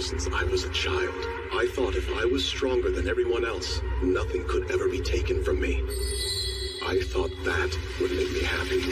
since I was a child. I thought if I was stronger than everyone else, nothing could ever be taken from me. I thought that would make me happy.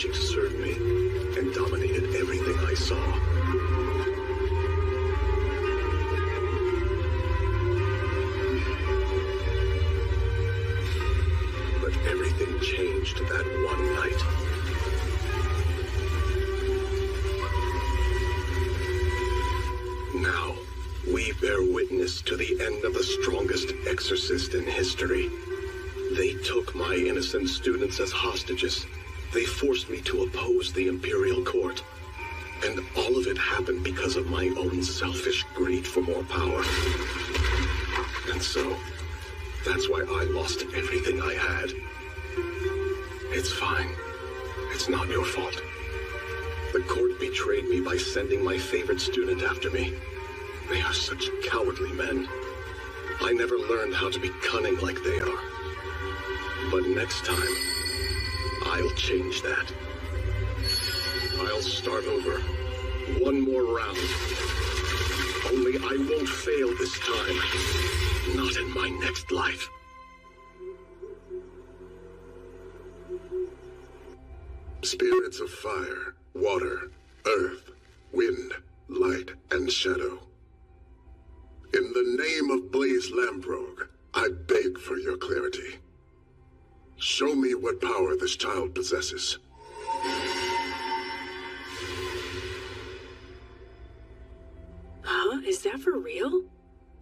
To serve me, and dominated everything I saw. But everything changed that one night. Now, we bear witness to the end of the strongest exorcist in history. They took my innocent students as hostages. They forced me to oppose the imperial court. And all of it happened because of my own selfish greed for more power. And so, that's why I lost everything I had. It's fine. It's not your fault. The court betrayed me by sending my favorite student after me. They are such cowardly men. I never learned how to be cunning like they are. But next time, I'll change that. I'll start over. One more round. Only I won't fail this time. Not in my next life. Spirits of fire, water, earth, wind, light, and shadow. In the name of Blaze Lamprogue, I beg for your clarity. Show me what power this child possesses. Huh? Is that for real?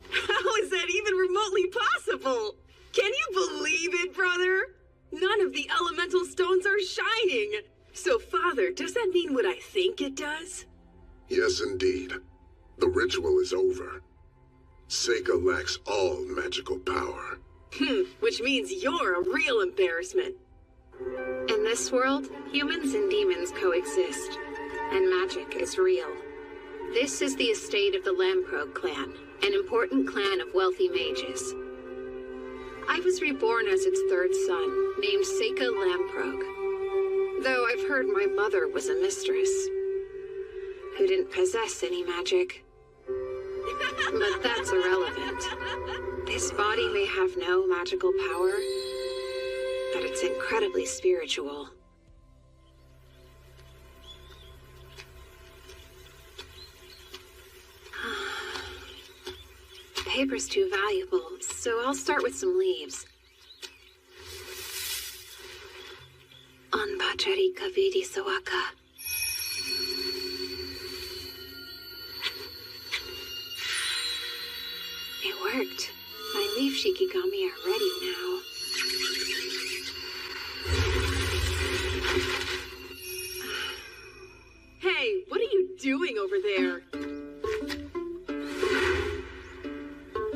How is that even remotely possible? Can you believe it, brother? None of the elemental stones are shining. So, Father, does that mean what I think it does? Yes, indeed. The ritual is over. Seika lacks all magical power. Which means you're a real embarrassment. In this world, humans and demons coexist, and magic is real. This is the estate of the Lamprogue clan, an important clan of wealthy mages. I was reborn as its third son, named Seika Lamprogue. Though I've heard my mother was a mistress, who didn't possess any magic. But that's irrelevant. This body may have no magical power, but it's incredibly spiritual. Paper's too valuable, so I'll start with some leaves. Anbachari Kavidi Sawaka. It worked. My leaf shikigami are ready now. Hey, what are you doing over there?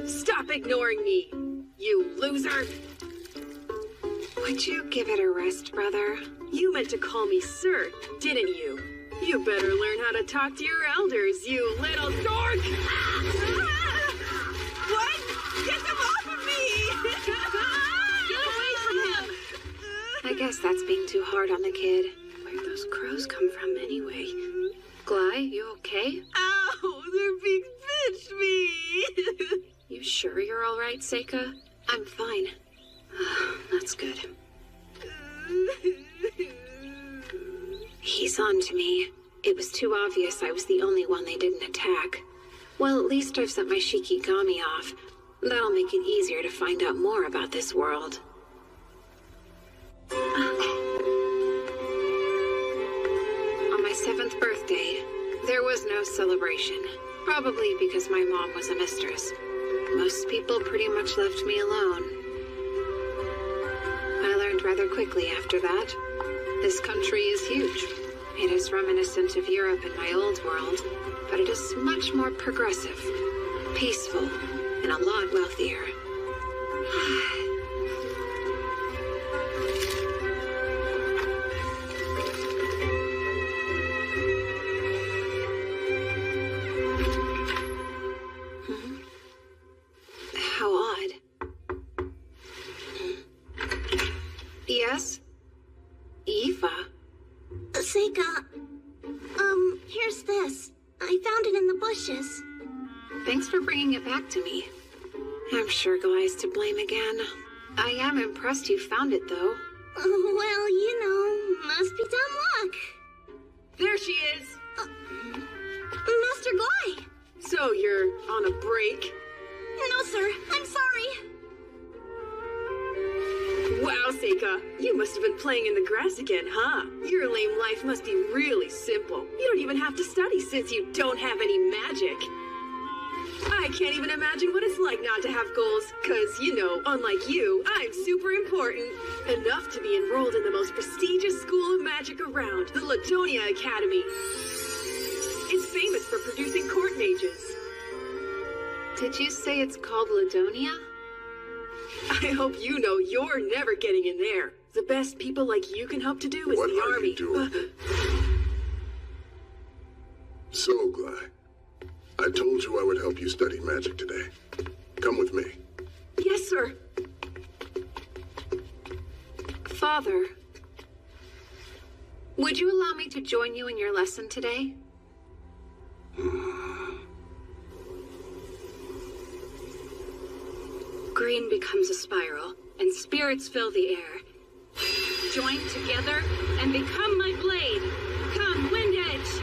Stop ignoring me, you loser! Would you give it a rest, brother? You meant to call me sir, didn't you? You better learn how to talk to your elders, you little dork! What? Get them off of me! Get away from him! I guess that's being too hard on the kid. Where'd those crows come from anyway? Gly, you okay? Ow! They're being pinched me! You sure you're all right, Seika? I'm fine. That's good. He's on to me. It was too obvious I was the only one they didn't attack. Well, at least I've sent my shikigami off. That'll make it easier to find out more about this world. On my 7th birthday, there was no celebration. Probably because my mom was a mistress. Most people pretty much left me alone. I learned rather quickly after that. This country is huge. It is reminiscent of Europe in my old world, but it is much more progressive, peaceful, and a lot wealthier. How odd. Yes? Eva? Seika, here's this. I found it in the bushes. Thanks for bringing it back to me. I'm sure Glai's to blame again. I am impressed you found it, though. Well, you know, must be dumb luck. There she is! Master Glai! So you're on a break? No, sir. I'm sorry. Wow, Seika, you must have been playing in the grass again, huh? Your lame life must be really simple. You don't even have to study since you don't have any magic. I can't even imagine what it's like not to have goals, cause, you know, unlike you, I'm super important. Enough to be enrolled in the most prestigious school of magic around, the Ladonia Academy. It's famous for producing court mages. Did you say it's called Ladonia? I hope you know you're never getting in there. The best people like you can hope to do is What the are army. you doing? So, Glai, I told you I would help you study magic today. Come with me. Yes, sir. Father, would you allow me to join you in your lesson today? Green becomes a spiral, and spirits fill the air. Join together and become my blade. Come, Wind Edge!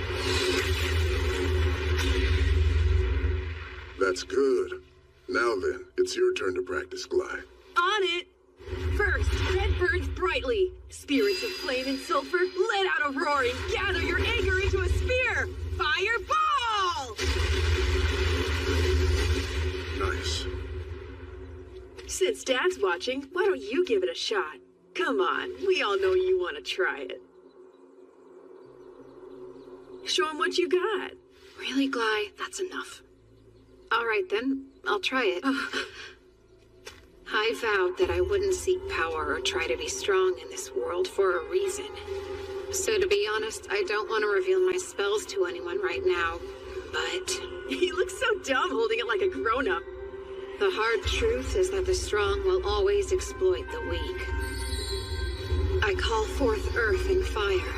That's good. Now then, it's your turn to practice, Glai. On it! First, red burns brightly. Spirits of flame and sulfur, let out a roaring. Gather your anger into a spear. Fireball! Nice. Since Dad's watching, why don't you give it a shot? Come on, we all know you want to try it. Show him what you got. Really, Glai? That's enough. All right, then. I'll try it. I vowed that I wouldn't seek power or try to be strong in this world for a reason. So to be honest, I don't want to reveal my spells to anyone right now, but He looks so dumb holding it like a grown-up. the hard truth is that the strong will always exploit the weak. I call forth earth and fire.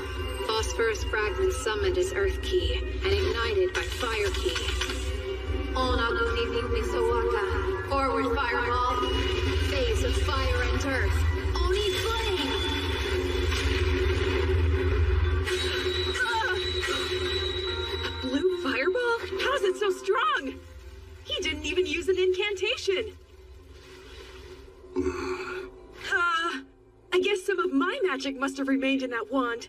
Phosphorus fragments summoned as earth key and ignited by fire key. Onaguni Misowaka. Forward fireball. Phase of fire and earth. Oni flame! A blue fireball? How is it so strong? He didn't even use an incantation. I guess some of my magic must have remained in that wand.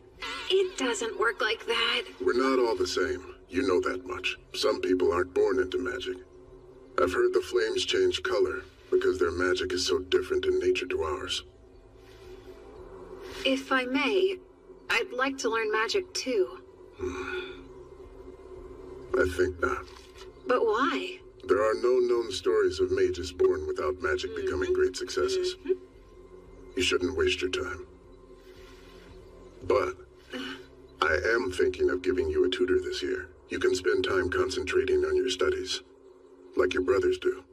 It doesn't work like that. We're not all the same. You know that much. Some people aren't born into magic. I've heard the flames change color because their magic is so different in nature to ours. If I may, I'd like to learn magic too. I think not. But why? There are no known stories of mages born without magic becoming great successes. You shouldn't waste your time. But I am thinking of giving you a tutor this year. You can spend time concentrating on your studies, like your brothers do.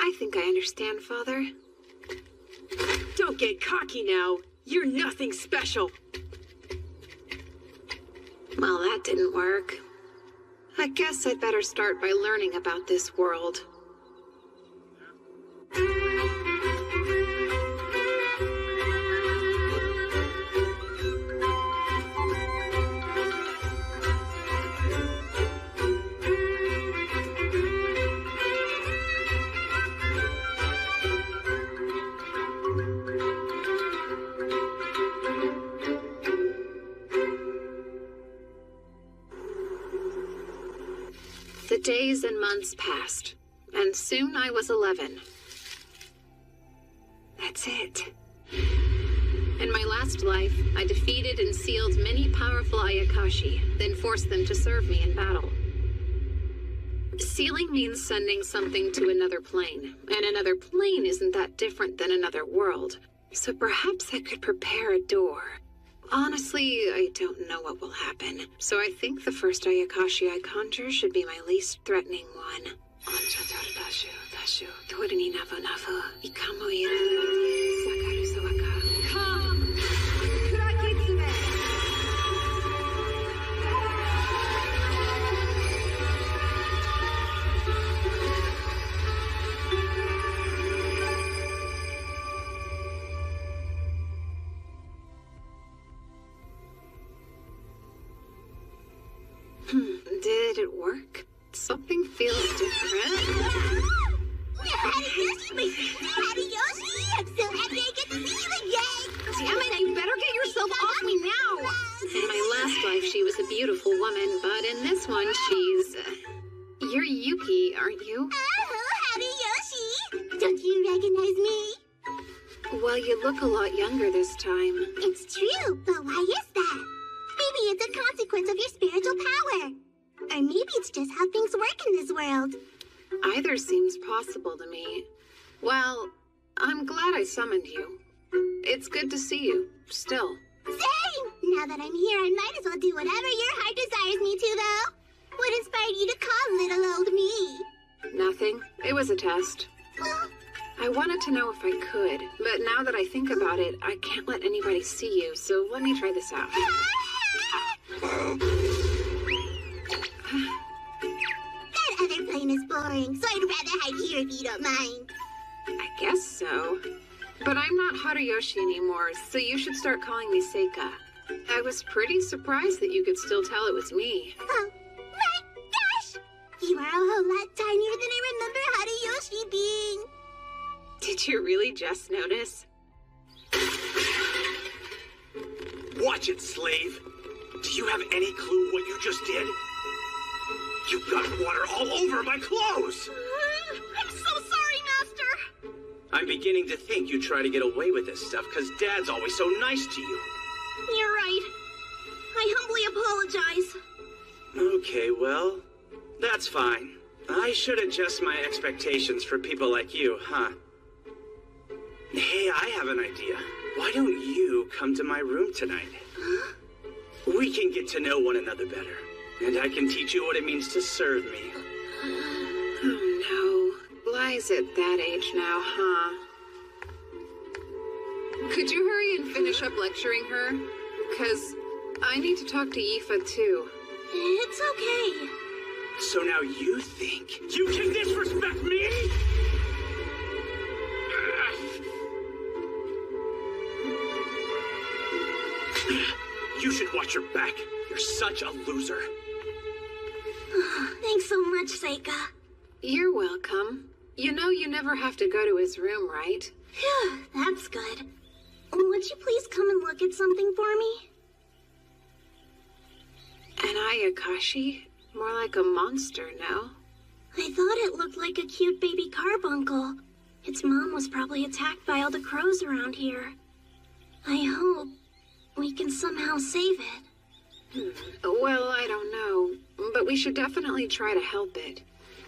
I think I understand, Father. Don't get cocky now. You're nothing special. Well, that didn't work. I guess I'd better start by learning about this world. The days and months passed, and soon I was 11. That's it. In my last life, I defeated and sealed many powerful Ayakashi, then forced them to serve me in battle. Sealing means sending something to another plane, and another plane isn't that different than another world. So perhaps I could prepare a door. Honestly, I don't know what will happen, so I think the first Ayakashi I conjure should be my least threatening one. Did it work? Something feels different. Hadayoshi, my sister Hadayoshi! I'm so happy I get to see you again! Damn it, you better get yourself off me now! In my last life, she was a beautiful woman, but in this one, she's... You're Yuki, aren't you? Oh, Hadayoshi! Don't you recognize me? Well, you look a lot younger this time. It's true, but why is that? Maybe it's a consequence of your spiritual power. Or maybe it's just how things work in this world. Either seems possible to me. Well, I'm glad I summoned you. It's good to see you, still. Same! Now that I'm here, I might as well do whatever your heart desires me to, though. What inspired you to call little old me? Nothing. It was a test. I wanted to know if I could, but now that I think about it, I can't let anybody see you, so let me try this out. That other plane is boring, so I'd rather hide here if you don't mind. I guess so. But I'm not Hadayoshi anymore, so you should start calling me Seika. I was pretty surprised that you could still tell it was me. Oh, my gosh! You are a whole lot tinier than I remember Hadayoshi being. Did you really just notice? Watch it, slave! Do you have any clue what you just did? You got water all over my clothes! I'm so sorry, Master! I'm beginning to think you try to get away with this stuff because Dad's always so nice to you. You're right. I humbly apologize. Okay, well, that's fine. I should adjust my expectations for people like you, huh? Hey, I have an idea. Why don't you come to my room tonight? We can get to know one another better, and I can teach you what it means to serve me. Oh no. Lies at that age now, huh? Could you hurry and finish up lecturing her? 'Cause I need to talk to Yifa too. It's okay. So now you think you can disrespect me? You should watch your back. You're such a loser. Thanks so much, Seika. You're welcome. You know you never have to go to his room, right? Phew, that's good. Would you please come and look at something for me? An Ayakashi? More like a monster, no? I thought it looked like a cute baby carbuncle. Its mom was probably attacked by all the crows around here. I hope we can somehow save it. Well, I don't know, but we should definitely try to help it.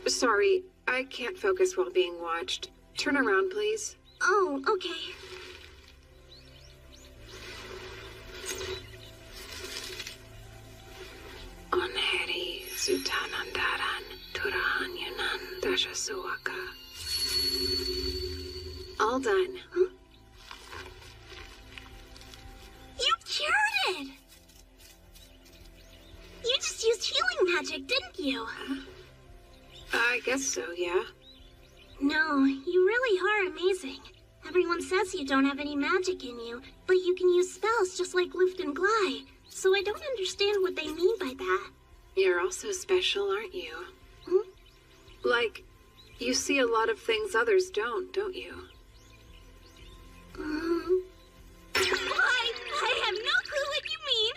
Sorry, I can't focus while being watched. Turn around, please. Oh, okay. Onheri Zutanandaran Turahanyunan Dashasuaka. All done. Huh? You cured it! You just used healing magic, didn't you? I guess so, yeah. No, you really are amazing. Everyone says you don't have any magic in you, but you can use spells just like Lift and Glide. So I don't understand what they mean by that. You're also special, aren't you? Hmm? Like, you see a lot of things others don't you? I have no clue what you mean.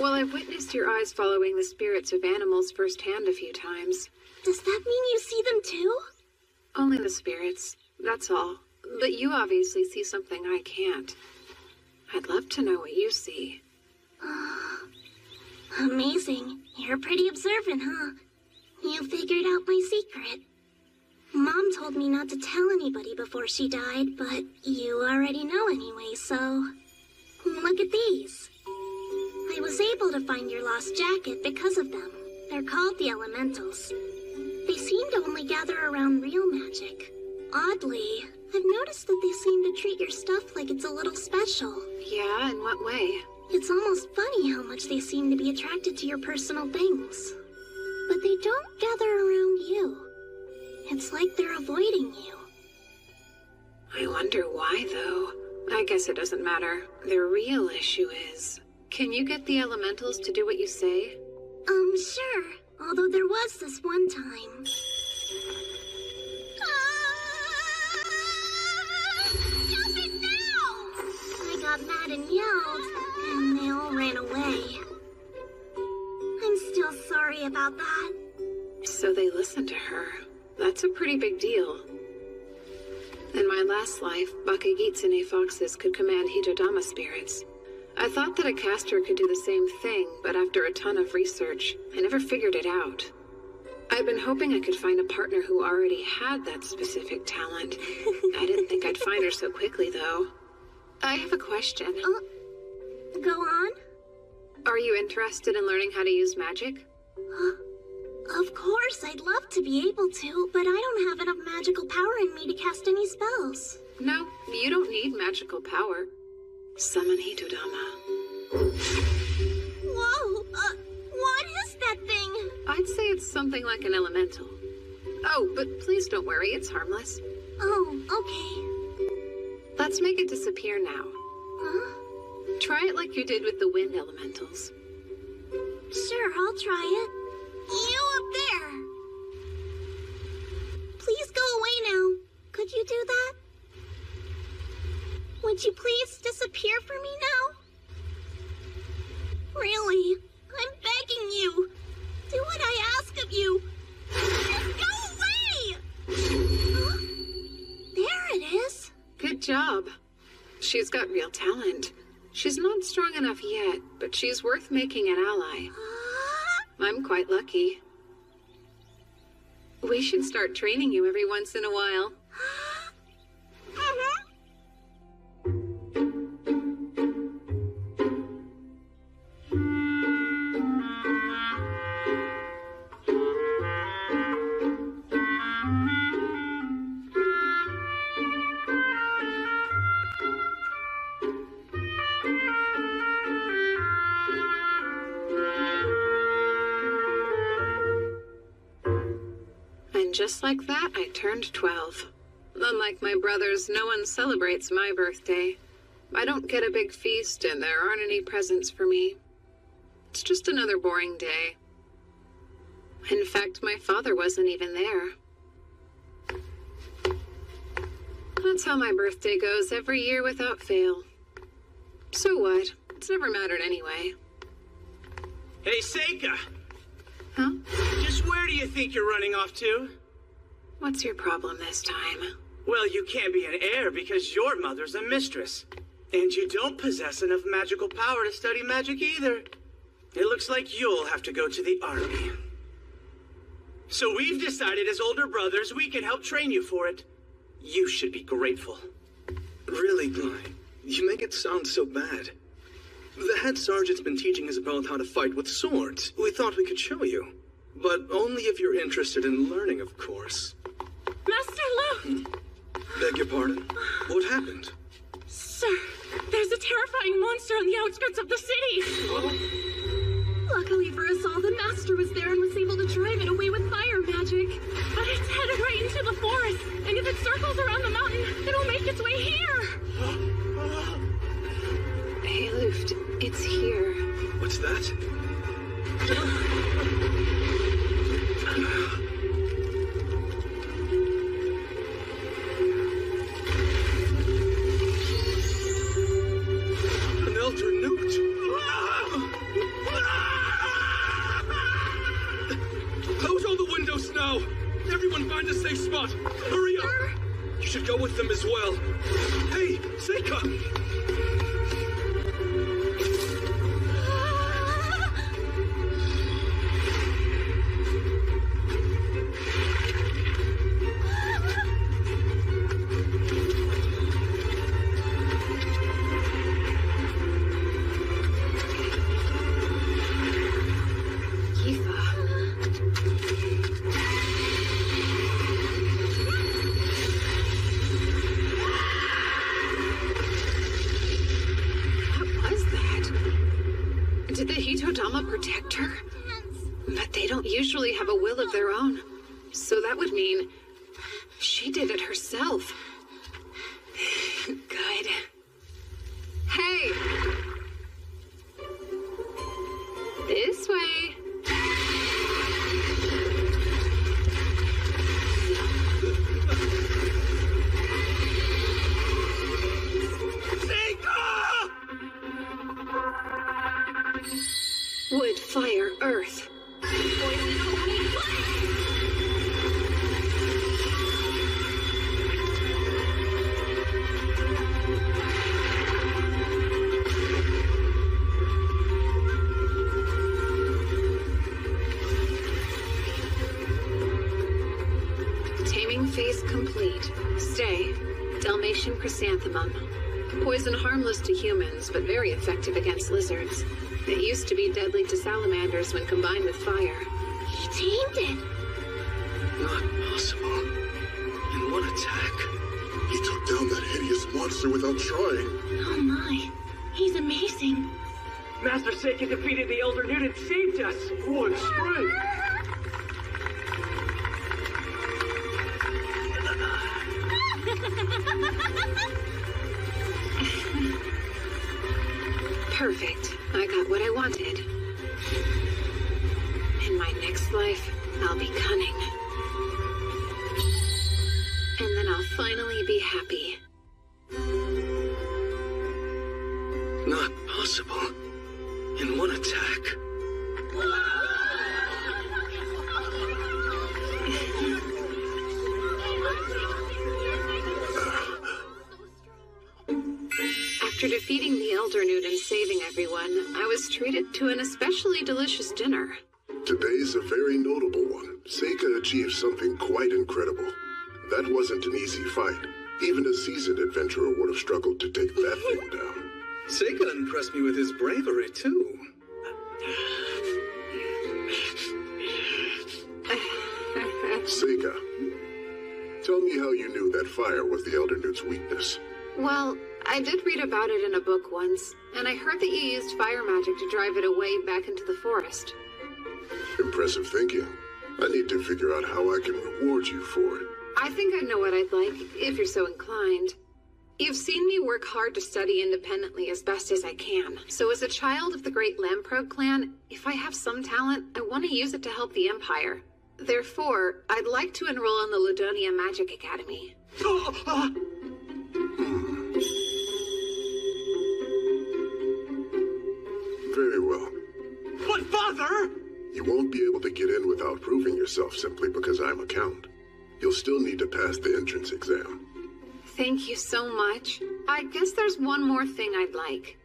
Well, I've witnessed your eyes following the spirits of animals firsthand a few times. Does that mean you see them too? Only the spirits, that's all. But you obviously see something I can't. I'd love to know what you see. Amazing. You're pretty observant, huh? You figured out my secret. Mom told me not to tell anybody before she died, but you already know anyway, so... Look at these. I was able to find your lost jacket because of them. They're called the Elementals. They seem to only gather around real magic. Oddly, I've noticed that they seem to treat your stuff like it's a little special. Yeah, in what way? It's almost funny how much they seem to be attracted to your personal things. But they don't gather around you. It's like they're avoiding you. I wonder why, though. I guess it doesn't matter. The real issue is, can you get the elementals to do what you say? Sure. Although there was this one time. Stop it now! I got mad and yelled, and they all ran away. I'm still sorry about that. So they listened to her. That's a pretty big deal. In my last life, Bakagitsune foxes could command Hitodama spirits. I thought that a caster could do the same thing, but after a ton of research, I never figured it out. I'd been hoping I could find a partner who already had that specific talent. I didn't think I'd find her so quickly, though. I have a question. Go on. Are you interested in learning how to use magic? Of course, I'd love to be able to, but I don't have enough magical power in me to cast any spells. No, you don't need magical power. Summon Hitodama. Whoa! What is that thing? I'd say it's something like an elemental. Oh, but please don't worry, it's harmless. Oh, okay. Let's make it disappear now. Huh? Try it like you did with the wind elementals. Sure, I'll try it. You up there! Please go away now. Could you do that? Would you please disappear for me now? Really? I'm begging you. Do what I ask of you. Just go away! Huh? There it is. Good job. She's got real talent. She's not strong enough yet, but she's worth making an ally. I'm quite lucky. We should start training you every once in a while. Just like that, I turned 12. Unlike my brothers, no one celebrates my birthday. I don't get a big feast, and there aren't any presents for me. It's just another boring day. In fact, my father wasn't even there. That's how my birthday goes every year without fail. So what? It's never mattered anyway. Hey, Seika! Huh? Just where do you think you're running off to? What's your problem this time? Well, you can't be an heir because your mother's a mistress. And you don't possess enough magical power to study magic either. It looks like you'll have to go to the army. So we've decided as older brothers we can help train you for it. You should be grateful. Really, Gly? You make it sound so bad. The head sergeant's been teaching us about how to fight with swords. We thought we could show you. But only if you're interested in learning, of course. Master Lu! Beg your pardon? What happened? Sir, there's a terrifying monster on the outskirts of the city! Luckily for us all, the Master was there and was able to drive it away with fire magic. But it's headed right into the forest, and if it circles around the mountain, it'll make its way here! Hey, Luft, it's here. What's that? An Elder Newt! Close all the windows now! Everyone find a safe spot! Hurry up! You should go with them as well. Hey, Seika! Did the Hitodama protect her? But they don't usually have a will of their own. So that would mean she did it herself. Good. Hey! This way. Wood, fire, earth. Poison, only fire! Taming phase complete. Stay. Dalmatian chrysanthemum. Poison harmless to humans, but very effective against lizards. It used to be deadly to salamanders when combined with fire. He tamed it. Not possible. In one attack. He took down that hideous monster without trying. Oh my. He's amazing. Master Seika defeated the Elder Newt and saved us. What strength! Perfect. I got what I wanted. In my next life, I'll be cunning. And then I'll finally be happy. Not possible. In one attack. After defeating the Elder Newt and saving everyone, I was treated to an especially delicious dinner. Today's a very notable one. Seika achieved something quite incredible. That wasn't an easy fight. Even a seasoned adventurer would have struggled to take that thing down. Seika impressed me with his bravery, too. Seika, tell me how you knew that fire was the Elder Newt's weakness. Well, I did read about it in a book once, and I heard that you used fire magic to drive it away back into the forest. Impressive thinking. I need to figure out how I can reward you for it. I think I know what I'd like, if you're so inclined. You've seen me work hard to study independently as best as I can. So as a child of the great Lamprogue clan, if I have some talent, I want to use it to help the Empire. Therefore, I'd like to enroll in the Ludonia Magic Academy. Very well. But Father! You won't be able to get in without proving yourself simply because I'm a count. You'll still need to pass the entrance exam. Thank you so much. I guess there's one more thing I'd like.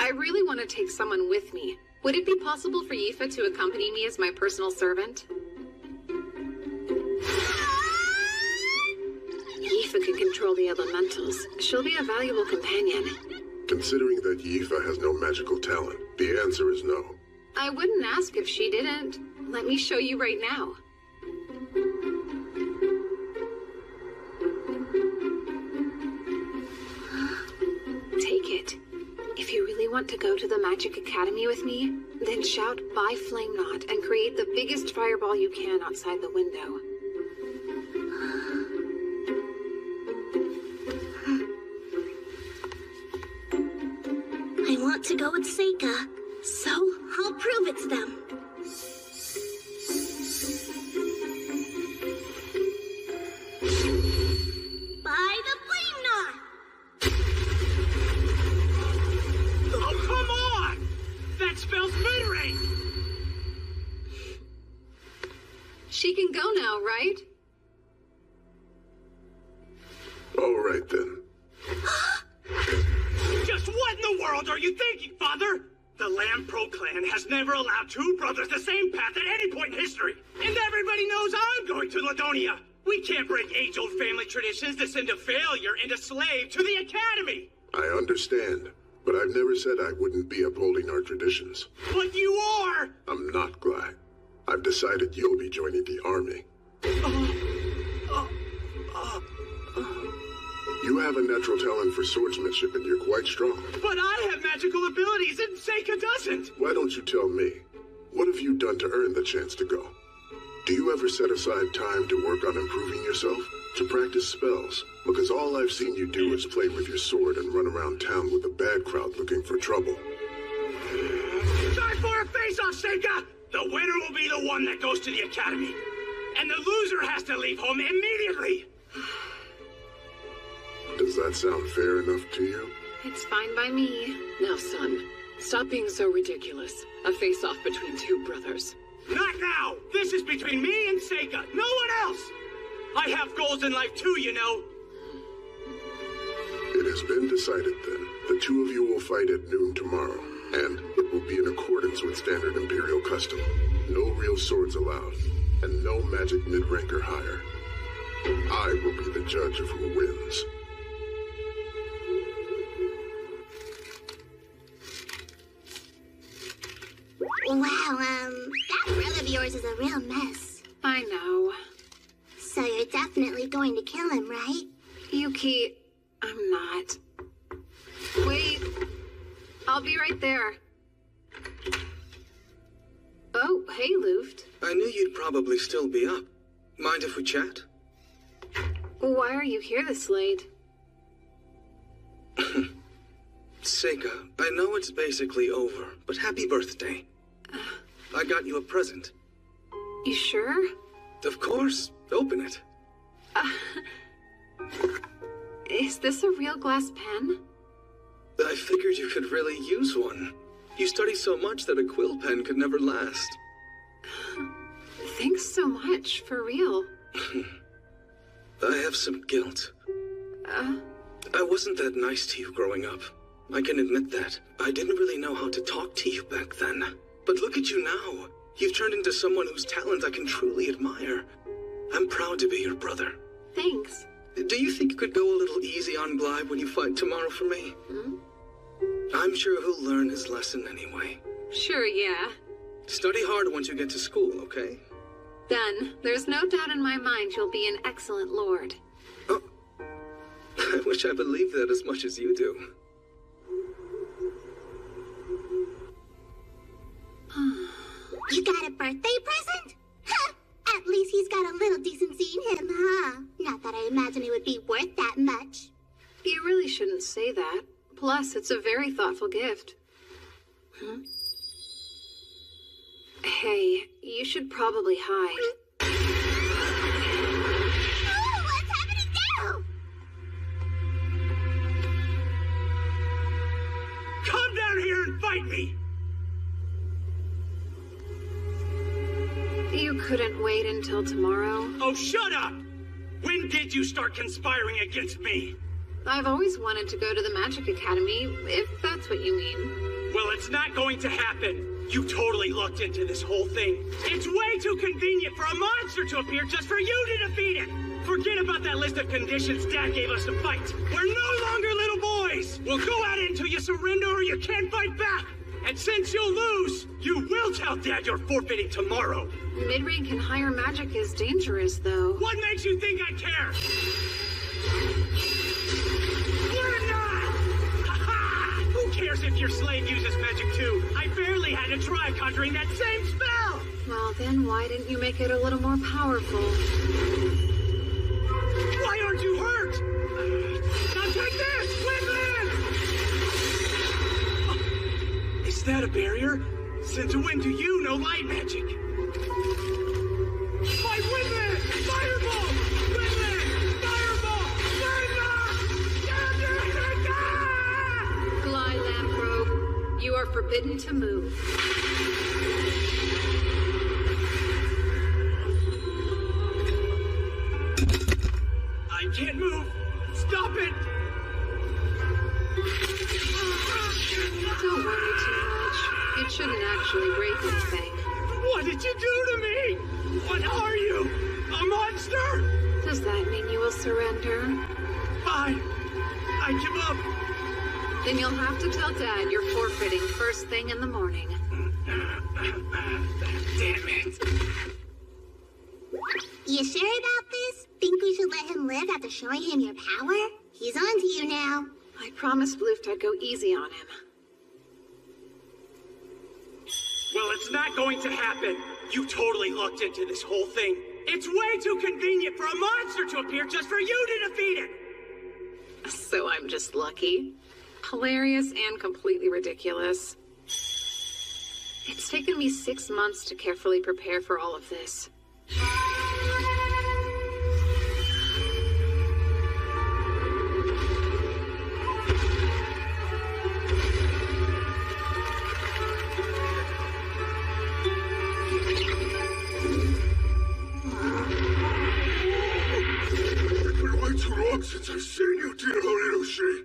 I really want to take someone with me. Would it be possible for Yifa to accompany me as my personal servant? Yifa can control the elementals. She'll be a valuable companion. Considering that Yifa has no magical talent, the answer is no. I wouldn't ask if she didn't. Let me show you right now. Take it. If you really want to go to the Magic Academy with me, then shout "By Flame Knot" and create the biggest fireball you can outside the window. I want to go with Seika, so I'll prove it to them. By the Flame Knot! Oh, come on! That spells mid-range! She can go now, right? All right, then. Just what in the world are you thinking, Father? The Lampro clan has never allowed two brothers the same path at any point in history. And everybody knows I'm going to Ladonia. We can't break age-old family traditions that send a failure and a slave to the Academy. I understand, but I've never said I wouldn't be upholding our traditions. But you are! I'm not, Gly. I've decided you'll be joining the army. You have a natural talent for swordsmanship and you're quite strong. But I have magical abilities and Seika doesn't! Why don't you tell me? What have you done to earn the chance to go? Do you ever set aside time to work on improving yourself? To practice spells? Because all I've seen you do is play with your sword and run around town with a bad crowd looking for trouble. Time for a face-off, Seika! The winner will be the one that goes to the Academy. And the loser has to leave home immediately! Does that sound fair enough to you? It's fine by me. Now, son, stop being so ridiculous. A face-off between two brothers. Not now! This is between me and Seika, no one else! I have goals in life too, you know. It has been decided then. The two of you will fight at noon tomorrow, and it will be in accordance with standard Imperial custom. No real swords allowed, and no magic mid-rank or higher. I will be the judge of who wins. Wow, that brother of yours is a real mess. I know. So you're definitely going to kill him, right? Yuki, I'm not. Wait. I'll be right there. Oh, hey, Luft. I knew you'd probably still be up. Mind if we chat? Why are you here this late? Seika, I know it's basically over, but happy birthday. I got you a present. You sure? Of course. Open it. Is this a real glass pen? I figured you could really use one. You study so much that a quill pen could never last. Thanks so much, for real. I have some guilt. I wasn't that nice to you growing up. I can admit that. I didn't really know how to talk to you back then. But look at you now. You've turned into someone whose talent I can truly admire. I'm proud to be your brother. Thanks. Do you think you could go a little easy on Gly when you fight tomorrow for me? Hmm? I'm sure he'll learn his lesson anyway. Sure, yeah. Study hard once you get to school, okay? Done. There's no doubt in my mind you'll be an excellent lord. Oh, I wish I believed that as much as you do. You got a birthday present? Huh! At least he's got a little decency in him, huh? Not that I imagine it would be worth that much. You really shouldn't say that. Plus, it's a very thoughtful gift. Hey, you should probably hide. Oh, what's happening now? Come down here and fight me! You couldn't wait until tomorrow? Oh, shut up! When did you start conspiring against me? I've always wanted to go to the Magic Academy, if that's what you mean. Well, it's not going to happen. You totally looked into this whole thing. It's way too convenient for a monster to appear just for you to defeat it. Forget about that list of conditions Dad gave us to fight. We're no longer little boys. We'll go at it until you surrender or you can't fight back. And since you'll lose, you will tell Dad you're forfeiting tomorrow. Mid-rank and higher magic is dangerous, though. What makes you think I care? We're not! Ha-ha! Who cares if your slave uses magic too? I barely had to try conjuring that same spell! Well, then why didn't you make it a little more powerful? Why aren't you hurt? Now take this! Windland! Oh, is that a barrier? Since when do you know light magic? Fight Windland! Fireball! Windland! Fireball! Fireball! Gly Lamprobe, you are forbidden to move. I can't move. Stop it! Don't worry too much. It shouldn't actually break anything. What did you do to me? What are you? A monster? Does that mean you will surrender? Fine. I give up. Then you'll have to tell Dad you're forfeiting first thing in the morning. Damn it. You sure about this? Think we should let him live after showing him your power? He's on to you now. I promised Luft I'd go easy on him. Well, it's not going to happen. You totally looked into this whole thing. It's way too convenient for a monster to appear just for you to defeat it. So I'm just lucky. Hilarious and completely ridiculous. It's taken me 6 months to carefully prepare for all of this. Since I've seen you, dear Horiyoshi.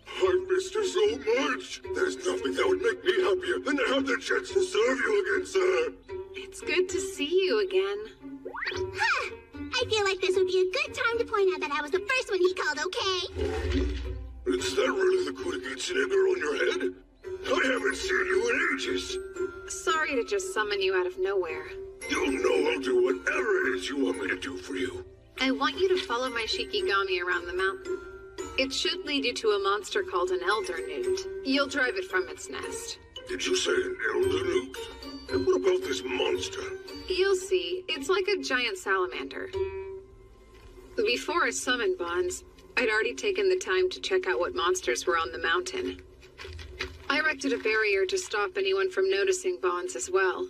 I've missed her so much. There's nothing that would make me happier than to have the chance to serve you again, sir. It's good to see you again. Huh! I feel like this would be a good time to point out that I was the first one he called, okay? Is that really the Kuragitsune girl in your head? I haven't seen you in ages. Sorry to just summon you out of nowhere. You know I'll do whatever it is you want me to do for you. I want you to follow my Shikigami around the mountain. It should lead you to a monster called an elder newt. You'll drive it from its nest. Did you say an elder newt? And what about this monster? You'll see. It's like a giant salamander. Before I summoned Bonds, I'd already taken the time to check out what monsters were on the mountain. I erected a barrier to stop anyone from noticing Bonds as well.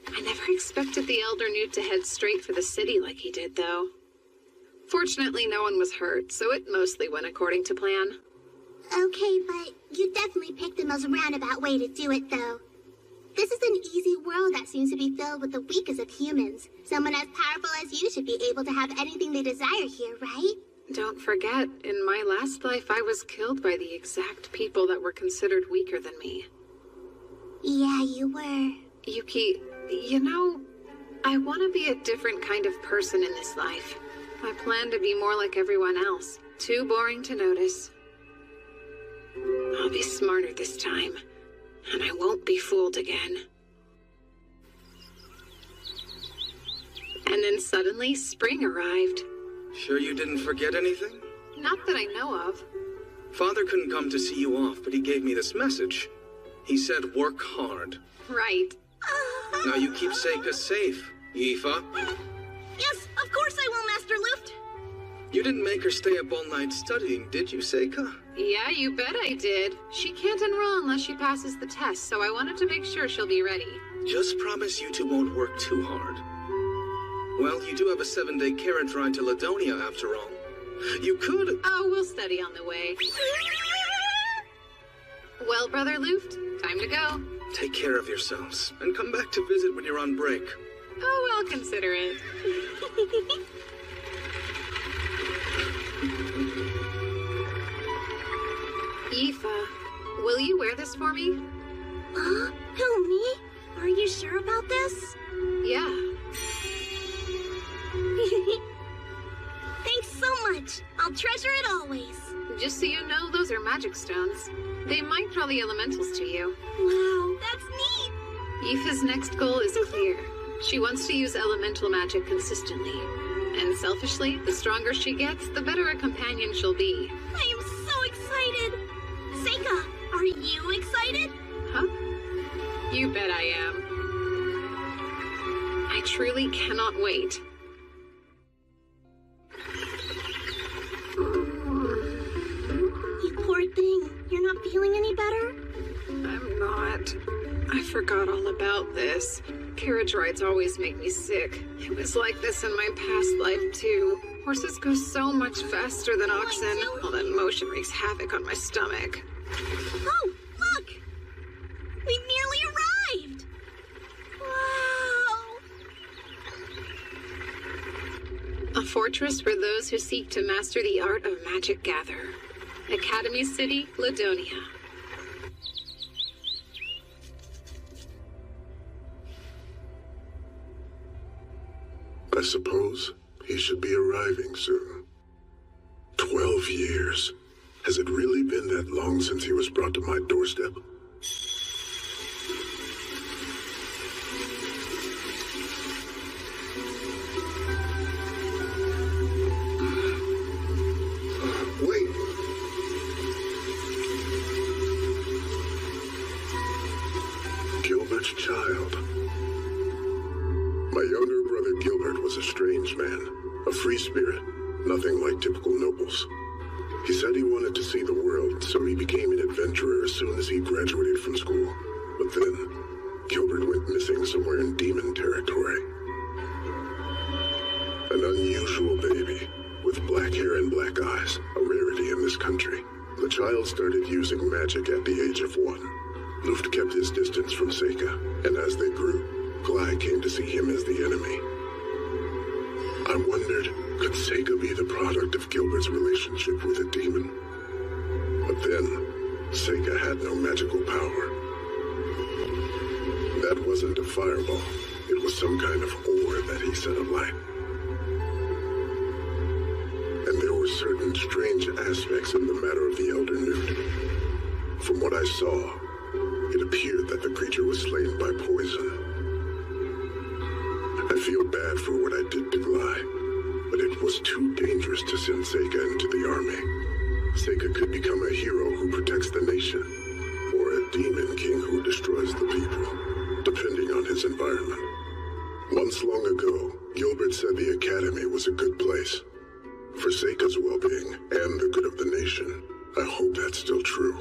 I never expected the elder newt to head straight for the city like he did, though. Fortunately, no one was hurt, so it mostly went according to plan. Okay, but you definitely picked the most roundabout way to do it, though. This is an easy world that seems to be filled with the weakest of humans. Someone as powerful as you should be able to have anything they desire here, right? Don't forget, in my last life, I was killed by the exact people that were considered weaker than me. Yeah, you were. Yuki, you know, I want to be a different kind of person in this life. I plan to be more like everyone else. Too boring to notice. I'll be smarter this time, and I won't be fooled again. And then suddenly, spring arrived. Sure you didn't forget anything? Not that I know of. Father couldn't come to see you off, but he gave me this message. He said work hard. Right. Now you keep Seika safe, Yifa. Yes, of course I will, Master Luft. You didn't make her stay up all night studying, did you, Seika? Yeah, you bet I did. She can't enroll unless she passes the test, so I wanted to make sure she'll be ready. Just promise you two won't work too hard. Well, you do have a 7-day carriage ride to Ladonia, after all. You could... Oh, we'll study on the way. Well, Brother Luft, time to go. Take care of yourselves, and come back to visit when you're on break. Oh, I'll consider it. Yifa, will you wear this for me? Who, me? Are you sure about this? Yeah. Thanks so much. I'll treasure it always. Just so you know, those are magic stones. They might draw the elementals to you. Wow, that's neat. Yifa's next goal is clear. She wants to use elemental magic consistently. And selfishly, the stronger she gets, the better a companion she'll be. I am so excited. Seika, are you excited? Huh? You bet I am. I truly cannot wait. You poor thing. You're not feeling any better? I'm not. I forgot all about this. Carriage rides always make me sick. It was like this in my past life, too. Horses go so much faster than oxen. All that motion wreaks havoc on my stomach. Oh, look! We nearly arrived! Wow! A fortress where those who seek to master the art of magic gather. Academy City, Ladonia. I suppose he should be arriving soon. 12 years. Has it really been that long since he was brought to my doorstep? Wait. Gilbert's child. My younger brother Gilbert was a strange man, a free spirit, nothing like typical nobles. He said he wanted to see the world, so he became an adventurer as soon as he graduated from school. But then, Gilbert went missing somewhere in demon territory. An unusual baby, with black hair and black eyes, a rarity in this country. The child started using magic at the age of 1. Luft kept his distance from Seika, and as they grew, Glai came to see him as the enemy. I wondered, could Seika be the product of Gilbert's relationship with a demon? But then, Seika had no magical power. That wasn't a fireball. It was some kind of ore that he set alight. And there were certain strange aspects in the matter of the Elder Newt. From what I saw, it appeared that the creature was slain by poison. I feel bad for what I did to Glai, but it was too dangerous to send Seika into the army. Seika could become a hero who protects the nation, or a demon king who destroys the people, depending on his environment. Once long ago, Gilbert said the academy was a good place. For Seika's well-being and the good of the nation, I hope that's still true.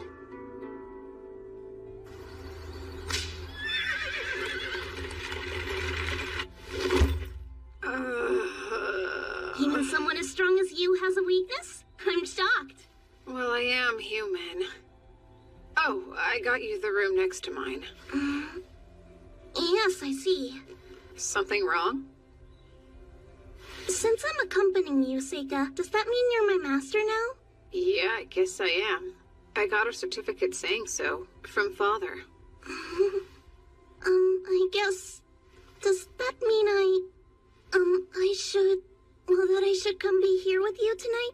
Even someone as strong as you has a weakness? I'm shocked. Well, I am human. Oh, I got you the room next to mine. Yes, I see. Something wrong? Since I'm accompanying you, Seika, does that mean you're my master now? Yeah, I guess I am. I got a certificate saying so, from Father. I guess... Does that mean that I should come be here with you tonight?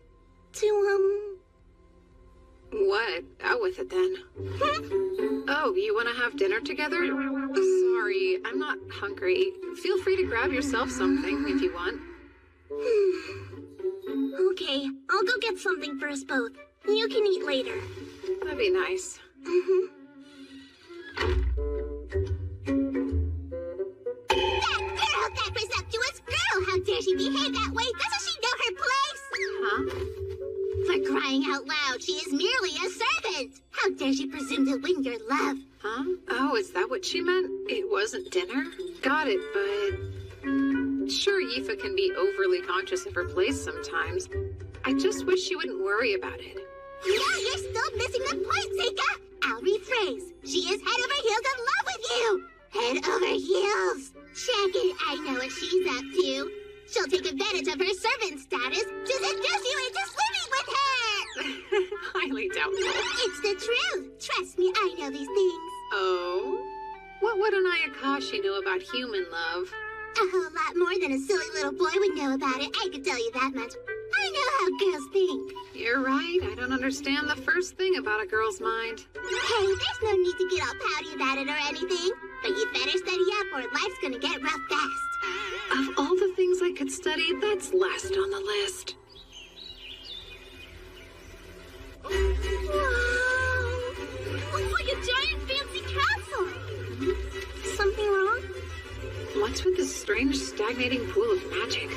To, What? Out with it then. Oh, you want to have dinner together? Sorry, I'm not hungry. Feel free to grab yourself something if you want. Okay, I'll go get something for us both. You can eat later. That'd be nice. That presumptuous girl! How dare she behave that way? Doesn't she know her place? Huh? For crying out loud, she is merely a servant! How dare she presume to win your love? Huh? Oh, is that what she meant? It wasn't dinner? Got it, but... Sure, Yifa can be overly conscious of her place sometimes. I just wish she wouldn't worry about it. Yeah, you're still missing the point, Seika! I'll rephrase. She is head over heels in love with you! Head over heels! Check it, I know what she's up to. She'll take advantage of her servant status to seduce you into sleeping with her! Highly doubtful. It's the truth. Trust me, I know these things. Oh? What would an Ayakashi know about human love? A whole lot more than a silly little boy would know about it, I can tell you that much. I know how girls think. You're right, I don't understand the first thing about a girl's mind. Hey, there's no need to get all pouty about it or anything. But you better study up or life's gonna get rough fast. Of all the things I could study, that's last on the list. Wow! Looks like a giant fancy castle! Something wrong? What's with this strange stagnating pool of magic?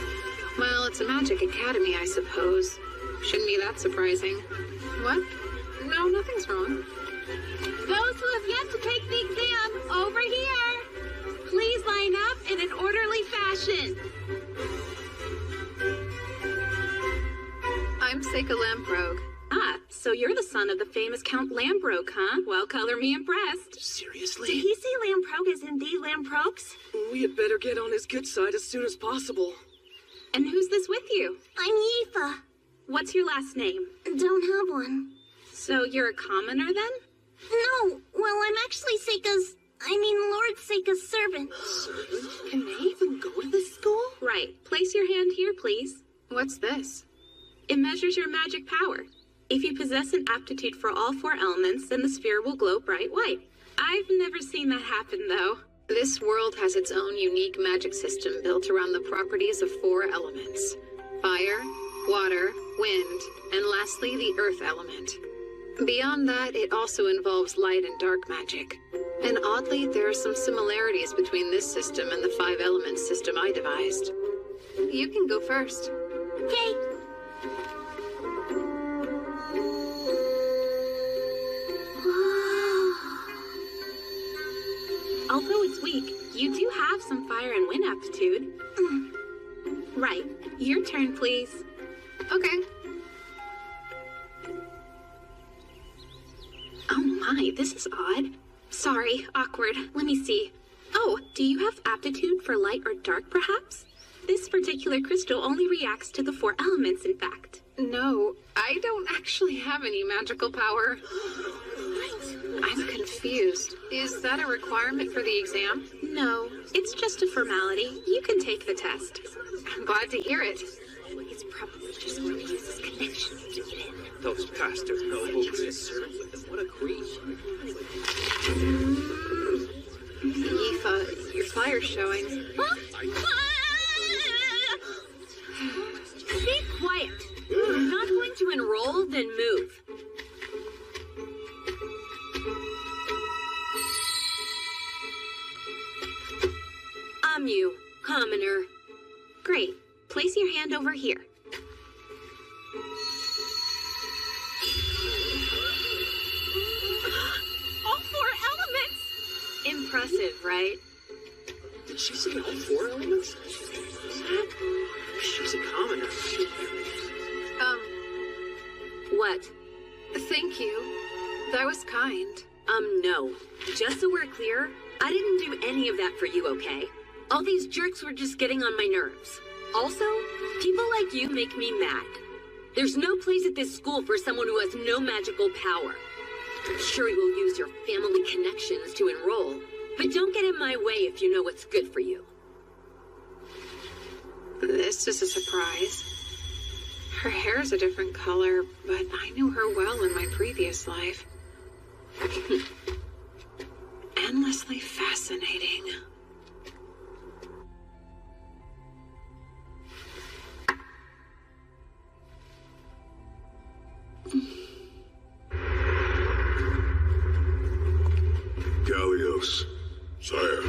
Well, it's a magic academy, I suppose. Shouldn't be that surprising. What? No, nothing's wrong. Those who have yet to take the exam, over here! Please line up in an orderly fashion. I'm Seika Lamprogue. Ah, so you're the son of the famous Count Lambrogue, huh? Well, color me impressed. Seriously? Did he say Lamprogue is indeed Lamprogues? We had better get on his good side as soon as possible. And who's this with you? I'm Yifa. What's your last name? Don't have one. So you're a commoner then? No, well, I'm actually Lord Seika's servant. Can they even go to this school? Right. Place your hand here, please. What's this? It measures your magic power. If you possess an aptitude for all 4 elements, then the sphere will glow bright white. I've never seen that happen, though. This world has its own unique magic system built around the properties of 4 elements. Fire, water, wind, and lastly, the earth element. Beyond that, it also involves light and dark magic. And oddly, there are some similarities between this system and the 5 elements system I devised. You can go first. Okay. Although it's weak, you do have some fire and wind aptitude. Right. Your turn, please. Okay. Oh my, this is odd. Sorry, awkward. Let me see. Oh, do you have aptitude for light or dark, perhaps? This particular crystal only reacts to the 4 elements, in fact. No, I don't actually have any magical power. I'm confused. Is that a requirement for the exam? No, it's just a formality. You can take the test. I'm glad to hear it. He's probably just going to use his connections to get in. Those bastard nobles. What a creep. Yifa, your fire's showing. Be quiet. You're not going to enroll, then move. I'm you, commoner. Great. Place your hand over here. All 4 elements! Impressive, right? Did she say all 4 elements? She's a commoner. What? Thank you. That was kind. No. Just so we're clear, I didn't do any of that for you, okay? All these jerks were just getting on my nerves. Also, people like you make me mad. There's no place at this school for someone who has no magical power. I'm sure you will use your family connections to enroll, but don't get in my way if you know what's good for you. This is a surprise. Her hair's a different color, but I knew her well in my previous life. Endlessly fascinating. Gallios, sire.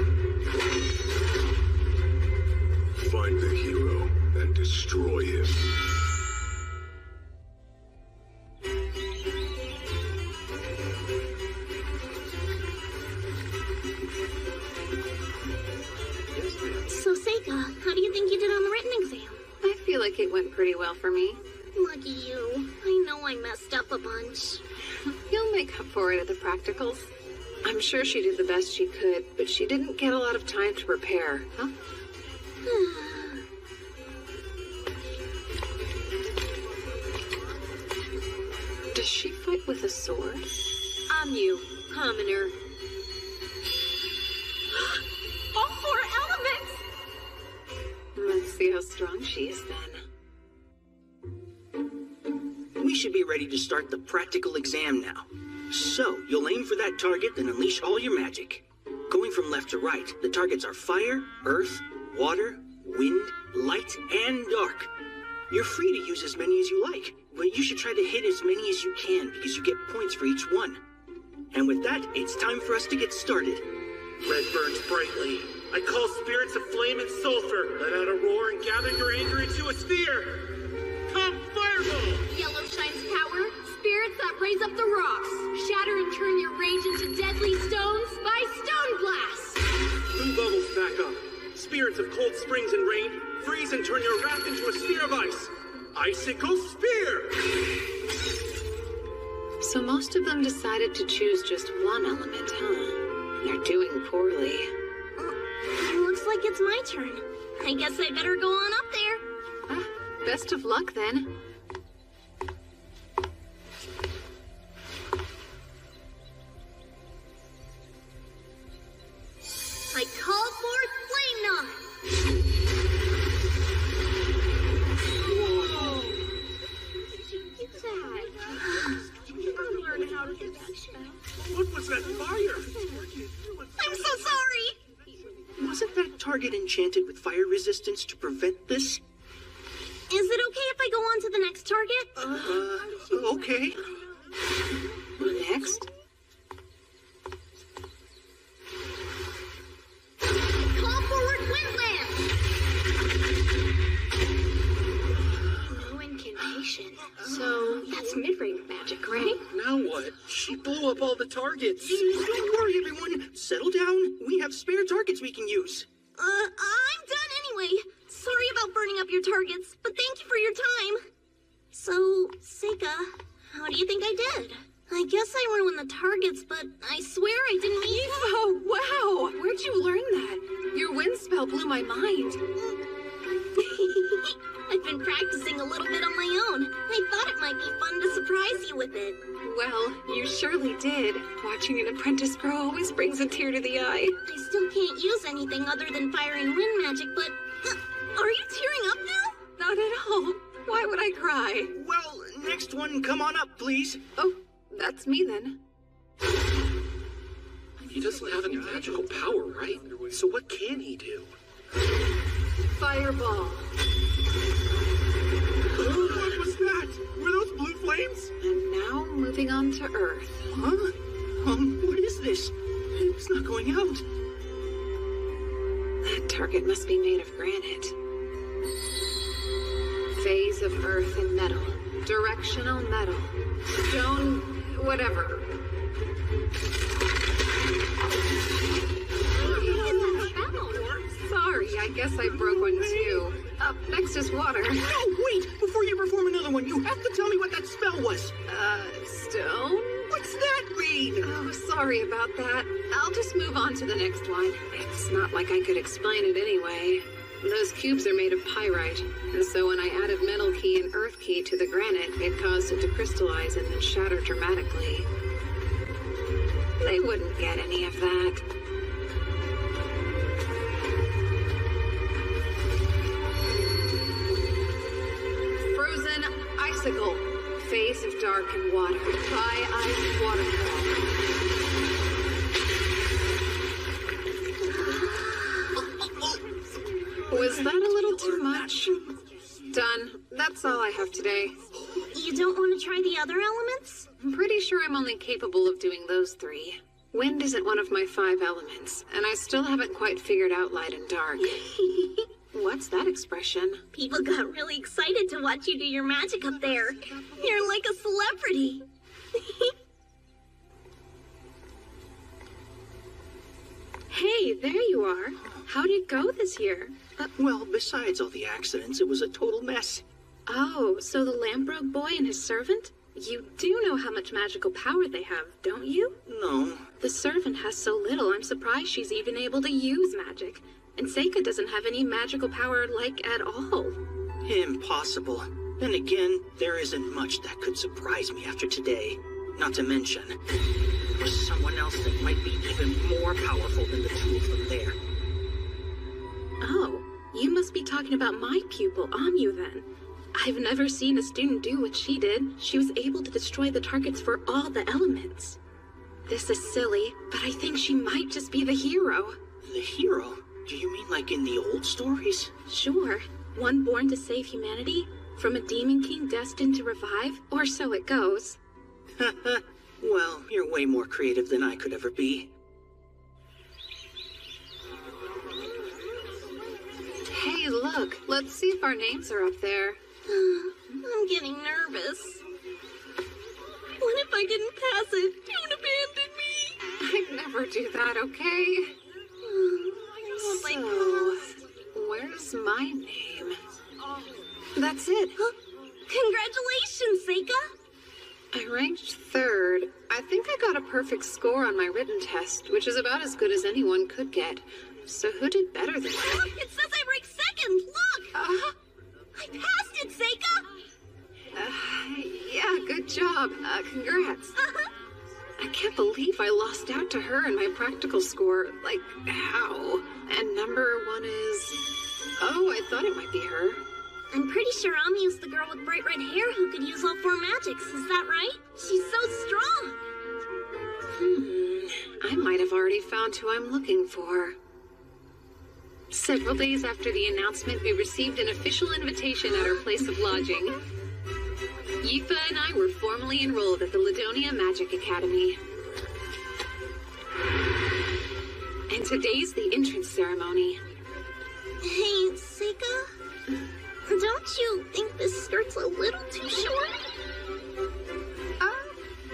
Find the hero and destroy him. So, Seika, how do you think you did on the written exam? I feel like it went pretty well for me. Lucky you. I know I messed up a bunch. You'll make up for it at the practicals. I'm sure she did the best she could, but she didn't get a lot of time to prepare, huh? Does she fight with a sword? I'm you, commoner. All 4 elements! Let's see how strong she is then. We should be ready to start the practical exam now. So, you'll aim for that target and unleash all your magic. Going from left to right, the targets are fire, earth, water, wind, light, and dark. You're free to use as many as you like, but you should try to hit as many as you can because you get points for each one. And with that, it's time for us to get started. Red burns brightly. I call spirits of flame and sulfur. Let out a roar and gather your anger into a sphere. Come, fireball! Yellow shines power, spirits that raise up the rocks. Shatter and turn your rage into deadly stones by stone blast. Blue bubbles back up. Spirits of cold springs and rain, freeze and turn your wrath into a sphere of ice. Icicle spear! So most of them decided to choose just one element, huh? They're doing poorly. Looks like it's my turn. I guess I better go on up there. Best of luck, then. I call forth Flame Knot! Whoa! What was that fire? I'm so sorry! Wasn't that target enchanted with fire resistance to prevent this? Is it okay if I go on to the next target? Okay. Next. Call forward Windland! No incantation. So, that's mid-range magic, right? Now what? She blew up all the targets. Don't worry, everyone. Settle down. We have spare targets we can use. I'm done anyway. Sorry about burning up your targets, but thank you for your time. So, Seika, how do you think I did? I guess I ruined the targets, but I swear I didn't mean... Oh, wow! Where'd you learn that? Your wind spell blew my mind. I've been practicing a little bit on my own. I thought it might be fun to surprise you with it. Well, you surely did. Watching an apprentice grow always brings a tear to the eye. I still can't use anything other than fire and wind magic, but... are you tearing up now? Not at all. Why would I cry? Well, next one, come on up, please. Oh, that's me then. He doesn't have any magical power, right? So what can he do? Fireball. What was that? Were those blue flames? And now moving on to Earth. Huh? What is this? It's not going out. That target must be made of granite. Phase of Earth and metal. Directional metal. Stone... whatever. Sorry, I guess I broke one too. Up next is water. No, wait! Before you perform another one, you have to tell me what that spell was. Stone? What's that mean? Oh, sorry about that. I'll just move on to the next one. It's not like I could explain it anyway. Those cubes are made of pyrite, and so when I added metal key and earth key to the granite, it caused it to crystallize and then shatter dramatically. They wouldn't get any of that. Frozen icicle. Phase of dark and water. By ice waterfall. Was that a little too much? Done. That's all I have today. You don't want to try the other elements? I'm pretty sure I'm only capable of doing those three. Wind isn't one of my 5 elements, and I still haven't quite figured out light and dark. What's that expression? People got really excited to watch you do your magic up there. You're like a celebrity. Hey, there you are. How'd it go this year? Well, besides all the accidents, it was a total mess. Oh, so the Lamprogue boy and his servant? You do know how much magical power they have, don't you? No. The servant has so little, I'm surprised she's even able to use magic. And Seika doesn't have any magical power, like, at all. Impossible. Then again, there isn't much that could surprise me after today. Not to mention, there's someone else that might be even more powerful than the two of them there. Oh, you must be talking about my pupil, Amu, then. I've never seen a student do what she did. She was able to destroy the targets for all the elements. This is silly, but I think she might just be the hero. The hero? Do you mean like in the old stories? Sure. One born to save humanity, from a demon king destined to revive, or so it goes. Well, you're way more creative than I could ever be. Hey, look. Let's see if our names are up there. I'm getting nervous. What if I didn't pass it? Don't abandon me. I'd never do that, okay? So, where's my name? That's it. Congratulations, Seika. I ranked 3rd. I think I got a perfect score on my written test, which is about as good as anyone could get. So who did better than me? It says I ranked 2nd. Look! I passed it, Good job. Congrats. I can't believe I lost out to her in my practical score. Like, how? And number 1 is... Oh, I thought it might be her. I'm pretty sure Amyu's the girl with bright red hair who could use all 4 magics, is that right? She's so strong! I might have already found who I'm looking for. Several days after the announcement, we received an official invitation at our place of lodging. Aoife and I were formally enrolled at the Ladonia Magic Academy. And today's the entrance ceremony. Hey, Seika? Don't you think this skirt's a little too short?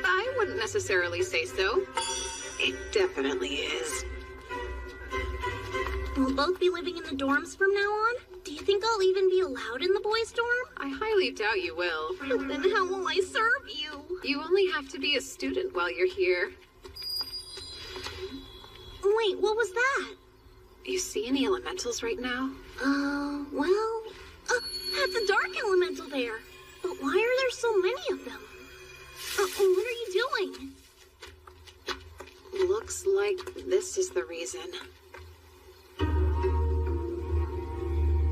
I wouldn't necessarily say so. It definitely is. We'll both be living in the dorms from now on? Do you think I'll even be allowed in the boys' dorm? I highly doubt you will. Then how will I serve you? You only have to be a student while you're here. Wait, what was that? You see any elementals right now? Well... that's a dark elemental there. But why are there so many of them? What are you doing? Looks like this is the reason.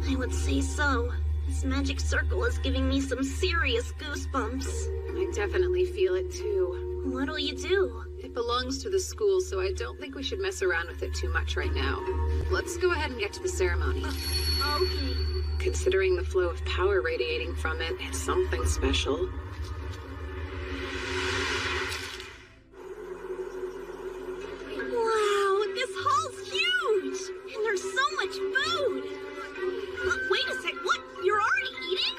I would say so. This magic circle is giving me some serious goosebumps. I definitely feel it too. What'll you do? It belongs to the school, so I don't think we should mess around with it too much right now. Let's go ahead and get to the ceremony. Okay. Considering the flow of power radiating from it, it's something special. Wow, this hall's huge! And there's so much food! Wait a sec, what? You're already eating?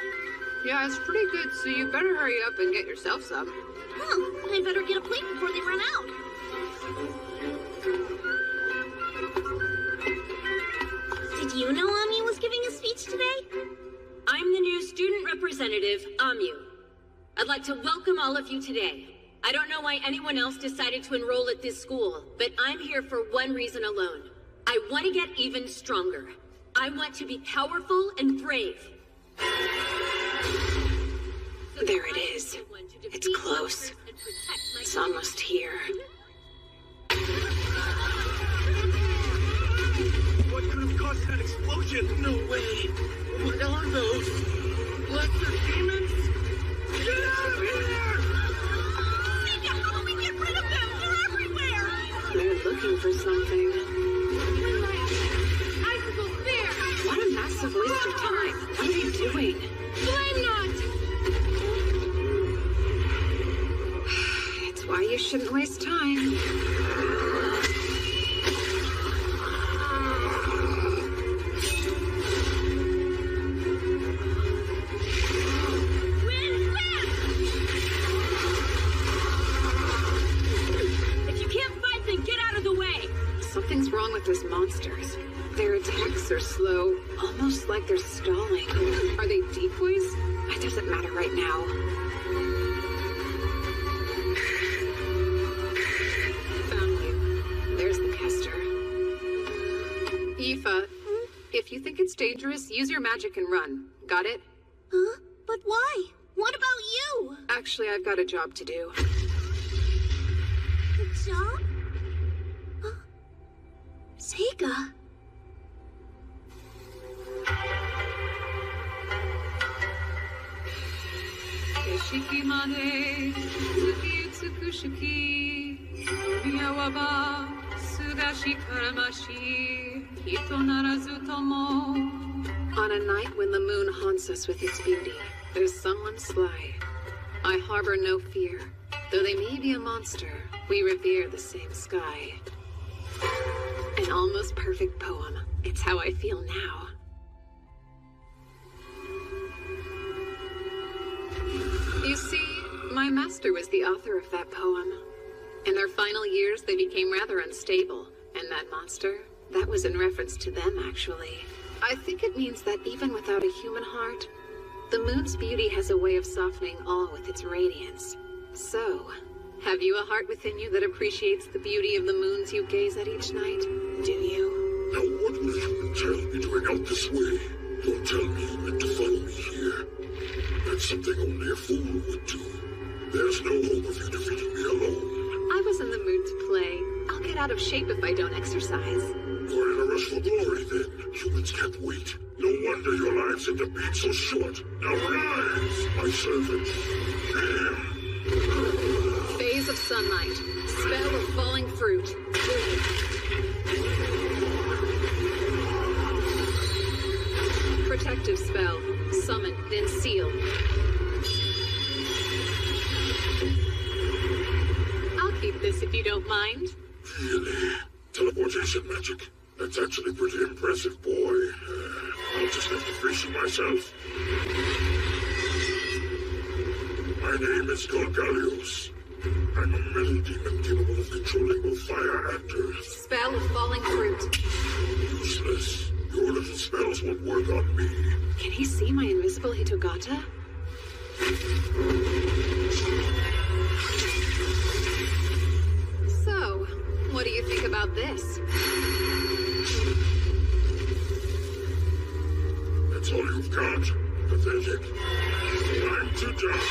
Yeah, it's pretty good, so you better hurry up and get yourself some. Huh, I better get a plate before they run out. Did you know Amyu was giving a speech today? I'm the new student representative, Amyu. I'd like to welcome all of you today. I don't know why anyone else decided to enroll at this school, but I'm here for one reason alone. I want to get even stronger. I want to be powerful and brave. There it is. It's close. It's almost here. What could have caused that explosion? No way. What are those? Lesser demons? Get out of here! Mika, how do we get rid of them? They're everywhere! They're looking for something. Icicle spear! What a massive waste of time. What are you doing? Flame knot! It's why you shouldn't waste time. Something's wrong with those monsters. Their attacks are slow, almost like they're stalling. Are they decoys? It doesn't matter right now. Found you. There's the caster. Aoife, if you think it's dangerous, use your magic and run. Got it? Huh? But why? What about you? Actually, I've got a job to do. A job? Seika. On a night when the moon haunts us with its beauty, there's someone sly. I harbor no fear. Though they may be a monster, we revere the same sky. An almost perfect poem. It's how I feel now. You see, my master was the author of that poem. In their final years, they became rather unstable. And that monster, that was in reference to them, actually. I think it means that even without a human heart, the moon's beauty has a way of softening all with its radiance. So, have you a heart within you that appreciates the beauty of the moons you gaze at each night? Do you? Now what will you tell me doing out this way? Don't tell me you meant to follow me here. That's something only a fool would do. There's no hope of you defeating me alone. I was in the mood to play. I'll get out of shape if I don't exercise. You're in a rush for glory, then. Humans can't wait. No wonder your lives end up being so short. Now rise, my servant. Phase of sunlight. Spell of falling fruit. Protective spell. Summon, then seal. I'll keep this if you don't mind. Really? Teleportation magic? That's actually pretty impressive, boy. I'll just have to face you myself. My name is Gorgalios. I'm a metal demon capable of controlling both fire and earth. Spell of falling fruit. Useless. Your little spells won't work on me. Can he see my invisible Hitogata? So, what do you think about this? That's all you've got? Pathetic. Time to die.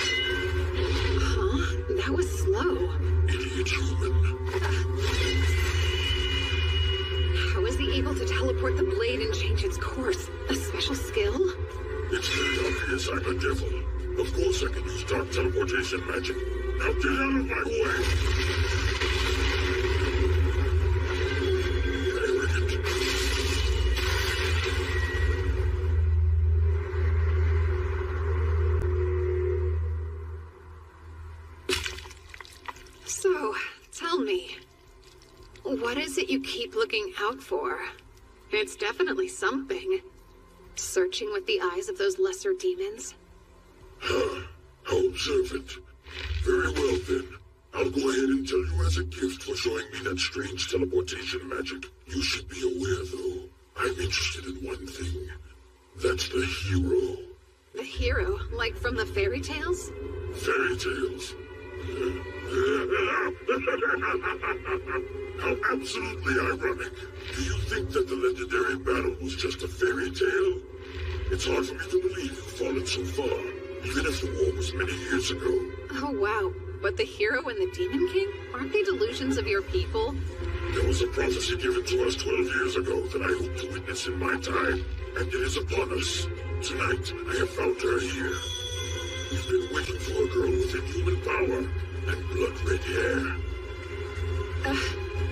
Huh? That was slow. Idiot human. How is he able to teleport the blade and change its course? A special skill? It's very obvious I'm a devil. Of course I can use dark teleportation magic. Now get out of my way! Arrogant. So, tell me, what is it you keep looking out for? It's definitely something. Searching with the eyes of those lesser demons? How observant. Very well then. I'll go ahead and tell you as a gift for showing me that strange teleportation magic. You should be aware, though, I'm interested in one thing. That's the hero. The hero? Like from the fairy tales? Fairy tales? How absolutely ironic. Do you think that the legendary battle was just a fairy tale? It's hard for me to believe you've fallen so far, even if the war was many years ago. Oh wow, but the hero and the Demon King? Aren't they delusions of your people? There was a prophecy given to us 12 years ago that I hope to witness in my time, and it is upon us. Tonight, I have found her here. We've been waiting for a girl with inhuman power and blood-red hair.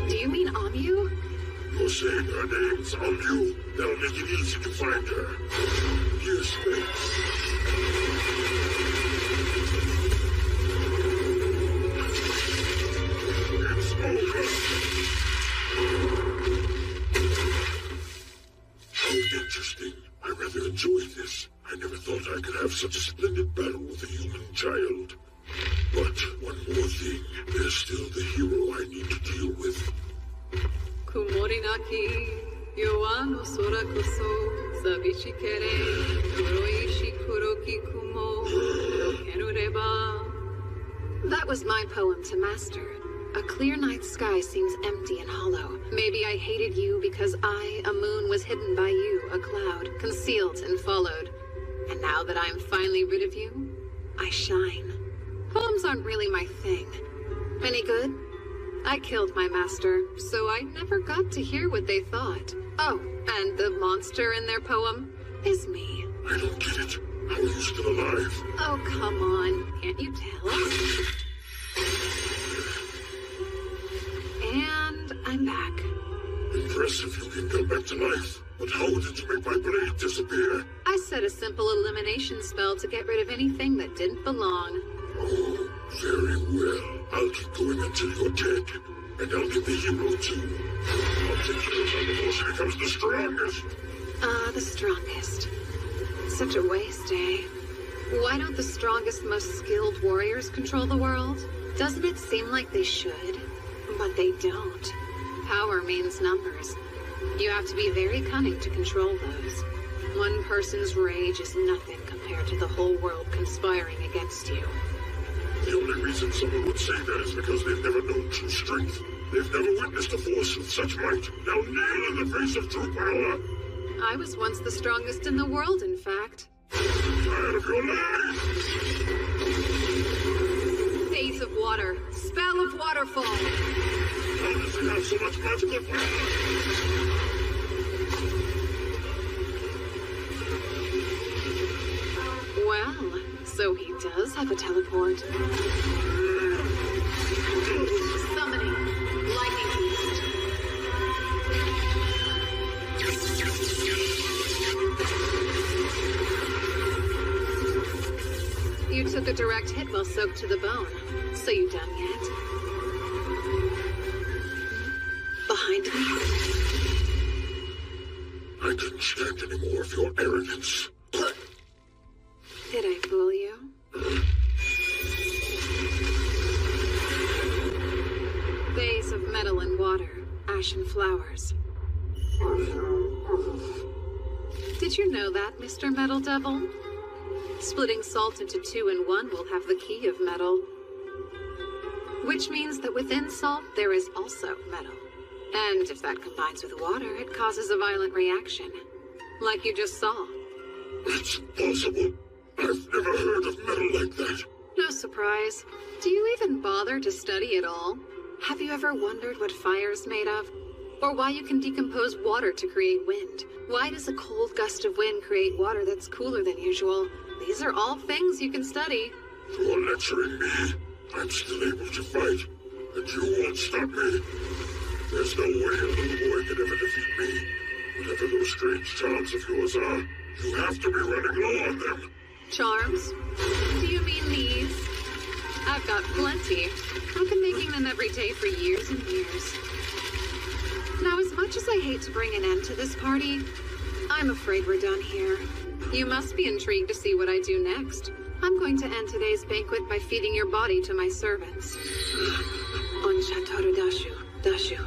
Do you mean Amu? You're saying her name's Amu. That'll make it easy to find her. Here's space. It's over. How interesting. I rather enjoyed this. I never thought I could have such a splendid battle with a human child. But one more thing. There's still the hero I need to deal with. Kumorinaki, Yoano Sorakoso, Sabichikere, Kuroishi Kuroki Kumo, Kenureba. That was my poem to master. A clear night sky seems empty and hollow. Maybe I hated you because I, a moon, was hidden by you, a cloud, concealed and followed. And now that I'm finally rid of you, I shine. Poems aren't really my thing. Any good? I killed my master, so I never got to hear what they thought. Oh, and the monster in their poem is me. I don't get it. How are you still alive? Oh, come on. Can't you tell? And I'm back. Impressive you can come back to life. But how did you make my blade disappear? I set a simple elimination spell to get rid of anything that didn't belong. Oh, very well. I'll keep going until you're dead. And I'll get the hero too. I'll take care of her before she becomes the strongest. The strongest. Such a waste, eh? Why don't the strongest, most skilled warriors control the world? Doesn't it seem like they should? But they don't. Power means numbers. You have to be very cunning to control those. One person's rage is nothing compared to the whole world conspiring against you. The only reason someone would say that is because they've never known true strength. They've never witnessed a force with such might. Now kneel in the face of true power. I was once the strongest in the world, in fact. I'm tired of your lies. water. Spell of waterfall. How does he have so much magical power? Well, so he does have a teleport. Summoning lightning beast. You took a direct hit while soaked to the bone. So you done yet? Behind me? I didn't stand any more of your arrogance. Did I fool you? Vase of metal and water, ashen flowers. Did you know that, Mr. Metal Devil? Splitting salt into 2 and 1 will have the key of metal. Which means that within salt, there is also metal. And if that combines with water, it causes a violent reaction. Like you just saw. It's impossible. I've never heard of metal like that. No surprise. Do you even bother to study at all? Have you ever wondered what fire's made of? Or why you can decompose water to create wind? Why does a cold gust of wind create water that's cooler than usual? These are all things you can study. You're lecturing me. I'm still able to fight, and you won't stop me. There's no way a little boy could ever defeat me. Whatever those strange charms of yours are, you have to be running low on them. Charms? Do you mean these? I've got plenty. I've been making them every day for years and years. Now, as much as I hate to bring an end to this party, I'm afraid we're done here. You must be intrigued to see what I do next. I'm going to end today's banquet by feeding your body to my servants. Onsha toru dashu, dashu,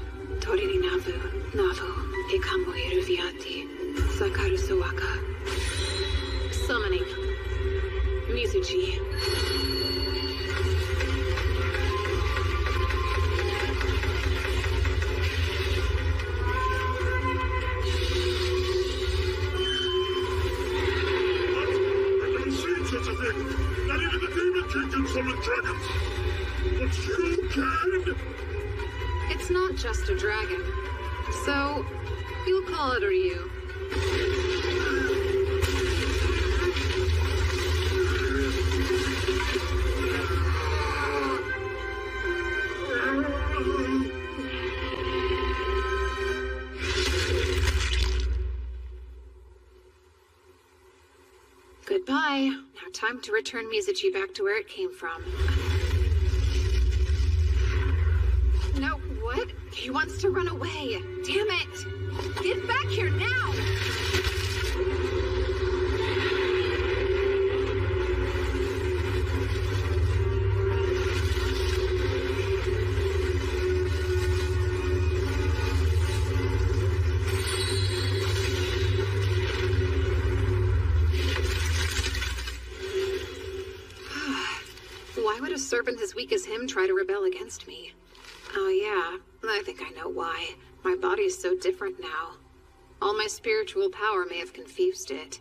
toriri navu, navu, ikamu iruviati, sakaru sawaka. Summoning. Mizuchi. Not even the Demon King can summon dragons. But you can? It's not just a dragon. So, you'll call it Ryu. Goodbye. Now time to return Mizuchi back to where it came from. No, what? He wants to run away. Damn it! Get back here now! Why would a servant as weak as him try to rebel against me? Oh yeah, I think I know why. My body is so different now. All my spiritual power may have confused it.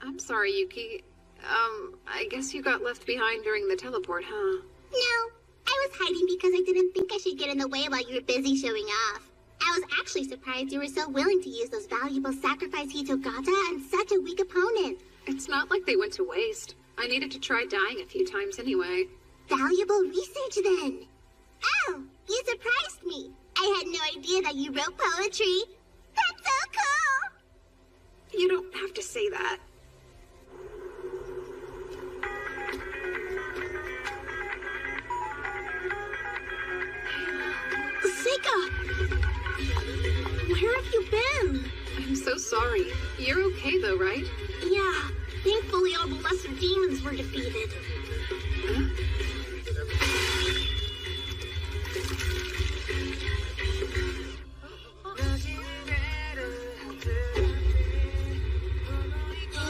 I'm sorry, Yuki. I guess you got left behind during the teleport, huh? No, I was hiding because I didn't think I should get in the way while you were busy showing off. I was actually surprised you were so willing to use those valuable sacrifice Hitogata on such a weak opponent. It's not like they went to waste. I needed to try dying a few times anyway. Valuable research, then. Oh, you surprised me. I had no idea that you wrote poetry. That's so cool! You don't have to say that. Seika! Where have you been? I'm so sorry. You're okay though, right? Yeah, thankfully all the lesser demons were defeated. Huh?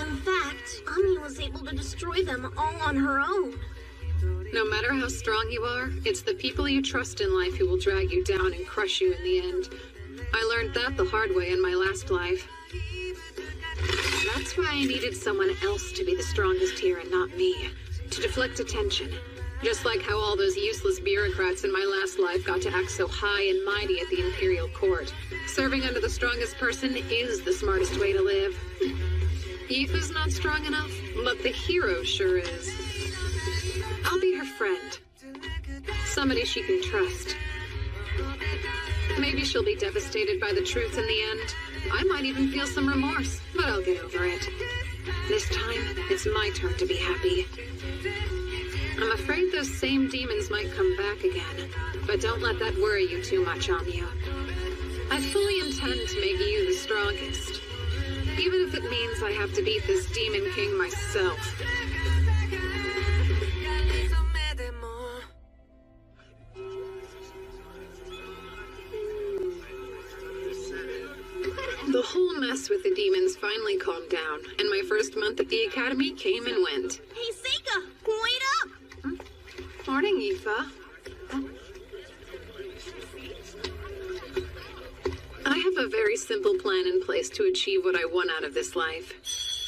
In fact, Ami was able to destroy them all on her own. No matter how strong you are, it's the people you trust in life who will drag you down and crush you in the end. I learned that the hard way in my last life. That's why I needed someone else to be the strongest here and not me. To deflect attention. Just like how all those useless bureaucrats in my last life got to act so high and mighty at the Imperial Court. Serving under the strongest person is the smartest way to live. Aoife's not strong enough, but the hero sure is. I'll be her friend. Somebody she can trust. Maybe she'll be devastated by the truth in the end. I might even feel some remorse, but I'll get over it. This time, it's my turn to be happy. I'm afraid those same demons might come back again, but don't let that worry you too much, Amyu. I fully intend to make you the strongest, even if it means I have to beat this demon king myself. The whole mess with the demons finally calmed down, and my first month at the academy came and went. Hey, Seika, wait up! Morning, Aoife. I have a very simple plan in place to achieve what I want out of this life.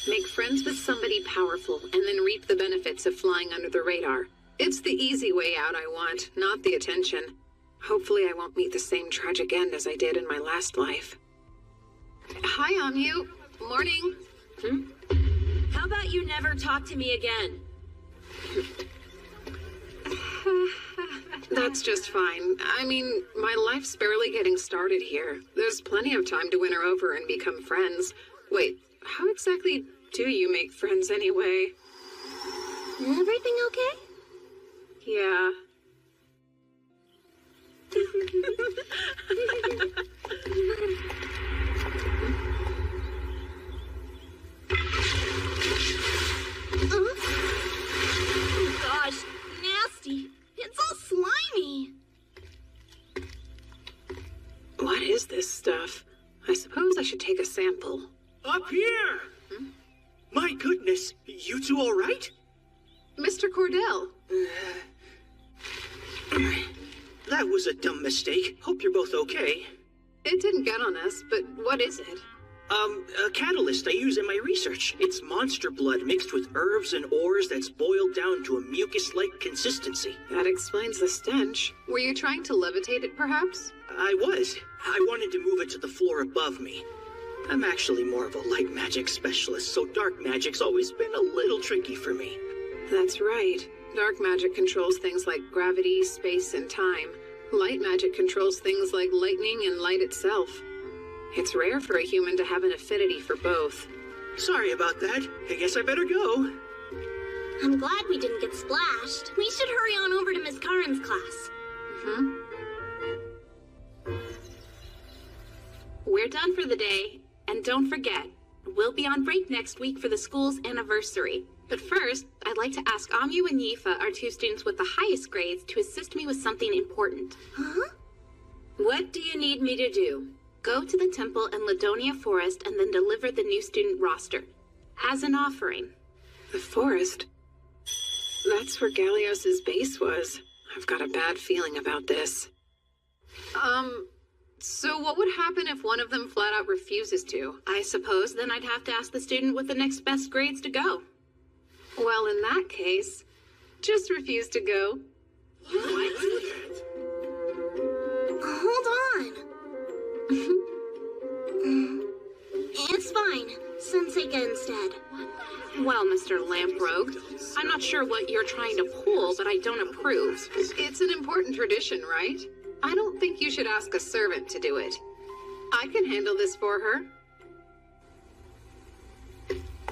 Make friends with somebody powerful, and then reap the benefits of flying under the radar. It's the easy way out I want, not the attention. Hopefully I won't meet the same tragic end as I did in my last life. Hi, Amyu. Morning. How about you never talk to me again? That's just fine. I mean, my life's barely getting started here. There's plenty of time to win her over and become friends. Wait, how exactly do you make friends anyway? Everything okay? Yeah. Oh gosh, nasty. It's all slimy. What is this stuff? I suppose I should take a sample. Up here! My goodness, you two all right? Mr. Cordell. That was a dumb mistake. Hope you're both okay. It didn't get on us, but what is it? A catalyst I use in my research. It's monster blood mixed with herbs and ores that's boiled down to a mucus-like consistency. That explains the stench. Were you trying to levitate it, perhaps? I was. I wanted to move it to the floor above me. I'm actually more of a light magic specialist, so dark magic's always been a little tricky for me. That's right. Dark magic controls things like gravity, space, and time. Light magic controls things like lightning and light itself. It's rare for a human to have an affinity for both. Sorry about that. I guess I better go. I'm glad we didn't get splashed. We should hurry on over to Miss Karen's class. We're done for the day. And don't forget, we'll be on break next week for the school's anniversary. But first, I'd like to ask Amyu and Aoife, our two students with the highest grades, to assist me with something important. What do you need me to do? Go to the temple in Ladonia Forest and then deliver the new student roster. As an offering. The forest? That's where Galios's base was. I've got a bad feeling about this. So what would happen if one of them flat out refuses to? I suppose then I'd have to ask the student with the next best grades to go. Well, in that case, just refuse to go. What? Hold on. It's fine. Send Seika instead. Well, Mr. Lamprogue, I'm not sure what you're trying to pull, but I don't approve. It's an important tradition, right? I don't think you should ask a servant to do it. I can handle this for her.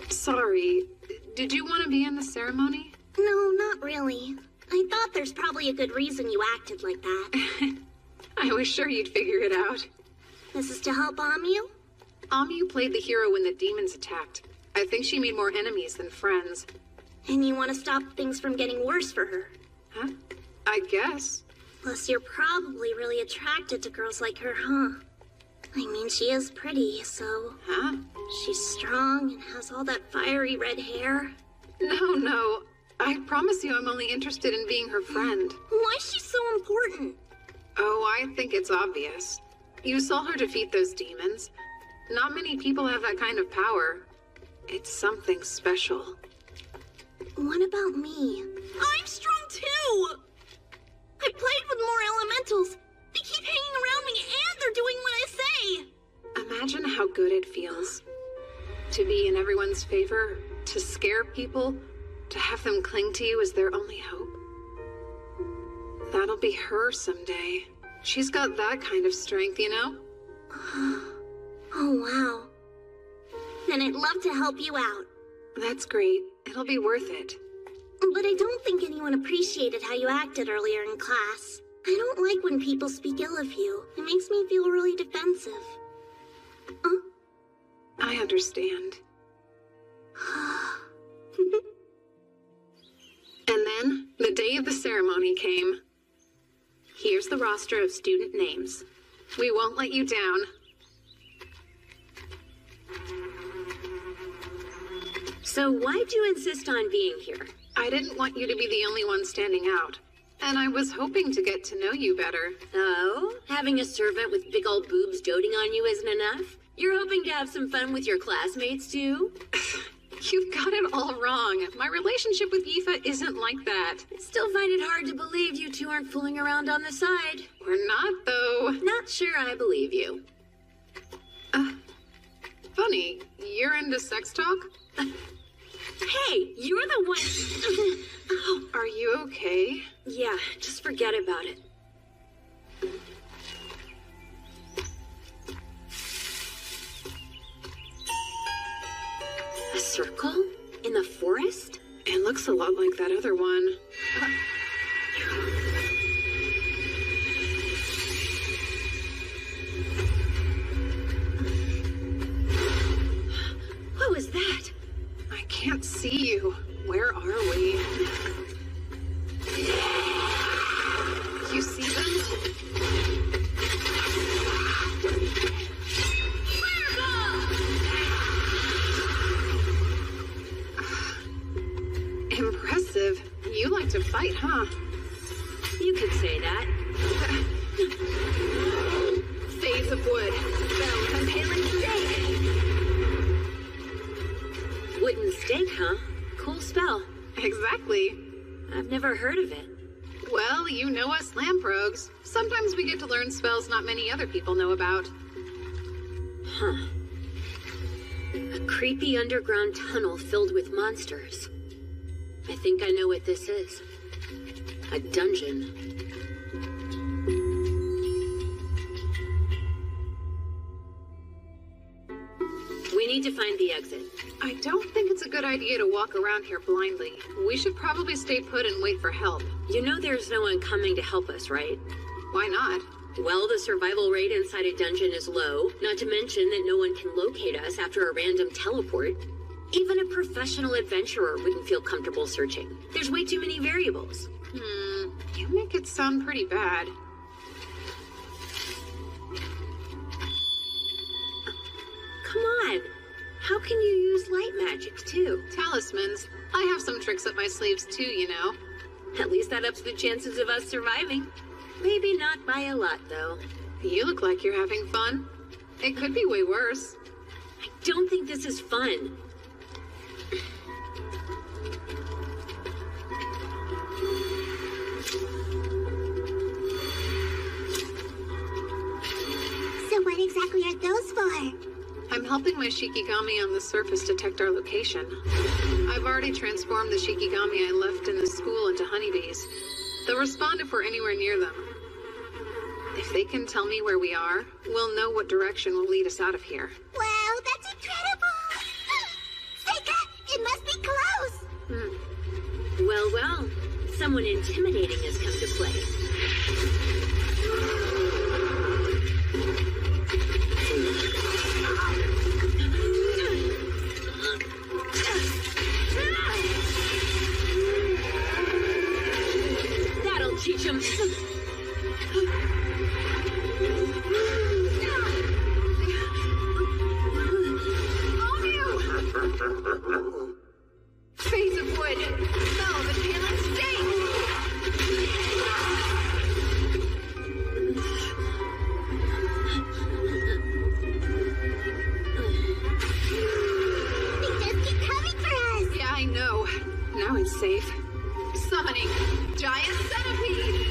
Sorry, did you want to be in the ceremony? No, not really. I thought there's probably a good reason you acted like that. I was sure you'd figure it out. This is to help Amyu? Amyu played the hero when the demons attacked. I think she made more enemies than friends. And you want to stop things from getting worse for her? Huh? I guess. Plus, you're probably really attracted to girls like her, huh? I mean, she is pretty, so... Huh? She's strong and has all that fiery red hair. No. I promise you I'm only interested in being her friend. Why is she so important? Oh, I think it's obvious. You saw her defeat those demons. Not many people have that kind of power. It's something special. what about me? I'm strong too! I played with more elementals. They keep hanging around me and they're doing what I say. Imagine how good it feels to be in everyone's favor, to scare people, to have them cling to you as their only hope. That'll be her someday. She's got that kind of strength, you know? Oh, wow. Then I'd love to help you out. That's great. It'll be worth it. But I don't think anyone appreciated how you acted earlier in class. I don't like when people speak ill of you. It makes me feel really defensive. Huh? I understand. And then, the day of the ceremony came. Here's the roster of student names. We won't let you down. So why'd you insist on being here? I didn't want you to be the only one standing out. And I was hoping to get to know you better. Oh? Having a servant with big old boobs doting on you isn't enough? You're hoping to have some fun with your classmates, too? You've got it all wrong. My relationship with Aoife isn't like that. I still find it hard to believe you two aren't fooling around on the side. We're not, though. Not sure I believe you. Funny, you're into sex talk? Hey, you're the one... Oh, are you okay? Yeah, just forget about it. A circle? In the forest? It looks a lot like that other one. What was that? I can't see you. Where are we? You see them? Impressive. You like to fight, huh? You could say that. Phase of wood. Spell impaling stake. Wooden stake, huh? Cool spell. Exactly. I've never heard of it. Well, you know us lamprogues. Sometimes we get to learn spells not many other people know about. Huh. A creepy underground tunnel filled with monsters. I think I know what this is. A dungeon. We need to find the exit. I don't think it's a good idea to walk around here blindly. We should probably stay put and wait for help. You know there's no one coming to help us, right? Why not? Well, the survival rate inside a dungeon is low, not to mention that no one can locate us after a random teleport. Even a professional adventurer wouldn't feel comfortable searching. There's way too many variables. You make it sound pretty bad. Come on. How can you use light magics, too? Talismans. I have some tricks up my sleeves, too, you know. At least that ups the chances of us surviving. Maybe not by a lot, though. You look like you're having fun. It could be way worse. I don't think this is fun. So what exactly are those for? I'm helping my Shikigami on the surface detect our location. I've already transformed the Shikigami I left in the school into honeybees. They'll respond if we're anywhere near them. If they can tell me where we are, we'll know what direction will lead us out of here. Wow, that's incredible! Seika, it must be close! Well, well. Someone intimidating has come to play. That'll teach him. Phase of wood. Smell the paling stake. They just keep coming for us! Yeah, I know. Now it's safe. Summoning Giant Centipede!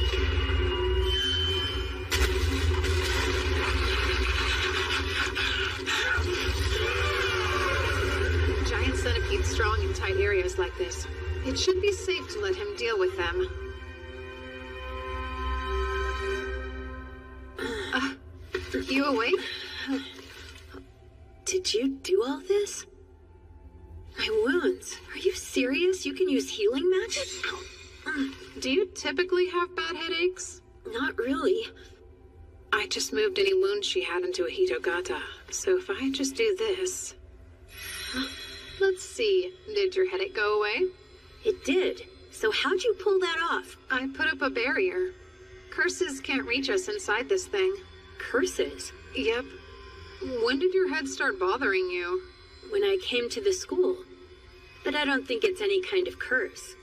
Giant Centipede's strong in tight areas like this. It should be safe to let him deal with them. You awake? Did you do all this? My wounds. Are you serious? You can use healing magic? Do you typically have bad headaches? Not really. I just moved any wounds she had into a Hitogata. So if I just do this... Let's see. Did your headache go away? It did. So how'd you pull that off? I put up a barrier. Curses can't reach us inside this thing. Curses? Yep. When did your head start bothering you? When I came to the school. But I don't think it's any kind of curse.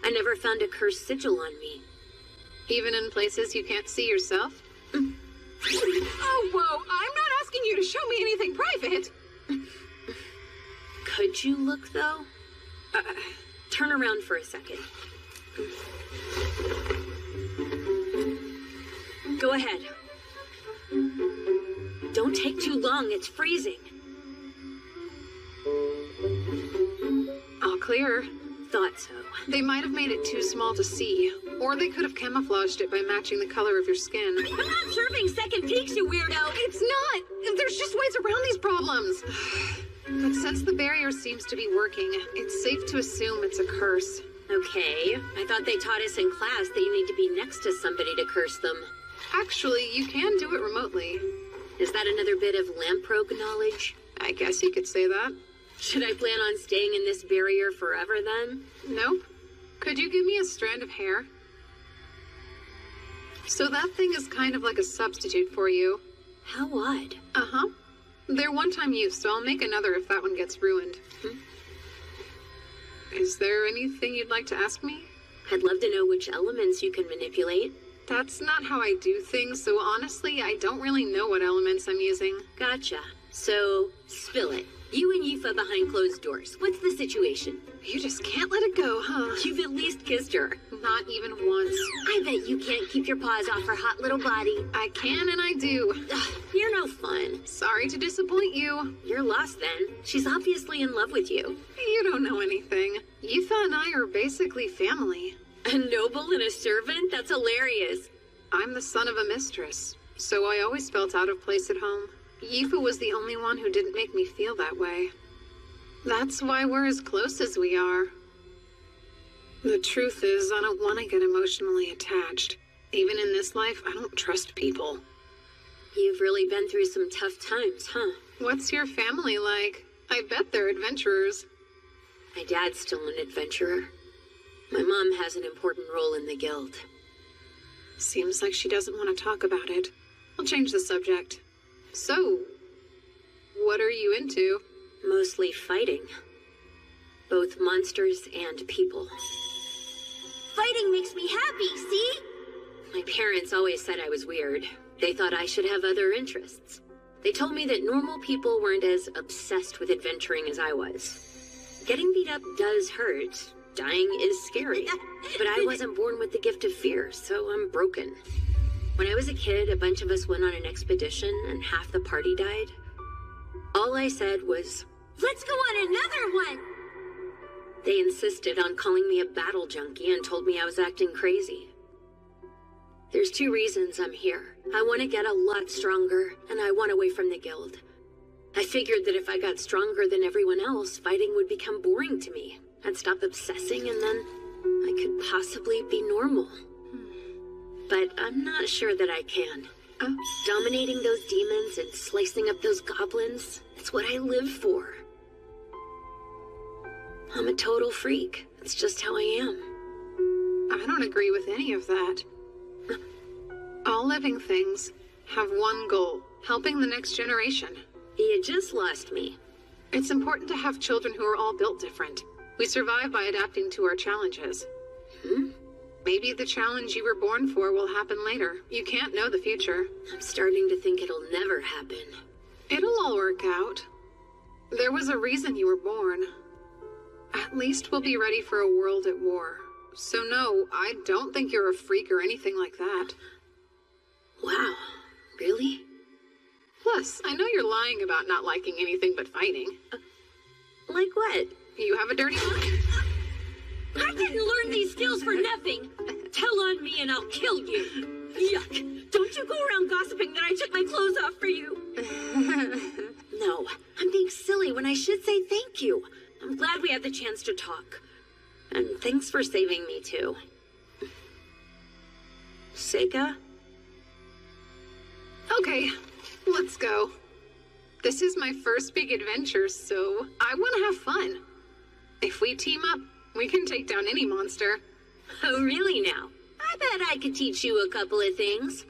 I never found a cursed sigil on me. Even in places you can't see yourself? Oh, whoa! I'm not asking you to show me anything private! Could you look, though? Turn around for a second. Go ahead. Don't take too long, it's freezing. All clear. Thought so. They might have made it too small to see, or they could have camouflaged it by matching the color of your skin. I'm not serving second peeks, you weirdo! It's not! There's just ways around these problems! But since the barrier seems to be working, it's safe to assume it's a curse. Okay, I thought they taught us in class that you need to be next to somebody to curse them. Actually, you can do it remotely. Is that another bit of lamprogue knowledge? I guess you could say that. Should I plan on staying in this barrier forever then? Nope. Could you give me a strand of hair? So that thing is kind of like a substitute for you. How odd. Uh-huh. They're one-time use, so I'll make another if that one gets ruined. Is there anything you'd like to ask me? I'd love to know which elements you can manipulate. That's not how I do things, so honestly, I don't really know what elements I'm using. Gotcha. So, spill it. You and Yifa behind closed doors. What's the situation? You just can't let it go, huh? You've at least kissed her. Not even once. I bet you can't keep your paws off her hot little body. I can and I do. You're no fun. Sorry to disappoint you. You're lost then. She's obviously in love with you. You don't know anything. Yifa and I are basically family. A noble and a servant? That's hilarious. I'm the son of a mistress, so I always felt out of place at home. Yifa was the only one who didn't make me feel that way. That's why we're as close as we are. The truth is, I don't want to get emotionally attached. Even in this life, I don't trust people. You've really been through some tough times, huh? What's your family like? I bet they're adventurers. My dad's still an adventurer. My mom has an important role in the guild. Seems like she doesn't want to talk about it. I'll change the subject. So, what are you into? Mostly fighting. Both monsters and people. Fighting makes me happy, see? My parents always said I was weird. They thought I should have other interests. They told me that normal people weren't as obsessed with adventuring as I was. Getting beat up does hurt. Dying is scary. But I wasn't born with the gift of fear, so I'm broken. When I was a kid, a bunch of us went on an expedition and half the party died. All I said was, "Let's go on another one!" They insisted on calling me a battle junkie and told me I was acting crazy. There's 2 reasons I'm here. I want to get a lot stronger, and I want away from the guild. I figured that if I got stronger than everyone else, fighting would become boring to me. I'd stop obsessing, and then I could possibly be normal. But I'm not sure that I can. Dominating those demons and slicing up those goblins, it's what I live for. I'm a total freak. It's just how I am. I don't agree with any of that. All living things have one goal, helping the next generation. You just lost me. It's important to have children who are all built different. We survive by adapting to our challenges. Maybe the challenge you were born for will happen later. You can't know the future. I'm starting to think it'll never happen. It'll all work out. There was a reason you were born. At least we'll be ready for a world at war. So no, I don't think you're a freak or anything like that. Wow, really? Plus, I know you're lying about not liking anything but fighting. Like what? You have a dirty mind? I didn't learn these skills for nothing. Tell on me and I'll kill you. Yuck. Don't you go around gossiping that I took my clothes off for you. No, I'm being silly when I should say thank you. I'm glad we had the chance to talk. And thanks for saving me, too. Seika? Okay, let's go. This is my first big adventure, so I want to have fun. If we team up, we can take down any monster. Oh, really now? I bet I could teach you a couple of things.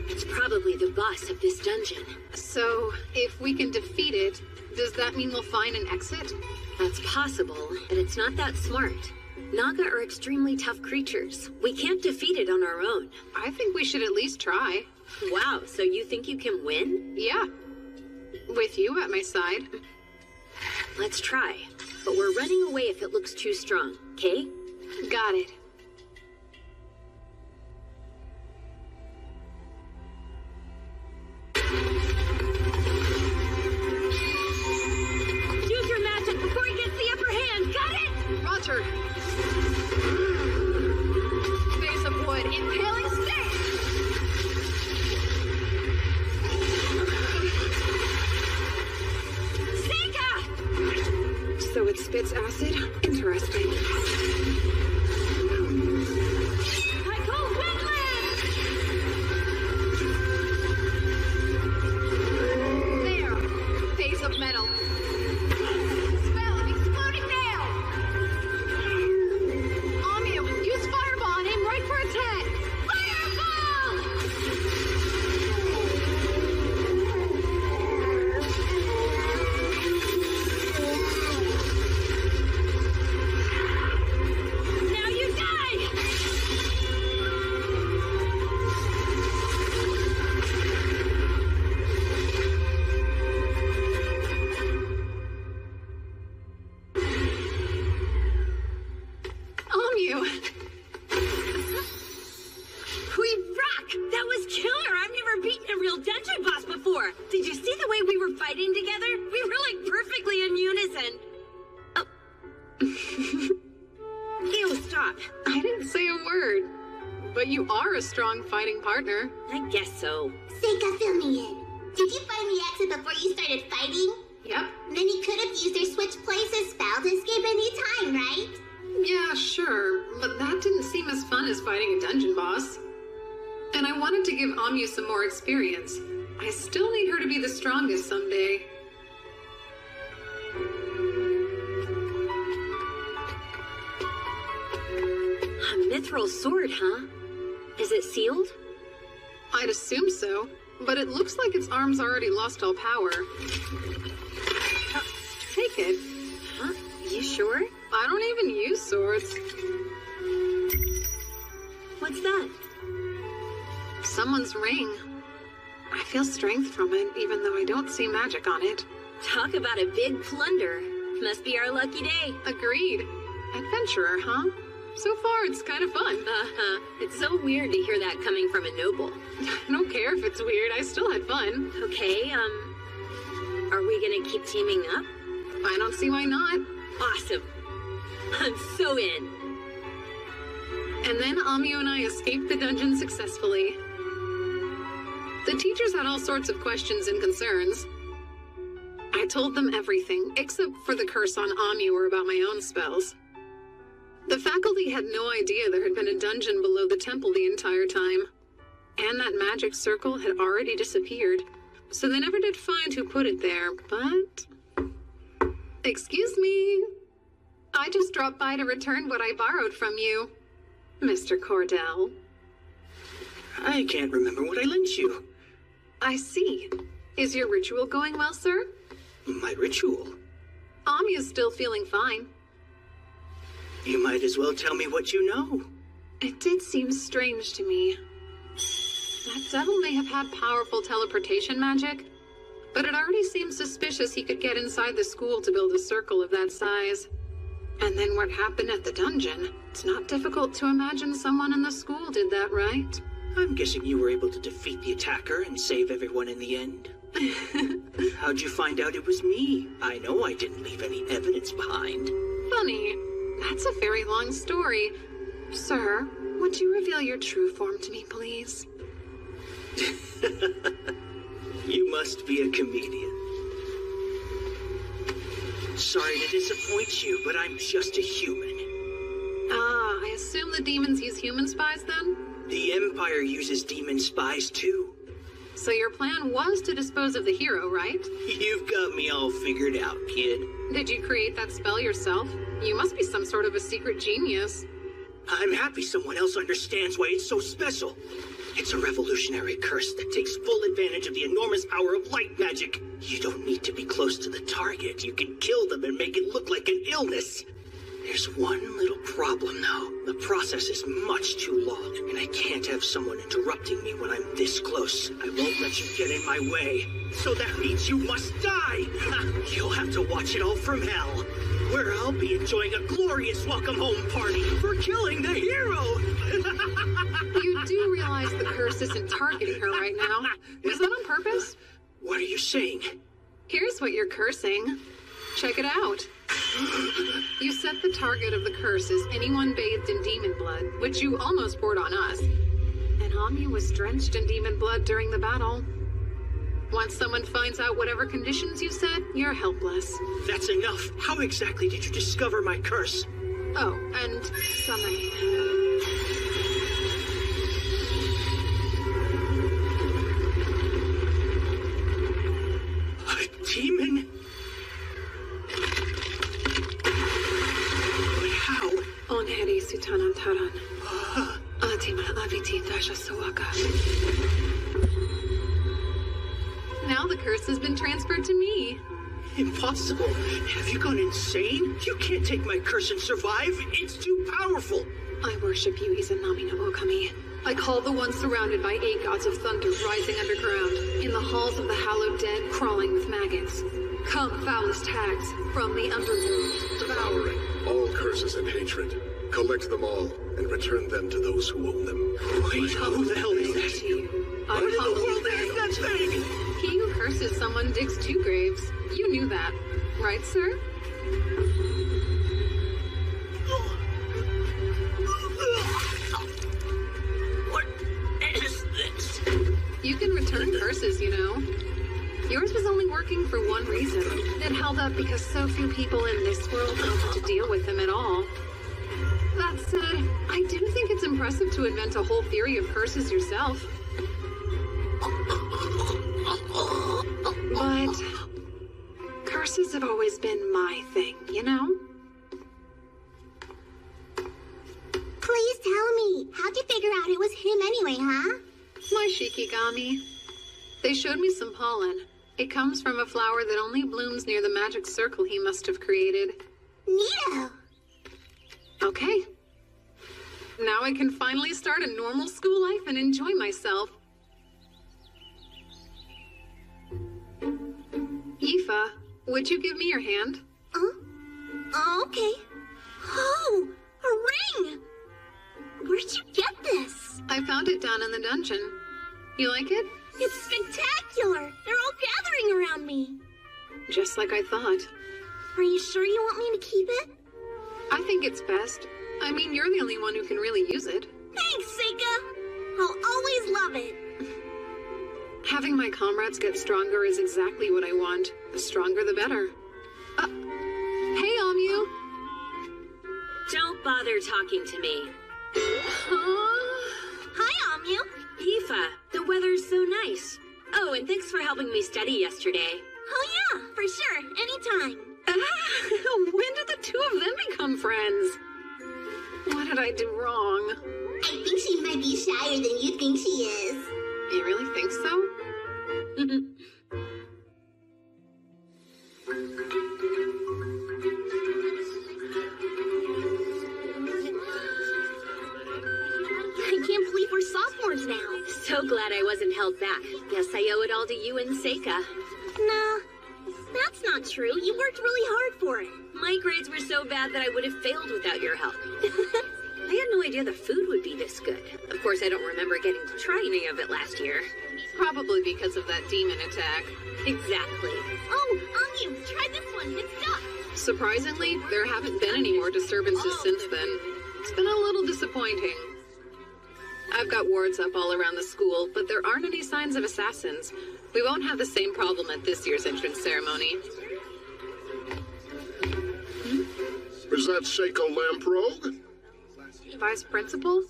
It's probably the boss of this dungeon. So, if we can defeat it, does that mean we'll find an exit? That's possible, but it's not that smart. Naga are extremely tough creatures. We can't defeat it on our own. I think we should at least try. Wow, so you think you can win? Yeah. With you at my side. Let's try. But we're running away if it looks too strong, okay? Got it. Use your magic before he gets the upper hand. Got it? Roger. Face of wood, impaling stick. Seika! So it spits acid? Interesting. I call Windland! There. Face of metal. Spell of exploding nail. Amu, use fireball and aim right for its head. Now you die! Amu. We rock! That was killer! I've never beaten a real dungeon boss before! Did you see the way we were fighting together? We were like perfectly in unison! Oh. Ew, stop. I didn't say a word. But you are a strong fighting partner. I guess so. Seika, fill me in. Did you find the exit before you started fighting? Yep. Then you could have used their switch places spell to escape any time, right? Yeah, sure. But that didn't seem as fun as fighting a dungeon boss. And I wanted to give Amu some more experience. I still need her to be the strongest someday. A mithril sword, huh? Is it sealed? I'd assume so, but it looks like its arms already lost all power. Take it. Huh? You sure? I don't even use swords. What's that? Someone's ring. I feel strength from it, even though I don't see magic on it. Talk about a big plunder. Must be our lucky day. Agreed. Adventurer, huh? So far, it's kind of fun. Uh-huh. It's so weird to hear that coming from a noble. I don't care if it's weird, I still had fun. Okay, are we gonna keep teaming up? I don't see why not. Awesome. I'm so in. And then Amu and I escaped the dungeon successfully. The teachers had all sorts of questions and concerns. I told them everything, except for the curse on Amu or about my own spells. The faculty had no idea there had been a dungeon below the temple the entire time. And that magic circle had already disappeared. So they never did find who put it there, but... Excuse me. I just dropped by to return what I borrowed from you, Mr. Cordell. I can't remember what I lent you. I see. Is your ritual going well, sir? My ritual? Amya's still feeling fine. You might as well tell me what you know. It did seem strange to me. That devil may have had powerful teleportation magic, but it already seemed suspicious he could get inside the school to build a circle of that size. And then what happened at the dungeon? It's not difficult to imagine someone in the school did that, right? I'm guessing you were able to defeat the attacker and save everyone in the end. How'd you find out it was me? I know I didn't leave any evidence behind. Funny. That's a very long story. Sir, would you reveal your true form to me, please? You must be a comedian. Sorry to disappoint you, but I'm just a human. Ah, I assume the demons use human spies then? The Empire uses demon spies too. So your plan was to dispose of the hero, right? You've got me all figured out, kid. Did you create that spell yourself? You must be some sort of a secret genius. I'm happy someone else understands why it's so special. It's a revolutionary curse that takes full advantage of the enormous power of light magic. You don't need to be close to the target. You can kill them and make it look like an illness. There's one little problem, though. The process is much too long, and I can't have someone interrupting me when I'm this close. I won't let you get in my way. So that means you must die! You'll have to watch it all from hell, where I'll be enjoying a glorious welcome home party for killing the hero! You do realize the curse isn't targeting her right now. Was that on purpose? What are you saying? Here's what you're cursing. Check it out. You set the target of the curse as anyone bathed in demon blood, which you almost poured on us. And Amya was drenched in demon blood during the battle. Once someone finds out whatever conditions you set, you're helpless. That's enough. How exactly did you discover my curse? Oh, and summoning. A demon? But how? Onheri sutanantaran. Atima aviti dasha sawaka. Now the curse has been transferred to me. Impossible. Have you gone insane? You can't take my curse and survive. It's too powerful. I worship you, Izanami no Okami. I call the one surrounded by 8 gods of thunder rising underground, in the halls of the hallowed dead crawling with maggots. Come, foulest hags, from the underworld. Devouring all curses and hatred. Collect them all and return them to those who own them. Wait, who the hell is that? What in the world is that thing? He who curses someone digs 2 graves. You knew that, right, sir? What is this? You can return curses, you know. Yours was only working for one reason. It held up because so few people in this world know how to deal with them at all. That said, I do think it's impressive to invent a whole theory of curses yourself. But curses have always been my thing, you know? Please tell me, how'd you figure out it was him anyway, huh? My Shikigami. They showed me some pollen. It comes from a flower that only blooms near the magic circle he must have created. Neato. Okay. Now I can finally start a normal school life and enjoy myself. Aoife, would you give me your hand? Oh, okay. Oh, a ring! Where'd you get this? I found it down in the dungeon. You like it? It's spectacular! They're all gathering around me. Just like I thought. Are you sure you want me to keep it? I think it's best. I mean, you're the only one who can really use it. Thanks, Seika! I'll always love it. Having my comrades get stronger is exactly what I want. The stronger, the better. Hey, Amu! Don't bother talking to me. Hi, Amu. Aoife, the weather's so nice. Oh, and thanks for helping me study yesterday. Oh yeah, for sure. Anytime. When did the 2 of them become friends? What did I do wrong? I think she might be shyer than you think she is. You really think so? So glad I wasn't held back. Guess I owe it all to you and Seika. Nah, that's not true. You worked really hard for it. My grades were so bad that I would have failed without your help. I had no idea the food would be this good. Of course, I don't remember getting to try any of it last year. Probably because of that demon attack. Exactly. Oh, on you! Try this one. It's stuck. Surprisingly, there haven't been any more disturbances since then. It's been a little disappointing. I've got wards up all around the school, but there aren't any signs of assassins. We won't have the same problem at this year's entrance ceremony. Is that Seiko Lamprogue? Vice Principal?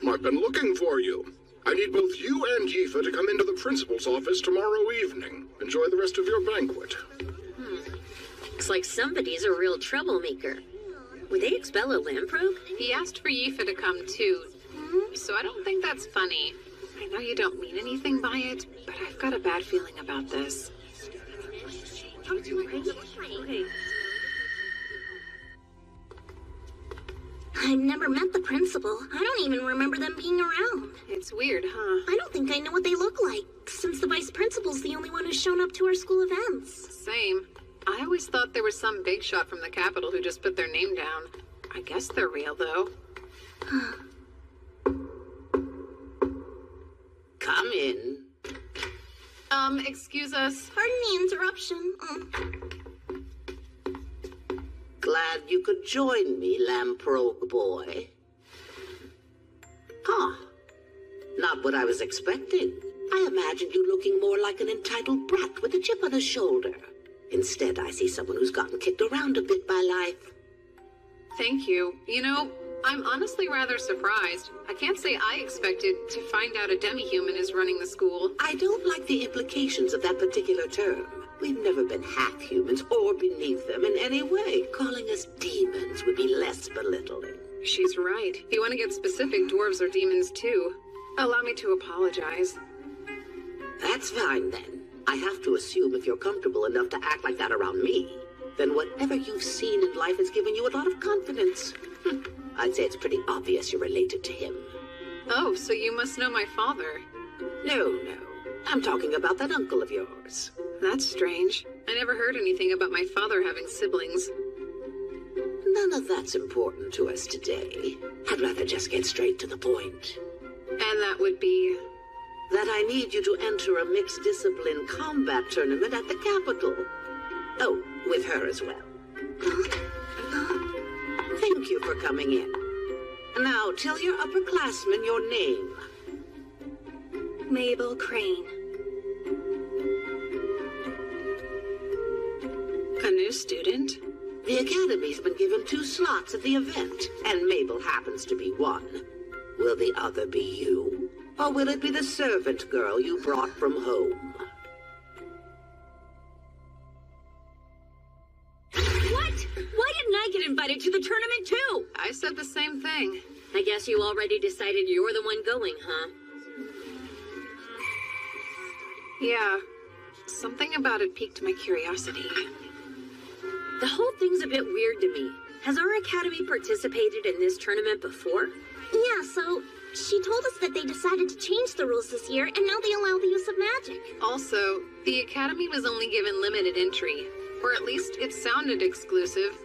I've been looking for you. I need both you and Yifa to come into the principal's office tomorrow evening. Enjoy the rest of your banquet. Looks like somebody's a real troublemaker. Would they expel a Lamprogue? He asked for Yifa to come too, so I don't think that's funny. I know you don't mean anything by it, but I've got a bad feeling about this. I've never met the principal. I don't even remember them being around. It's weird, huh? I don't think I know what they look like, since the vice principal's the only one who's shown up to our school events. Same. I always thought there was some big shot from the Capitol who just put their name down. I guess they're real, though. Come in. Excuse us. Pardon the interruption. Glad you could join me, Lamprogue boy. Huh. Not what I was expecting. I imagined you looking more like an entitled brat with a chip on his shoulder. Instead, I see someone who's gotten kicked around a bit by life. Thank you. You know, I'm honestly rather surprised. I can't say I expected to find out a demi-human is running the school. I don't like the implications of that particular term. We've never been half-humans or beneath them in any way. Calling us demons would be less belittling. She's right. If you want to get specific, dwarves are demons too. Allow me to apologize. That's fine then. I have to assume if you're comfortable enough to act like that around me, then whatever you've seen in life has given you a lot of confidence. I'd say it's pretty obvious you're related to him. Oh, so you must know my father. No. I'm talking about that uncle of yours. That's strange. I never heard anything about my father having siblings. None of that's important to us today. I'd rather just get straight to the point. And that would be? That I need you to enter a mixed-discipline combat tournament at the Capitol. Oh, with her as well. Thank you for coming in. Now, tell your upperclassmen your name. Mabel Crane. A new student? The Academy's been given 2 slots at the event, and Mabel happens to be one. Will the other be you? Or will it be the servant girl you brought from home? What? Why didn't I get invited to the tournament too? I said the same thing. I guess you already decided you're the one going, huh? Yeah. Something about it piqued my curiosity. The whole thing's a bit weird to me. Has our academy participated in this tournament before? Yeah, so she told us that they decided to change the rules this year, and now they allow the use of magic. Also, the academy was only given limited entry, or at least it sounded exclusive.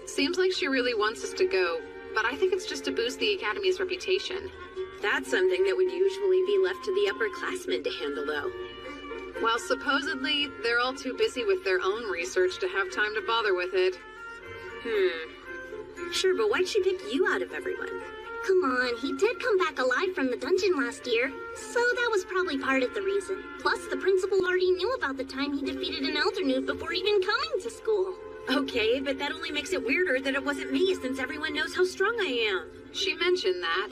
Seems like she really wants us to go, but I think it's just to boost the academy's reputation. That's something that would usually be left to the upperclassmen to handle, though. Well, supposedly, they're all too busy with their own research to have time to bother with it. Sure, but why'd she pick you out of everyone? Come on, he did come back alive from the dungeon last year, so that was probably part of the reason. Plus, the principal already knew about the time he defeated an Elder Newt before even coming to school. Okay, but that only makes it weirder that it wasn't me, since everyone knows how strong I am. She mentioned that.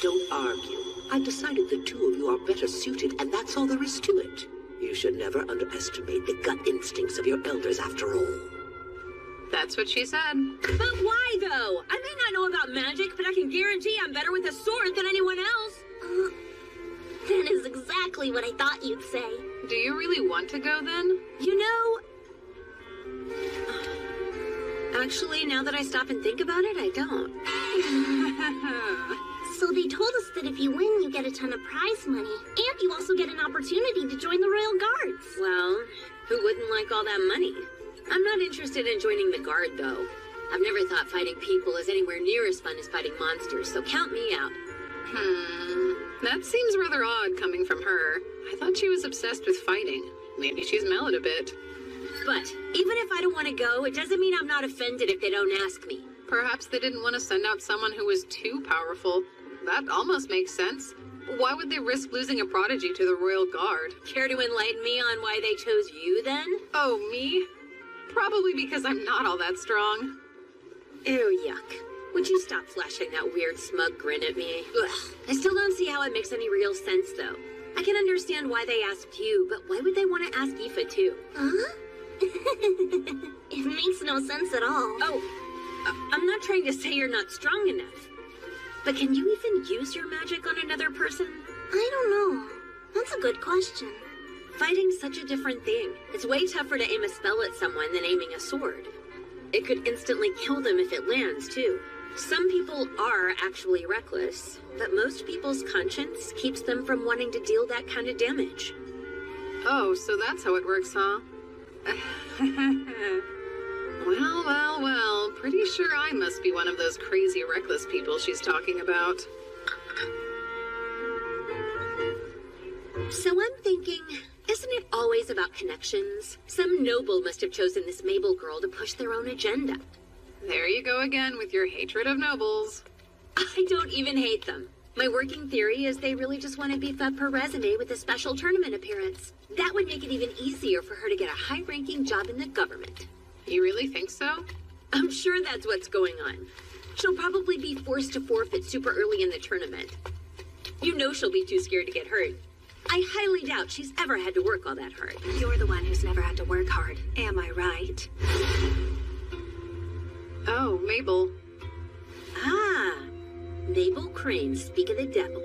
Don't argue. I've decided the 2 of you are better suited, and that's all there is to it. You should never underestimate the gut instincts of your elders, after all. That's what she said. But why, though? I may not know about magic, but I can guarantee I'm better with a sword than anyone else. That is exactly what I thought you'd say. Do you really want to go, then? You know... Actually, now that I stop and think about it, I don't. So they told us that if you win, you get a ton of prize money, and you also get an opportunity to join the Royal Guards. Well, who wouldn't like all that money? I'm not interested in joining the Guard, though. I've never thought fighting people is anywhere near as fun as fighting monsters, so count me out. That seems rather odd coming from her. I thought she was obsessed with fighting. Maybe she's mellowed a bit. But even if I don't want to go, it doesn't mean I'm not offended if they don't ask me. Perhaps they didn't want to send out someone who was too powerful. That almost makes sense. Why would they risk losing a prodigy to the Royal Guard? Care to enlighten me on why they chose you, then? Oh, me? Probably because I'm not all that strong. Ew, yuck. Would you stop flashing that weird smug grin at me? Ugh. I still don't see how it makes any real sense, though. I can understand why they asked you, but why would they want to ask Aoife, too? Huh? It makes no sense at all. Oh, I'm not trying to say you're not strong enough. But can you even use your magic on another person? I don't know. That's a good question. Fighting's such a different thing. It's way tougher to aim a spell at someone than aiming a sword. It could instantly kill them if it lands, too. Some people are actually reckless, but most people's conscience keeps them from wanting to deal that kind of damage. Oh, so that's how it works, huh? Well, pretty sure I must be one of those crazy reckless people she's talking about. So I'm thinking, isn't it always about connections? Some noble must have chosen this Mabel girl to push their own agenda. There you go again with your hatred of nobles. I don't even hate them. My working theory is they really just want to beef up her resume with a special tournament appearance. That would make it even easier for her to get a high-ranking job in the government. You really think so? I'm sure that's what's going on. She'll probably be forced to forfeit super early in the tournament. You know she'll be too scared to get hurt. I highly doubt she's ever had to work all that hard. You're the one who's never had to work hard. Am I right? Oh, Mabel. Ah, Mabel Crane, speak of the devil.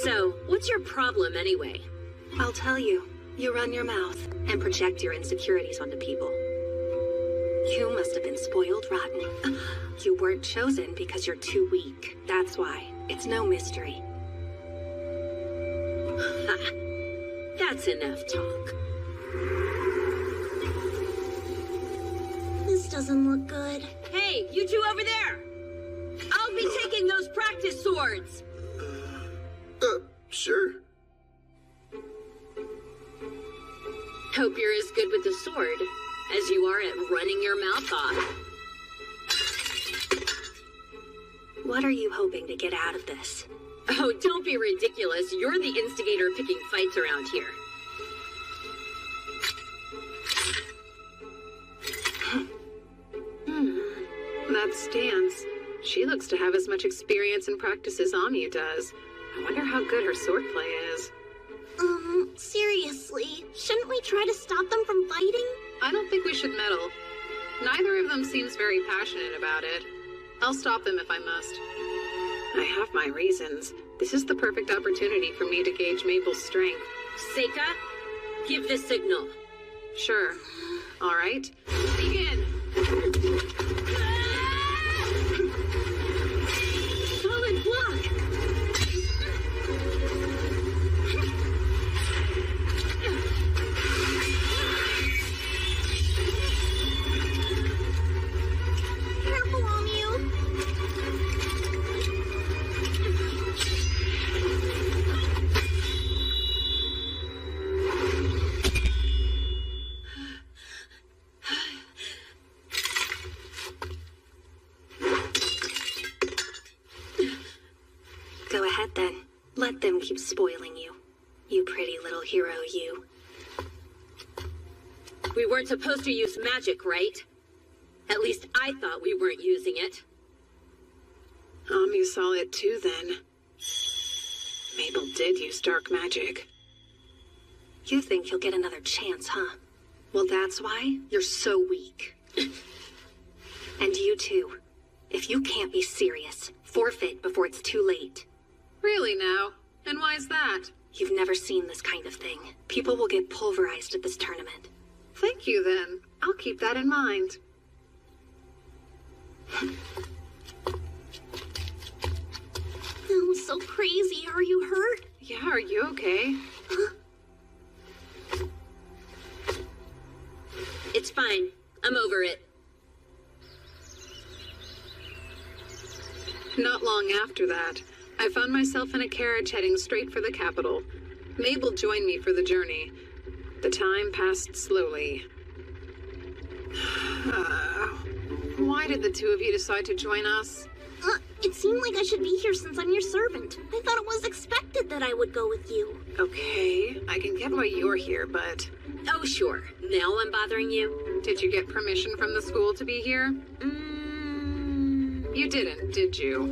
So, what's your problem anyway? I'll tell you. You run your mouth and project your insecurities onto people. You must have been spoiled rotten. You weren't chosen because you're too weak. That's why. It's no mystery. That's enough talk. This doesn't look good. Hey, you two over there! I'll be taking those practice swords! Sure. Hope you're as good with the sword as you are at running your mouth off. What are you hoping to get out of this? Oh, don't be ridiculous. You're the instigator picking fights around here. That stance. She looks to have as much experience and practice as Anya does. I wonder how good her swordplay is. Seriously, shouldn't we try to stop them from fighting? I don't think we should meddle. Neither of them seems very passionate about it. I'll stop them if I must. I have my reasons. This is the perfect opportunity for me to gauge Mabel's strength. Seika, give the signal. Sure. All right. Begin! Solid block! Careful on you. Go ahead then. Let them keep spoiling you. You pretty little hero, you. We weren't supposed to use magic, right? At least I thought we weren't using it. You saw it too, then. Mabel did use dark magic. You think you'll get another chance, huh? Well, that's why you're so weak. And you too. If you can't be serious, forfeit before it's too late. Really now? And why's that? You've never seen this kind of thing. People will get pulverized at this tournament. Thank you, then. I'll keep that in mind. sounds so crazy. Are you hurt? Yeah, are you okay? It's fine. I'm over it. Not long after that, I found myself in a carriage heading straight for the capital. Mabel joined me for the journey. The time passed slowly. Why did the two of you decide to join us? It seemed like I should be here since I'm your servant. I thought it was expected that I would go with you. Okay, I can get why you're here, but... Oh, sure. Now I'm bothering you? Did you get permission from the school to be here? You didn't, did you?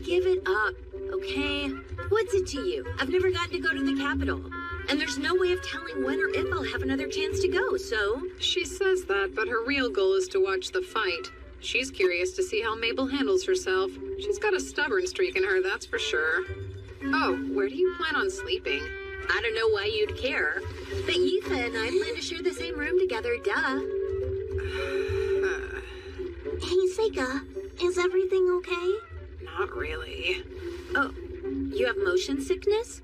Give it up, okay? What's it to you? I've never gotten to go to the capital. And there's no way of telling when or if I'll have another chance to go, so... She says that, but her real goal is to watch the fight. She's curious to see how Mabel handles herself. She's got a stubborn streak in her, that's for sure. Oh, where do you plan on sleeping? I don't know why you'd care. But Yifa and I plan to share the same room together, duh. Hey, Seika, is everything okay? Not really. Oh, you have motion sickness?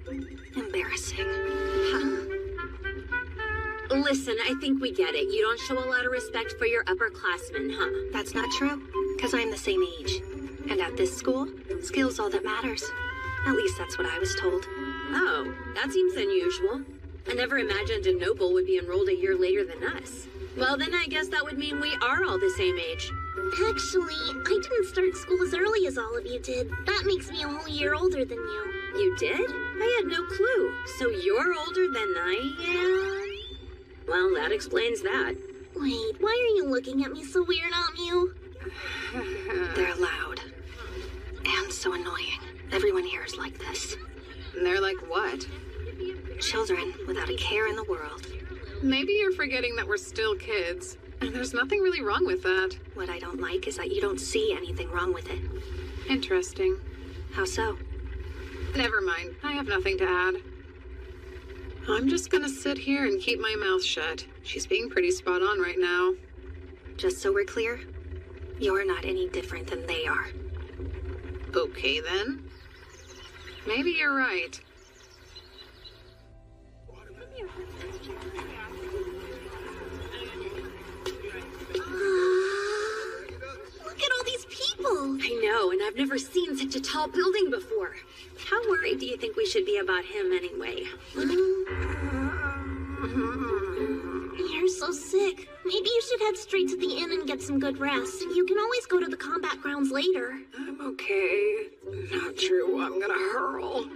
Embarrassing. Listen, I think we get it. You don't show a lot of respect for your upperclassmen, huh? That's not true, because I'm the same age. And at this school, skill's all that matters. At least that's what I was told. Oh, that seems unusual. I never imagined a noble would be enrolled a year later than us. Well, then I guess that would mean we are all the same age. Actually, I didn't start school as early as all of you did. That makes me a whole year older than you. You did? I had no clue. So you're older than I am? Well, that explains that. Wait, why are you looking at me so weird, Amu? They're loud. And so annoying. Everyone here is like this. And they're like what? Children without a care in the world. Maybe you're forgetting that we're still kids. And there's nothing really wrong with that. What I don't like is that you don't see anything wrong with it. Interesting. How so? Never mind. I have nothing to add. I'm just gonna sit here and keep my mouth shut. She's being pretty spot on right now. Just so we're clear, you're not any different than they are. Okay, then. Maybe you're right. Look at all these people! I know, and I've never seen such a tall building before. How worried do you think we should be about him anyway? You're so sick. Maybe you should head straight to the inn and get some good rest. You can always go to the combat grounds later. I'm okay. Not true, I'm gonna hurl.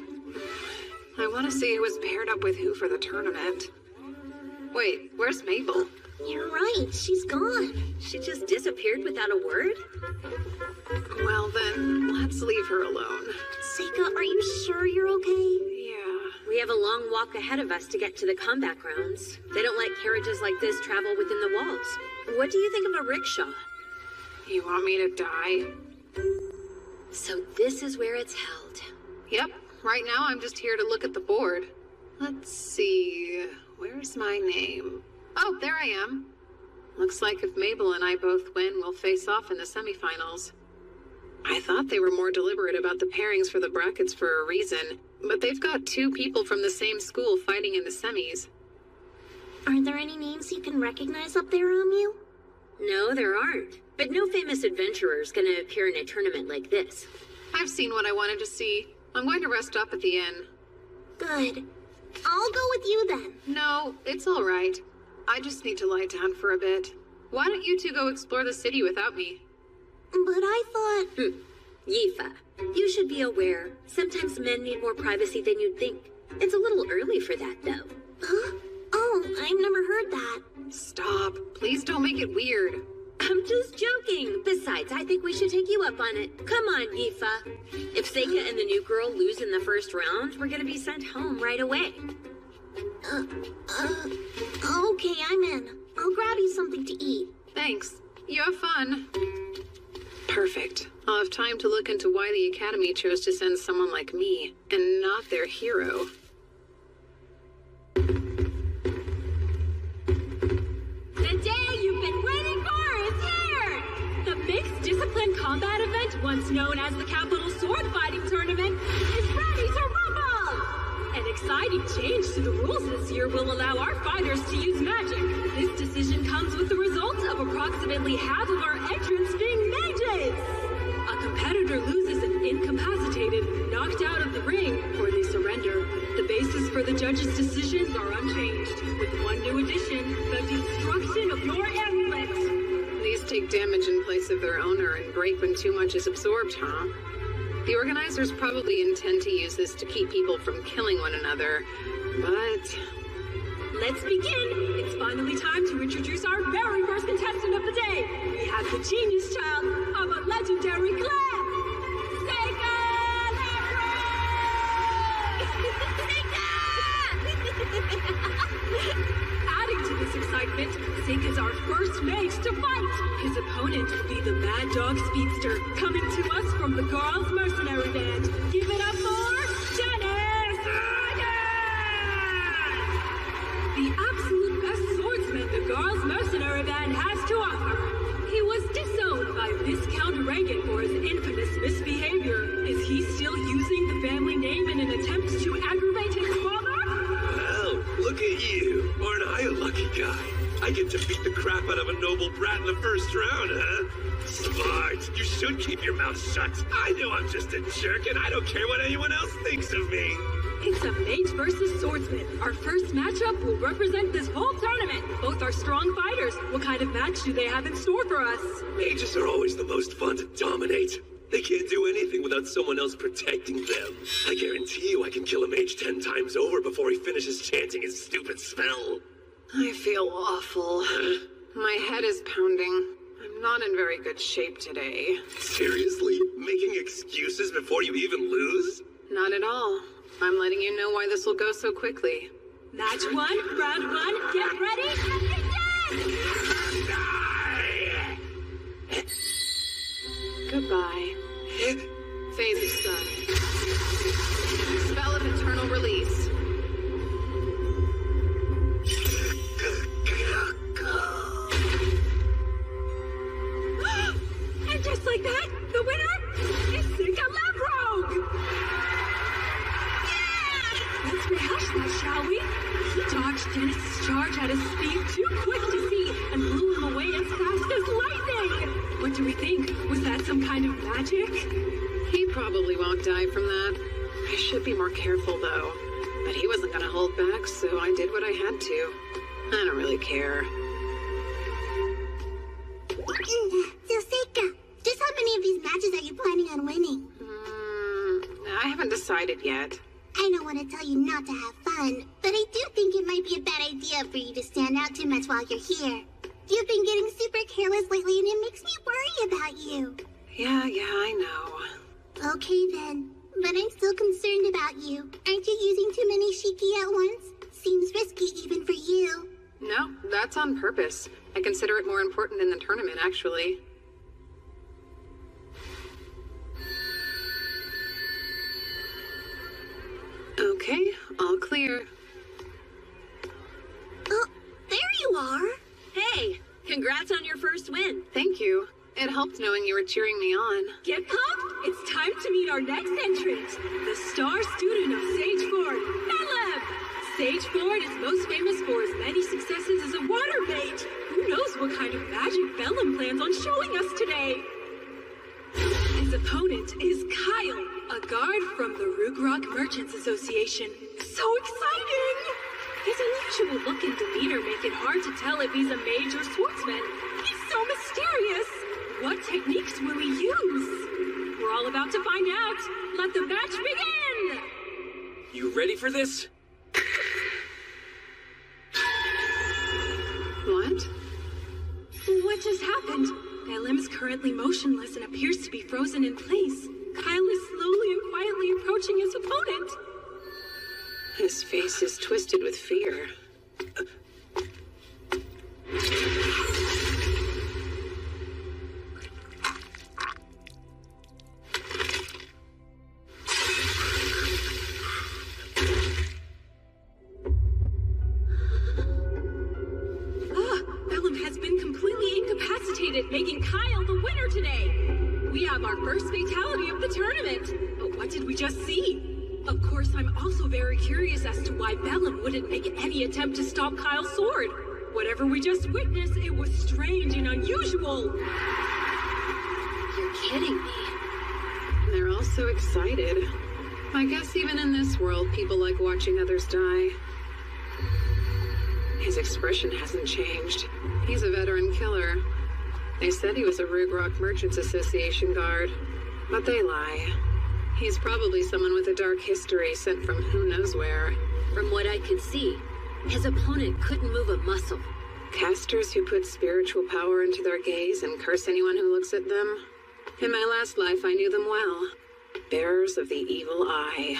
I want to see who was paired up with who for the tournament. Wait, where's Mabel? You're right, she's gone. She just disappeared without a word? Well then, let's leave her alone. Seika, are you sure you're okay? Yeah. We have a long walk ahead of us to get to the combat grounds. They don't let carriages like this travel within the walls. What do you think of a rickshaw? You want me to die? So this is where it's held. Yep. Right now I'm just here to look at the board. Let's see. Where's my name? Oh, there I am. Looks like if Mabel and I both win, we'll face off in the semifinals. I thought they were more deliberate about the pairings for the brackets for a reason, but they've got two people from the same school fighting in the semis. Are there any names you can recognize up there, Amu? No, there aren't. But no famous adventurer's gonna appear in a tournament like this. I've seen what I wanted to see. I'm going to rest up at the inn. Good. I'll go with you then. No, it's all right. I just need to lie down for a bit. Why don't you two go explore the city without me? But I thought... Yifa, you should be aware. Sometimes men need more privacy than you'd think. It's a little early for that, though. Huh? Oh, I've never heard that. Stop. Please don't make it weird. I'm just joking. Besides, I think we should take you up on it. Come on, Yifa. If Seika and the new girl lose in the first round, we're gonna be sent home right away. Okay, I'm in. I'll grab you something to eat. Thanks. You have fun. Perfect. I'll have time to look into why the Academy chose to send someone like me, and not their hero. The day you've been waiting for is here! The Mixed Discipline Combat event once known as the Capital Sword Fighting Tournament, is ready to rumble! An exciting change to the rules this year will allow our fighters to use magic. This decision comes with the result of approximately half of our entrants being mages! A competitor loses and incapacitated, knocked out of the ring, or they surrender. The basis for the judges' decisions are unchanged, with one new addition, the destruction of your amulet. These take damage in place of their owner and break when too much is absorbed, huh? The organizers probably intend to use this to keep people from killing one another, but... Let's begin! It's finally time to introduce our very first contestant of the day. We have the genius child of a legendary clan, Seika Adding to this excitement, Seika's our first mage to fight. His opponent will be the Mad Dog Speedster, coming to us from the Girls' Mercenary Band. Give it up for Dennis! The absolute best swordsman the Girls' Mercenary Band has to offer. He was disowned by Viscount Reagan for his infamous misbehavior. Is he still using the family name in an attempt to aggravate his father? Well, look at you. Aren't I a lucky guy? I get to beat the crap out of a noble brat in the first round, huh? Smart. You should keep your mouth shut. I know I'm just a jerk, and I don't care what anyone else thinks of me. It's a mage versus swordsman. Our first matchup will represent this whole tournament. Both are strong fighters. What kind of match do they have in store for us? Mages are always the most fun to dominate. They can't do anything without someone else protecting them. I guarantee you I can kill a mage 10 times over before he finishes chanting his stupid spell. I feel awful. My head is pounding. I'm not in very good shape today. Seriously? Making excuses before you even lose? Not at all. I'm letting you know why this will go so quickly. Match 1, round 1, get ready, and begin! Goodbye. Phase of Sun. Spell of Eternal Release. And just like that, the winner is Seika Lamprogue! Let's rehash that, shall we? He dodged Dennis' charge at a speed too quick to see and blew him away as fast as lightning! What do we think? Was that some kind of magic? He probably won't die from that. I should be more careful, though. But he wasn't gonna hold back, so I did what I had to. I don't really care. So, Seika, just how many of these matches are you planning on winning? I haven't decided yet. I don't want to tell you not to have fun, but I do think it might be a bad idea for you to stand out too much while you're here. You've been getting super careless lately, and it makes me worry about you. Yeah, I know. Okay, then. But I'm still concerned about you. Aren't you using too many shiki at once? Seems risky even for you. No, that's on purpose. I consider it more important than the tournament, actually. Okay, all clear. Oh, there you are. Hey, congrats on your first win. Thank you. It helped knowing you were cheering me on. Get pumped! It's time to meet our next entrant, the star student of Sage Ford, Bellem! Sage Ford is most famous for his many successes as a water mage. Who knows what kind of magic Bellem plans on showing us today? His opponent is Kyle, a guard from the Rugrock Merchants Association. So exciting! His unusual look and demeanor make it hard to tell if he's a mage or swordsman. He's so mysterious! What techniques will he use? We're all about to find out. Let the match begin! You ready for this? What? What just happened? Bellem is currently motionless and appears to be frozen in place. Kyle is slowly and quietly approaching his opponent. His face is twisted with fear. Bellem has been completely incapacitated, making Kyle the winner today. We have our first fatality of the tournament. But what did we just see? Of course, I'm also very curious as to why Bellum wouldn't make any attempt to stop Kyle's sword. Whatever we just witnessed, it was strange and unusual. You're kidding me. They're all so excited. I guess even in this world, people like watching others die. His expression hasn't changed. He's a veteran killer. They said he was a Rugrock Merchants Association guard, but they lie. He's probably someone with a dark history sent from who knows where. From what I could see, his opponent couldn't move a muscle. Casters who put spiritual power into their gaze and curse anyone who looks at them. In my last life, I knew them well. Bearers of the evil eye.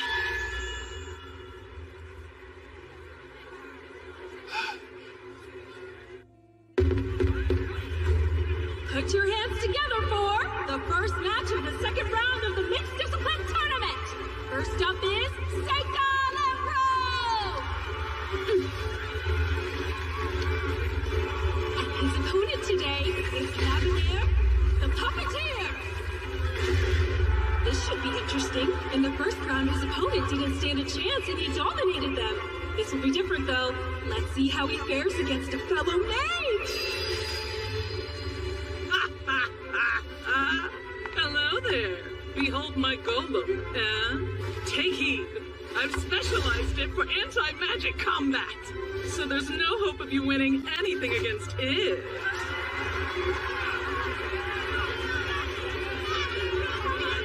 Put your hands together for the first match of the second round of the Mixed Discipline Tournament. First up is Seika Lempro! And his opponent today is Lavinier, the Puppeteer. This should be interesting. In the first round, his opponent didn't stand a chance and he dominated them. This will be different though. Let's see how he fares against a fellow mage. Hello there. Behold my golem. Take heed. I've specialized it for anti-magic combat. So there's no hope of you winning anything against it.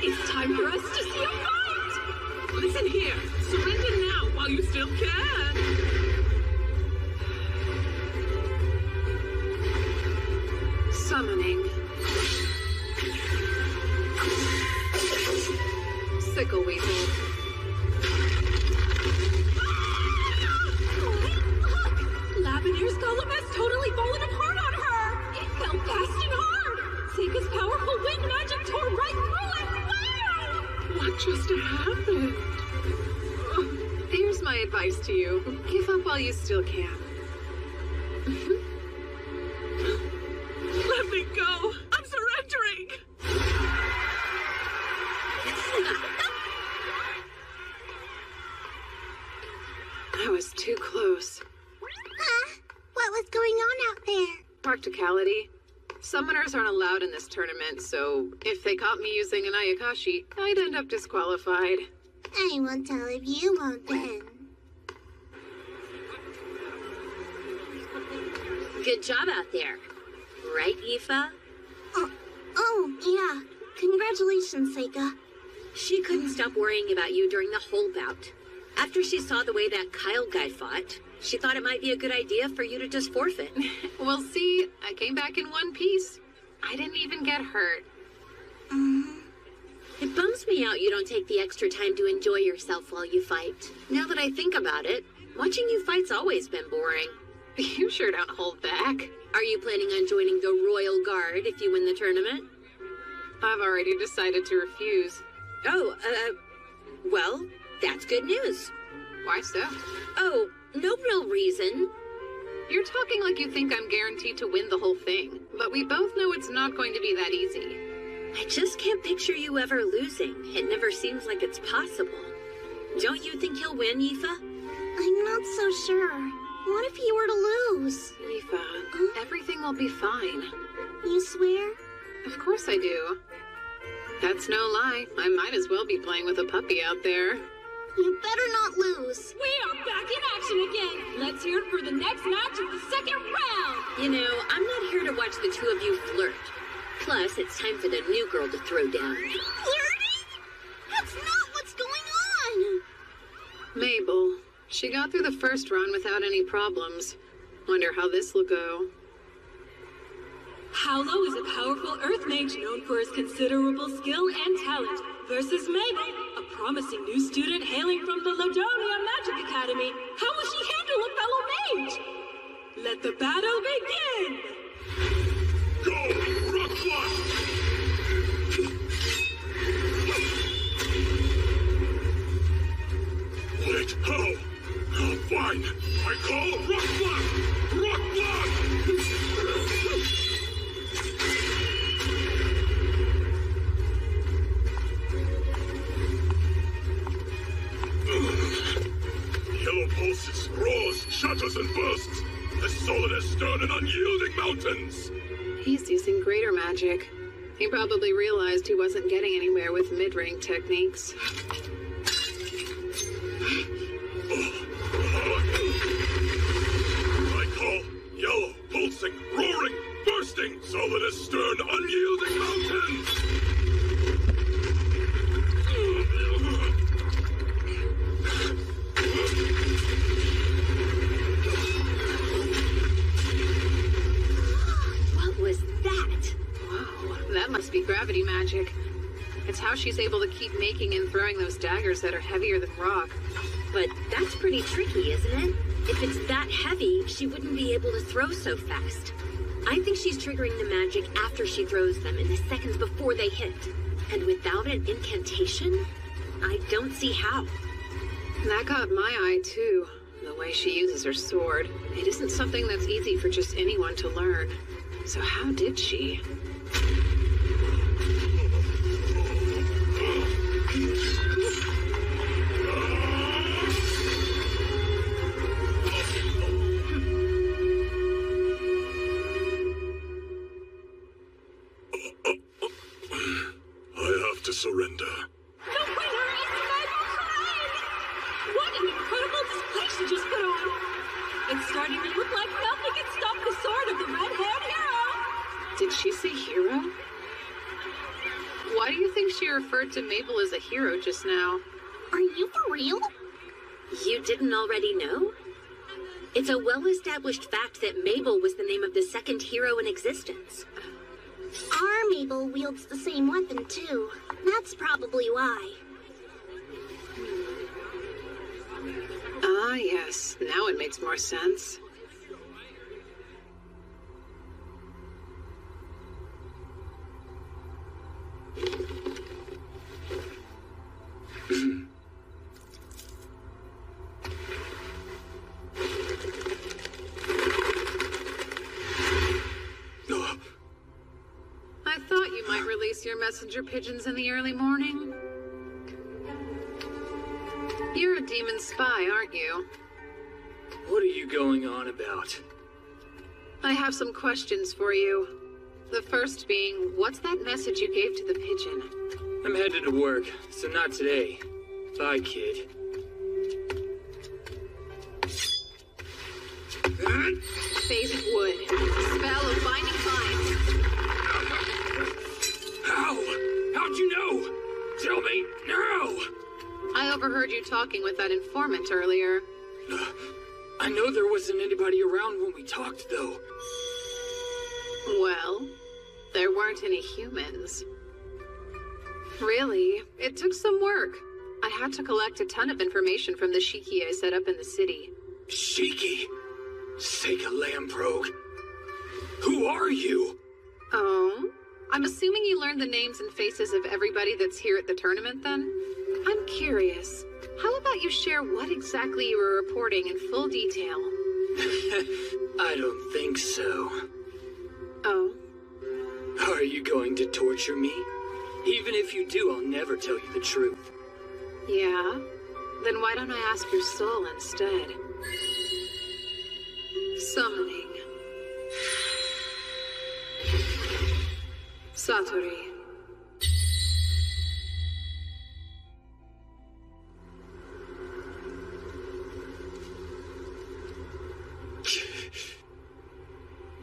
It's time for us to see a fight! Listen here. Surrender now while you still can. Summoning. Sickle Weevil. Look! Lavenir's golem has totally fallen apart on her! It fell fast and hard! Seika's powerful wind magic tore right through it! Wow! What just happened? Here's my advice to you. Give up while you still can. Let me go! I'm surrendering! I was too close. What was going on out there? Practicality. Summoners aren't allowed in this tournament, so if they caught me using an Ayakashi, I'd end up disqualified. I won't tell if you won't then. Good job out there. Right, Aoife? Oh, yeah. Congratulations, Seika. She couldn't stop worrying about you during the whole bout. After she saw the way that Kyle guy fought, she thought it might be a good idea for you to just forfeit. Well, see, I came back in one piece. I didn't even get hurt. It bums me out you don't take the extra time to enjoy yourself while you fight. Now that I think about it, watching you fight's always been boring. You sure don't hold back. Are you planning on joining the Royal Guard if you win the tournament? I've already decided to refuse. Oh, well, that's good news. Why so? Oh, no real reason. You're talking like you think I'm guaranteed to win the whole thing, but we both know it's not going to be that easy. I just can't picture you ever losing. It never seems like it's possible. Don't you think he'll win, Aoife? I'm not so sure. What if you were to lose? Aoife, everything will be fine. You swear? Of course I do. That's no lie. I might as well be playing with a puppy out there. You better not lose. We are back in action again. Let's hear it for the next match of the second round. You know, I'm not here to watch the two of you flirt. Plus, it's time for the new girl to throw down. Flirting? That's not what's going on. Mabel. She got through the first round without any problems. Wonder how this will go. Paolo is a powerful earth mage known for his considerable skill and talent, versus Mabel, a promising new student hailing from the Ladonia Magic Academy. How will she handle a fellow mage? Let the battle begin! Go! Rock Blast! Wait, how? Oh, fine. I call Rock Blast! Rock Blast! magnificent bursts, as solid as stern and unyielding mountains. He's using greater magic. He probably realized he wasn't getting anywhere with mid-range techniques. I call yellow, pulsing, roaring, bursting, solid as stern, unyielding mountains. What was that? Wow, that must be gravity magic. It's how she's able to keep making and throwing those daggers that are heavier than rock. But that's pretty tricky, isn't it? If it's that heavy, she wouldn't be able to throw so fast. I think she's triggering the magic after she throws them in the seconds before they hit. And without an incantation, I don't see how. That got my eye, too. The way she uses her sword. It isn't something that's easy for just anyone to learn. So how did she? I have to surrender. The winner is Reborn! What an incredible display she just put on! It's starting to look like nothing can stop the sword of the red-haired hero! Did she say hero? Why do you think she referred to Mabel as a hero just now? Are you for real? You didn't already know? It's a well-established fact that Mabel was the name of the second hero in existence. Our Mabel wields the same weapon, too. That's probably why. Ah, yes. Now it makes more sense. I thought you might release your messenger pigeons in the early morning. You're a demon spy, aren't you? What are you going on about? I have some questions for you. The first being, what's that message you gave to the pigeon? I'm headed to work, so not today. Bye, kid. Phasic wood. Spell of binding vines. How? How'd you know? Tell me now! I overheard you talking with that informant earlier. I know there wasn't anybody around when we talked, though. Well, there weren't any humans. Really, it took some work. I had to collect a ton of information from the Shiki I set up in the city. Shiki? Sega Lamprogue. Who are you? Oh? I'm assuming you learned the names and faces of everybody that's here at the tournament, then? I'm curious. How about you share what exactly you were reporting in full detail? I don't think so. Oh? Are you going to torture me? Even if you do, I'll never tell you the truth. Yeah? Then why don't I ask your soul instead? Summoning. Satori.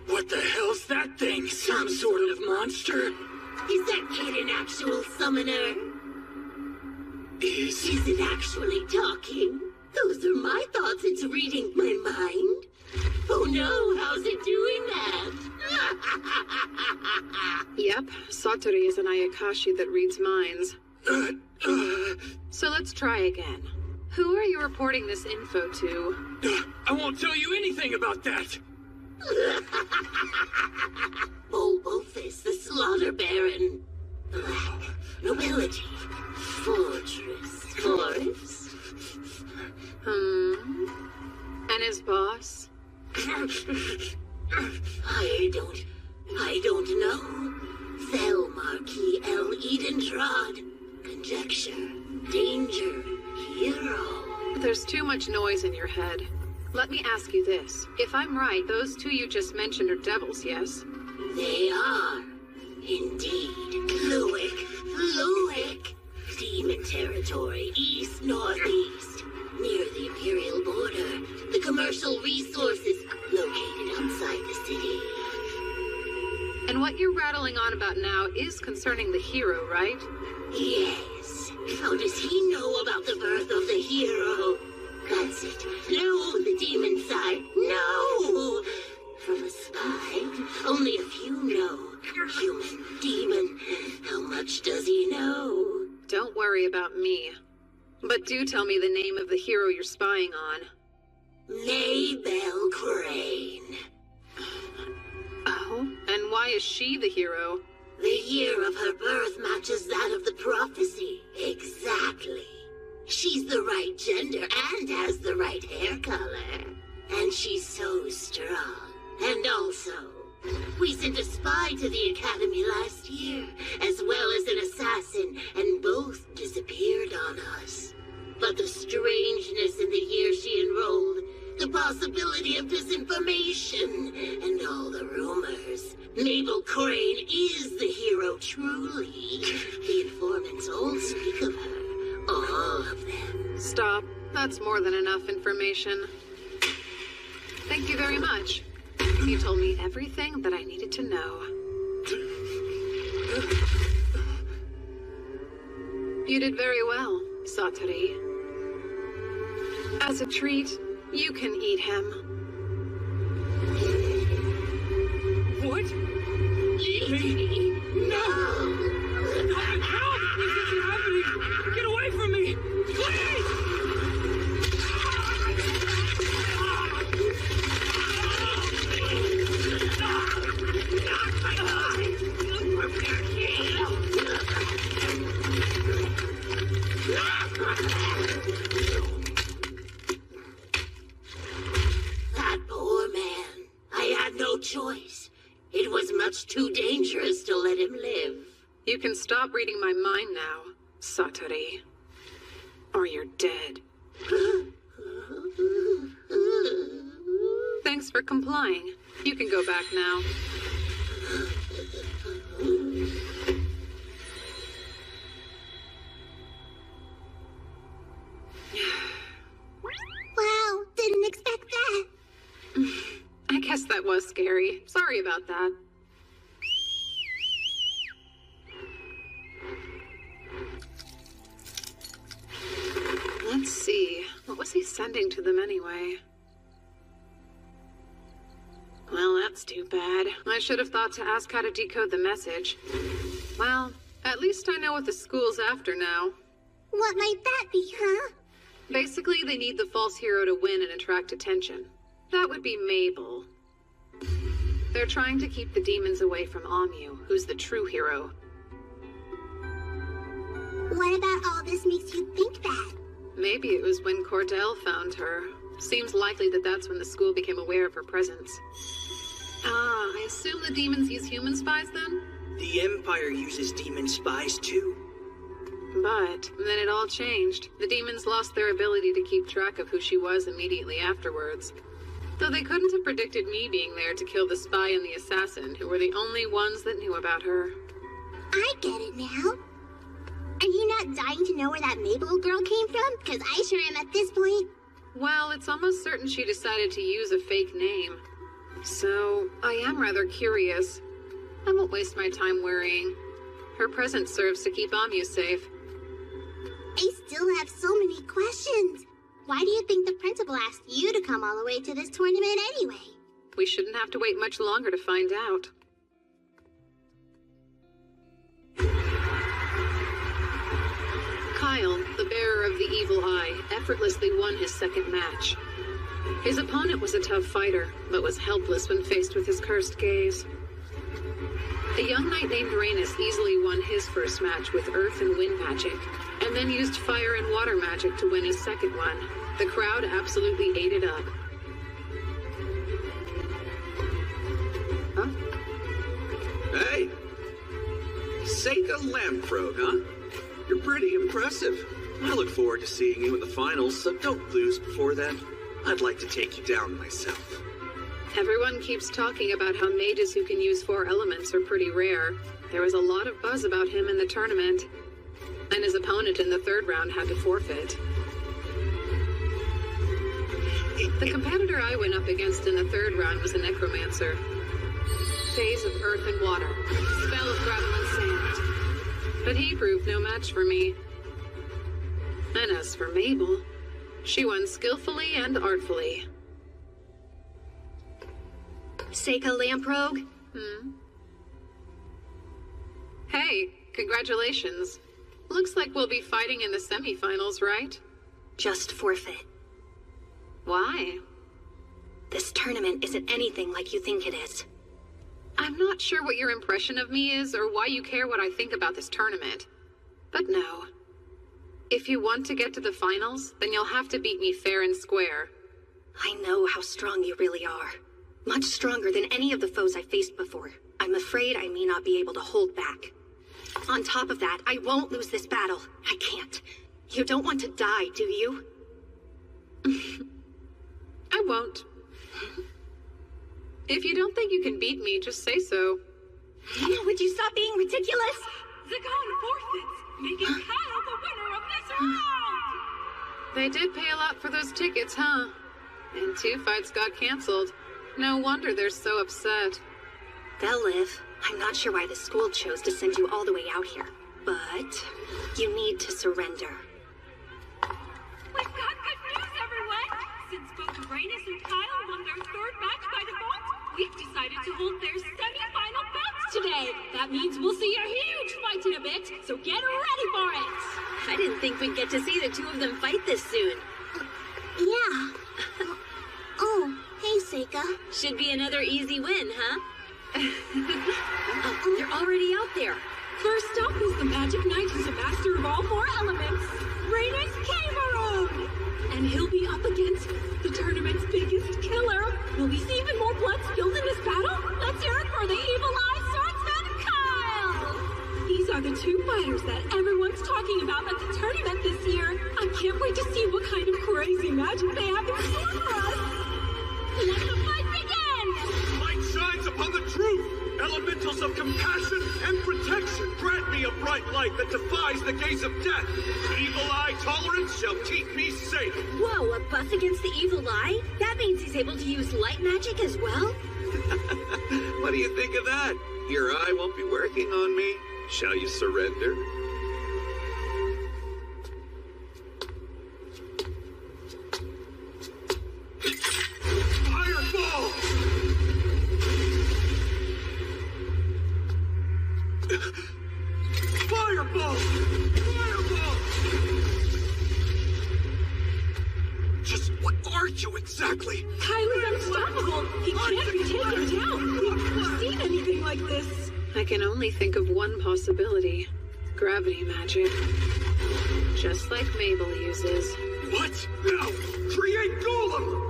What the hell's that thing? Some sort of monster? Is that kid an actual summoner? Is it actually talking? Those are my thoughts. It's reading my mind. Oh no, how's it doing that? Yep, Satori is an Ayakashi that reads minds. So let's try again. Who are you reporting this info to? I won't tell you anything about that! Bulbofist, the Slaughter Baron. Black nobility. Fortress. Forest. And his boss? I don't know. Fell Marquis L. Edentrod. Conjecture. Danger. Hero. There's too much noise in your head. Let me ask you this. If I'm right, those two you just mentioned are devils, yes? They are. Indeed. Fluic. Demon territory, east-northeast. Near the Imperial border. The commercial resources located outside the city. And what you're rattling on about now is concerning the hero, right? Yes. How does he know about the birth of the hero? That's it. No, the demon side. No! From a spy, only a few know. Human, demon, how much does he know? Don't worry about me. But do tell me the name of the hero you're spying on. Maybelle Crane. Oh? And why is she the hero? The year of her birth matches that of the prophecy. Exactly. She's the right gender and has the right hair color. And she's so strong. And also, we sent a spy to the academy last year, as well as an assassin, and both disappeared on us. But the strangeness in the year she enrolled, the possibility of disinformation, and all the rumors. Mabel Crane is the hero, truly. The informants all speak of her. All of them. Stop. That's more than enough information. Thank you very much. You told me everything that I needed to know. You did very well, Satori. As a treat, you can eat him. What? Eat me? No! Help! Is this happening? Get away from me! Please! That poor man. I had no choice. It was much too dangerous to let him live. You can stop reading my mind now, Satori. Or you're dead. Thanks for complying. You can go back now. Wow, didn't expect that. I guess that was scary. Sorry about that. Let's see. What was he sending to them anyway? Well, that's too bad. I should have thought to ask how to decode the message. Well, at least I know what the school's after now. What might that be, huh? Basically, they need the false hero to win and attract attention. That would be Mabel. They're trying to keep the demons away from Amu, who's the true hero. What about all this makes you think that? Maybe it was when Cordell found her. Seems likely that that's when the school became aware of her presence. Ah, I assume the demons use human spies then? The Empire uses demon spies too. But then it all changed. The demons lost their ability to keep track of who she was immediately afterwards. Though they couldn't have predicted me being there to kill the spy and the assassin, who were the only ones that knew about her. I get it now. Are you not dying to know where that Mabel girl came from? Because I sure am at this point. Well, it's almost certain she decided to use a fake name. So, I am rather curious. I won't waste my time worrying. Her presence serves to keep Amu safe. I still have so many questions. Why do you think the principal asked you to come all the way to this tournament anyway? We shouldn't have to wait much longer to find out. Kyle, the bearer of the evil eye, effortlessly won his second match. His opponent was a tough fighter, but was helpless when faced with his cursed gaze. A young knight named Rhaenys easily won his first match with earth and wind magic, and then used fire and water magic to win his second one. The crowd absolutely ate it up. Huh? Hey! Seika Lamprogue, huh? You're pretty impressive. I look forward to seeing you in the finals, so don't lose before then. I'd like to take you down myself. Everyone keeps talking about how mages who can use 4 elements are pretty rare. There was a lot of buzz about him in the tournament, and his opponent in the 3rd round had to forfeit. The competitor I went up against in the 3rd round was a necromancer. Phase of earth and water, spell of gravel and sand. But he proved no match for me. And as for Mabel, she won skillfully and artfully. Seika Lamprogue? Hey, congratulations. Looks like we'll be fighting in the semifinals, right? Just forfeit. Why? This tournament isn't anything like you think it is. I'm not sure what your impression of me is or why you care what I think about this tournament. But no. If you want to get to the finals, then you'll have to beat me fair and square. I know how strong you really are. Much stronger than any of the foes I faced before. I'm afraid I may not be able to hold back. On top of that, I won't lose this battle. I can't. You don't want to die, do you? I won't. If you don't think you can beat me, just say so. Would you stop being ridiculous? Zagon forfeits, making Kyle the winner of this round! They did pay a lot for those tickets, huh? And 2 fights got canceled. No wonder they're so upset. They'll live. I'm not sure why the school chose to send you all the way out here. But you need to surrender. We've got good news, everyone! Since both Rhaenys and Kyle won their 3rd match by default, we've decided to hold their semi-final bouts today. That means we'll see a huge fight in a bit, so get ready for it! I didn't think we'd get to see the 2 of them fight this soon. Yeah. Oh, hey, Seika. Should be another easy win, huh? Oh, they're already out there. First up is the Magic Knight who's a master of all 4 elements, Rhaenys Cameron! And he'll be up against the tournament's biggest killer. Will we see even more blood spilled in this battle? Let's hear it for the Evil Eye Swordsman, Kyle! These are the 2 fighters that everyone's talking about at the tournament this year. I can't wait to see what kind of crazy magic they have in store for us. Let the fight begin! Light shines upon the truth! Elementals of compassion and protection grant me a bright light that defies the gaze of death. Evil eye tolerance shall keep me safe. Whoa, a buff against the evil eye? That means he's able to use light magic as well? What do you think of that? Your eye won't be working on me. Shall you surrender? Fireball! Fireball! Fireball! Just what are you exactly? Kyle is unstoppable. He can't be taken down. We've never seen anything like this. I can only think of one possibility. Gravity magic. Just like Mabel uses. What? Now! Create Golem!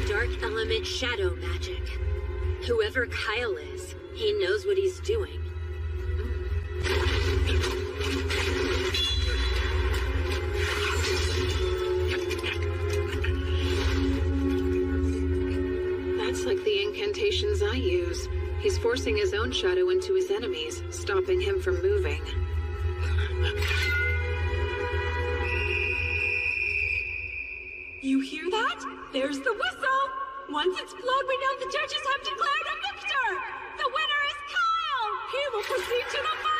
Dark element shadow magic. Whoever Kyle is, he knows what he's doing. That's like the incantations I use. He's forcing his own shadow into his enemies, stopping him from moving. You hear that? There's the whistle! Once it's blown, we know the judges have declared a victor! The winner is Kyle! He will proceed to the finals!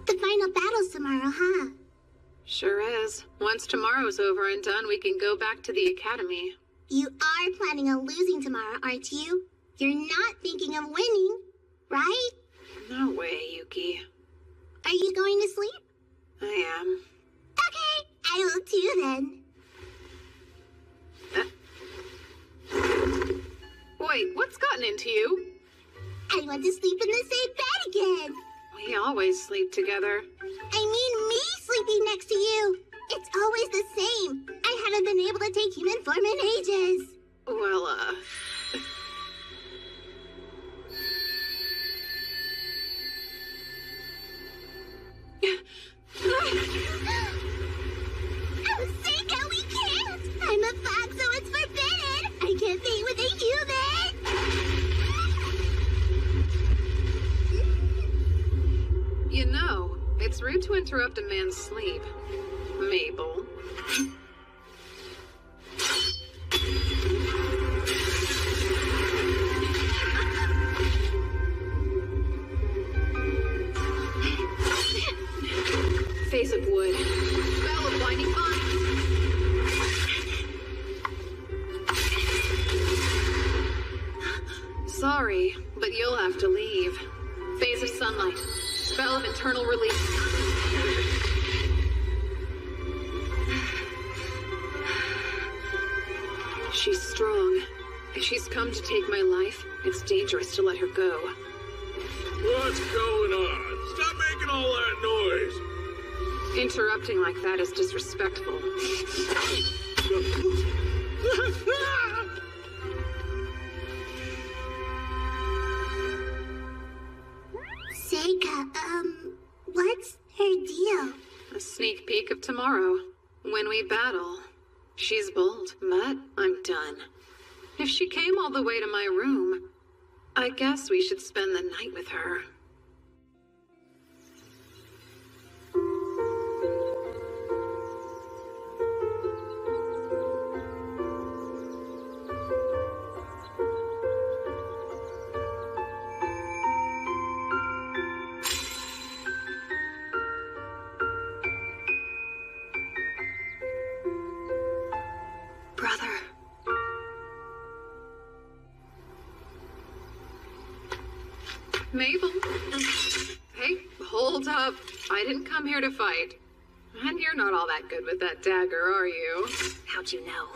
The final battle's tomorrow, huh? Sure is. Once tomorrow's over and done, we can go back to the academy. You are planning on losing tomorrow, aren't you? You're not thinking of winning, right? No way, Yuki. Are you going to sleep? I am. Okay, I will too then. Wait, what's gotten into you? I want to sleep in the same bed again. We always sleep together. I mean me sleeping next to you. It's always the same. I haven't been able to take human form in ages. Well, Oh, Seika, we can't! I'm a fox, so it's forbidden! I can't mate with a human! you know, it's rude to interrupt a man's sleep. Mabel. Phase of wood. Spell of blinding vines. Sorry, but you'll have to leave. Phase of sunlight. Spell of internal release. She's strong. If she's come to take my life, it's dangerous to let her go. What's going on? Stop making all that noise! Interrupting like that is disrespectful. Seika, what's her deal? A sneak peek of tomorrow, when we battle. She's bold, but I'm done. If she came all the way to my room, I guess we should spend the night with her. Brother. Mabel? Hey, hold up. I didn't come here to fight. And you're not all that good with that dagger, are you? How'd you know?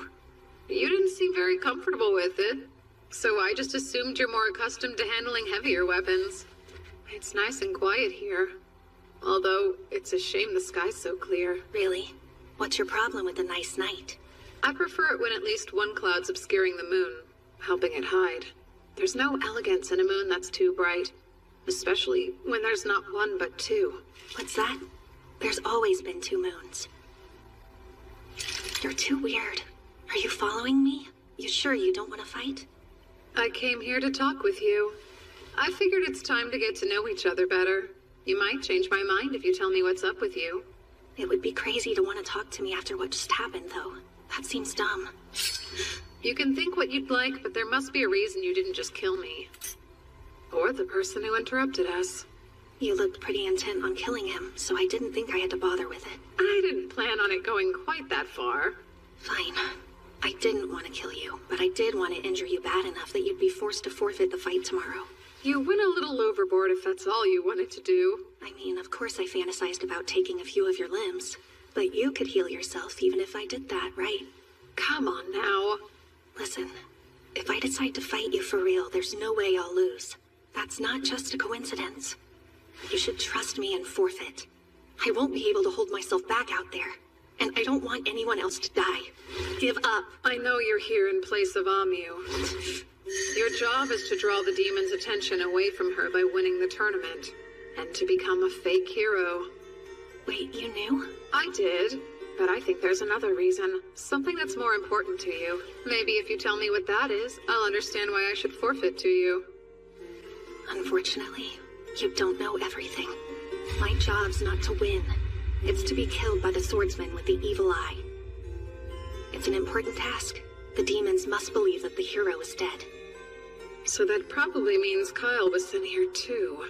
You didn't seem very comfortable with it. So I just assumed you're more accustomed to handling heavier weapons. It's nice and quiet here. Although, it's a shame the sky's so clear. Really? What's your problem with a nice night? I prefer it when at least one cloud's obscuring the moon, helping it hide. There's no elegance in a moon that's too bright. Especially when there's not one but two. What's that? There's always been two moons. You're too weird. Are you following me? You sure you don't want to fight? I came here to talk with you. I figured it's time to get to know each other better. You might change my mind if you tell me what's up with you. It would be crazy to want to talk to me after what just happened, though. That seems dumb. You can think what you'd like, but there must be a reason you didn't just kill me. Or the person who interrupted us. You looked pretty intent on killing him, so I didn't think I had to bother with it. I didn't plan on it going quite that far. Fine. I didn't want to kill you, but I did want to injure you bad enough that you'd be forced to forfeit the fight tomorrow. You went a little overboard if that's all you wanted to do. I mean, of course I fantasized about taking a few of your limbs. But you could heal yourself even if I did that, right? Come on now. Listen, if I decide to fight you for real, there's no way I'll lose. That's not just a coincidence. You should trust me and forfeit. I won't be able to hold myself back out there. And I don't want anyone else to die. Give up. I know you're here in place of Amu. Your job is to draw the demon's attention away from her by winning the tournament. And to become a fake hero. Wait, you knew? I did. But I think there's another reason. Something that's more important to you. Maybe if you tell me what that is, I'll understand why I should forfeit to you. Unfortunately, you don't know everything. My job's not to win. It's to be killed by the swordsman with the evil eye. It's an important task. The demons must believe that the hero is dead. So that probably means Kyle was sent here too.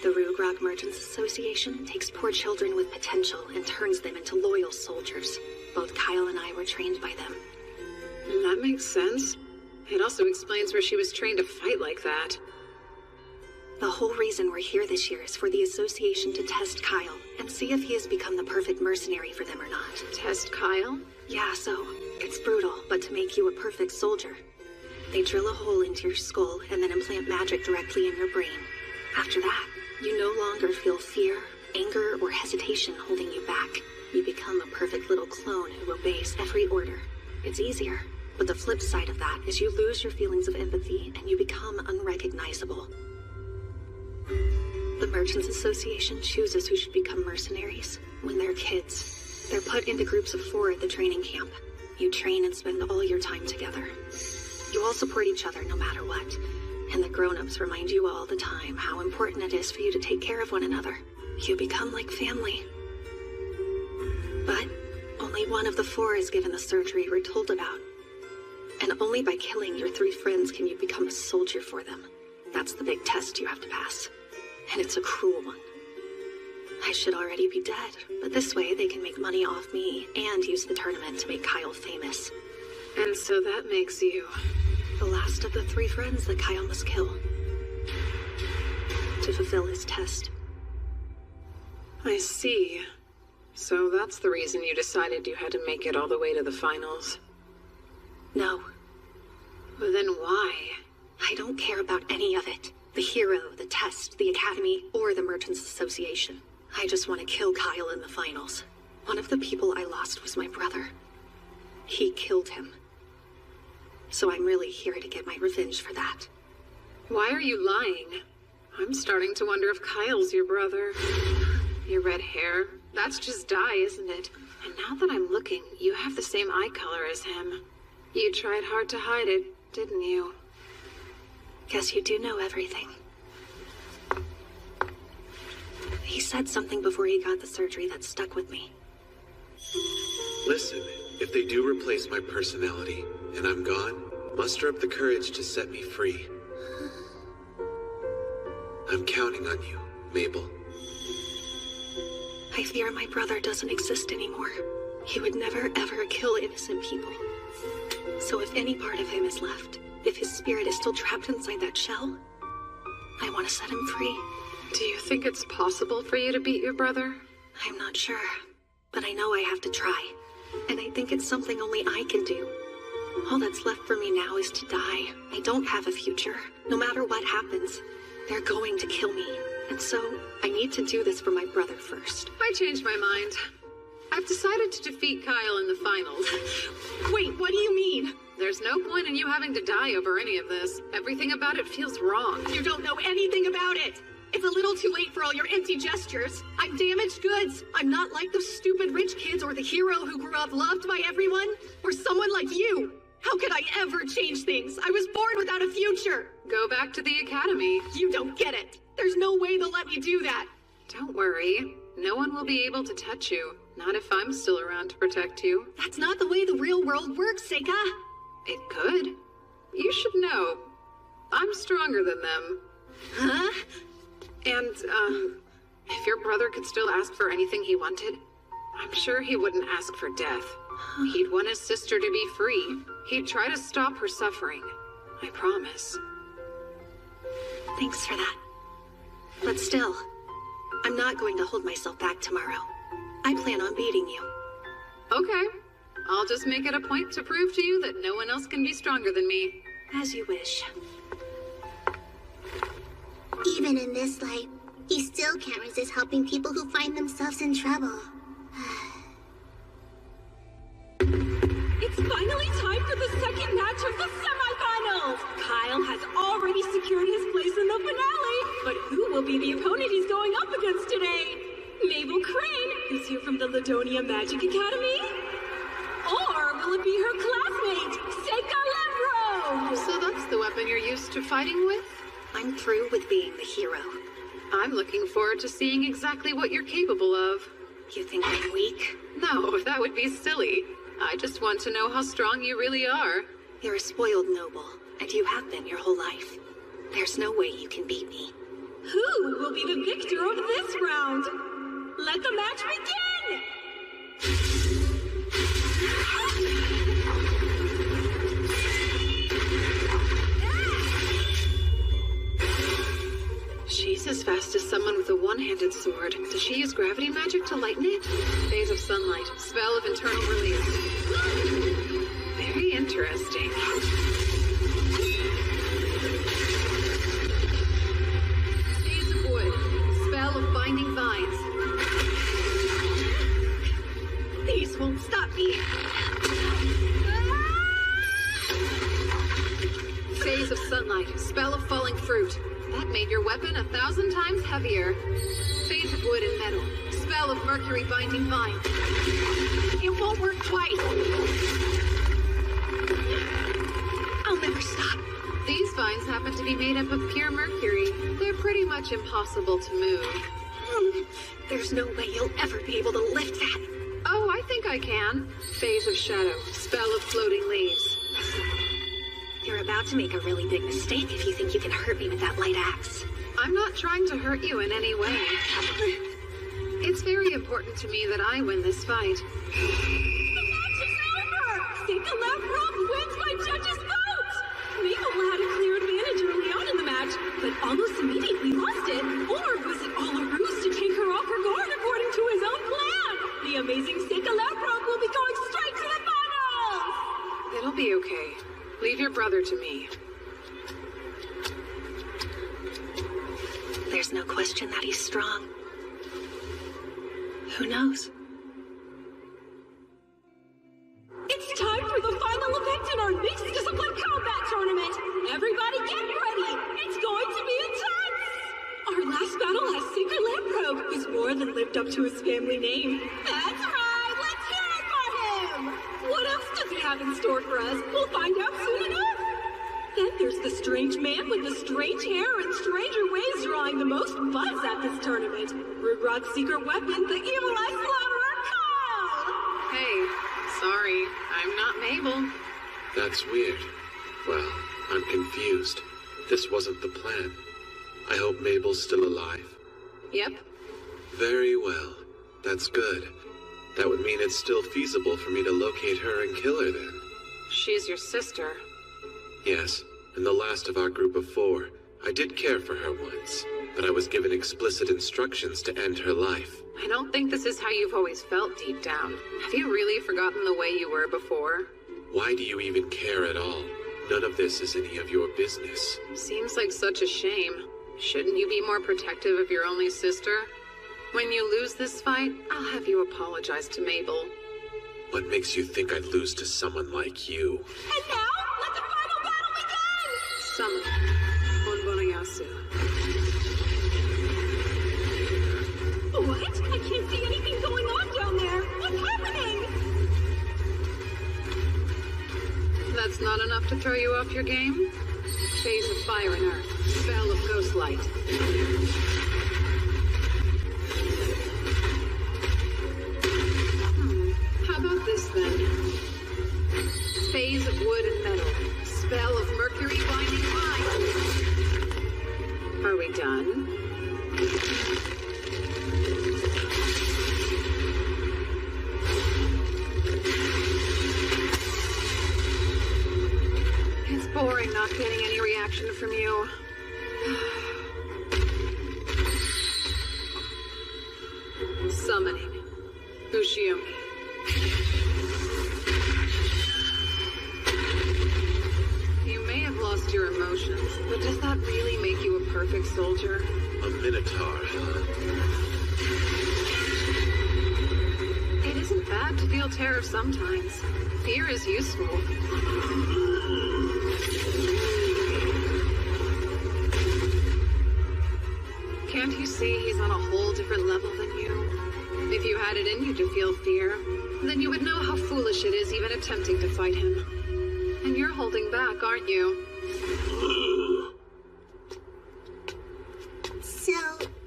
The Rugrog Merchants Association takes poor children with potential and turns them into loyal soldiers. Both Kyle and I were trained by them. That makes sense. It also explains where she was trained to fight like that. The whole reason we're here this year is for the association to test Kyle and see if he has become the perfect mercenary for them or not. Test Kyle? Yeah, so it's brutal, but to make you a perfect soldier. They drill a hole into your skull and then implant magic directly in your brain. After that, you no longer feel fear, anger, or hesitation holding you back. You become a perfect little clone who obeys every order. It's easier, but the flip side of that is you lose your feelings of empathy and you become unrecognizable. The Merchants Association chooses who should become mercenaries when they're kids. They're put into groups of 4 at the training camp. You train and spend all your time together. You all support each other no matter what, and the grown-ups remind you all the time how important it is for you to take care of one another. You become like family. But only one of the 4 is given the surgery we're told about. And only by killing your 3 friends can you become a soldier for them. That's the big test you have to pass. And it's a cruel one. I should already be dead, but this way they can make money off me and use the tournament to make Kyle famous. And so that makes you the last of the 3 friends that Kyle must kill to fulfill his test. I see. So that's the reason you decided you had to make it all the way to the finals. No. But then why? I don't care about any of it. The hero, the test, the academy, or the Merchants Association. I just want to kill Kyle in the finals. One of the people I lost was my brother. He killed him. So I'm really here to get my revenge for that. Why are you lying? I'm starting to wonder if Kyle's your brother. Your red hair, that's just dye, isn't it? And now that I'm looking, you have the same eye color as him. You tried hard to hide it, didn't you? Guess you do know everything. He said something before he got the surgery that stuck with me. Listen, if they do replace my personality, and I'm gone, muster up the courage to set me free. I'm counting on you, Mabel. I fear my brother doesn't exist anymore. He would never, ever kill innocent people. So if any part of him is left, if his spirit is still trapped inside that shell, I want to set him free. Do you think it's possible for you to beat your brother? I'm not sure, but I know I have to try. And I think it's something only I can do. All that's left for me now is to die. I don't have a future. No matter what happens, they're going to kill me. And so, I need to do this for my brother first. I changed my mind. I've decided to defeat Kyle in the finals. Wait, what do you mean? There's no point in you having to die over any of this. Everything about it feels wrong. You don't know anything about it! It's a little too late for all your empty gestures. I'm damaged goods. I'm not like those stupid rich kids or the hero who grew up loved by everyone. Or someone like you. How could I ever change things? I was born without a future. Go back to the academy. You don't get it. There's no way they'll let me do that. Don't worry. No one will be able to touch you. Not if I'm still around to protect you. That's not the way the real world works, Seika. It could. You should know. I'm stronger than them. Huh? And, if your brother could still ask for anything he wanted, I'm sure he wouldn't ask for death. He'd want his sister to be free. He'd try to stop her suffering. I promise. Thanks for that. But still, I'm not going to hold myself back tomorrow. I plan on beating you. Okay. I'll just make it a point to prove to you that no one else can be stronger than me. As you wish. Even in this life, he still can't resist helping people who find themselves in trouble. It's finally time for the second match of the semifinals! Kyle has already secured his place in the finale, but who will be the opponent he's going up against today? Mabel Crane, who's here from the Ladonia Magic Academy? Or will it be her classmate, Seika Lembro? So that's the weapon you're used to fighting with? I'm through with being the hero. I'm looking forward to seeing exactly what you're capable of. You think I'm weak? No, that would be silly. I just want to know how strong you really are. You're a spoiled noble, and you have been your whole life. There's no way you can beat me. Who will be the victor of this round? Let the match begin! She's as fast as someone with a one-handed sword. Does she use gravity magic to lighten it? Phase of sunlight. Spell of internal release. Very interesting. Don't stop me! Phase of sunlight, spell of falling fruit. That made your weapon 1,000 times heavier. Phase of wood and metal, spell of mercury binding vine. It won't work twice! I'll never stop. These vines happen to be made up of pure mercury. They're pretty much impossible to move. There's no way you'll ever be able to lift that. Oh, I think I can. Phase of shadow, spell of floating leaves. You're about to make a really big mistake if you think you can hurt me with that light axe. I'm not trying to hurt you in any way. It's very important to me that I win this fight. The match is over! Sika Lamprog wins by judges' vote! Mabel had a clear advantage early on in the match, but almost immediately lost it. Or was it all a ruse to take her off her guard according to his own plan? The amazing Sika Lamprog will be going straight to the finals! It'll be okay. Leave your brother to me. There's no question that he's strong. Who knows? It's time for the final event in our mixed discipline combat tournament! Everybody get ready! It's going to be intense! Our last battle has Sika Lamprog, who's more than lived up to his family name. That's right! Let's hear it for him! What else does he have in store for us? We'll find out soon enough! Then there's the strange man with the strange hair and stranger ways drawing the most buzz at this tournament. Rugrod's secret weapon, the Evil Eye Slaughterer, Kyle! Hey, sorry, I'm not Mabel. That's weird. Well, I'm confused. This wasn't the plan. I hope Mabel's still alive. Yep. Very well. That's good. That would mean it's still feasible for me to locate her and kill her then. She's your sister. Yes, and the last of our group of 4. I did care for her once, but I was given explicit instructions to end her life. I don't think this is how you've always felt deep down. Have you really forgotten the way you were before? Why do you even care at all? None of this is any of your business. Seems like such a shame. Shouldn't you be more protective of your only sister? When you lose this fight, I'll have you apologize to Mabel. What makes you think I'd lose to someone like you? And now, let the final battle begin! Summon Bonbonayasu. What? I can't see anything going on down there! What's happening? That's not enough to throw you off your game? Phase of fire and earth. Spell of ghost light. How about this then? Phase of wood and metal. Spell of mercury binding vine. Are we done? It's boring not getting any reaction from you. Summoning. Ushiomi. You may have lost your emotions, but does that really make you a perfect soldier? A minotaur, huh? It isn't bad to feel terror sometimes. Fear is useful. Can't you see he's on a whole different level than you? If you had it in you to feel fear, then you would know how foolish it is even attempting to fight him. And you're holding back, aren't you? So,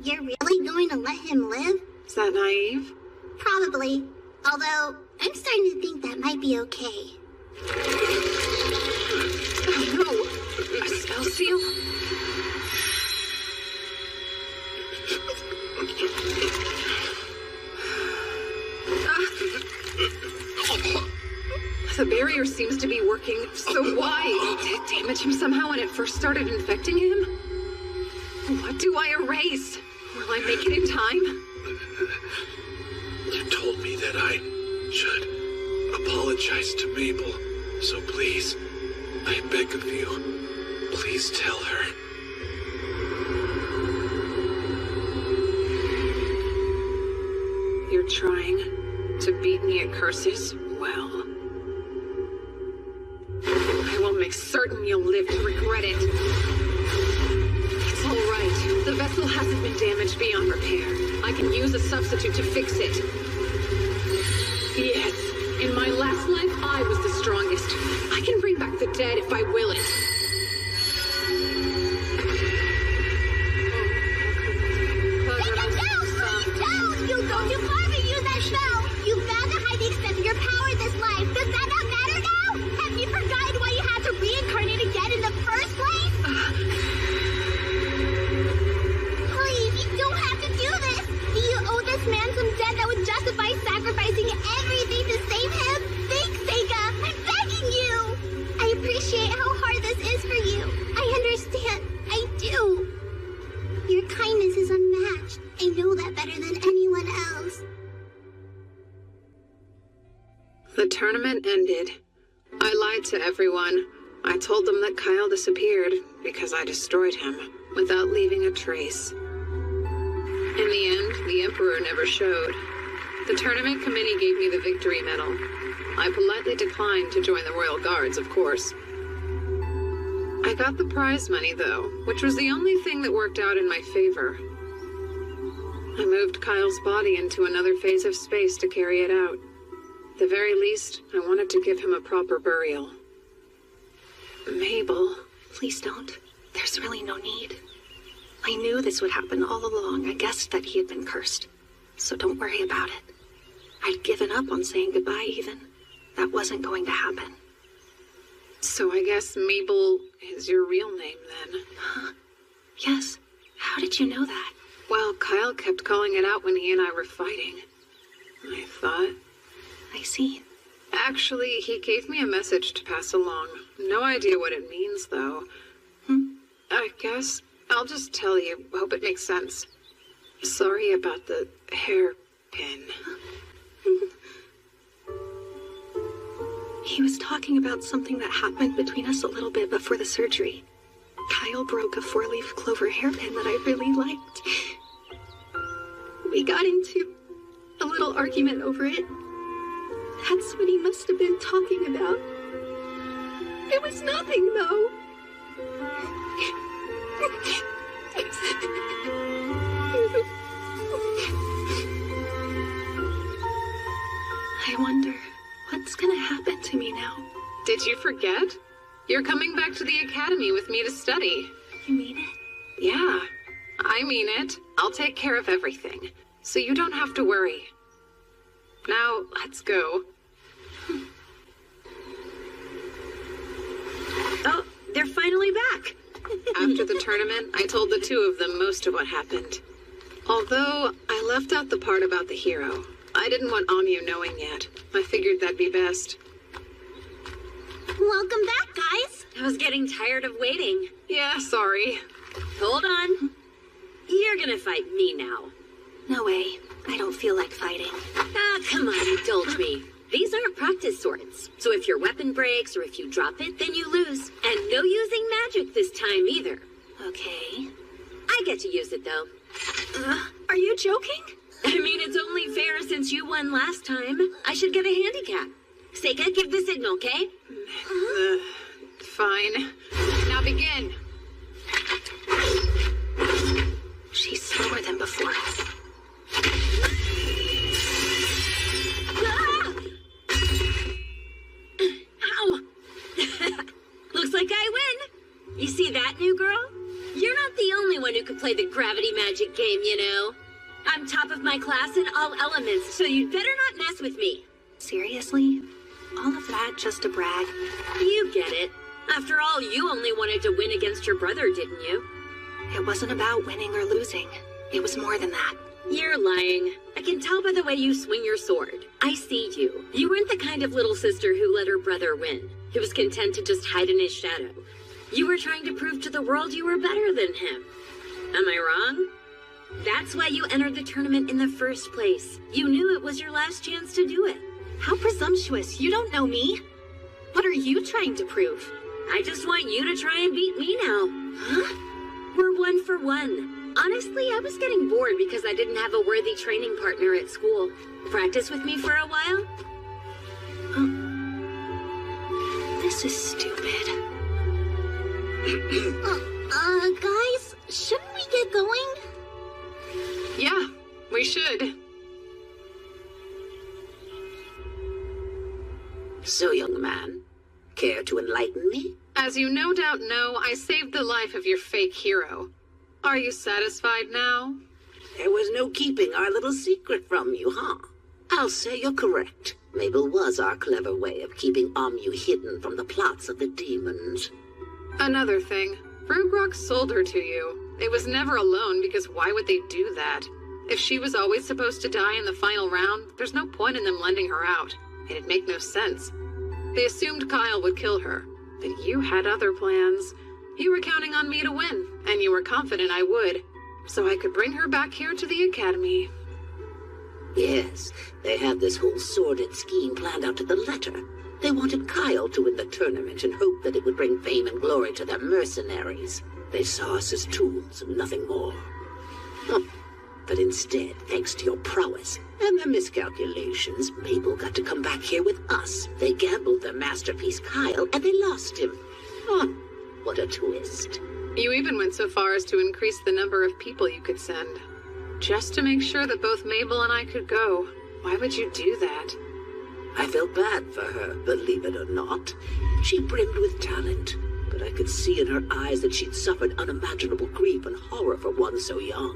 you're really going to let him live? Is that naive? Probably. Although, I'm starting to think that might be okay. Oh no! A spell seal? The barrier seems to be working, so why? Did it damage him somehow when it first started infecting him? What do I erase? Will I make it in time? You told me that I should apologize to Mabel, so please, I beg of you, please tell her. You're trying to beat me at curses? Well, I will make certain you'll live to regret it. It's all right. The vessel hasn't been damaged beyond repair. I can use a substitute to fix it. Yes, in my last life, I was the strongest. I can bring back the dead if I will it. You go too far to use that spell! You found the hiding extent of your power this life! Does that not matter now? Have you forgotten why you had to reincarnate again in the first place? Please, you don't have to do this! Do you owe this man some debt that would justify sacrificing everything to save him? Think, Seika! I'm begging you! I appreciate how hard this is for you. I understand. I do. Your kindness is unmatched. I know that better than anyone else. The tournament ended. I lied to everyone. I told them that Kyle disappeared because I destroyed him without leaving a trace. In the end, the Emperor never showed. The tournament committee gave me the victory medal. I politely declined to join the Royal Guards, of course. I got the prize money, though, which was the only thing that worked out in my favor. I moved Kyle's body into another phase of space to carry it out. At the very least, I wanted to give him a proper burial. Mabel, please don't. There's really no need. I knew this would happen all along. I guessed that he had been cursed. So don't worry about it. I'd given up on saying goodbye even. That wasn't going to happen. So I guess Mabel is your real name then? Huh? Yes. How did you know that? Well, Kyle kept calling it out when he and I were fighting. I thought... I see. Actually, he gave me a message to pass along. No idea what it means, though. I guess I'll just tell you. Hope it makes sense. Sorry about the hairpin. He was talking about something that happened between us a little bit before the surgery. Kyle broke a 4-leaf clover hairpin that I really liked. We got into a little argument over it. That's what he must have been talking about. It was nothing, though. I wonder what's gonna happen to me now. Did you forget? You're coming back to the academy with me to study. You mean it? Yeah, I mean it. I'll take care of everything, so you don't have to worry. Now, let's go. Oh, they're finally back. After the tournament, I told the two of them most of what happened. Although, I left out the part about the hero. I didn't want Amu knowing yet. I figured that'd be best. Welcome back, guys. I was getting tired of waiting. Yeah, sorry. Hold on. You're gonna fight me now. No way. I don't feel like fighting. Ah, come on, indulge me. These aren't practice swords, so if your weapon breaks or if you drop it, then you lose. And no using magic this time either. Okay. I get to use it, though. Are you joking? I mean, it's only fair since you won last time. I should get a handicap. Seika, give the signal, okay? Fine. Now begin. She's slower than before. Ow! Looks like I win. You see that, new girl? You're not the only one who could play the gravity magic game, you know. I'm top of my class in all elements, so you'd better not mess with me. Seriously? All of that just to brag? You get it. After all, you only wanted to win against your brother, didn't you? It wasn't about winning or losing. It was more than that. You're lying. I can tell by the way you swing your sword. I see you. You weren't the kind of little sister who let her brother win, who was content to just hide in his shadow. You were trying to prove to the world you were better than him. Am I wrong? That's why you entered the tournament in the first place. You knew it was your last chance to do it. How presumptuous. You don't know me. What are you trying to prove? I just want you to try and beat me now. Huh? We're 1 for 1. Honestly, I was getting bored because I didn't have a worthy training partner at school. Practice with me for a while? This is stupid. Guys, shouldn't we get going? Yeah, we should. So, young man, care to enlighten me? As you no doubt know, I saved the life of your fake hero. Are you satisfied now? There was no keeping our little secret from you, huh? I'll say you're correct. Mabel was our clever way of keeping Amu hidden from the plots of the demons. Another thing, Rugrok sold her to you. It was never alone, because why would they do that? If she was always supposed to die in the final round, there's no point in them lending her out. It'd make no sense. They assumed Kyle would kill her, but you had other plans. You were counting on me to win, and you were confident I would, so I could bring her back here to the academy. Yes, they had this whole sordid scheme planned out to the letter. They wanted Kyle to win the tournament and hoped that it would bring fame and glory to their mercenaries. They saw us as tools and nothing more. But instead, thanks to your prowess and their miscalculations, Mabel got to come back here with us. They gambled their masterpiece Kyle, and they lost him. What a twist. You even went so far as to increase the number of people you could send. Just to make sure that both Mabel and I could go. Why would you do that? I felt bad for her, believe it or not. She brimmed with talent, but I could see in her eyes that she'd suffered unimaginable grief and horror for one so young.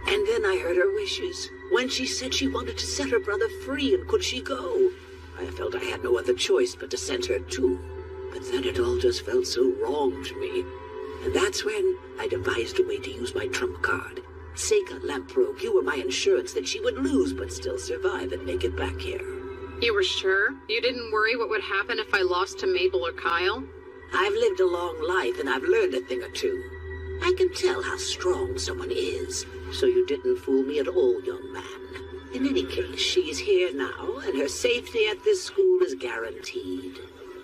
And then I heard her wishes, when she said she wanted to set her brother free, and could she go? I felt I had no other choice but to send her too. But then it all just felt so wrong to me. And that's when I devised a way to use my trump card. Seika Lamprogue, you were my insurance that she would lose but still survive and make it back here. You were sure? You didn't worry what would happen if I lost to Mabel or Kyle? I've lived a long life and I've learned a thing or two. I can tell how strong someone is, so you didn't fool me at all, young man. In any case, she's here now, and her safety at this school is guaranteed.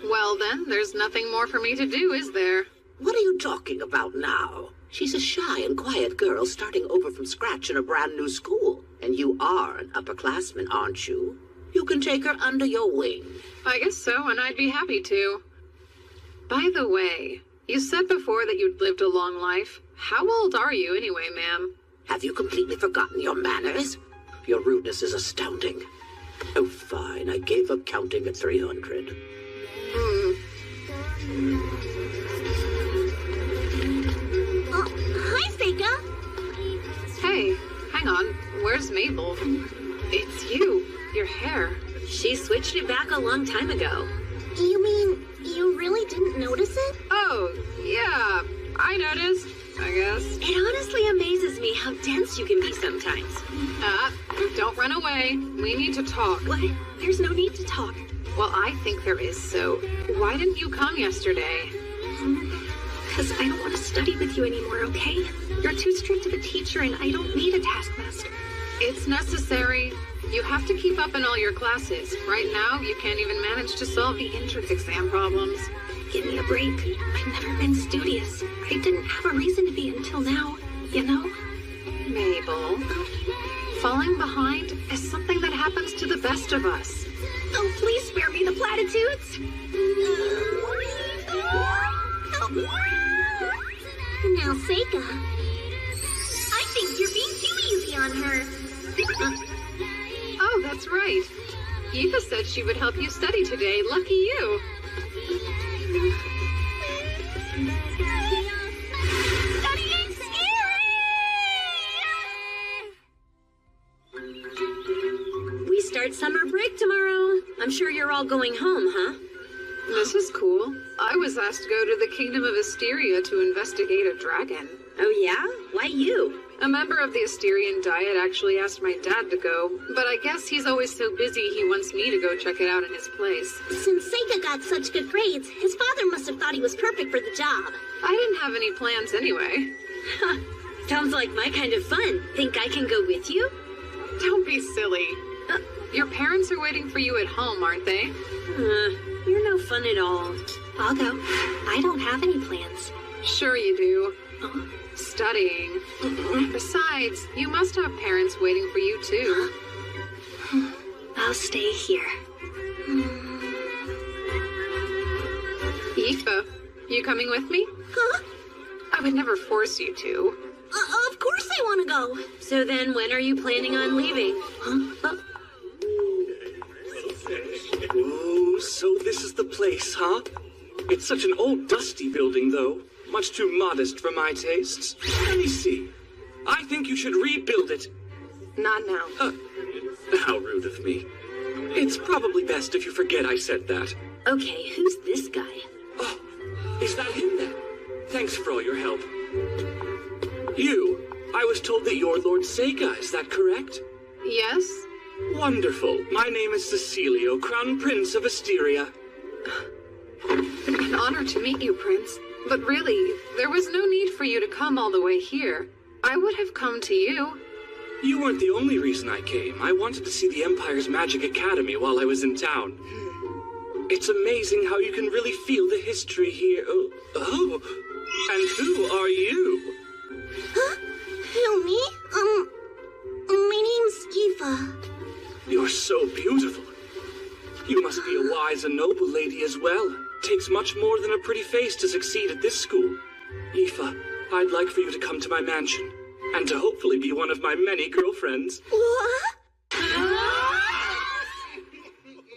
Well then, there's nothing more for me to do, is there? What are you talking about now? She's a shy and quiet girl starting over from scratch in a brand new school. And you are an upperclassman, aren't you? You can take her under your wing. I guess so, and I'd be happy to. By the way, you said before that you'd lived a long life. How old are you anyway, ma'am? Have you completely forgotten your manners? Your rudeness is astounding. Oh, fine. I gave up counting at 300. Hi, Seika. Hey, hang on. Where's Mabel? It's you. Your hair. She switched it back a long time ago. You mean you really didn't notice it? Oh, yeah. I noticed, I guess. It honestly amazes me how dense you can be sometimes. Don't run away. We need to talk. What? There's no need to talk. Well, I think there is, so why didn't you come yesterday? Because I don't want to study with you anymore, okay? You're too strict of a teacher and I don't need a taskmaster. It's necessary. You have to keep up in all your classes. Right now, you can't even manage to solve the entrance exam problems. Give me a break. I've never been studious. I didn't have a reason to be until now, you know? Mabel, falling behind is something that happens to the best of us. Oh, please spare me the platitudes. Now, Seika, I think you're being too easy on her. Oh, that's right. Eva said she would help you study today. Lucky you. Studying scary! We start summer break tomorrow. I'm sure you're all going home, huh? This is cool. I was asked to go to the Kingdom of Asteria to investigate a dragon. Oh yeah? Why you? A member of the Asterian Diet actually asked my dad to go, but I guess he's always so busy he wants me to go check it out in his place. Since Seika got such good grades, his father must have thought he was perfect for the job. I didn't have any plans anyway. Sounds like my kind of fun. Think I can go with you? Don't be silly. Your parents are waiting for you at home, aren't they? You're no fun at all. I'll go. I don't have any plans. Sure you do. Studying. Besides, you must have parents waiting for you, too. I'll stay here. Aoife, you coming with me? Huh? I would never force you to. Of course I want to go. So then, when are you planning on leaving? Huh? Oh, so this is the place, huh? It's such an old, dusty building, though. Much too modest for my tastes. Let me see. I think you should rebuild it. Not now. How rude of me. It's probably best if you forget I said that. Okay, who's this guy? Oh, is that him then? Thanks for all your help. You, I was told that you're Lord Sega, is that correct? Yes? Wonderful. My name is Cecilio, Crown Prince of Asteria. An honor to meet you, Prince. But really, there was no need for you to come all the way here. I would have come to you. You weren't the only reason I came. I wanted to see the Empire's Magic Academy while I was in town. It's amazing how you can really feel the history here. Oh. And who are you? Huh? Who, me? My name's Aoife. You're so beautiful. You must be a wise and noble lady as well. Takes much more than a pretty face to succeed at this school. Aoife, I'd like for you to come to my mansion, and to hopefully be one of my many girlfriends. What?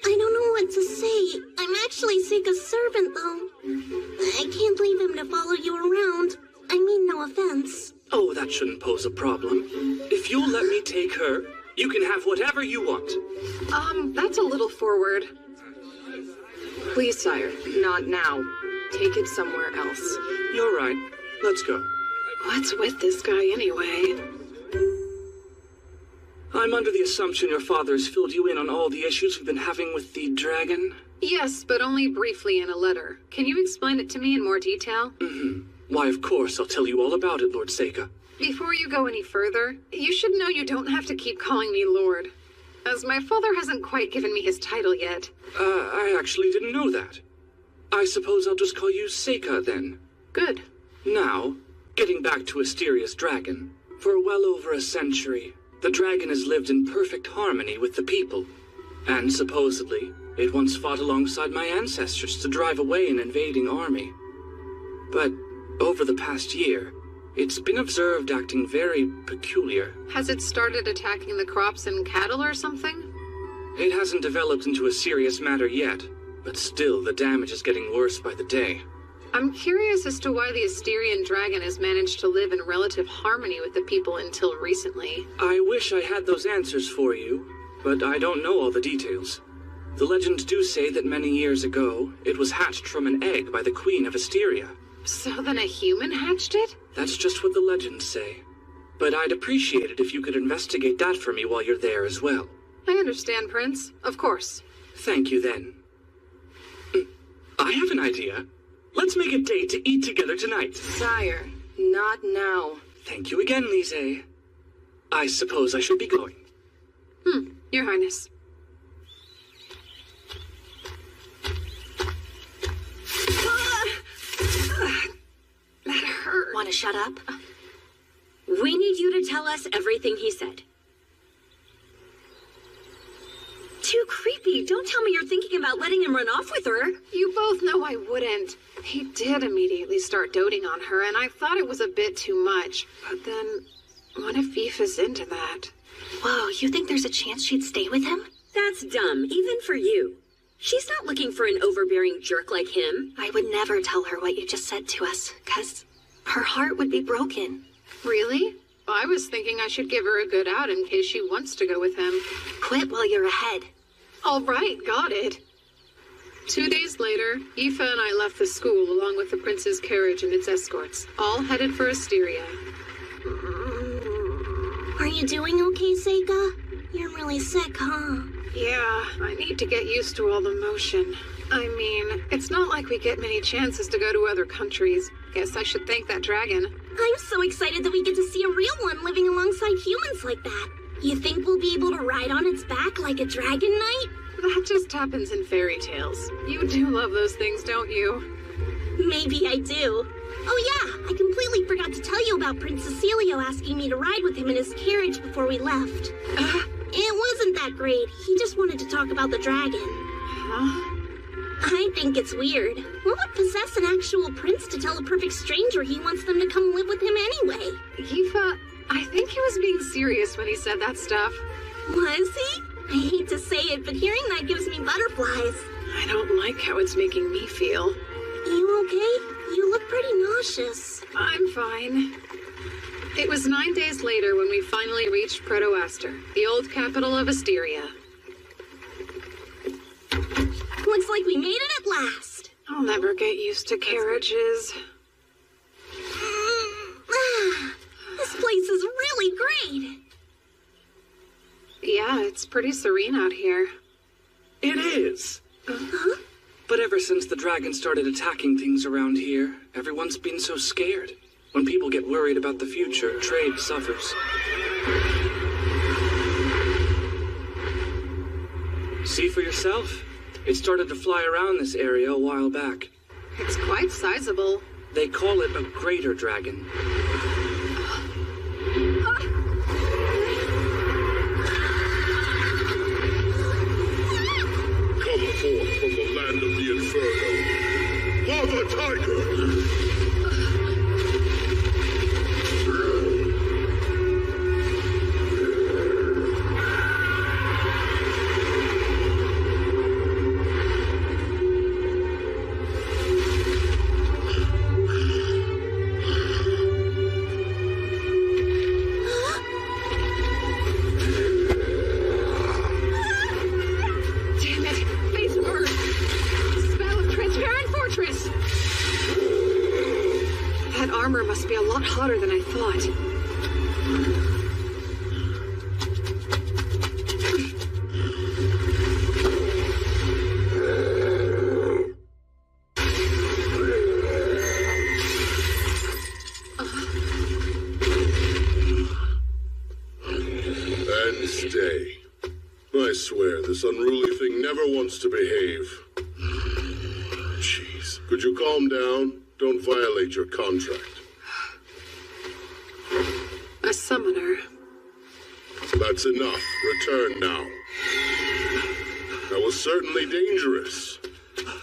I don't know what to say. I'm actually Sega's servant, though. I can't leave him to follow you around. I mean, no offense. Oh, that shouldn't pose a problem. If you'll let me take her, you can have whatever you want. That's a little forward. Please, sire, not now. Take it somewhere else. You're right. Let's go. What's with this guy, anyway? I'm under the assumption your father has filled you in on all the issues we've been having with the dragon? Yes, but only briefly in a letter. Can you explain it to me in more detail? Why, of course, I'll tell you all about it, Lord Sega. Before you go any further, you should know you don't have to keep calling me Lord, as my father hasn't quite given me his title yet. I actually didn't know that. I suppose I'll just call you Sega, then. Good. Now, getting back to Asteria's dragon. For well over a century, the dragon has lived in perfect harmony with the people. And supposedly, it once fought alongside my ancestors to drive away an invading army. But over the past year, it's been observed acting very peculiar. Has it started attacking the crops and cattle or something? It hasn't developed into a serious matter yet, but still the damage is getting worse by the day. I'm curious as to why the Asterian dragon has managed to live in relative harmony with the people until recently. I wish I had those answers for you, but I don't know all the details. The legends do say that many years ago, it was hatched from an egg by the Queen of Asteria. So then a human hatched it? That's just what the legends say. But I'd appreciate it if you could investigate that for me while you're there as well. I understand, Prince. Of course. Thank you, then. I have an idea. Let's make a date to eat together tonight. Sire, not now. Thank you again, Lise. I suppose I should be going. Your Highness. That hurt. Want to shut up? We need you to tell us everything he said. Too creepy. Don't tell me you're thinking about letting him run off with her. You both know I wouldn't. He did immediately start doting on her, and I thought it was a bit too much. But then, what if Aoife's into that? Whoa, you think there's a chance she'd stay with him? That's dumb, even for you. She's not looking for an overbearing jerk like him. I would never tell her what you just said to us, 'cause her heart would be broken. Really? I was thinking I should give her a good out in case she wants to go with him. Quit while you're ahead. All right, got it. 2 days later, Aoife and I left the school along with the prince's carriage and its escorts, all headed for Asteria. Are you doing okay, Sega? You're really sick, huh? Yeah, I need to get used to all the motion. I mean, it's not like we get many chances to go to other countries. Guess I should thank that dragon. I'm so excited that we get to see a real one living alongside humans like that. You think we'll be able to ride on its back like a dragon knight? That just happens in fairy tales. You do love those things, don't you? Maybe I do. Oh yeah, I completely forgot to tell you about Prince Cecilio asking me to ride with him in his carriage before we left. It wasn't that great. He just wanted to talk about the dragon. Huh? I think it's weird. What would possess an actual prince to tell a perfect stranger he wants them to come live with him anyway? I think he was being serious when he said that stuff. Was he? I hate to say it, but hearing that gives me butterflies. I don't like how it's making me feel. You okay? You look pretty nauseous. I'm fine. It was 9 days later when we finally reached Protoaster, the old capital of Asteria. Looks like we made it at last. I'll never get used to carriages. This place is really great. Yeah, it's pretty serene out here. It is. Huh? But ever since the dragon started attacking things around here, everyone's been so scared. When people get worried about the future, trade suffers. See for yourself. It started to fly around this area a while back. It's quite sizable. They call it a greater dragon. Come forth from the land of the Inferno. Lava Tiger! Hotter than I thought. And stay. I swear, this unruly thing never wants to behave. Jeez. Could you calm down? Don't violate your contract. A summoner. That's enough. Return now. That was certainly dangerous.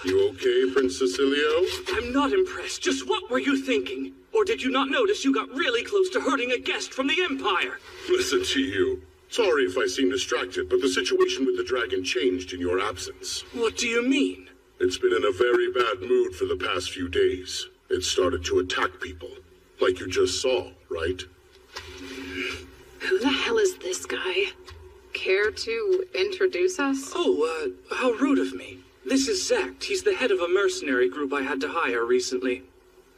You okay, Prince Cecilio? I'm not impressed. Just what were you thinking? Or did you not notice you got really close to hurting a guest from the Empire? Listen to you. Sorry if I seem distracted, but the situation with the dragon changed in your absence. What do you mean? It's been in a very bad mood for the past few days. It started to attack people. Like you just saw, right? Who the hell is this guy? Care to introduce us? Oh, how rude of me. This is Zect. He's the head of a mercenary group I had to hire recently.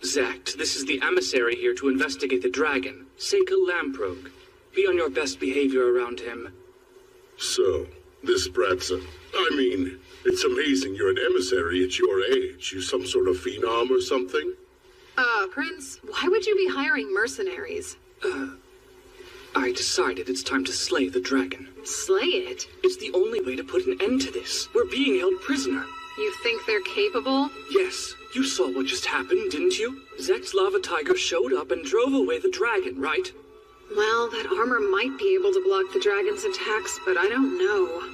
Zect, this is the emissary here to investigate the dragon, Seika Lamprogue. Be on your best behavior around him. So, this brat's it's amazing you're an emissary at your age. You some sort of phenom or something? Prince, why would you be hiring mercenaries? I decided it's time to slay the dragon. Slay it? It's the only way to put an end to this. We're being held prisoner. You think they're capable? Yes. You saw what just happened, didn't you? Zekt's lava tiger showed up and drove away the dragon, right? Well, that armor might be able to block the dragon's attacks, but I don't know.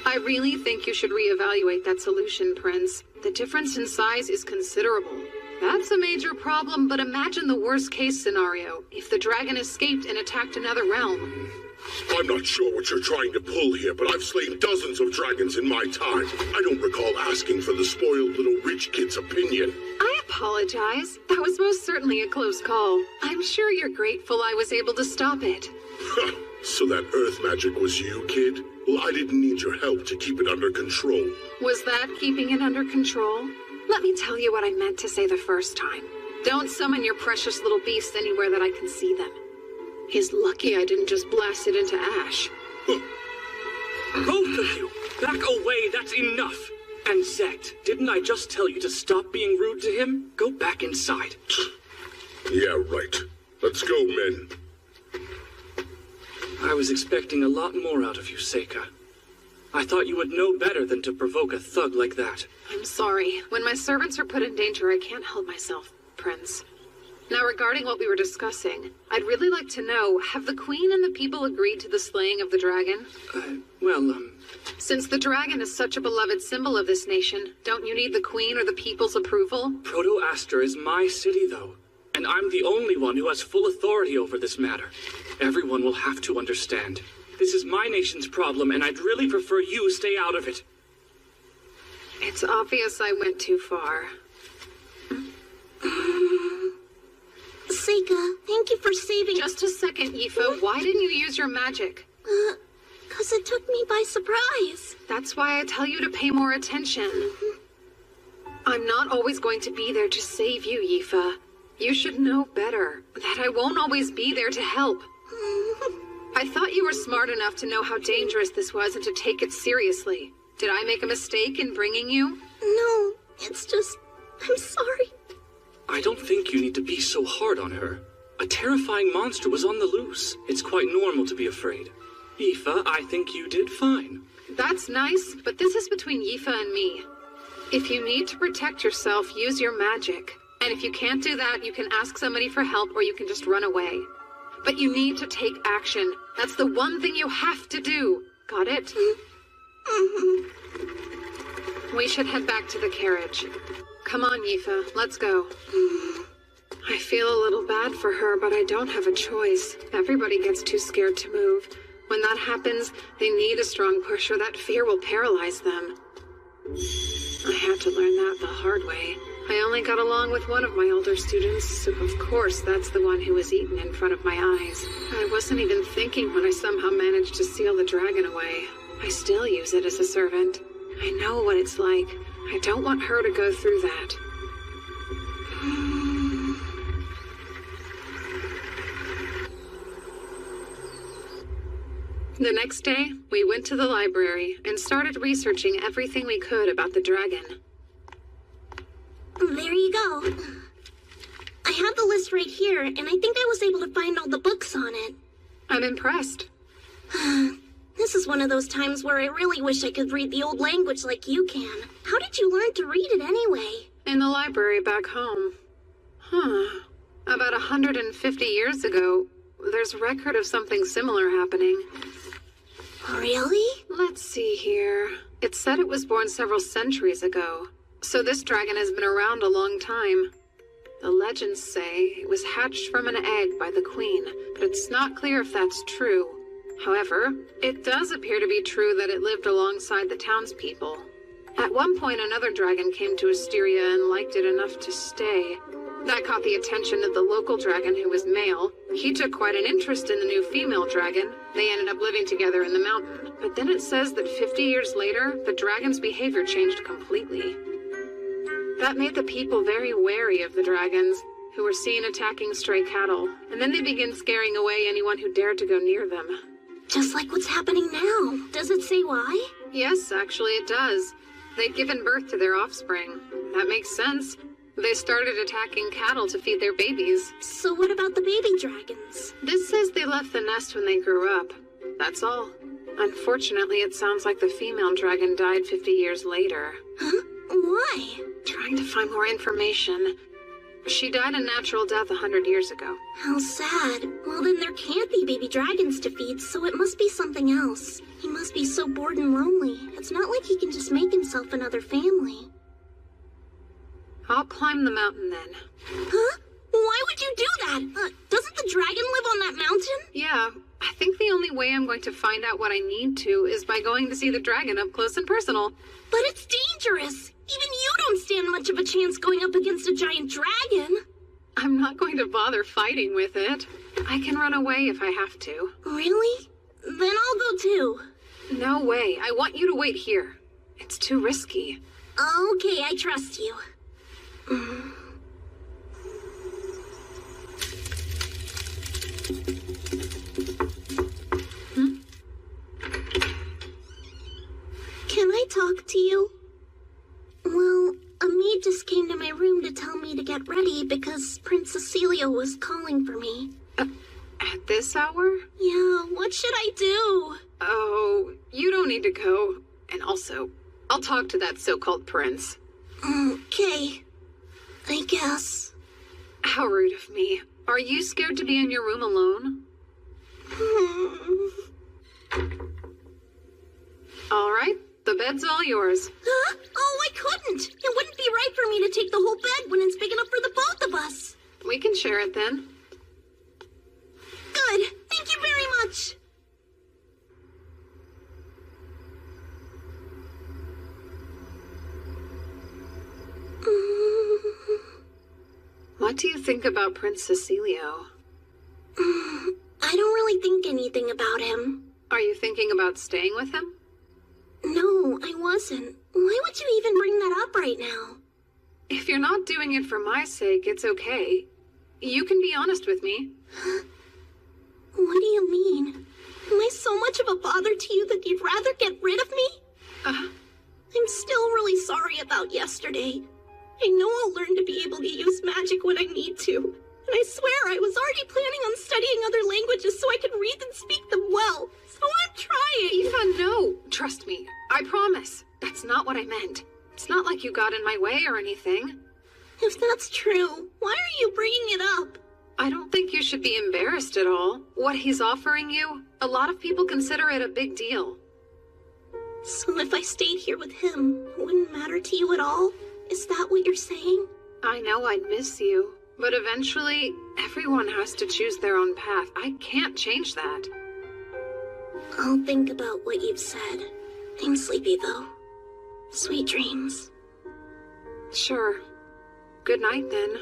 I really think you should reevaluate that solution, Prince. The difference in size is considerable. That's a major problem, but imagine the worst-case scenario. If the dragon escaped and attacked another realm. I'm not sure what you're trying to pull here, but I've slain dozens of dragons in my time. I don't recall asking for the spoiled little rich kid's opinion. I apologize. That was most certainly a close call. I'm sure you're grateful I was able to stop it. So that earth magic was you, kid? Well, I didn't need your help to keep it under control. Was that keeping it under control? Let me tell you what I meant to say the first time. Don't summon your precious little beasts anywhere that I can see them. He's lucky I didn't just blast it into ash. Both of you! Back away, that's enough! And Zect, didn't I just tell you to stop being rude to him? Go back inside. Yeah, right. Let's go, men. I was expecting a lot more out of you, Seika. I thought you would know better than to provoke a thug like that. I'm sorry. When my servants are put in danger, I can't help myself. Prince. Now, regarding what we were discussing, I'd really like to know, have the Queen and the people agreed to the slaying of the dragon? Since the dragon is such a beloved symbol of this nation, don't you need the Queen or the people's approval? Proto-Aster is my city, though, and I'm the only one who has full authority over this matter. Everyone will have to understand. This is my nation's problem, and I'd really prefer you stay out of it. It's obvious I went too far. Seika, thank you for saving— Just a second, Yifa. Why didn't you use your magic? 'Cause it took me by surprise. That's why I tell you to pay more attention. I'm not always going to be there to save you, Yifa. You should know better, that I won't always be there to help. I thought you were smart enough to know how dangerous this was and to take it seriously. Did I make a mistake in bringing you? No, it's just— I'm sorry. I don't think you need to be so hard on her. A terrifying monster was on the loose. It's quite normal to be afraid. Yifa, I think you did fine. That's nice, but this is between Yifa and me. If you need to protect yourself, use your magic. And if you can't do that, you can ask somebody for help or you can just run away. But you need to take action. That's the one thing you have to do. Got it? We should head back to the carriage. Come on, Yifa, let's go. I feel a little bad for her, but I don't have a choice. Everybody gets too scared to move. When that happens, they need a strong push or that fear will paralyze them. I had to learn that the hard way. I only got along with one of my older students, so of course that's the one who was eaten in front of my eyes. I wasn't even thinking when I somehow managed to seal the dragon away. I still use it as a servant. I know what it's like. I don't want her to go through that. The next day, we went to the library and started researching everything we could about the dragon. There you go. I have the list right here, and I think I was able to find all the books on it. I'm impressed. This is one of those times where I really wish I could read the old language like you can. How did you learn to read it anyway? In the library back home. About 150 years ago, there's record of something similar happening. Really? Let's see here. It said it was born several centuries ago. So this dragon has been around a long time. The legends say it was hatched from an egg by the queen, but it's not clear if that's true. However, it does appear to be true that it lived alongside the townspeople. At one point, another dragon came to Asteria and liked it enough to stay. That caught the attention of the local dragon, who was male. He took quite an interest in the new female dragon. They ended up living together in the mountain. But then it says that 50 years later, the dragon's behavior changed completely. That made the people very wary of the dragons, who were seen attacking stray cattle, and then they began scaring away anyone who dared to go near them. Just like what's happening now. Does it say why? Yes, actually it does. They'd given birth to their offspring. That makes sense. They started attacking cattle to feed their babies. So what about the baby dragons? This says they left the nest when they grew up. That's all. Unfortunately, it sounds like the female dragon died 50 years later. Huh? Why? Trying to find more information. She died a natural death 100 years ago. How sad. Well, then there can't be baby dragons to feed, so it must be something else. He must be so bored and lonely. It's not like he can just make himself another family. I'll climb the mountain then. Huh? Why would you do that? Doesn't the dragon live on that mountain? Yeah, I think the only way I'm going to find out what I need to is by going to see the dragon up close and personal. But it's dangerous. Even you don't stand much of a chance going up against a giant dragon. I'm not going to bother fighting with it. I can run away if I have to. Really? Then I'll go too. No way. I want you to wait here. It's too risky. Okay, I trust you. Can I talk to you? Well, a maid just came to my room to tell me to get ready because Princess Celia was calling for me. At this hour? Yeah, what should I do? Oh, you don't need to go. And also, I'll talk to that so-called prince. Okay. I guess. How rude of me. Are you scared to be in your room alone? All right, the bed's all yours. Huh? Oh, I couldn't. It wouldn't be right for me to take the whole bed when it's big enough for the both of us. We can share it then. Good. Thank you very much. What do you think about Prince Cecilio? I don't really think anything about him. Are you thinking about staying with him? No, I wasn't. Why would you even bring that up right now? If you're not doing it for my sake, it's okay. You can be honest with me. What do you mean? Am I so much of a bother to you that you'd rather get rid of me? I'm still really sorry about yesterday. I know I'll learn to be able to use magic when I need to. And I swear I was already planning on studying other languages so I could read and speak them well. So I'm trying. Eva, no. Trust me. I promise. That's not what I meant. It's not like you got in my way or anything. If that's true, why are you bringing it up? I don't think you should be embarrassed at all. What he's offering you, a lot of people consider it a big deal. So if I stayed here with him, it wouldn't matter to you at all? Is that what you're saying? I know I'd miss you, but eventually, everyone has to choose their own path. I can't change that. I'll think about what you've said. I'm sleepy, though. Sweet dreams. Sure. Good night, then.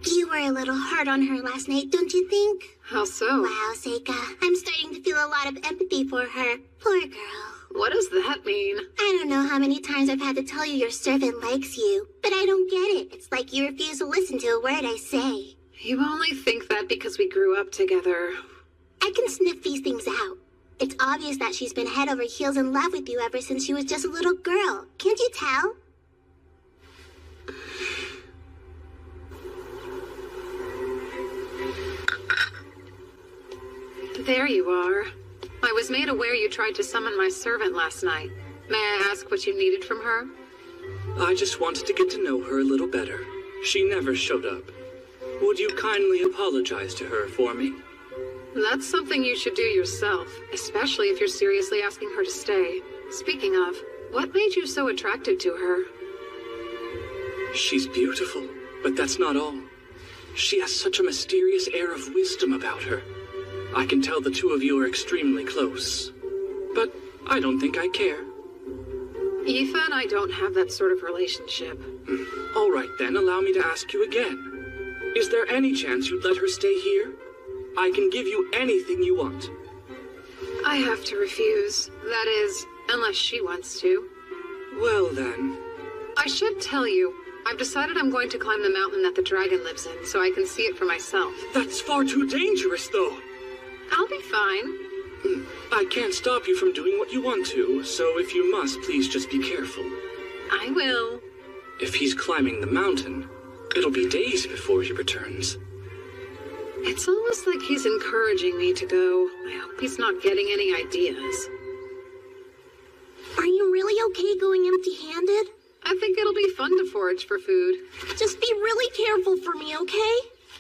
You were a little hard on her last night, don't you think? How so? Wow, Seika. I'm starting to feel a lot of empathy for her. Poor girl. What does that mean? I don't know how many times I've had to tell you your servant likes you, but I don't get it. It's like you refuse to listen to a word I say. You only think that because we grew up together. I can sniff these things out. It's obvious that she's been head over heels in love with you ever since she was just a little girl. Can't you tell? There you are. I was made aware you tried to summon my servant last night. May I ask what you needed from her? I just wanted to get to know her a little better. She never showed up. Would you kindly apologize to her for me? That's something you should do yourself, especially if you're seriously asking her to stay. Speaking of, what made you so attracted to her? She's beautiful, but that's not all. She has such a mysterious air of wisdom about her. I can tell the two of you are extremely close, but I don't think I care. Aoife and I don't have that sort of relationship. All right then, allow me to ask you again. Is there any chance you'd let her stay here? I can give you anything you want. I have to refuse. That is, unless she wants to. Well then. I should tell you, I've decided I'm going to climb the mountain that the dragon lives in, so I can see it for myself. That's far too dangerous, though. I'll be fine. I can't stop you from doing what you want to, so if you must, please just be careful. I will. If he's climbing the mountain, it'll be days before he returns. It's almost like he's encouraging me to go. I hope he's not getting any ideas. Are you really okay going empty-handed? I think it'll be fun to forage for food. Just be really careful for me, okay?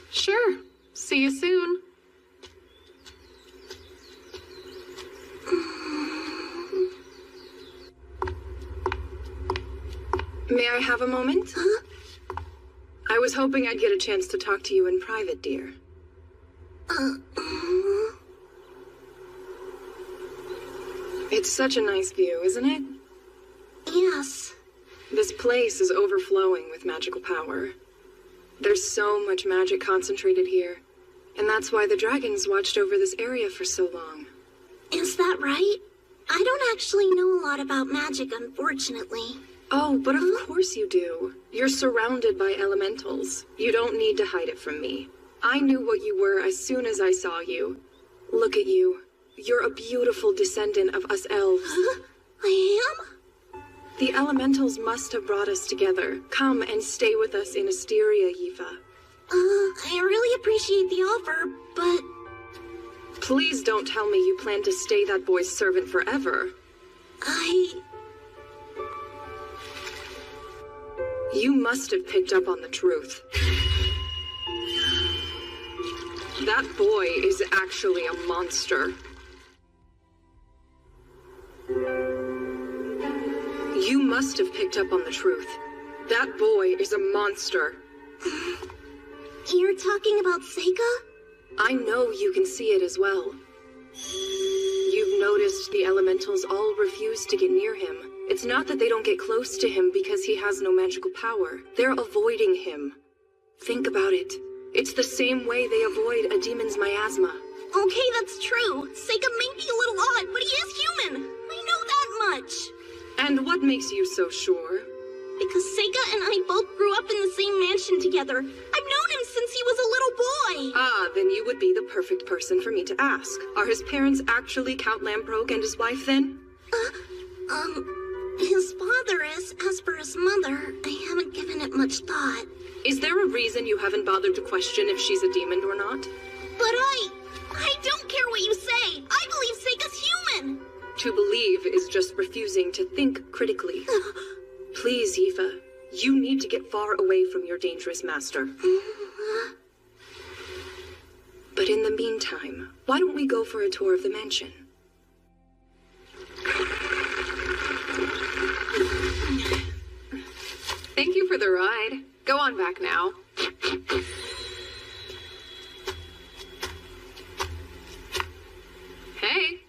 Sure. See you soon. May I have a moment? Huh? I was hoping I'd get a chance to talk to you in private, dear. It's such a nice view, isn't it? Yes. This place is overflowing with magical power. There's so much magic concentrated here, and that's why the dragons watched over this area for so long. Is that right? I don't actually know a lot about magic, unfortunately. Oh, but of course you do. You're surrounded by elementals. You don't need to hide it from me. I knew what you were as soon as I saw you. Look at you. You're a beautiful descendant of us elves. I am? The elementals must have brought us together. Come and stay with us in Asteria, Yifa. I really appreciate the offer, but... Please don't tell me you plan to stay that boy's servant forever. You must have picked up on the truth. That boy is actually a monster. You must have picked up on the truth. That boy is a monster. You're talking about Seika? I know you can see it as well. You've noticed the elementals all refuse to get near him. It's not that they don't get close to him because he has no magical power. They're avoiding him. Think about it. It's the same way they avoid a demon's miasma. Okay, that's true. Seika may be a little odd, but he is human. I know that much. And what makes you so sure? Because Seika and I both grew up in the same mansion together. I've known him since he was a little boy. Ah, then you would be the perfect person for me to ask. Are his parents actually Count Lamprogue and his wife, then? His father is. As for his mother, I haven't given it much thought. Is there a reason you haven't bothered to question if she's a demon or not? But I don't care what you say. I believe Seika's human. To believe is just refusing to think critically. Please, Yifa, you need to get far away from your dangerous master. But in the meantime, why don't we go for a tour of the mansion? Thank you for the ride. Go on back now. Hey.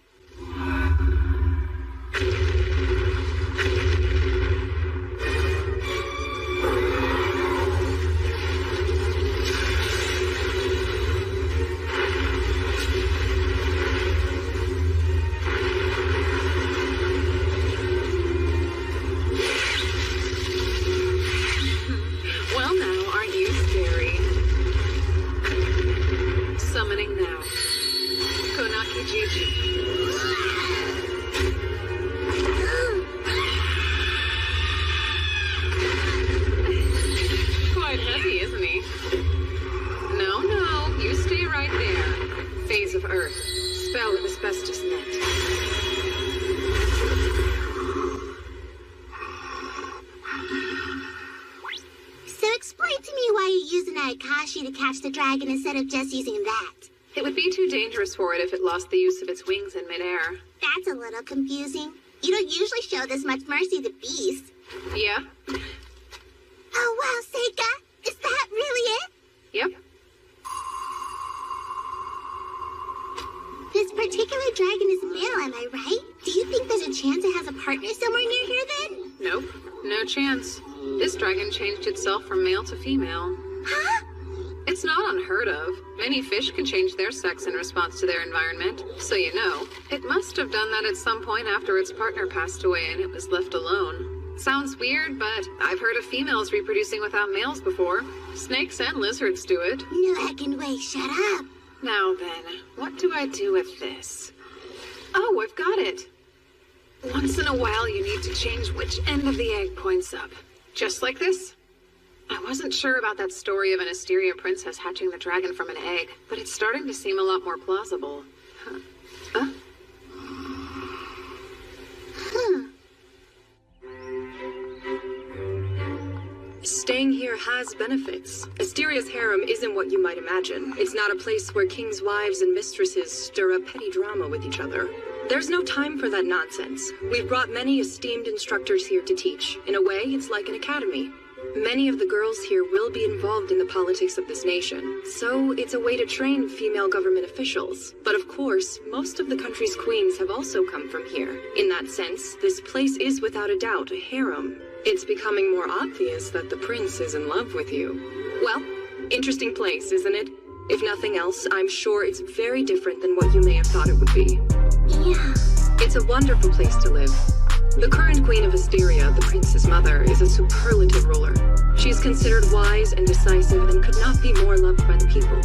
Well now, aren't you scary? Summoning now. Konaki Jiji. Quite heavy, isn't he? No, you stay right there. Phase of Earth. Spell of Asbestos Net. So explain to me why you're using Aikashi to catch the dragon instead of just using that. It would be too dangerous for it if it lost the use of its wings in midair. That's a little confusing. You don't usually show this much mercy to beasts. Yeah? Oh wow, Seika! Is that really it? Yep. This particular dragon is male, am I right? Do you think there's a chance it has a partner somewhere near here then? Nope. No chance. This dragon changed itself from male to female. Huh? It's not unheard of. Many fish can change their sex in response to their environment. So you know, it must have done that at some point after its partner passed away and it was left alone. Sounds weird, but I've heard of females reproducing without males before. Snakes and lizards do it. No heckin' way, shut up. Now then, what do I do with this? Oh, I've got it. Once in a while, you need to change which end of the egg points up. Just like this. I wasn't sure about that story of an Asteria princess hatching the dragon from an egg, but it's starting to seem a lot more plausible. Huh? Staying here has benefits. Asteria's harem isn't what you might imagine. It's not a place where kings' wives and mistresses stir up petty drama with each other. There's no time for that nonsense. We've brought many esteemed instructors here to teach. In a way, it's like an academy. Many of the girls here will be involved in the politics of this nation, so it's a way to train female government officials. But of course, most of the country's queens have also come from here. In that sense, this place is without a doubt a harem. It's becoming more obvious that the prince is in love with you. Well, interesting place, isn't it? If nothing else, I'm sure it's very different than what you may have thought it would be. Yeah. It's a wonderful place to live. The current queen of Asteria, the prince's mother, is a superlative ruler. She is considered wise and decisive and could not be more loved by the people.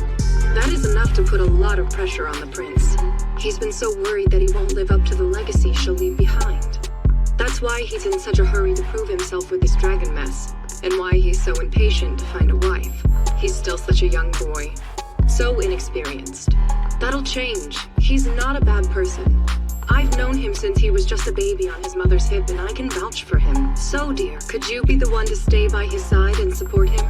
That is enough to put a lot of pressure on the prince. He's been so worried that he won't live up to the legacy she'll leave behind. That's why he's in such a hurry to prove himself with this dragon mess, and why he's so impatient to find a wife. He's still such a young boy, so inexperienced. That'll change. He's not a bad person. I've known him since he was just a baby on his mother's hip, and I can vouch for him. So, dear, could you be the one to stay by his side and support him?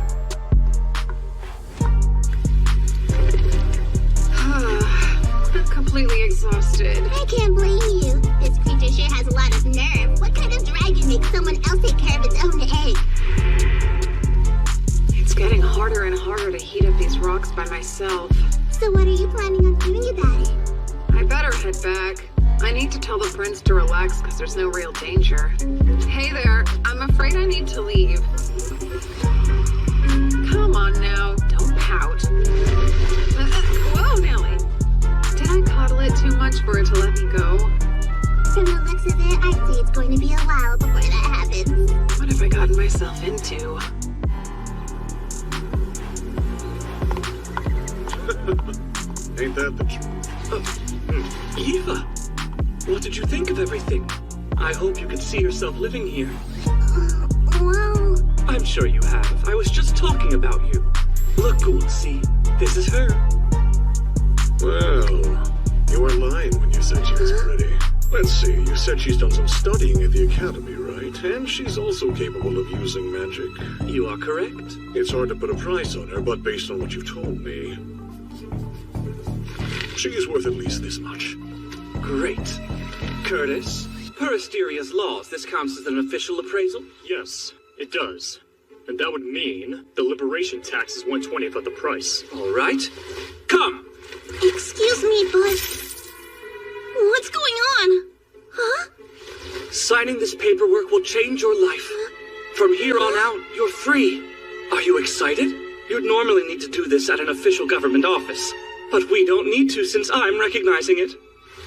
I'm completely exhausted. I can't blame you. This creature sure has a lot of nerve. What kind of dragon makes someone else take care of its own egg? It's getting harder and harder to heat up these rocks by myself. So what are you planning on doing about it? I better head back. I need to tell the prince to relax because there's no real danger. Hey there, I'm afraid I need to leave. Come on now, don't pout. Whoa, Nellie. Did I coddle it too much for it to let me go? From the looks of it, I'd say it's going to be a while before that happens. What have I gotten myself into? Ain't that the truth? Eva, what did you think of everything? I hope you could see yourself living here. Well... I'm sure you have. I was just talking about you. Look, Gould, see? This is her. Well, you were lying when you said she was pretty. Let's see, you said she's done some studying at the academy, right? And she's also capable of using magic. You are correct. It's hard to put a price on her, but based on what you've told me, she's worth at least this much. Great. Curtis, per Asteria's laws, this counts as an official appraisal? Yes, it does. And that would mean the liberation tax is 1/20th of the price. All right. Come! Excuse me, but... what's going on? Huh? Signing this paperwork will change your life. From here on out, you're free. Are you excited? You'd normally need to do this at an official government office. But we don't need to since I'm recognizing it.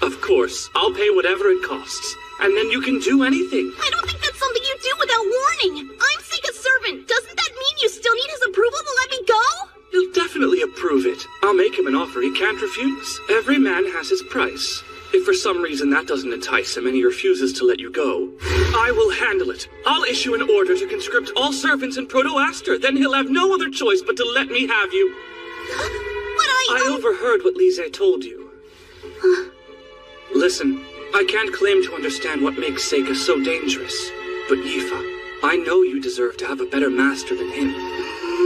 Of course, I'll pay whatever it costs. And then you can do anything. I don't think that's something you do without warning. I'm Seika's servant. Doesn't that mean you still need his approval to let me go? He'll definitely approve it. I'll make him an offer he can't refuse. Every man has his price. If for some reason that doesn't entice him and he refuses to let you go, I will handle it. I'll issue an order to conscript all servants in Proto-Aster. Then he'll have no other choice but to let me have you. I overheard what Lise told you. Listen, I can't claim to understand what makes Seika so dangerous. But Yifa, I know you deserve to have a better master than him.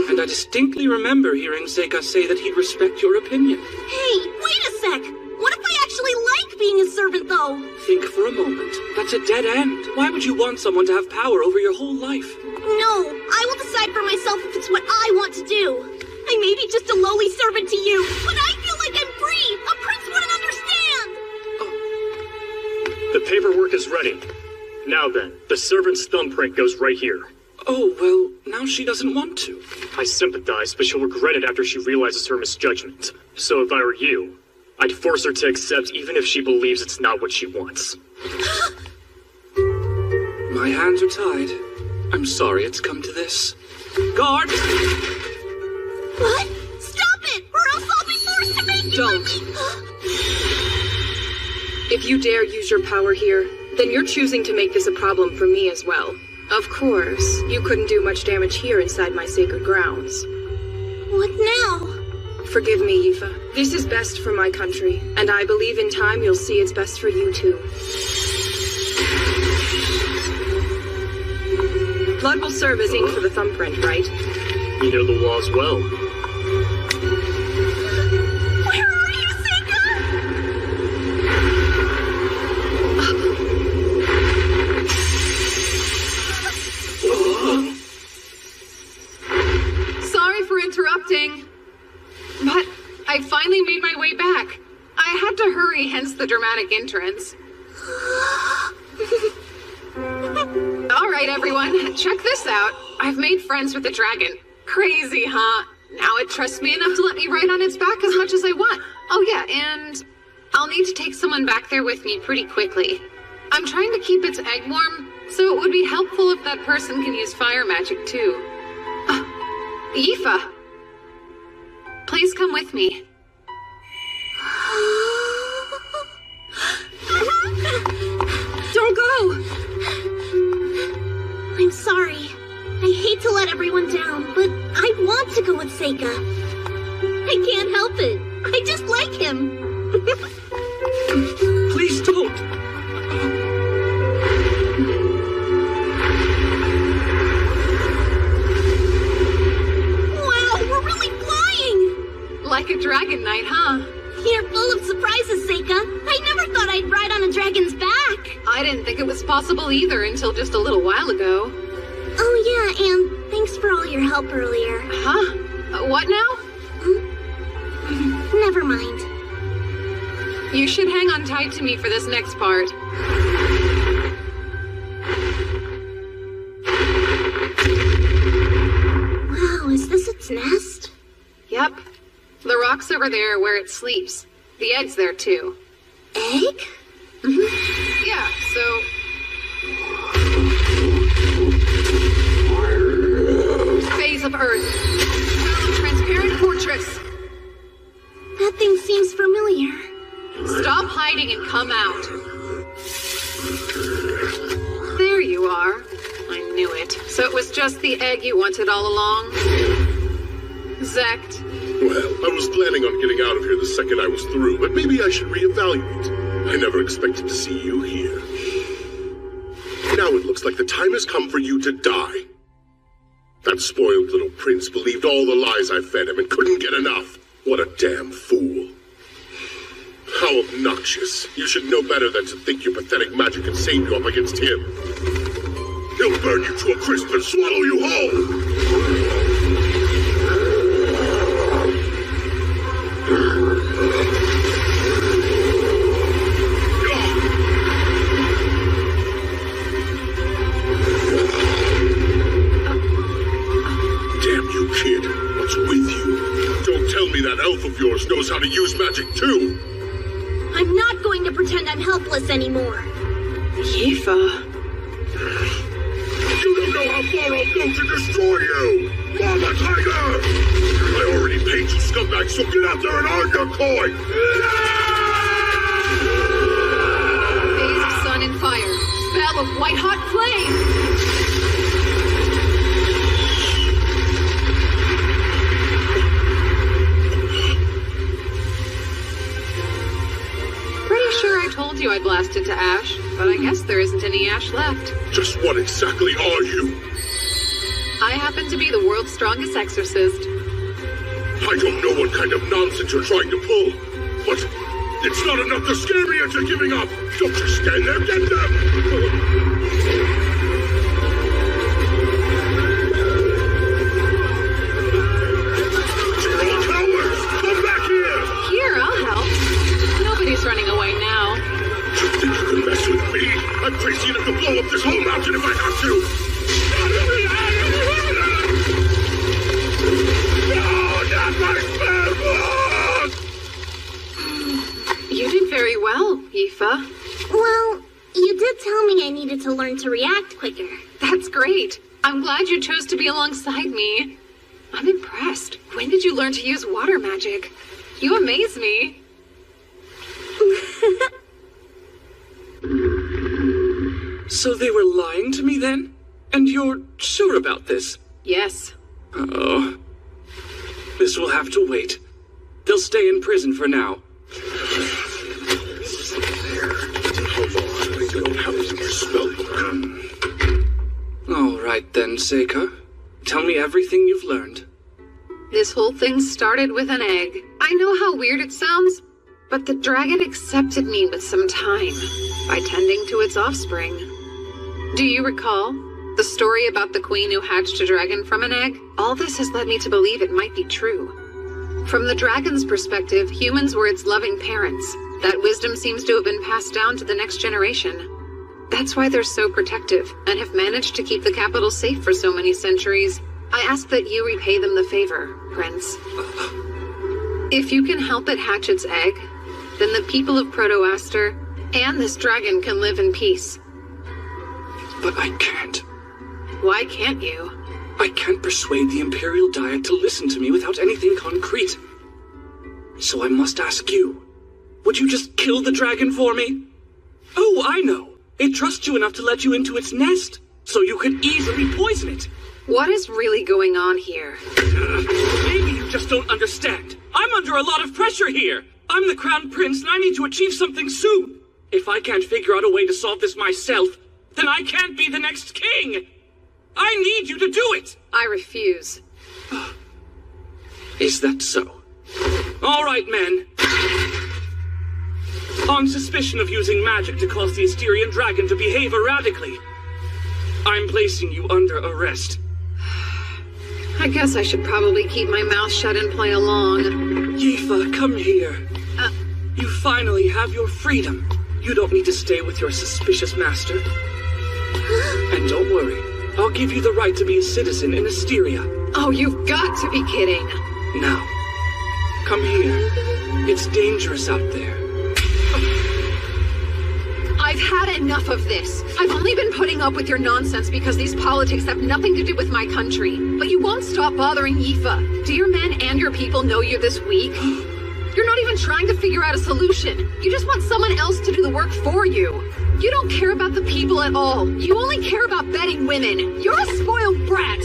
And I distinctly remember hearing Seika say that he'd respect your opinion. Hey, wait a sec! What if I actually like being a servant, though? Think for a moment. That's a dead end. Why would you want someone to have power over your whole life? No, I will decide for myself if it's what I want to do. I may be just a lowly servant to you, but I feel like I'm free! A prince wouldn't understand! The paperwork is ready. Now then, the servant's thumbprint goes right here. Oh, well, now she doesn't want to. I sympathize, but she'll regret it after she realizes her misjudgment. So if I were you, I'd force her to accept even if she believes it's not what she wants. My hands are tied. I'm sorry it's come to this. Guard! What? Stop it, or else I'll be forced to make you... Don't. If you dare use your power here, then you're choosing to make this a problem for me as well. Of course, you couldn't do much damage here inside my sacred grounds. What now? Forgive me, Yifa. This is best for my country, and I believe in time you'll see it's best for you too. Blood will serve as ink for the thumbprint, right? You know the laws well. Where are you, Seika? Sorry for interrupting, but I finally made my way back. I had to hurry, hence the dramatic entrance. All right, everyone, check this out. I've made friends with the dragon. Crazy, huh? Now it trusts me enough to let me ride on its back as much as I want. Oh yeah, and I'll need to take someone back there with me pretty quickly. I'm trying to keep its egg warm, so it would be helpful if that person can use fire magic too. Yifa, please come with me. Don't go! go with Seika. I can't help it. I just like him. Please don't. Wow, we're really flying! Like a dragon knight, huh? You're full of surprises, Seika. I never thought I'd ride on a dragon's back. I didn't think it was possible either until just a little while ago. Oh yeah, and thanks for all your help earlier. Huh? What now? Never mind. You should hang on tight to me for this next part. Wow, is this its nest? Yep. The rock's over there where it sleeps. The egg's there too. Egg? Yeah, so... Phase of Earth. Transparent fortress. That thing seems familiar. Stop hiding and come out. There you are. I knew it. So it was just the egg you wanted all along? Zect. Well, I was planning on getting out of here the second I was through, but maybe I should reevaluate. I never expected to see you here. Now it looks like the time has come for you to die. That spoiled little prince believed all the lies I fed him and couldn't get enough. What a damn fool. How obnoxious. You should know better than to think your pathetic magic can save you up against him. He'll burn you to a crisp and swallow you whole! Damn you, kid. What's with you? Don't tell me that elf of yours knows how to use magic too! I'm not going to pretend I'm helpless anymore. Yifa. You don't know how far I'll go to destroy you! Mama Tiger! I already paid you, scumbag, so get out there and earn your coin! Phase of sun and fire. Spell of white-hot flame! Pretty sure I told you I blasted to ash, but I guess there isn't any ash left. Just what exactly are you? I happen to be the world's strongest exorcist. I don't know what kind of nonsense you're trying to pull, but it's not enough to scare me into giving up! Don't just stand there, get them! You're all cowards! Come back here! Here, I'll help. Nobody's running away now. You think you can mess with me? I'm crazy enough to blow up this whole mountain if I have to! No, not my spellbook! You did very well, Yifa. Well, you did tell me I needed to learn to react quicker. That's great. I'm glad you chose to be alongside me. I'm impressed. When did you learn to use water magic? You amaze me. So they were lying to me then? And you're sure about this? Yes. Uh-oh. This will have to wait. They'll stay in prison for now. All right then, Seika. Tell me everything you've learned. This whole thing started with an egg. I know how weird it sounds, but the dragon accepted me with some time by tending to its offspring. Do you recall the story about the queen who hatched a dragon from an egg? All this has led me to believe it might be true. From the dragon's perspective, humans were its loving parents. That wisdom seems to have been passed down to the next generation. That's why they're so protective and have managed to keep the capital safe for so many centuries. I ask that you repay them the favor, Prince. If you can help it hatch its egg, then the people of Proto-Aster and this dragon can live in peace. But I can't. Why can't you? I can't persuade the Imperial Diet to listen to me without anything concrete. So I must ask you, would you just kill the dragon for me? Oh, I know. It trusts you enough to let you into its nest, so you could easily poison it. What is really going on here? Maybe you just don't understand. I'm under a lot of pressure here. I'm the Crown Prince and I need to achieve something soon. If I can't figure out a way to solve this myself, then I can't be the next king. I need you to do it. I refuse. Is that so? All right, men. On suspicion of using magic to cause the Asterian dragon to behave erratically, I'm placing you under arrest. I guess I should probably keep my mouth shut and play along. Yifa, come here. You finally have your freedom. You don't need to stay with your suspicious master. And don't worry, I'll give you the right to be a citizen in Asteria. Oh, you've got to be kidding. Now, come here. It's dangerous out there. I've had enough of this. I've only been putting up with your nonsense because these politics have nothing to do with my country. But you won't stop bothering Yifa. Do your men and your people know you're this weak? You're not even trying to figure out a solution. You just want someone else to do the work for you. You don't care about the people at all. You only care about betting women. You're a spoiled brat.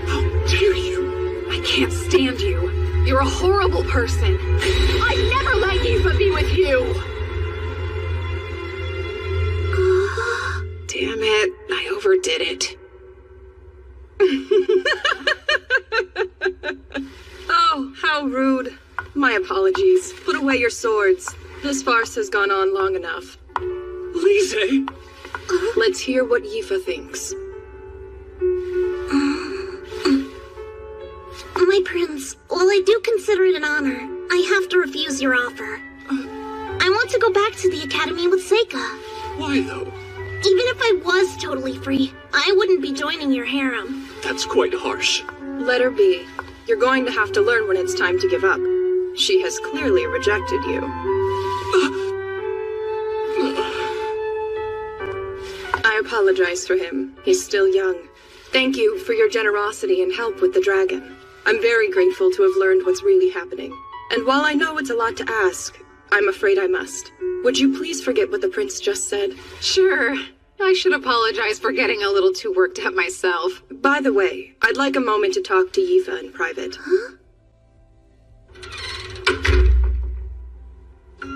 How dare you? I can't stand you. You're a horrible person. I'd never let Yifa be with you. Damn it, I overdid it. Oh, how rude. My apologies. Put away your swords. This farce has gone on long enough. Lise! Let's hear what Yifa thinks. My prince, while I do consider it an honor, I have to refuse your offer. I want to go back to the academy with Seika. Why though? Even if I was totally free, I wouldn't be joining your harem. That's quite harsh. Let her be. You're going to have to learn when it's time to give up. She has clearly rejected you. I apologize for him. He's still young. Thank you for your generosity and help with the dragon. I'm very grateful to have learned what's really happening. And while I know it's a lot to ask, I'm afraid I must. Would you please forget what the prince just said? Sure. I should apologize for getting a little too worked up myself. By the way, I'd like a moment to talk to Yifa in private. Huh?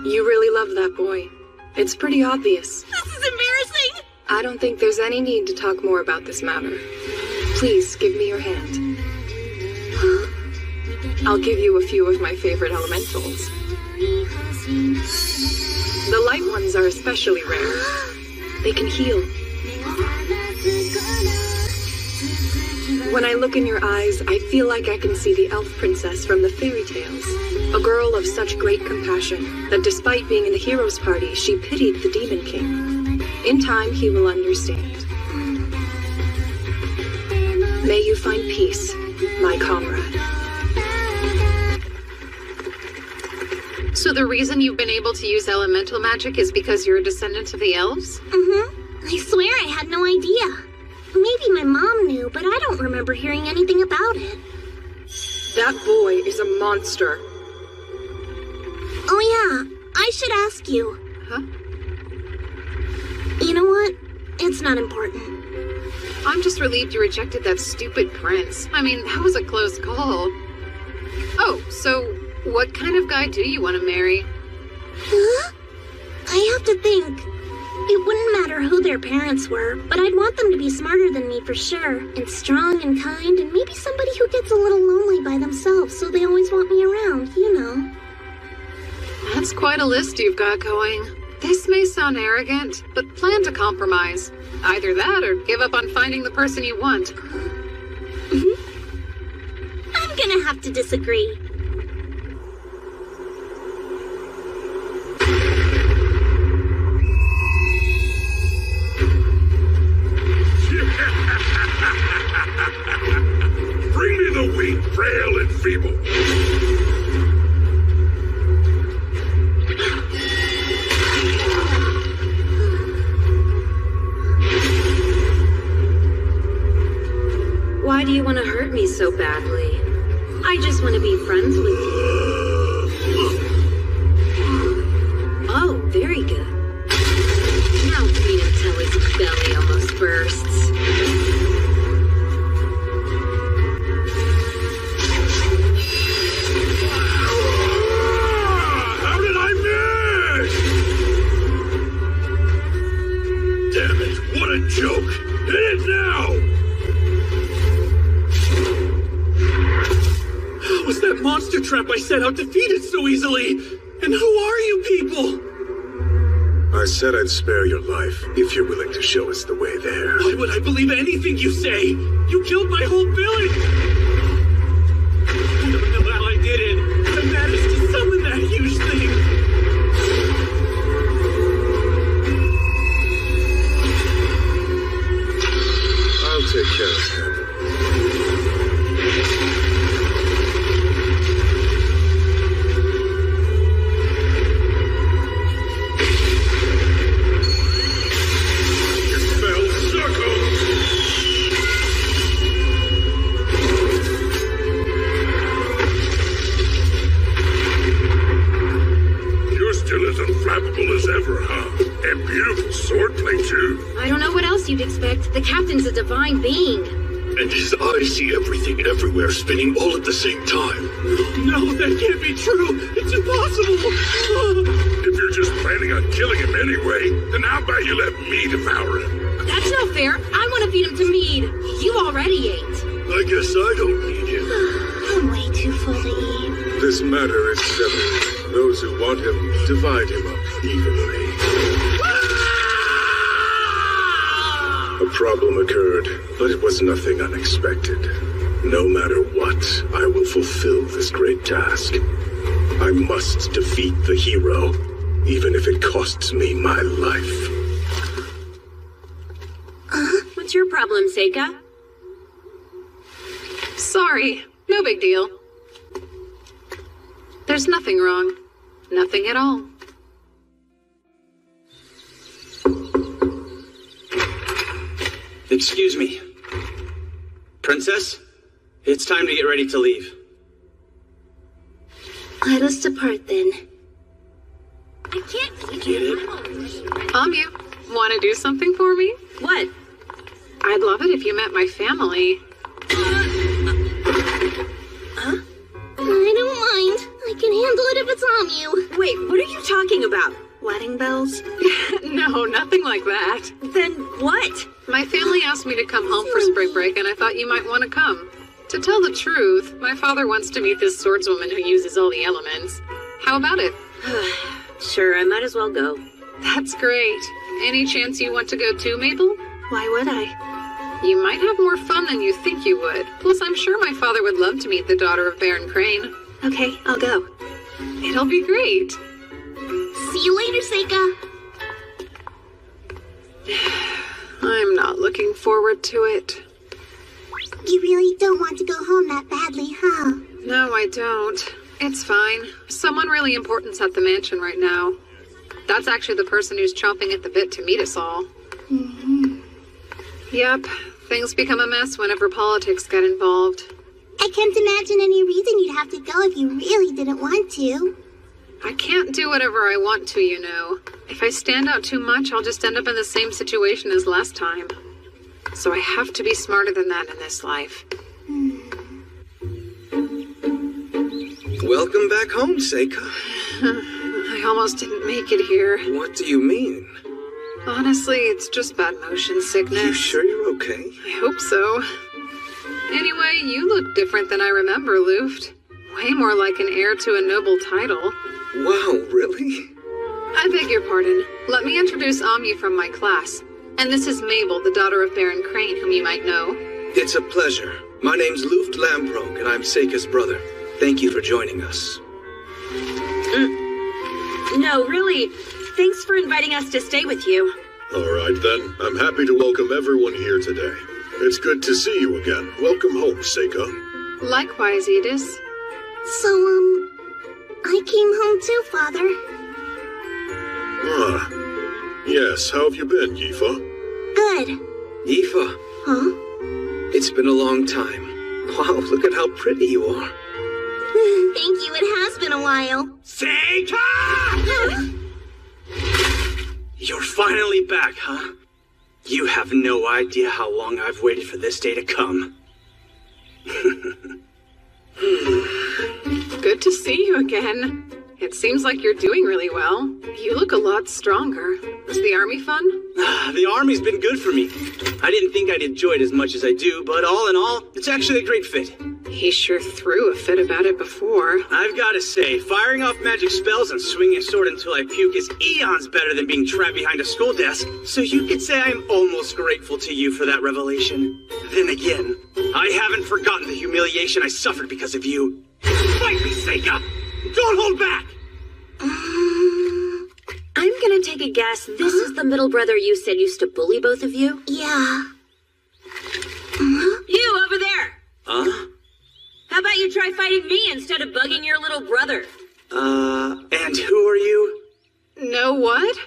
You really love that boy. It's pretty obvious. This is embarrassing! I don't think there's any need to talk more about this matter. Please give me your hand. I'll give you a few of my favorite elementals. The light ones are especially rare. They can heal. When I look in your eyes, I feel like I can see the elf princess from the fairy tales. A girl of such great compassion that despite being in the hero's party, she pitied the demon king. In time, he will understand. May you find peace, my comrade. So the reason you've been able to use elemental magic is because you're a descendant of the elves? Mm-hmm. I swear I had no idea. Maybe my mom knew, but I don't remember hearing anything about it. That boy is a monster. Oh yeah, I should ask you. Huh? You know what? It's not important. I'm just relieved you rejected that stupid prince. I mean, that was a close call. Oh, so what kind of guy do you want to marry? Huh? I have to think. It wouldn't matter who their parents were, but I'd want them to be smarter than me for sure, and strong and kind, and maybe somebody who gets a little lonely by themselves, so they always want me around, you know. That's quite a list you've got going. This may sound arrogant, but plan to compromise. Either that or give up on finding the person you want. I'm gonna have to disagree. Bring me the weak, frail, and feeble. Why do you want to hurt me so badly? I just want to be friends with you. Oh, very good. Now feed him till his belly almost bursts. trap I set out defeated so easily. And who are you people? I said I'd spare your life if you're willing to show us the way there. Why would I believe anything you say? You killed my whole village! I don't know how I did it. I managed to summon that huge thing. I'll take care of him. As ever, huh? And beautiful swordplay, too. I don't know what else you'd expect. The captain's a divine being. And his eyes see everything everywhere, spinning all at the same time. No, that can't be true. It's impossible. If you're just planning on killing him anyway, then how about you let me devour him? That's not fair. I want to feed him to Mead. You already ate. I guess I don't need him. I'm way too full to eat. This matter is settled. Those who want him, divide him up evenly. A problem occurred, but it was nothing unexpected. No matter what, I will fulfill this great task. I must defeat the hero, even if it costs me my life. What's your problem, Seika? Sorry, no big deal. There's nothing wrong. Nothing at all. Excuse me. Princess, it's time to get ready to leave. Let us depart then. I can't Get it? You want to do something for me? What? I'd love it if you met my family. Huh? I don't mind. I can handle it if it's Amu. Wait, what are you talking about? Wedding bells? No, nothing like that. Then what? My family asked me to come home for spring break, and I thought you might want to come. To tell the truth, my father wants to meet this swordswoman who uses all the elements. How about it? Sure, I might as well go. That's great. Any chance you want to go too, Mabel? Why would I? You might have more fun than you think you would. Plus, I'm sure my father would love to meet the daughter of Baron Crane. Okay, I'll go. It'll be great. See you later, Seika. I'm not looking forward to it. You really don't want to go home that badly, huh? No, I don't. It's fine. Someone really important's at the mansion right now. That's actually the person who's chomping at the bit to meet us all. Mm-hmm. Yep, things become a mess whenever politics get involved. I can't imagine any reason you'd have to go if you really didn't want to. I can't do whatever I want to, you know. If I stand out too much, I'll just end up in the same situation as last time. So I have to be smarter than that in this life. Welcome back home, Seika. I almost didn't make it here. What do you mean? Honestly, it's just bad motion sickness. You sure you're okay? I hope so. Anyway, you look different than I remember, Luft. Way more like an heir to a noble title. Wow, really? I beg your pardon. Let me introduce Amu from my class. And this is Mabel, the daughter of Baron Crane, whom you might know. It's a pleasure. My name's Luft Lamprog, and I'm Seika's brother. Thank you for joining us. No, really. Thanks for inviting us to stay with you. All right, then. I'm happy to welcome everyone here today. It's good to see you again. Welcome home, Seika. Likewise, Edis. So, I came home too, Father. Ah. Yes, how have you been, Yifa? Good. Yifa. Huh? It's been a long time. Wow, look at how pretty you are. Thank you, it has been a while. Seika! You're finally back, huh? You have no idea how long I've waited for this day to come. Good to see you again. It seems like you're doing really well. You look a lot stronger. Was the army fun? The army's been good for me. I didn't think I'd enjoy it as much as I do, but all in all, it's actually a great fit. He sure threw a fit about it before. I've got to say, firing off magic spells and swinging a sword until I puke is eons better than being trapped behind a school desk. So you could say I'm almost grateful to you for that revelation. Then again, I haven't forgotten the humiliation I suffered because of you. Fight me, Seika! Don't hold back! I'm gonna take a guess. This is the middle brother you said used to bully both of you? Yeah. You over there! Huh? How about you try fighting me instead of bugging your little brother? And who are you? Know what?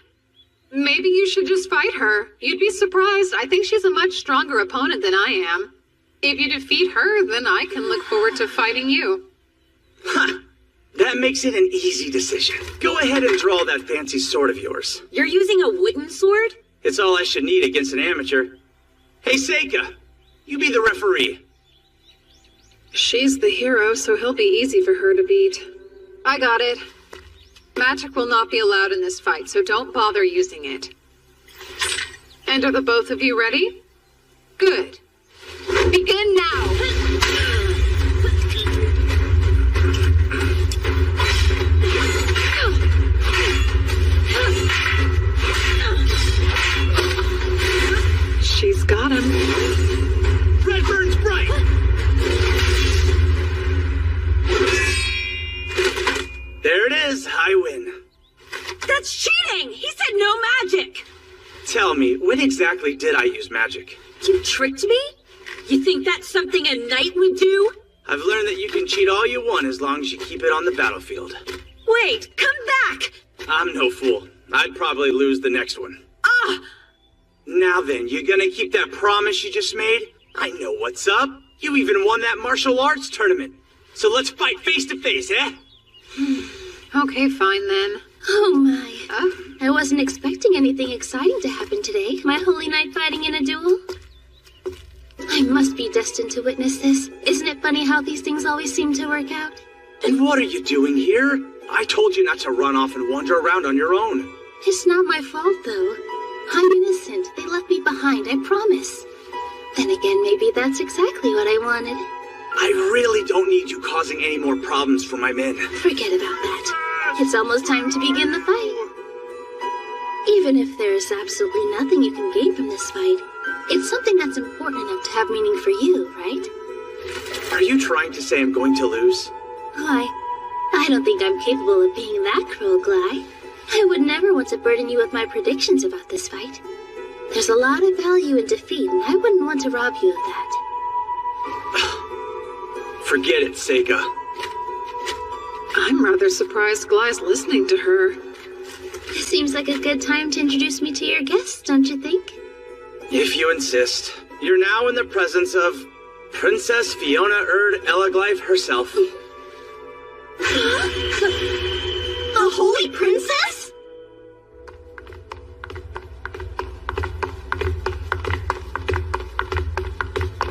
Maybe you should just fight her. You'd be surprised. I think she's a much stronger opponent than I am. If you defeat her, then I can look forward to fighting you. Ha! That makes it an easy decision. Go ahead and draw that fancy sword of yours. You're using a wooden sword? It's all I should need against an amateur. Hey, Seika, you be the referee. She's the hero, so he'll be easy for her to beat. I got it. Magic will not be allowed in this fight, so don't bother using it. And are the both of you ready? Good. Begin now! She's got him. Red burns bright! There it is, I win. That's cheating! He said no magic! Tell me, when exactly did I use magic? You tricked me? You think that's something a knight would do? I've learned that you can cheat all you want as long as you keep it on the battlefield. Wait, come back! I'm no fool. I'd probably lose the next one. Ah! Now then, you gonna keep that promise you just made? I know what's up. You even won that martial arts tournament. So let's fight face to face, eh? Okay, fine then. Oh my. I wasn't expecting anything exciting to happen today. My holy knight fighting in a duel. I must be destined to witness this. Isn't it funny how these things always seem to work out? And what are you doing here? I told you not to run off and wander around on your own. It's not my fault, though. I'm innocent. They left me behind, I promise. Then again, maybe that's exactly what I wanted. I really don't need you causing any more problems for my men. Forget about that. It's almost time to begin the fight. Even if there is absolutely nothing you can gain from this fight, it's something that's important enough to have meaning for you, right? Are you trying to say I'm going to lose? Why, I don't think I'm capable of being that cruel, Gly. I would never want to burden you with my predictions about this fight. There's a lot of value in defeat, and I wouldn't want to rob you of that. Forget it, Seika. I'm rather surprised Gly's listening to her. It seems like a good time to introduce me to your guests, don't you think? If you insist. You're now in the presence of Princess Fiona Erd Elaglyph herself. The Holy Princess?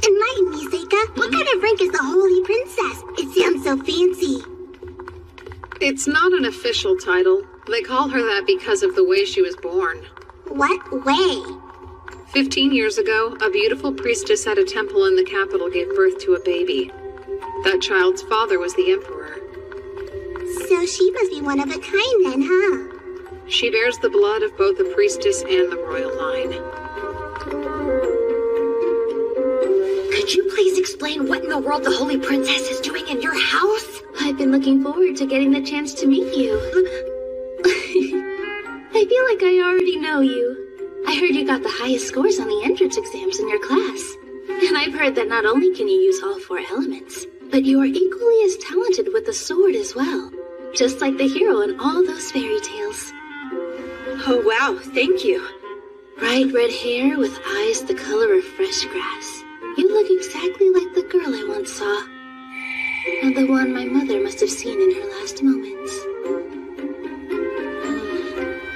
Enlighten me, Seika. What kind of rank is the Holy Princess? It sounds so fancy. It's not an official title. They call her that because of the way she was born. What way? 15 years ago, a beautiful priestess at a temple in the capital gave birth to a baby. That child's father was the emperor. So she must be one of a kind then, huh? She bears the blood of both the priestess and the royal line. Could you please explain what in the world the Holy Princess is doing in your house? I've been looking forward to getting the chance to meet you. I feel like I already know you. I heard you got the highest scores on the entrance exams in your class. And I've heard that not only can you use all 4 elements, but you are equally as talented with the sword as well. Just like the hero in all those fairy tales. Oh wow, thank you. Bright red hair with eyes the color of fresh grass. You look exactly like the girl I once saw. And the one my mother must have seen in her last moments.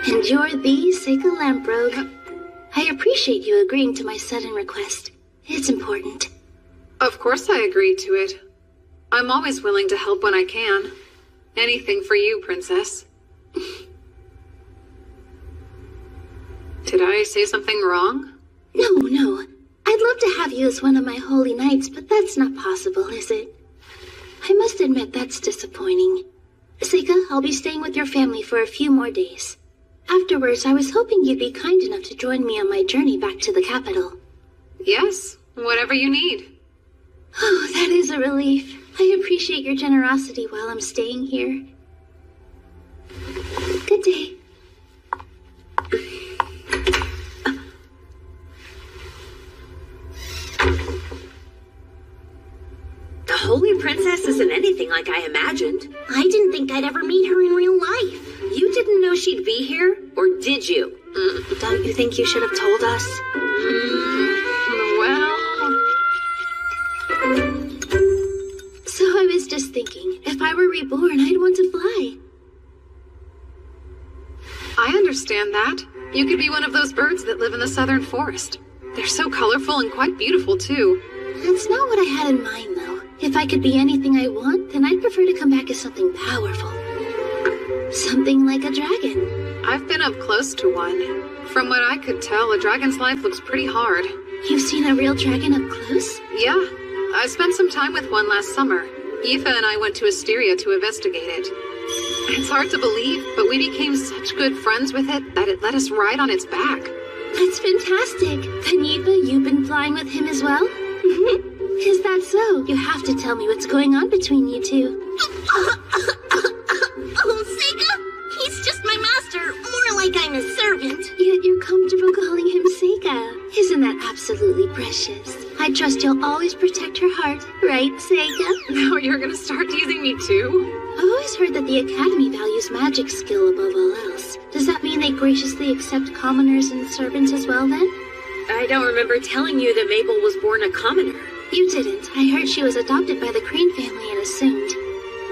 And you're the Seika Lamprogue. I appreciate you agreeing to my sudden request. It's important. Of course I agreed to it. I'm always willing to help when I can. Anything for you, Princess. Did I say something wrong? No. I'd love to have you as one of my holy knights, but that's not possible, is it? I must admit that's disappointing. Seika, I'll be staying with your family for a few more days. Afterwards, I was hoping you'd be kind enough to join me on my journey back to the capital. Yes, whatever you need. Oh, that is a relief. I appreciate your generosity while I'm staying here. Good day. The Holy Princess isn't anything like I imagined. I didn't think I'd ever meet her in real life. You didn't know she'd be here, or did you? Don't you think you should have told us? Well... So I was just thinking, if I were reborn, I'd want to fly. I understand that. You could be one of those birds that live in the southern forest. They're so colorful and quite beautiful, too. That's not what I had in mind, though. If I could be anything I want, then I'd prefer to come back as something powerful. Something like a dragon. I've been up close to one. From what I could tell, a dragon's life looks pretty hard. You've seen a real dragon up close? Yeah. I spent some time with one last summer. Aoife and I went to Asteria to investigate it. It's hard to believe, but we became such good friends with it that it let us ride on its back. That's fantastic. Then Aoife, you've been flying with him as well? Is that so? You have to tell me what's going on between you two. Oh, Seika? He's just my master. More like I'm his servant. Yet you're comfortable calling him Seika. Isn't that absolutely precious? I trust you'll always protect her heart, right, Seika? Now you're gonna start teasing me too? I've always heard that the Academy values magic skill above all else. Does that mean they graciously accept commoners and servants as well, then? I don't remember telling you that Mabel was born a commoner. You didn't. I heard she was adopted by the Crane family and assumed.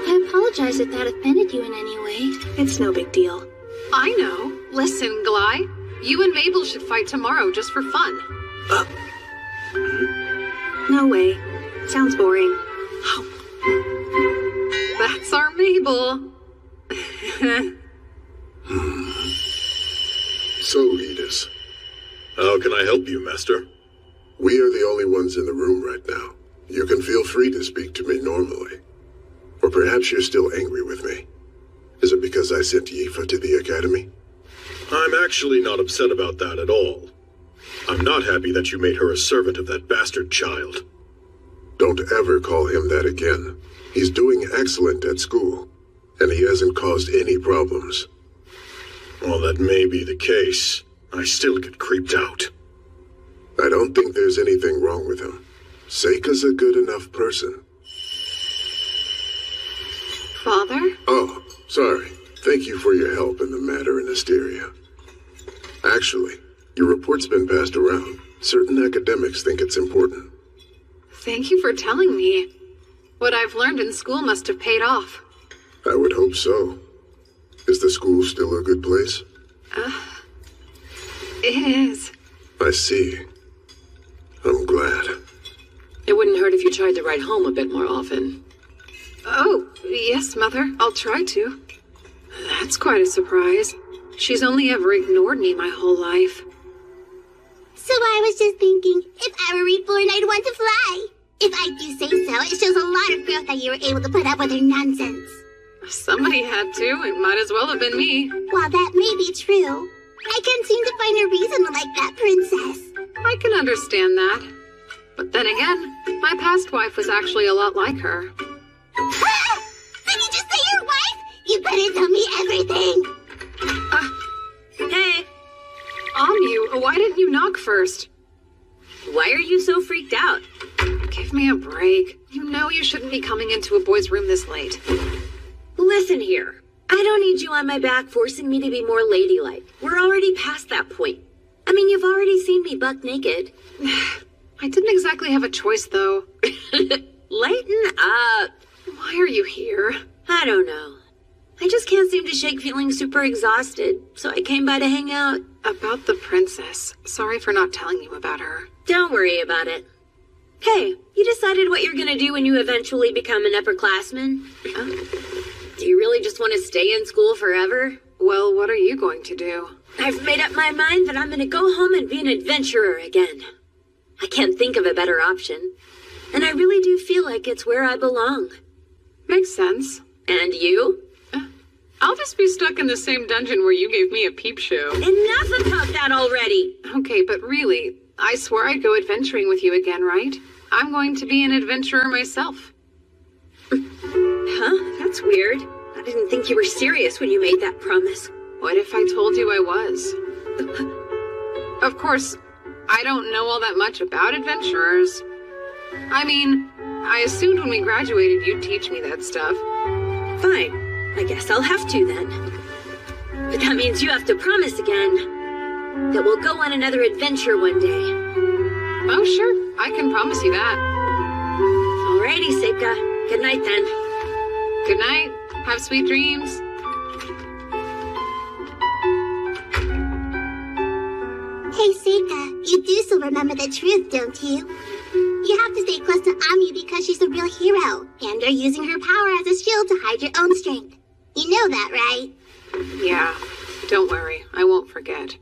I apologize if that offended you in any way. It's no big deal. I know. Listen, Gly. You and Mabel should fight tomorrow just for fun. No way. Sounds boring. That's our Mabel. So, Edis, how can I help you, Master? We are the only ones in the room right now. You can feel free to speak to me normally. Or perhaps you're still angry with me. Is it because I sent Aoife to the Academy? I'm actually not upset about that at all. I'm not happy that you made her a servant of that bastard child. Don't ever call him that again. He's doing excellent at school, and he hasn't caused any problems. While that may be the case, I still get creeped out. I don't think there's anything wrong with him. Seika's a good enough person. Father? Oh, sorry. Thank you for your help in the matter in Asteria. Actually, your report's been passed around. Certain academics think it's important. Thank you for telling me. What I've learned in school must have paid off. I would hope so. Is the school still a good place? It is. I see. I'm glad. It wouldn't hurt if you tried to ride home a bit more often. Oh, yes, Mother. I'll try to. That's quite a surprise. She's only ever ignored me my whole life. So I was just thinking, if I were reborn, I'd want to fly. If I do say so, it shows a lot of growth that you were able to put up with her nonsense. Somebody had to. It might as well have been me. While that may be true, I can't seem to find a reason to like that princess. I can understand that. But then again, my past wife was actually a lot like her. Ah! Did you just say your wife? You better tell me everything. Hey! Amu, why didn't you knock first? Why are you so freaked out? Give me a break. You know you shouldn't be coming into a boy's room this late. Listen here. I don't need you on my back forcing me to be more ladylike. We're already past that point. I mean, you've already seen me buck naked. I didn't exactly have a choice, though. Lighten up. Why are you here? I don't know. I just can't seem to shake feeling super exhausted, so I came by to hang out. About the princess. Sorry for not telling you about her. Don't worry about it. Hey, you decided what you're gonna do when you eventually become an upperclassman? Do you really just want to stay in school forever? Well, what are you going to do? I've made up my mind that I'm gonna go home and be an adventurer again. I can't think of a better option. And I really do feel like it's where I belong. Makes sense. And you? I'll just be stuck in the same dungeon where you gave me a peep show. Enough about that already! Okay, but really, I swore I'd go adventuring with you again, right? I'm going to be an adventurer myself. Huh? That's weird. I didn't think you were serious when you made that promise. What if I told you I was? Of course, I don't know all that much about adventurers. I mean, I assumed when we graduated you'd teach me that stuff. Fine. I guess I'll have to then. But that means you have to promise again that we'll go on another adventure one day. Oh, sure. I can promise you that. Alrighty, Seika. Good night then. Good night. Have sweet dreams. Hey, Seika, you do still remember the truth, don't you? You have to stay close to Ami because she's a real hero, and you're using her power as a shield to hide your own strength. You know that, right? Yeah. Don't worry. I won't forget.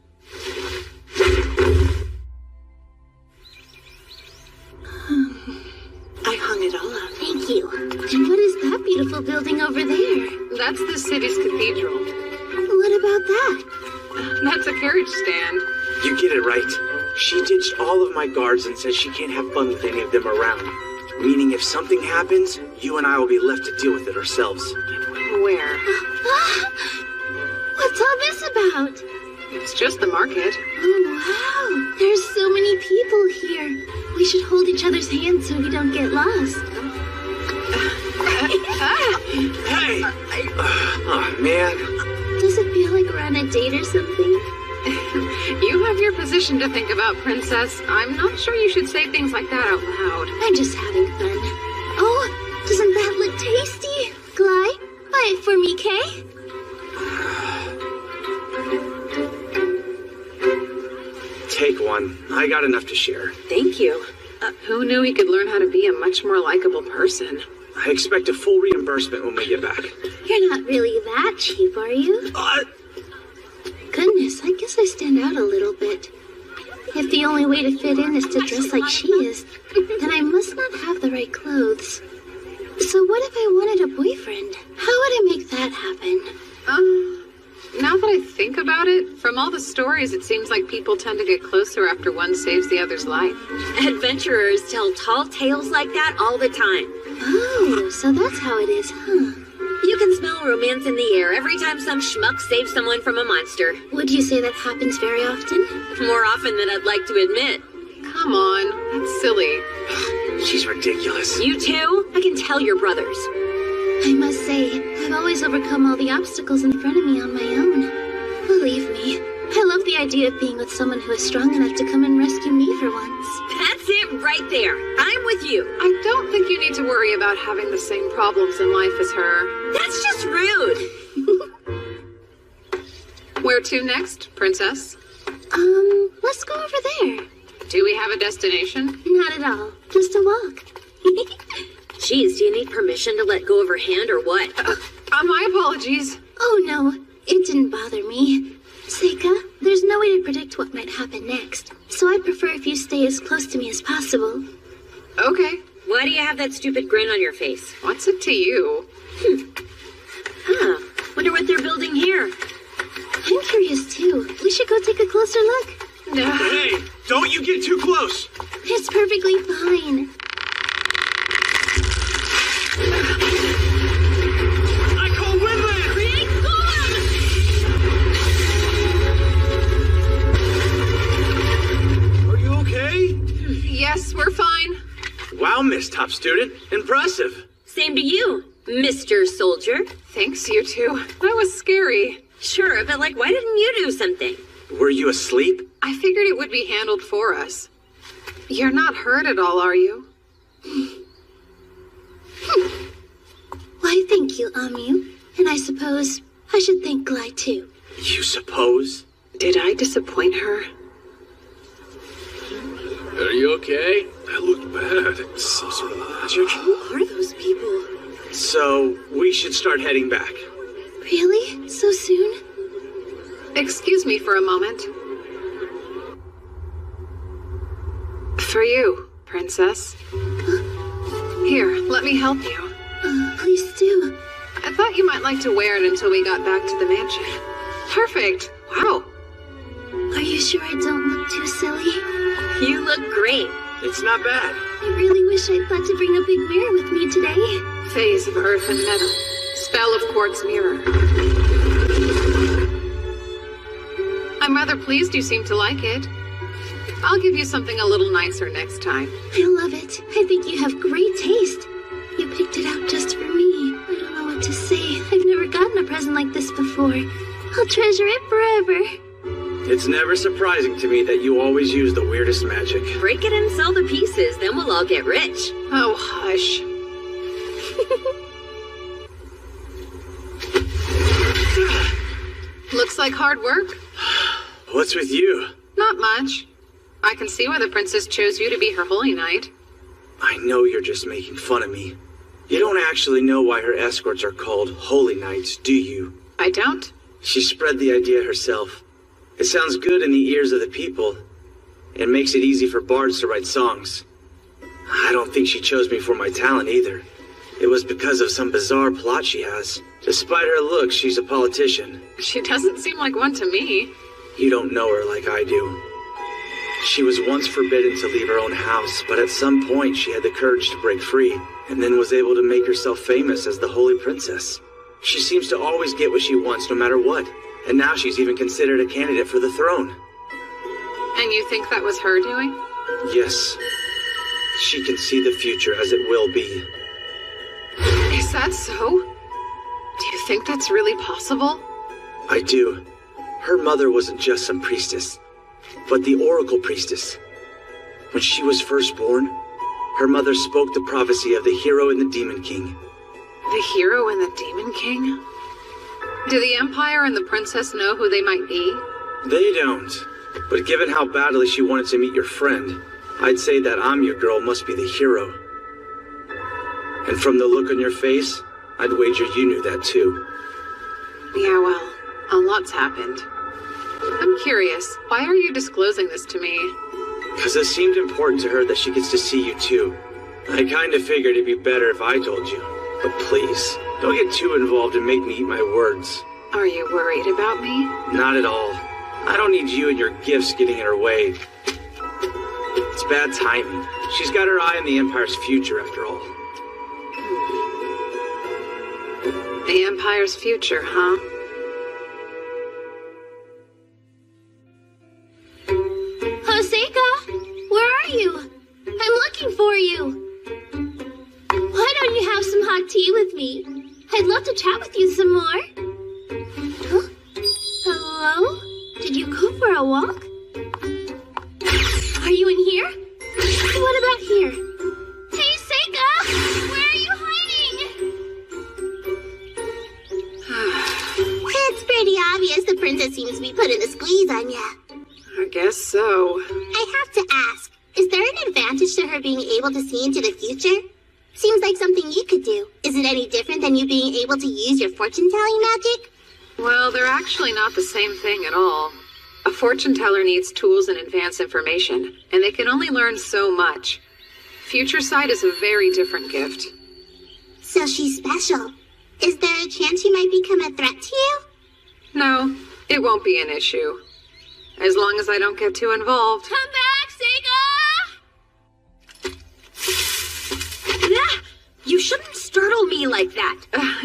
I hung it all up. Thank you. And what is that beautiful building over there? That's the city's cathedral. What about that? That's a carriage stand. You get it right. She ditched all of my guards and says she can't have fun with any of them around. Meaning if something happens, you and I will be left to deal with it ourselves. Where? What's all this about? It's just the market. Oh, wow. There's so many people here. We should hold each other's hands so we don't get lost. Hey! Oh, man. Does it feel like we're on a date or something? You have your position to think about, Princess. I'm not sure you should say things like that out loud. I'm just having fun. Oh, doesn't that look tasty? Gly, buy it for me, Kay? Take one. I got enough to share. Thank you. Who knew he could learn how to be a much more likable person? I expect a full reimbursement when we get back. You're not really that cheap, are you? Goodness, I guess I stand out a little bit. If the only way to fit in is to dress like she is, then I must not have the right clothes. So what if I wanted a boyfriend? How would I make that happen? Now that I think about it, from all the stories, it seems like people tend to get closer after one saves the other's life. Adventurers tell tall tales like that all the time. Oh, so that's how it is, huh? You can smell romance in the air every time some schmuck saves someone from a monster. Would you say that happens very often? More often than I'd like to admit. Come on, that's silly. She's ridiculous. You too? I can tell you're brothers. I must say, I've always overcome all the obstacles in front of me on my own. Believe me, I love the idea of being with someone who is strong enough to come and rescue me for once. That's it right there. I'm with you. I don't think you need to worry about having the same problems in life as her. That's just rude. Where to next, Princess? Let's go over there. Do we have a destination? Not at all. Just a walk. Jeez, do you need permission to let go of her hand or what? My apologies. Oh no, it didn't bother me. Seika, there's no way to predict what might happen next, so I'd prefer if you stay as close to me as possible. Okay. Why do you have that stupid grin on your face? What's it to you? Huh. Wonder what they're building here. I'm curious too. We should go take a closer look. No. Hey, don't you get too close. It's perfectly fine. I call Winland! Create Are you okay? Yes, we're fine. Wow, Miss Top Student. Impressive. Same to you, Mr. Soldier. Thanks, you two. That was scary. Sure, but why didn't you do something? Were you asleep? I figured it would be handled for us. You're not hurt at all, are you? Why, thank you, Amu. And I suppose I should thank Gly too. You suppose? Did I disappoint her? Are you okay? That looked bad. Some sort of magic. Who are those people? So, we should start heading back. Really? So soon? Excuse me for a moment. For you, Princess. Here, let me help you. Please. Please do. I thought you might like to wear it until we got back to the mansion. Perfect. Wow. Are you sure I don't look too silly? You look great. It's not bad. I really wish I'd thought to bring a big mirror with me today. Phase of earth and metal. Spell of quartz mirror. I'm rather pleased you seem to like it. I'll give you something a little nicer next time. I love it. I think you have great taste. You picked it out just for me. I don't know what to say. I've never gotten a present like this before. I'll treasure it forever. It's never surprising to me that you always use the weirdest magic. Break it and sell the pieces, then we'll all get rich. Oh, hush. Looks like hard work. What's with you? Not much. I can see why the princess chose you to be her holy knight. I know you're just making fun of me. You don't actually know why her escorts are called holy knights, do you? I don't. She spread the idea herself. It sounds good in the ears of the people. It makes it easy for bards to write songs. I don't think she chose me for my talent either. It was because of some bizarre plot she has. Despite her looks, she's a politician. She doesn't seem like one to me. You don't know her like I do. She was once forbidden to leave her own house, but at some point she had the courage to break free, and then was able to make herself famous as the Holy Princess. She seems to always get what she wants no matter what, and now she's even considered a candidate for the throne. And you think that was her doing? Yes. She can see the future as it will be. Is that so? Do you think that's really possible? I do. Her mother wasn't just some priestess, but the Oracle Priestess. When she was first born, her mother spoke the prophecy of the hero and the Demon King. The hero and the Demon King? Do the Empire and the princess know who they might be? They don't. But given how badly she wanted to meet your friend, I'd say that I'm your girl must be the hero. And from the look on your face, I'd wager you knew that too. Yeah, well, a lot's happened. I'm curious, why are you disclosing this to me? Because it seemed important to her that she gets to see you too. I kinda figured it'd be better if I told you. But please, don't get too involved and make me eat my words. Are you worried about me? Not at all. I don't need you and your gifts getting in her way. It's bad timing. She's got her eye on the Empire's future after all. The Empire's future, huh? Hoseka, where are you? I'm looking for you. Why don't you have some hot tea with me? I'd love to chat with you some more. Huh? Hello? Did you go for a walk? Are you in here? What about here? Hey, Seika! Where are you hiding? It's pretty obvious the princess seems to be putting a squeeze on ya. I guess so. I have to ask, is there an advantage to her being able to see into the future? Seems like something you could do. Is it any different than you being able to use your fortune-telling magic? Well, they're actually not the same thing at all. A fortune teller needs tools and advanced information, and they can only learn so much. Future sight is a very different gift. So she's special. Is there a chance she might become a threat to you? No, it won't be an issue. As long as I don't get too involved. Come back, Seika! Ah, you shouldn't startle me like that.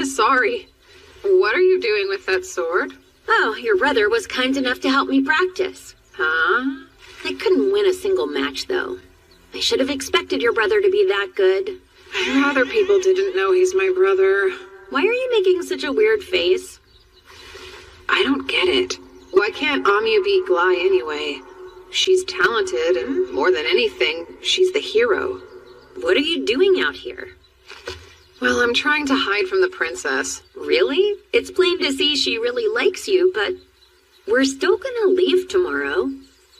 Sorry. What are you doing with that sword? Oh, your brother was kind enough to help me practice. Huh? I couldn't win a single match, though. I should have expected your brother to be that good. I'd rather people didn't know he's my brother. Why are you making such a weird face? I don't get it. Why can't Amu beat Glai anyway? She's talented, and more than anything, she's the hero. What are you doing out here? Well, I'm trying to hide from the princess. Really? It's plain to see she really likes you, but we're still gonna leave tomorrow.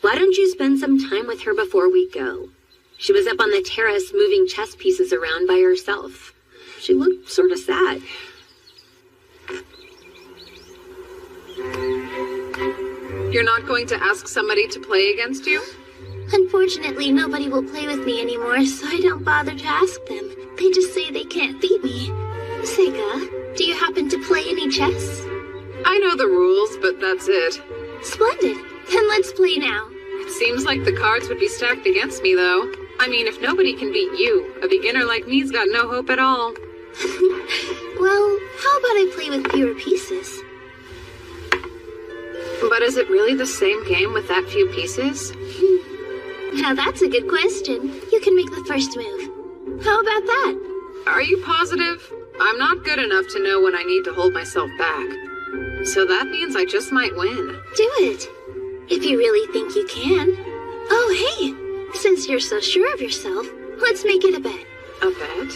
Why don't you spend some time with her before we go? She was up on the terrace moving chess pieces around by herself. She looked sort of sad. You're not going to ask somebody to play against you? Unfortunately, nobody will play with me anymore, so I don't bother to ask them. They just say they can't beat me. Sega, do you happen to play any chess? I know the rules, but that's it. Splendid. Then let's play now. It seems like the cards would be stacked against me, though. I mean, if nobody can beat you, a beginner like me's got no hope at all. Well, how about I play with fewer pieces? But is it really the same game with that few pieces? Now that's a good question. You can make the first move. How about that? Are you positive? I'm not good enough to know when I need to hold myself back. So that means I just might win. Do it. If you really think you can. Oh, hey! Since you're so sure of yourself, let's make it a bet. A bet?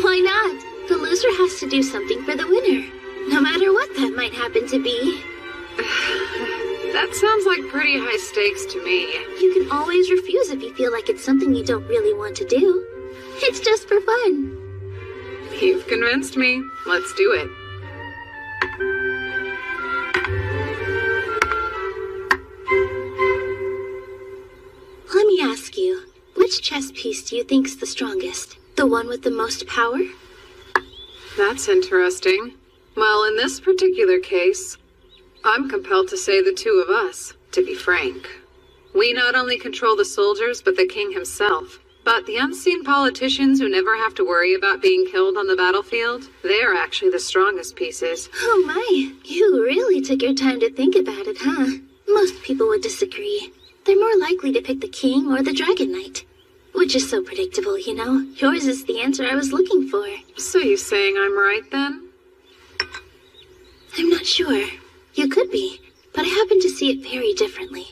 Why not? The loser has to do something for the winner. No matter what that might happen to be. That sounds like pretty high stakes to me. You can always refuse if you feel like it's something you don't really want to do. It's just for fun. You've convinced me. Let's do it. Let me ask you, which chess piece do you think's the strongest? The one with the most power? That's interesting. Well, in this particular case, I'm compelled to say the two of us, to be frank. We not only control the soldiers, but the king himself. But the unseen politicians who never have to worry about being killed on the battlefield, they are actually the strongest pieces. Oh my, you really took your time to think about it, huh? Most people would disagree. They're more likely to pick the king or the dragon knight. Which is so predictable, you know? Yours is the answer I was looking for. So you saying I'm right then? I'm not sure. You could be, but I happen to see it very differently.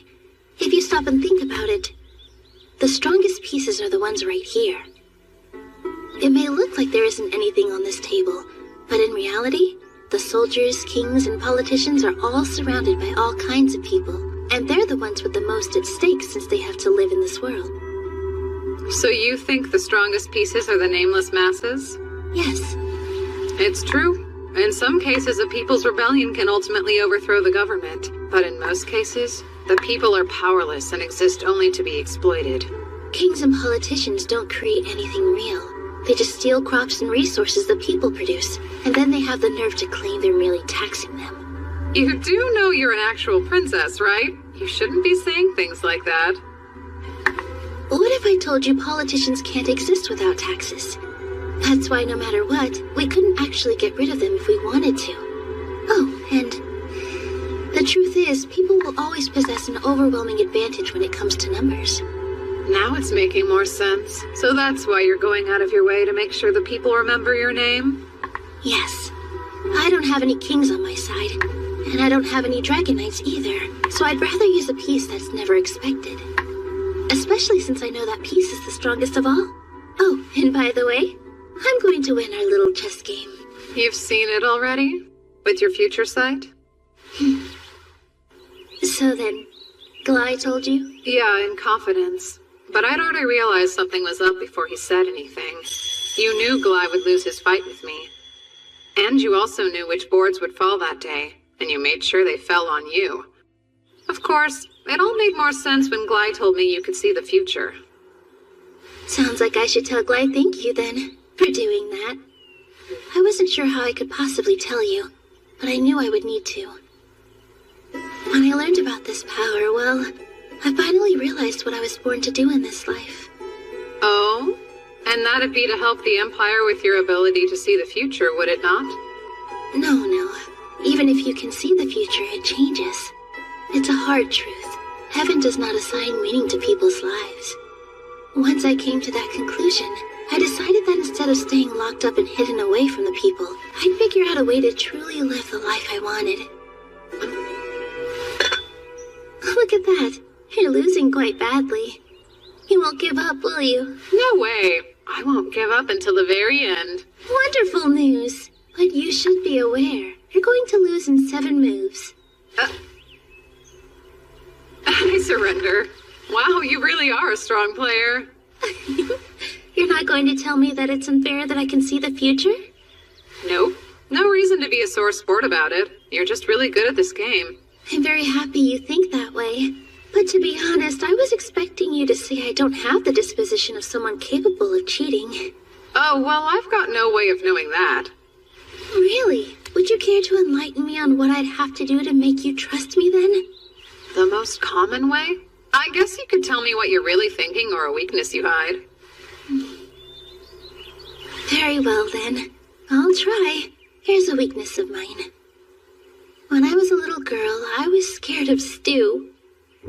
If you stop and think about it, the strongest pieces are the ones right here. It may look like there isn't anything on this table, but in reality, the soldiers, kings, and politicians are all surrounded by all kinds of people, and they're the ones with the most at stake since they have to live in this world. So you think the strongest pieces are the nameless masses? Yes. It's true. In some cases, a people's rebellion can ultimately overthrow the government. But in most cases, the people are powerless and exist only to be exploited. Kings and politicians don't create anything real. They just steal crops and resources the people produce, and then they have the nerve to claim they're merely taxing them. You do know you're an actual princess, right? You shouldn't be saying things like that. What if I told you politicians can't exist without taxes? That's why no matter what, we couldn't actually get rid of them if we wanted to. Oh, and the truth is, people will always possess an overwhelming advantage when it comes to numbers. Now it's making more sense. So that's why you're going out of your way to make sure the people remember your name? Yes. I don't have any kings on my side, and I don't have any dragon knights either, so I'd rather use a piece that's never expected. Especially since I know that piece is the strongest of all. Oh, and by the way, I'm going to win our little chess game. You've seen it already? With your future sight? So then, Glai told you? Yeah, in confidence. But I'd already realized something was up before he said anything. You knew Glai would lose his fight with me. And you also knew which boards would fall that day, and you made sure they fell on you. Of course, it all made more sense when Glai told me you could see the future. Sounds like I should tell Glai thank you then, for doing that. I wasn't sure how I could possibly tell you, but I knew I would need to. When I learned about this power, well, I finally realized what I was born to do in this life. Oh? And that'd be to help the Empire with your ability to see the future, would it not? No. Even if you can see the future, it changes. It's a hard truth. Heaven does not assign meaning to people's lives. Once I came to that conclusion, I decided that instead of staying locked up and hidden away from the people, I'd figure out a way to truly live the life I wanted. Look at that. You're losing quite badly. You won't give up, will you? No way. I won't give up until the very end. Wonderful news. But you should be aware. You're going to lose in 7 moves. I surrender. Wow, you really are a strong player. You're not going to tell me that it's unfair that I can see the future? Nope. No reason to be a sore sport about it. You're just really good at this game. I'm very happy you think that way. But to be honest, I was expecting you to say I don't have the disposition of someone capable of cheating. Oh, well, I've got no way of knowing that. Really? Would you care to enlighten me on what I'd have to do to make you trust me then? The most common way? I guess you could tell me what you're really thinking or a weakness you hide. Very well then. I'll try. Here's a weakness of mine. When I was a little girl, I was scared of stew.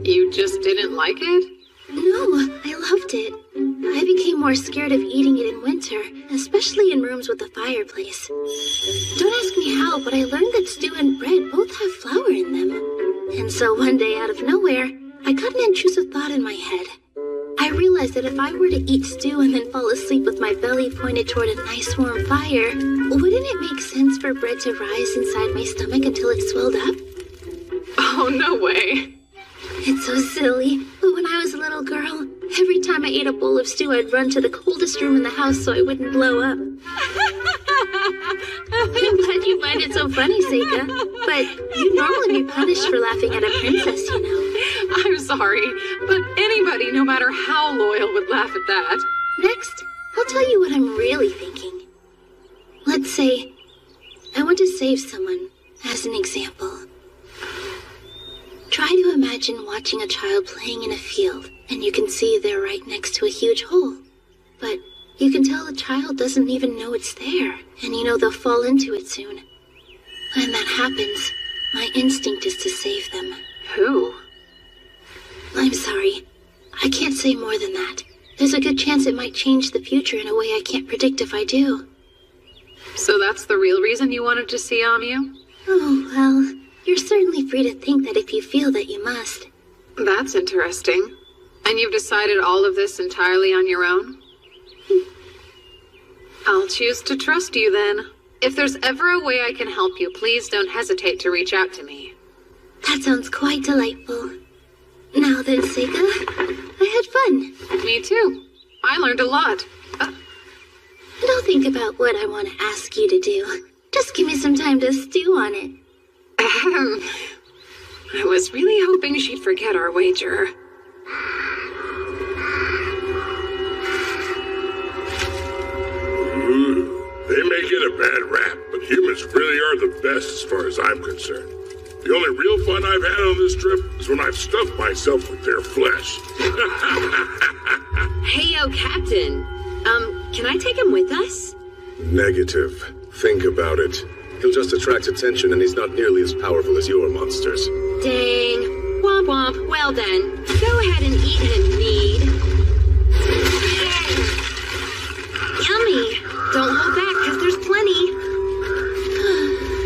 You just didn't like it? No, I loved it. I became more scared of eating it in winter, especially in rooms with a fireplace. Don't ask me how, but I learned that stew and bread both have flour in them. And so one day, out of nowhere, I got an intrusive thought in my head. I realized that if I were to eat stew and then fall asleep with my belly pointed toward a nice warm fire, wouldn't it make sense for bread to rise inside my stomach until it swelled up? Oh, no way. It's so silly, but when I was a little girl, every time I ate a bowl of stew, I'd run to the coldest room in the house so I wouldn't blow up. I'm glad you find it so funny, Seika. But you'd normally be punished for laughing at a princess, you know. I'm sorry, but anybody, no matter how loyal, would laugh at that. Next, I'll tell you what I'm really thinking. Let's say I want to save someone, as an example. Try to imagine watching a child playing in a field, and you can see they're right next to a huge hole. But you can tell the child doesn't even know it's there, and you know they'll fall into it soon. When that happens, my instinct is to save them. Who? I'm sorry. I can't say more than that. There's a good chance it might change the future in a way I can't predict if I do. So that's the real reason you wanted to see Amu? Oh, well, you're certainly free to think that if you feel that you must. That's interesting. And you've decided all of this entirely on your own? I'll choose to trust you then. If there's ever a way I can help you, please don't hesitate to reach out to me. That sounds quite delightful. Now then, Seika, I had fun. Me too. I learned a lot. Don't think about what I want to ask you to do. Just give me some time to stew on it. I was really hoping she'd forget our wager. They may get a bad rap, but humans really are the best as far as I'm concerned. The only real fun I've had on this trip is when I've stuffed myself with their flesh. Hey, yo, Captain. Can I take him with us? Negative. Think about it. He'll just attract attention, and he's not nearly as powerful as your monsters. Dang. Womp womp. Well then, go ahead and eat him, Need. Yummy. Don't hold back, because there's plenty.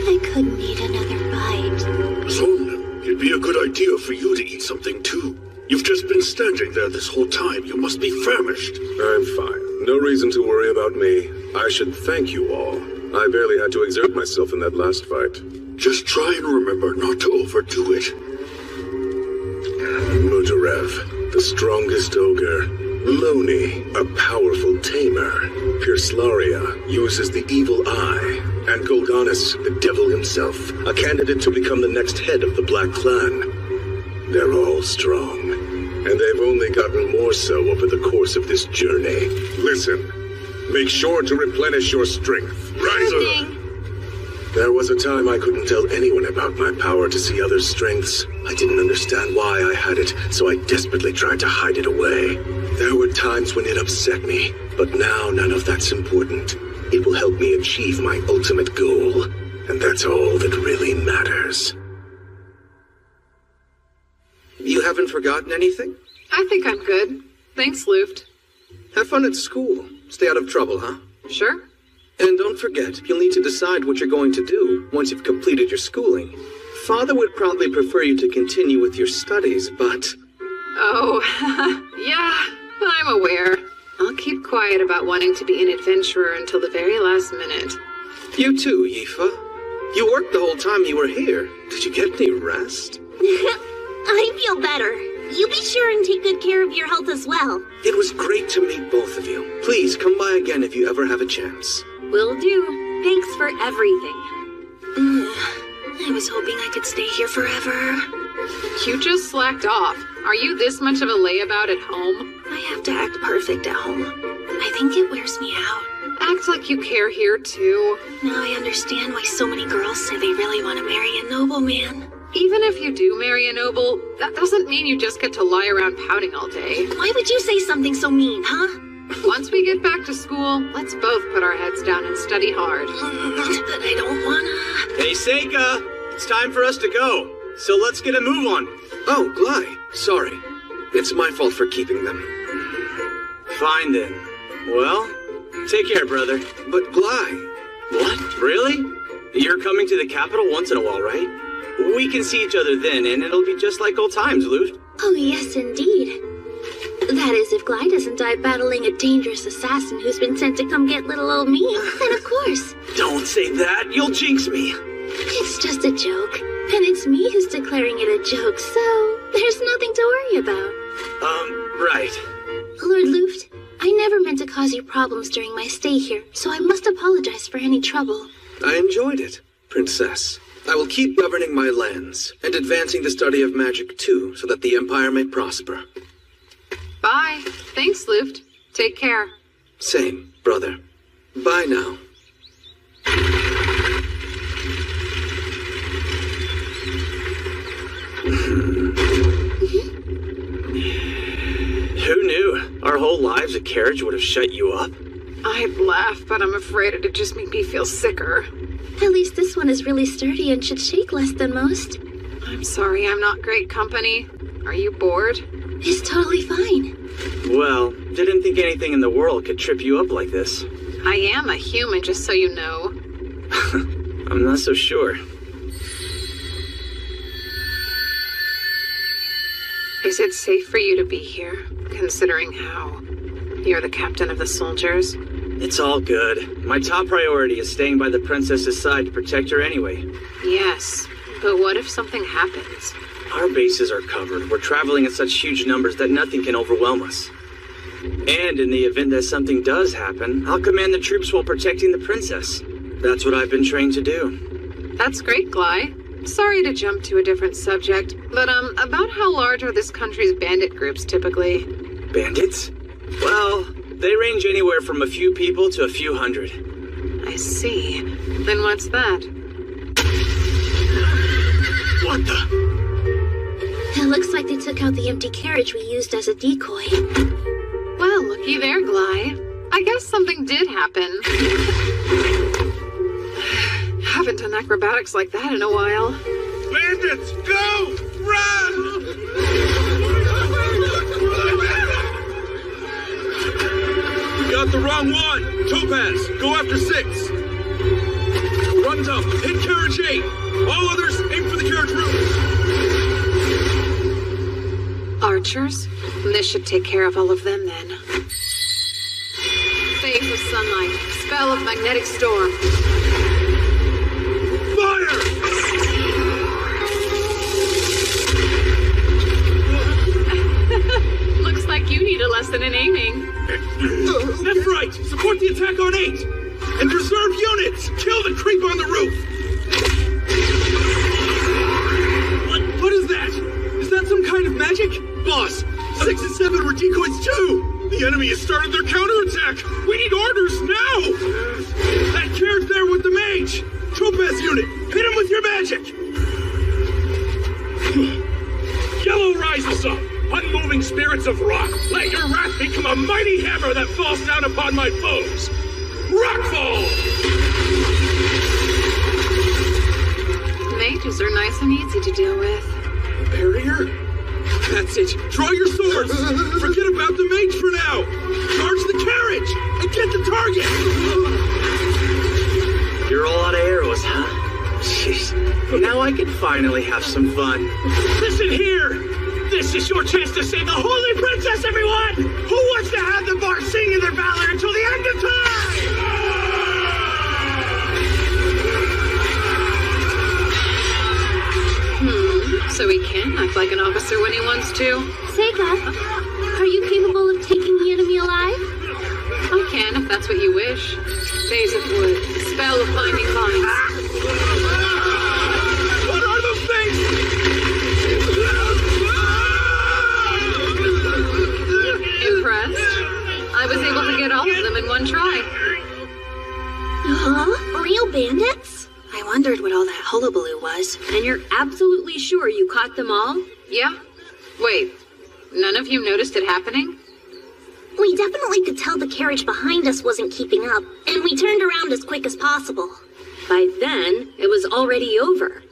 I couldn't eat another bite. Son, it'd be a good idea for you to eat something too. You've just been standing there this whole time. You must be famished. I'm fine. No reason to worry about me. I should thank you all. I barely had to exert myself in that last fight. Just try and remember not to overdo it. Mudarev, the strongest ogre. Loni, a powerful tamer. Pirslaria uses the evil eye. And Golganis, the devil himself, a candidate to become the next head of the Black Clan. They're all strong. And they've only gotten more so over the course of this journey. Listen, make sure to replenish your strength. Right. There was a time I couldn't tell anyone about my power to see others' strengths. I didn't understand why I had it, so I desperately tried to hide it away. There were times when it upset me, but now none of that's important. It will help me achieve my ultimate goal, and that's all that really matters. You haven't forgotten anything? I think I'm good. Thanks, Luft. Have fun at school. Stay out of trouble, huh? Sure. And don't forget, you'll need to decide what you're going to do once you've completed your schooling. Father would probably prefer you to continue with your studies, but... Oh, yeah, I'm aware. I'll keep quiet about wanting to be an adventurer until the very last minute. You too, Yifa. You worked the whole time you were here. Did you get any rest? I feel better. You be sure and take good care of your health as well. It was great to meet both of you. Please come by again if you ever have a chance. Will do. Thanks for everything. I was hoping I could stay here forever. You just slacked off. Are you this much of a layabout at home? I have to act perfect at home. I think it wears me out. Act like you care here, too. Now I understand why so many girls say they really want to marry a nobleman. Even if you do marry a noble, that doesn't mean you just get to lie around pouting all day. Why would you say something so mean, huh? Once we get back to school, let's both put our heads down and study hard. But I don't wanna. Hey, Seika! It's time for us to go. So let's get a move on. Oh, Gly. Sorry. It's my fault for keeping them. Fine then. Well, take care, brother. But Gly... What? Really? You're coming to the capital once in a while, right? We can see each other then, and it'll be just like old times, Luft. Oh, yes, indeed. That is, if Gly doesn't die battling a dangerous assassin who's been sent to come get little old me, then of course. Don't say that. You'll jinx me. It's just a joke. And it's me who's declaring it a joke, so there's nothing to worry about. Right. Lord Luft, I never meant to cause you problems during my stay here, so I must apologize for any trouble. I enjoyed it, Princess. I will keep governing my lands, and advancing the study of magic too, so that the Empire may prosper. Bye. Thanks, Luft. Take care. Same, brother. Bye now. Who knew? Our whole lives a carriage would have shut you up? I'd laugh, but I'm afraid it'd just make me feel sicker. At least this one is really sturdy and should shake less than most. I'm sorry I'm not great company. Are you bored? It's totally fine. Well, didn't think anything in the world could trip you up like this. I am a human, just so you know. I'm not so sure. Is it safe for you to be here, considering how you're the captain of the soldiers? It's all good. My top priority is staying by the princess's side to protect her anyway. Yes, but what if something happens? Our bases are covered. We're traveling in such huge numbers that nothing can overwhelm us. And in the event that something does happen, I'll command the troops while protecting the princess. That's what I've been trained to do. That's great, Gly. Sorry to jump to a different subject, but about how large are this country's bandit groups typically? Bandits? Well, they range anywhere from a few people to a few hundred. I see. Then what's that? What the? It looks like they took out the empty carriage we used as a decoy. Well, looky there, Gly. I guess something did happen. Haven't done acrobatics like that in a while. Bandits, go! Run! You got the wrong one! Topaz, go after 6. Runs up, hit carriage 8. All others, aim for the carriage roof. Archers? This should take care of all of them then. Phase of sunlight. Spell of magnetic storm. Fire! Looks like you need a lesson in aiming. That's right! Support the attack on 8! And reserve units! Kill the creep on the roof! What is that? Is that some kind of magic? Boss, 6 and 7 were decoys too! The enemy has started their counterattack! We need orders now! That carriage there with the mage! Topaz unit, hit him with your magic! Yellow rises up! Unmoving spirits of rock! Let your wrath become a mighty hammer that falls down upon my foes! Rockfall! Mages are nice and easy to deal with. A barrier? That's it! Draw your swords! Forget about the mage for now! Charge the carriage! And get the target! You're all out of arrows, huh? Jeez. Now I can finally have some fun. Listen here! This is your chance to save the Holy Princess, everyone! Who wants to have the bar singing their ballad until the end of time? So he can act like an officer when he wants to. Seika, are you capable of taking the enemy alive? I can, if that's what you wish. Phase of wood. Spell of binding vines. What are those things? Impressed? I was able to get all of them in one try. bandits? I wondered what all that hullabaloo was. And you're absolutely sure you caught them all? Yeah. Wait, none of you noticed it happening? We definitely could tell the carriage behind us wasn't keeping up, and we turned around as quick as possible. By then, it was already over.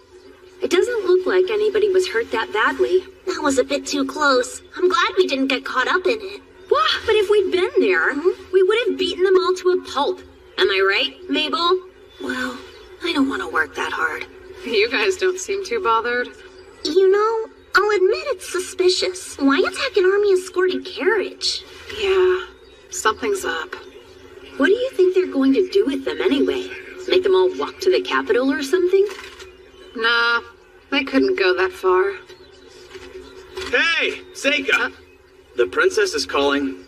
It doesn't look like anybody was hurt that badly. That was a bit too close. I'm glad we didn't get caught up in it. What? But if we'd been there, we would have beaten them all to a pulp. Am I right, Mabel? Well, I don't want to work that hard. You guys don't seem too bothered. You know, I'll admit it's suspicious. Why attack an army-escorted carriage? Yeah, something's up. What do you think they're going to do with them anyway? Make them all walk to the capital or something? Nah, they couldn't go that far. Hey, Seika! The princess is calling.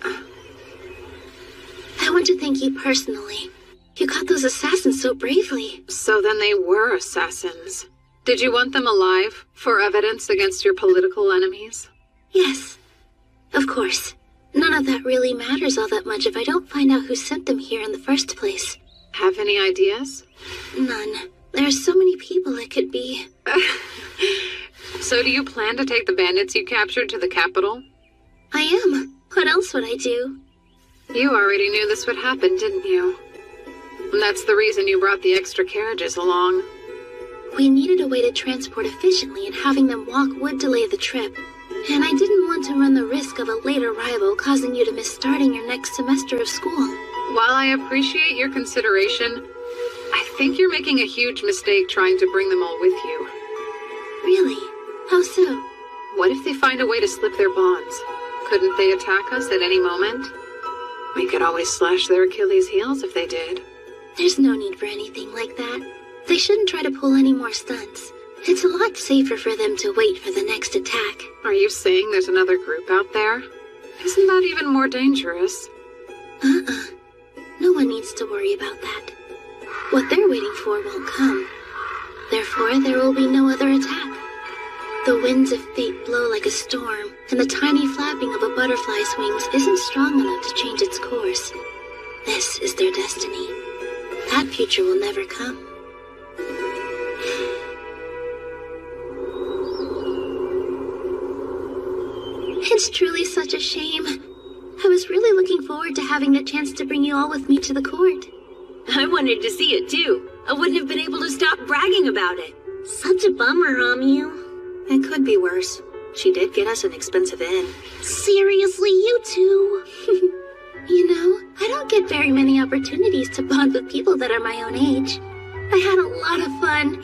I want to thank you personally. You caught those assassins so bravely. So then they were assassins. Did you want them alive for evidence against your political enemies? Yes, of course. None of that really matters all that much if I don't find out who sent them here in the first place. Have any ideas? None. There are so many people it could be. So do you plan to take the bandits you captured to the capital? I am. What else would I do? You already knew this would happen, didn't you? And that's the reason you brought the extra carriages along. We needed a way to transport efficiently, and having them walk would delay the trip. And I didn't want to run the risk of a late arrival causing you to miss starting your next semester of school. While I appreciate your consideration, I think you're making a huge mistake trying to bring them all with you. Really? How so? What if they find a way to slip their bonds? Couldn't they attack us at any moment? We could always slash their Achilles' heels if they did. There's no need for anything like that. They shouldn't try to pull any more stunts. It's a lot safer for them to wait for the next attack. Are you saying there's another group out there? Isn't that even more dangerous? No one needs to worry about that. What they're waiting for won't come. Therefore, there will be no other attack. The winds of fate blow like a storm, and the tiny flapping of a butterfly's wings isn't strong enough to change its course. This is their destiny. That future will never come. It's truly such a shame. I was really looking forward to having the chance to bring you all with me to the court. I wanted to see it too. I wouldn't have been able to stop bragging about it. Such a bummer, Amu. It could be worse. She did get us an expensive inn. Seriously, you two. You know, I don't get very many opportunities to bond with people that are my own age. I had a lot of fun.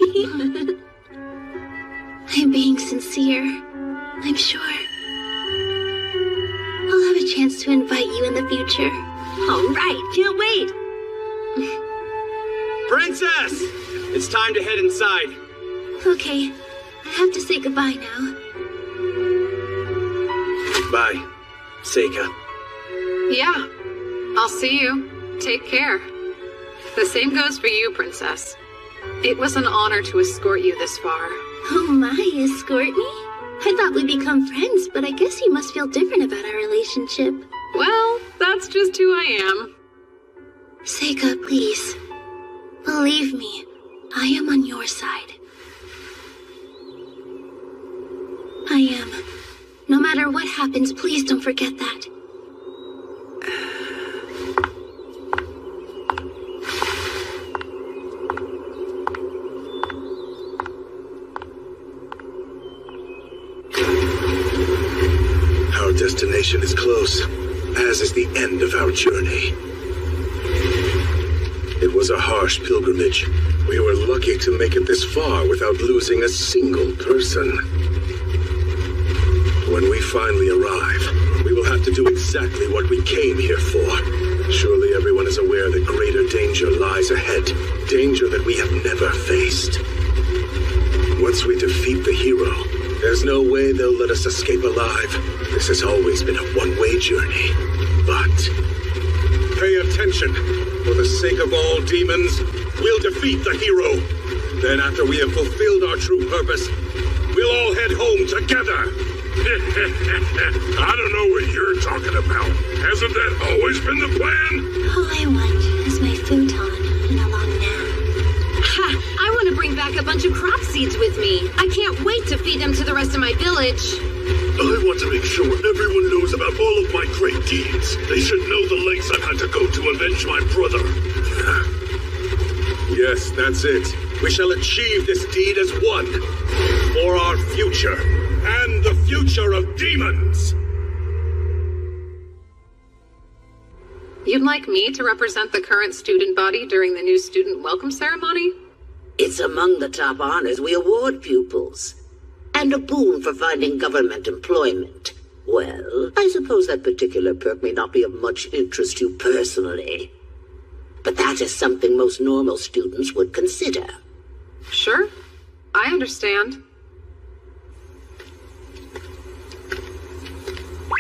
I'm being sincere, I'm sure. I'll have a chance to invite you in the future. All right, can't wait. Princess! It's time to head inside. Okay, I have to say goodbye now. Bye, Seika. Yeah, I'll see you. Take care. The same goes for you, Princess. It was an honor to escort you this far. Oh my, escort me? I thought we'd become friends, but I guess you must feel different about our relationship. Well, that's just who I am. Seika, please. Believe me, I am on your side. I am. No matter what happens, please don't forget that. Our destination is close, as is the end of our journey. It was a harsh pilgrimage. We were lucky to make it this far without losing a single person. When we finally arrive, we will have to do exactly what we came here for. Surely everyone is aware that greater danger lies ahead. Danger that we have never faced. Once we defeat the hero, there's no way they'll let us escape alive. This has always been a one-way journey. But pay attention. For the sake of all demons, we'll defeat the hero. Then after we have fulfilled our true purpose, we'll all head home together. I don't know what you're talking about. Hasn't that always been the plan? All I want is my futon and a long nap. a bunch of crop seeds with me. I can't wait to feed them to the rest of my village. I want to make sure everyone knows about all of my great deeds. They should know the lengths I've had to go to avenge my brother. Yes, that's it. We shall achieve this deed as one. For our future, and the future of demons. You'd like me to represent the current student body during the new student welcome ceremony? It's among the top honors we award pupils. And a boon for finding government employment. Well, I suppose that particular perk may not be of much interest to you personally. But that is something most normal students would consider. Sure. I understand.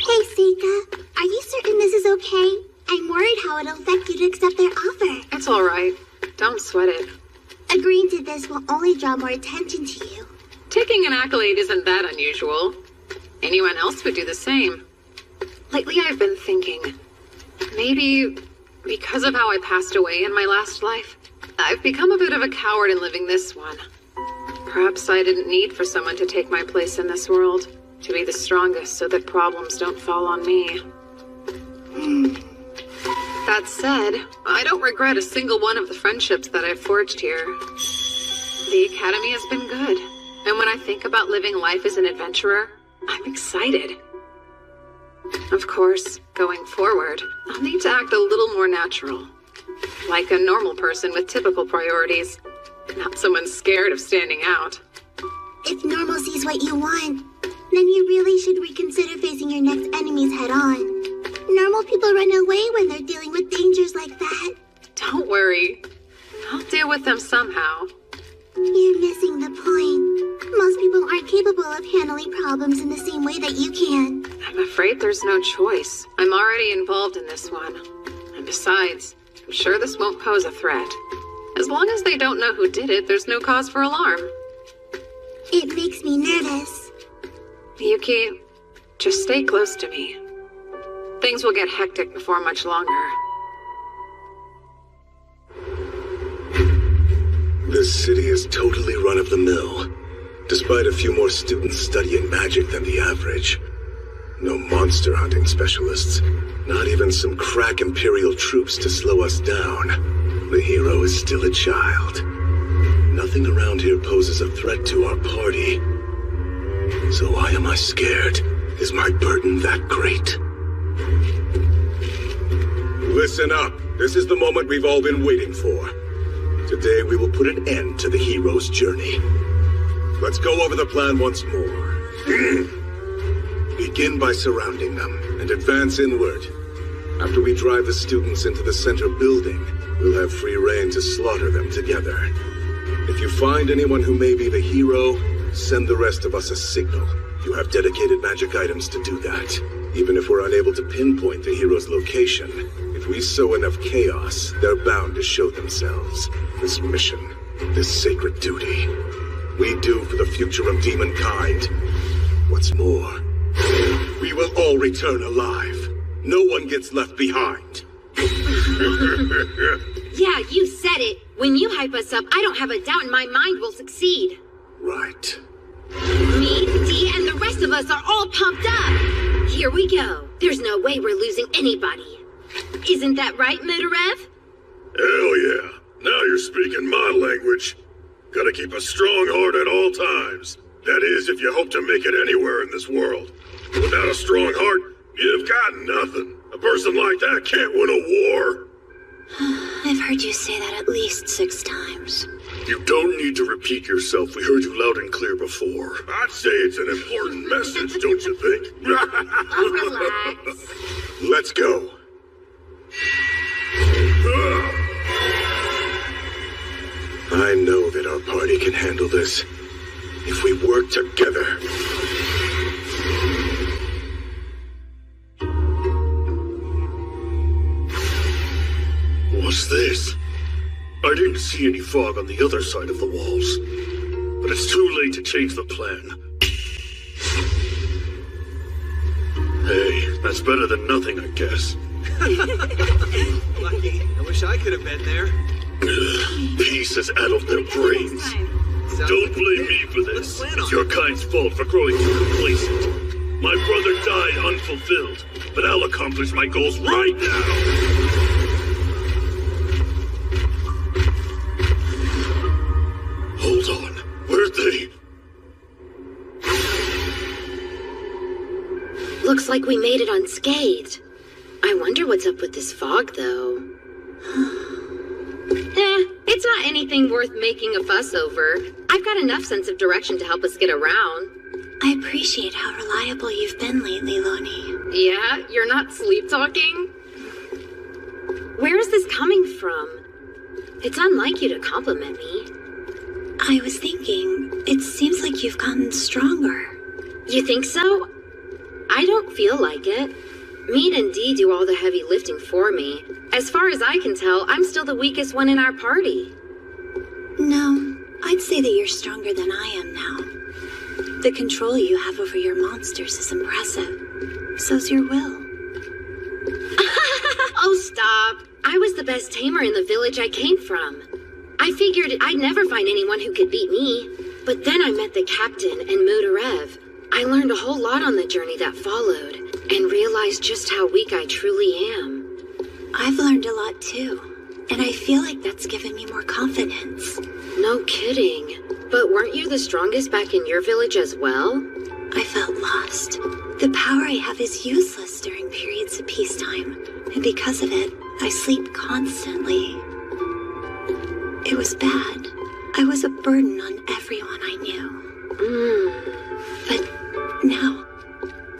Hey, Seika. Are you certain this is okay? I'm worried how it'll affect you to accept their offer. It's all right. Don't sweat it. Agreeing to this will only draw more attention to you. Taking an accolade isn't that unusual. Anyone else would do the same. Lately, I've been thinking, maybe because of how I passed away in my last life, I've become a bit of a coward in living this one. Perhaps I didn't need for someone to take my place in this world, to be the strongest so that problems don't fall on me. That said, I don't regret a single one of the friendships that I've forged here. The Academy has been good, and when I think about living life as an adventurer, I'm excited. Of course, going forward, I'll need to act a little more natural. Like a normal person with typical priorities, not someone scared of standing out. If normalcy is what you want, then you really should reconsider facing your next enemies head on. Normal people run away when they're dealing with dangers like that. Don't worry. I'll deal with them somehow. You're missing the point. Most people aren't capable of handling problems in the same way that you can. I'm afraid there's no choice. I'm already involved in this one. And besides, I'm sure this won't pose a threat. As long as they don't know who did it, there's no cause for alarm. It makes me nervous. Yuki, just stay close to me. Things will get hectic before much longer. This city is totally run-of-the-mill, despite a few more students studying magic than the average. No monster hunting specialists, not even some crack Imperial troops to slow us down. The hero is still a child. Nothing around here poses a threat to our party. So why am I scared? Is my burden that great? Listen up. This is the moment we've all been waiting for. Today we will put an end to the hero's journey. Let's go over the plan once more. Begin by surrounding them and advance inward. After we drive the students into the center building, we'll have free rein to slaughter them together. If you find anyone who may be the hero, send the rest of us a signal. You have dedicated magic items to do that. Even if we're unable to pinpoint the hero's location, if we sow enough chaos, they're bound to show themselves. This mission, this sacred duty, we do for the future of demonkind. What's more, we will all return alive. No one gets left behind. Yeah, you said it. When you hype us up, I don't have a doubt in my mind we'll succeed. Right. Me, Dee, and the rest of us are all pumped up. Here we go. There's no way we're losing anybody. Isn't that right, Midarev? Hell yeah. Now you're speaking my language. Gotta keep a strong heart at all times. That is, if you hope to make it anywhere in this world. Without a strong heart, you've got nothing. A person like that can't win a war. I've heard you say that at least 6 times. You don't need to repeat yourself. We heard you loud and clear before. I'd say it's an important message, don't you think? Relax. Let's go. I know that our party can handle this if we work together. What's this? I didn't see any fog on the other side of the walls, but it's too late to change the plan. Hey, that's better than nothing, I guess. Lucky. I wish I could have been there. Peace has addled their brains. Don't blame me for this. It's your kind's fault for growing too complacent. My brother died unfulfilled, but I'll accomplish my goals right now! Hold on. Where'd they... Looks like we made it unscathed. I wonder what's up with this fog, though. It's not anything worth making a fuss over. I've got enough sense of direction to help us get around. I appreciate how reliable you've been lately, Loni. Yeah? You're not sleep-talking? Where is this coming from? It's unlike you to compliment me. I was thinking, it seems like you've gotten stronger. You think so? I don't feel like it. Mead and Dee do all the heavy lifting for me. As far as I can tell, I'm still the weakest one in our party. No, I'd say that you're stronger than I am now. The control you have over your monsters is impressive. So's your will. Oh, stop. I was the best tamer in the village I came from. I figured I'd never find anyone who could beat me. But then I met the captain and Mudarev. I learned a whole lot on the journey that followed, and realized just how weak I truly am. I've learned a lot too, and I feel like that's given me more confidence. No kidding. But weren't you the strongest back in your village as well? I felt lost. The power I have is useless during periods of peacetime, and because of it, I sleep constantly. It was bad. I was a burden on everyone I knew. But now,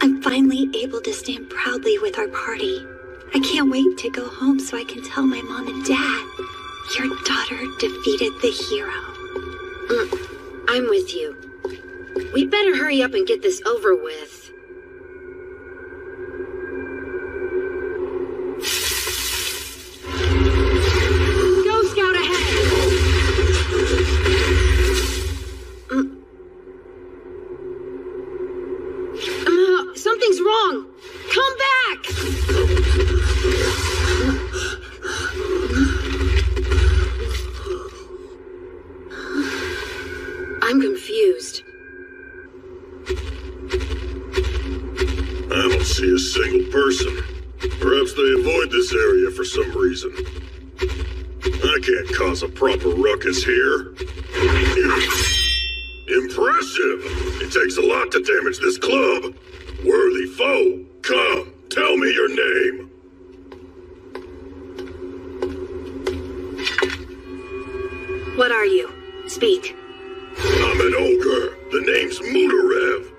I'm finally able to stand proudly with our party. I can't wait to go home so I can tell my mom and dad, your daughter defeated the hero. I'm with you. We'd better hurry up and get this over with. Go Scout ahead! Something's wrong! Come back! I'm confused. I don't see a single person. Perhaps they avoid this area for some reason. I can't cause a proper ruckus here. Impressive! It takes a lot to damage this club. Worthy foe, come, tell me your name. What are you? Speak. I'm an ogre. The name's Mudarev.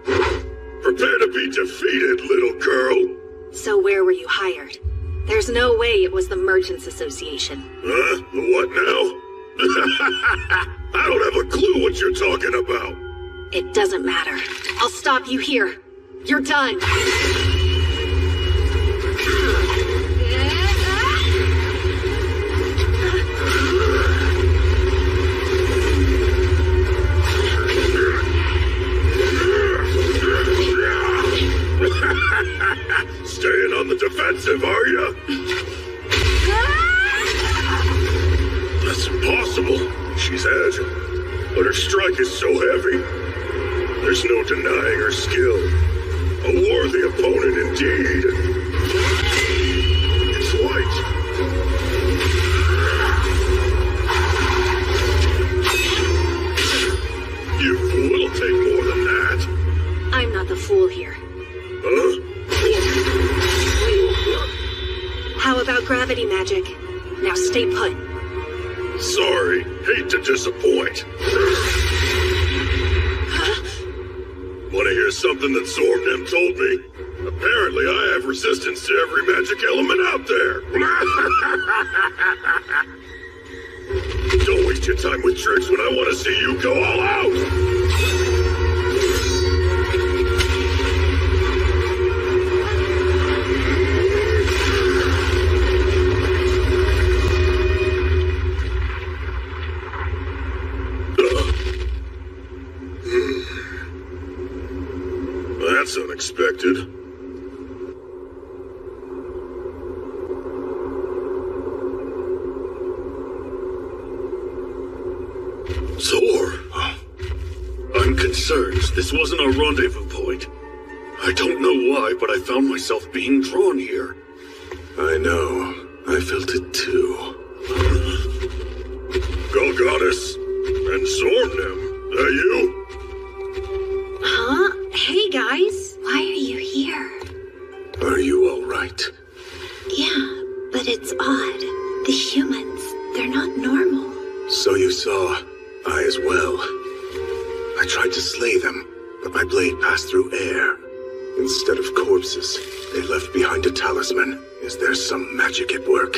Prepare to be defeated, little girl. So where were you hired? There's no way it was the Merchants Association. Huh? The what now? I don't have a clue what you're talking about. It doesn't matter. I'll stop you here. You're done. Staying on the defensive, are you? That's impossible. She's agile, but her strike is so heavy. There's no denying her skill. A worthy opponent indeed. It's light. You fool, it'll take more than that. I'm not the fool here. Huh? How about gravity magic? Now stay put. Sorry, hate to disappoint. Want to hear something that Zornem told me? Apparently I have resistance to every magic element out there. Don't waste your time with tricks when I want to see you go all out. That's unexpected. Zor, concerns. This wasn't our rendezvous point. I don't know why, but I found myself being drawn here. I know. I felt it too. Go, Goddess. And Zornim. You? Huh? Hey, guys. Why are you here? Are you all right? Yeah, but it's odd. The humans, they're not normal. So you saw. I as well. I tried to slay them, but my blade passed through air. Instead of corpses, they left behind a talisman. Is there some magic at work?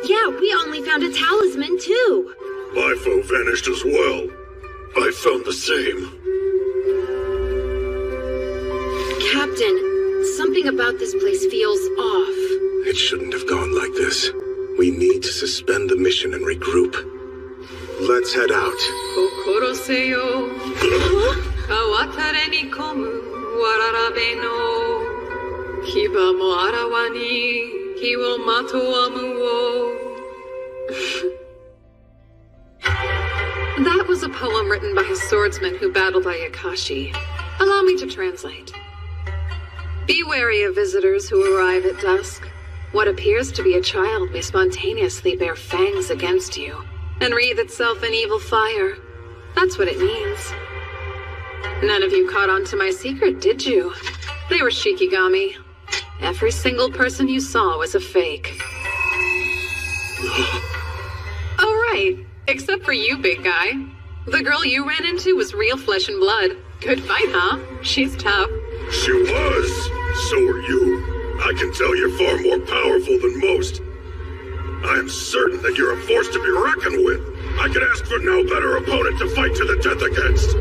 Yeah, we only found a talisman, too. My foe vanished as well. I found the same. Captain, something about this place feels off. It shouldn't have gone like this. We need to suspend the mission and regroup. Let's head out. Kokoro seyo. Kawatare ni komu wararabe no. Kiba mo arawa ni ki wo matoamu wo. That was a poem written by a swordsman who battled Ayakashi. Allow me to translate. Be wary of visitors who arrive at dusk. What appears to be a child may spontaneously bear fangs against you and wreathe itself in evil fire. That's what it means. None of you caught on to my secret, did you? They were Shikigami. Every single person you saw was a fake. Oh, right. Except for you, big guy. The girl you ran into was real flesh and blood. Good fight, huh? She's tough. She was. So are you. I can tell you're far more powerful than most. I am certain that you're a force to be reckoned with. I could ask for no better opponent to fight to the death against.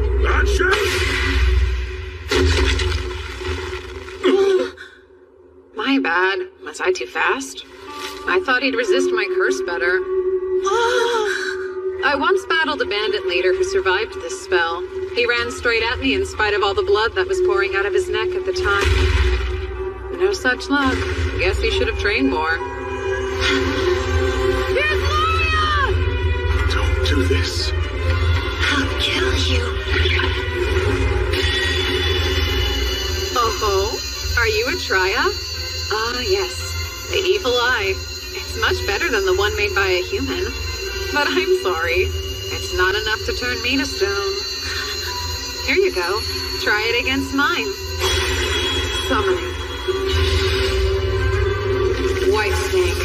My bad. Was I too fast? I thought he'd resist my curse better. I once battled a bandit leader who survived this spell. He ran straight at me in spite of all the blood that was pouring out of his neck at the time. No such luck. Guess he should have trained more. Don't do this. I'll kill you. Oh-ho? Are you a Trya? Ah, yes. The evil eye. It's much better than the one made by a human. But I'm sorry. It's not enough to turn me to stone. Here you go. Try it against mine. Summoning. White snake.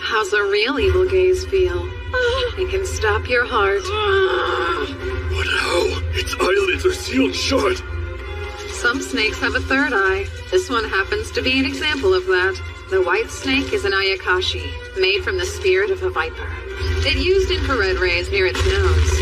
How's a real evil gaze feel? It can stop your heart. But how? Its eyelids are sealed shut. Some snakes have a third eye. This one happens to be an example of that. The white snake is an Ayakashi, made from the spirit of a viper. It used infrared rays near its nose.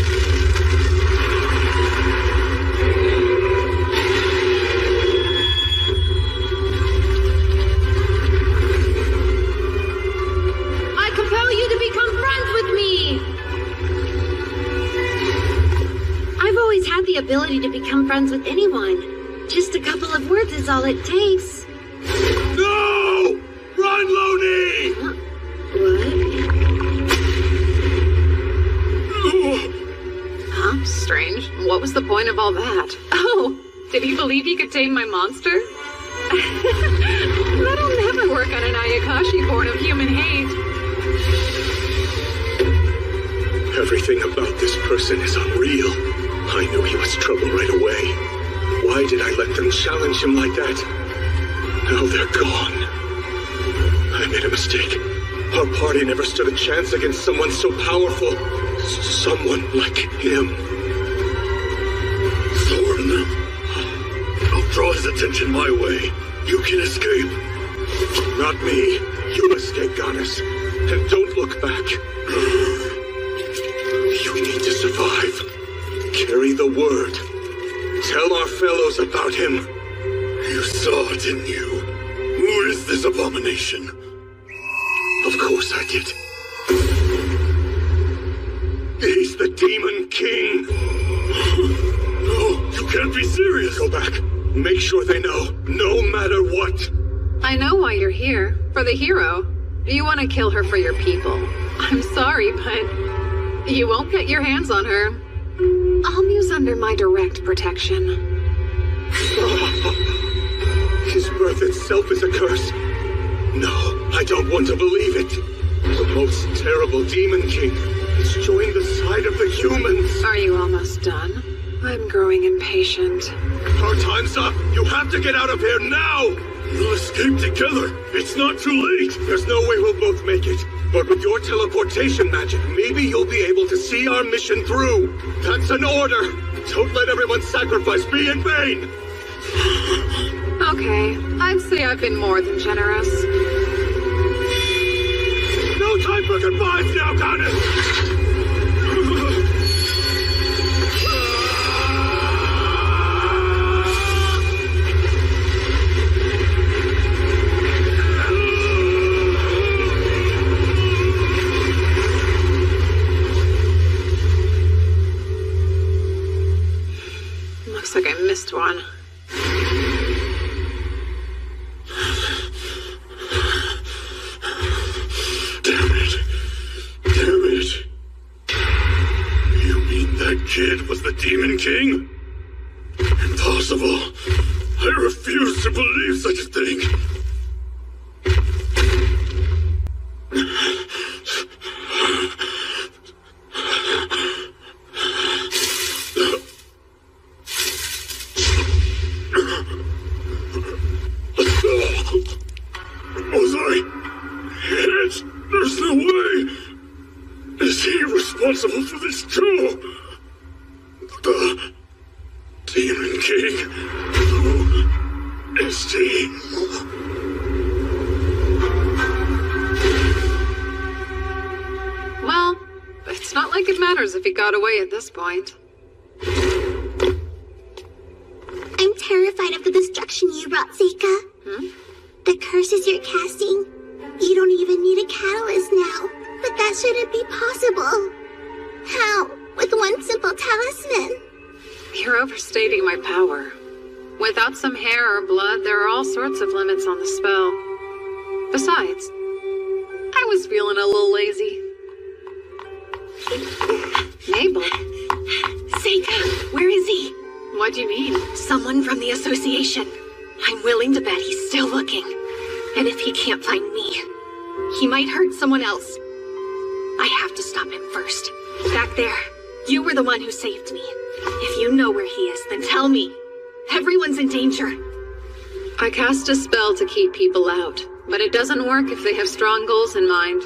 Had the ability to become friends with anyone. Just a couple of words is all it takes. No! Run, Looney! What? Huh? Strange. What was the point of all that? Oh, did he believe he could tame my monster? That'll never work on an Ayakashi born of human hate. Everything about this person is unreal. I knew he was trouble right away. Why did I let them challenge him like that? Now they're gone. I made a mistake. Our party never stood a chance against someone so powerful. Someone like him. Zornim. I'll draw his attention my way. You can escape. Not me. You escape, Goddess. And don't look back. You need to survive. Carry the word. Tell our fellows about him. You saw, didn't you? Who is this his abomination. Of course I did. He's the Demon King. No, you can't be serious. Go back. Make sure they know, no matter what. I know why you're here. For the hero. You want to kill her for your people. I'm sorry, but you won't get your hands on her. I'll muse under my direct protection. His birth itself is a curse. No, I don't want to believe it. The most terrible Demon King has joined the side of the humans. Are you almost done? I'm growing impatient. Our time's up. You have to get out of here now. We'll escape together. It's not too late. There's no way we'll both make it. But with your teleportation magic, maybe you'll be able to see our mission through. That's an order. Don't let everyone's sacrifice be in vain. Okay, I'd say I've been more than generous. No time for goodbyes now, Goddess! Looks like I missed one. Kid was the Demon King? Impossible. I refuse to believe such a thing. Was I hit? There's no way. Is he responsible for this too? The Demon King? Who is he? Well, it's not like it matters if he got away at this point. I'm terrified of the destruction you brought, Seika. The curses you're casting, you don't even need a catalyst now. But that shouldn't be possible. How? With one simple talisman. You're overstating my power. Without some hair or blood, there are all sorts of limits on the spell. Besides, I was feeling a little lazy. Mabel. Seika, where is he? What do you mean? Someone from the association. I'm willing to bet he's still looking. And if he can't find me, he might hurt someone else. I have to stop him first. Back there. You were the one who saved me. If you know where he is, then tell me. Everyone's in danger. I cast a spell to keep people out, but it doesn't work if they have strong goals in mind.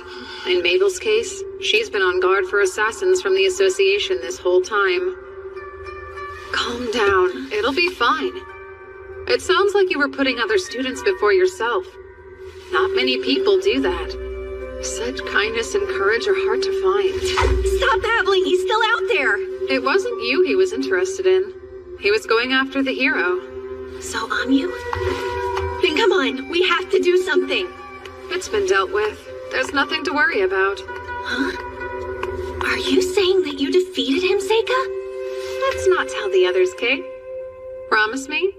In Mabel's case, she's been on guard for assassins from the association this whole time. Calm down. It'll be fine. It sounds like you were putting other students before yourself. Not many people do that. Such kindness and courage are hard to find. Stop babbling! He's still out there! It wasn't you he was interested in. He was going after the hero. So I'm you? Then come on, we have to do something. It's been dealt with. There's nothing to worry about. Huh? Are you saying that you defeated him, Seika? Let's not tell the others, Kate. Promise me?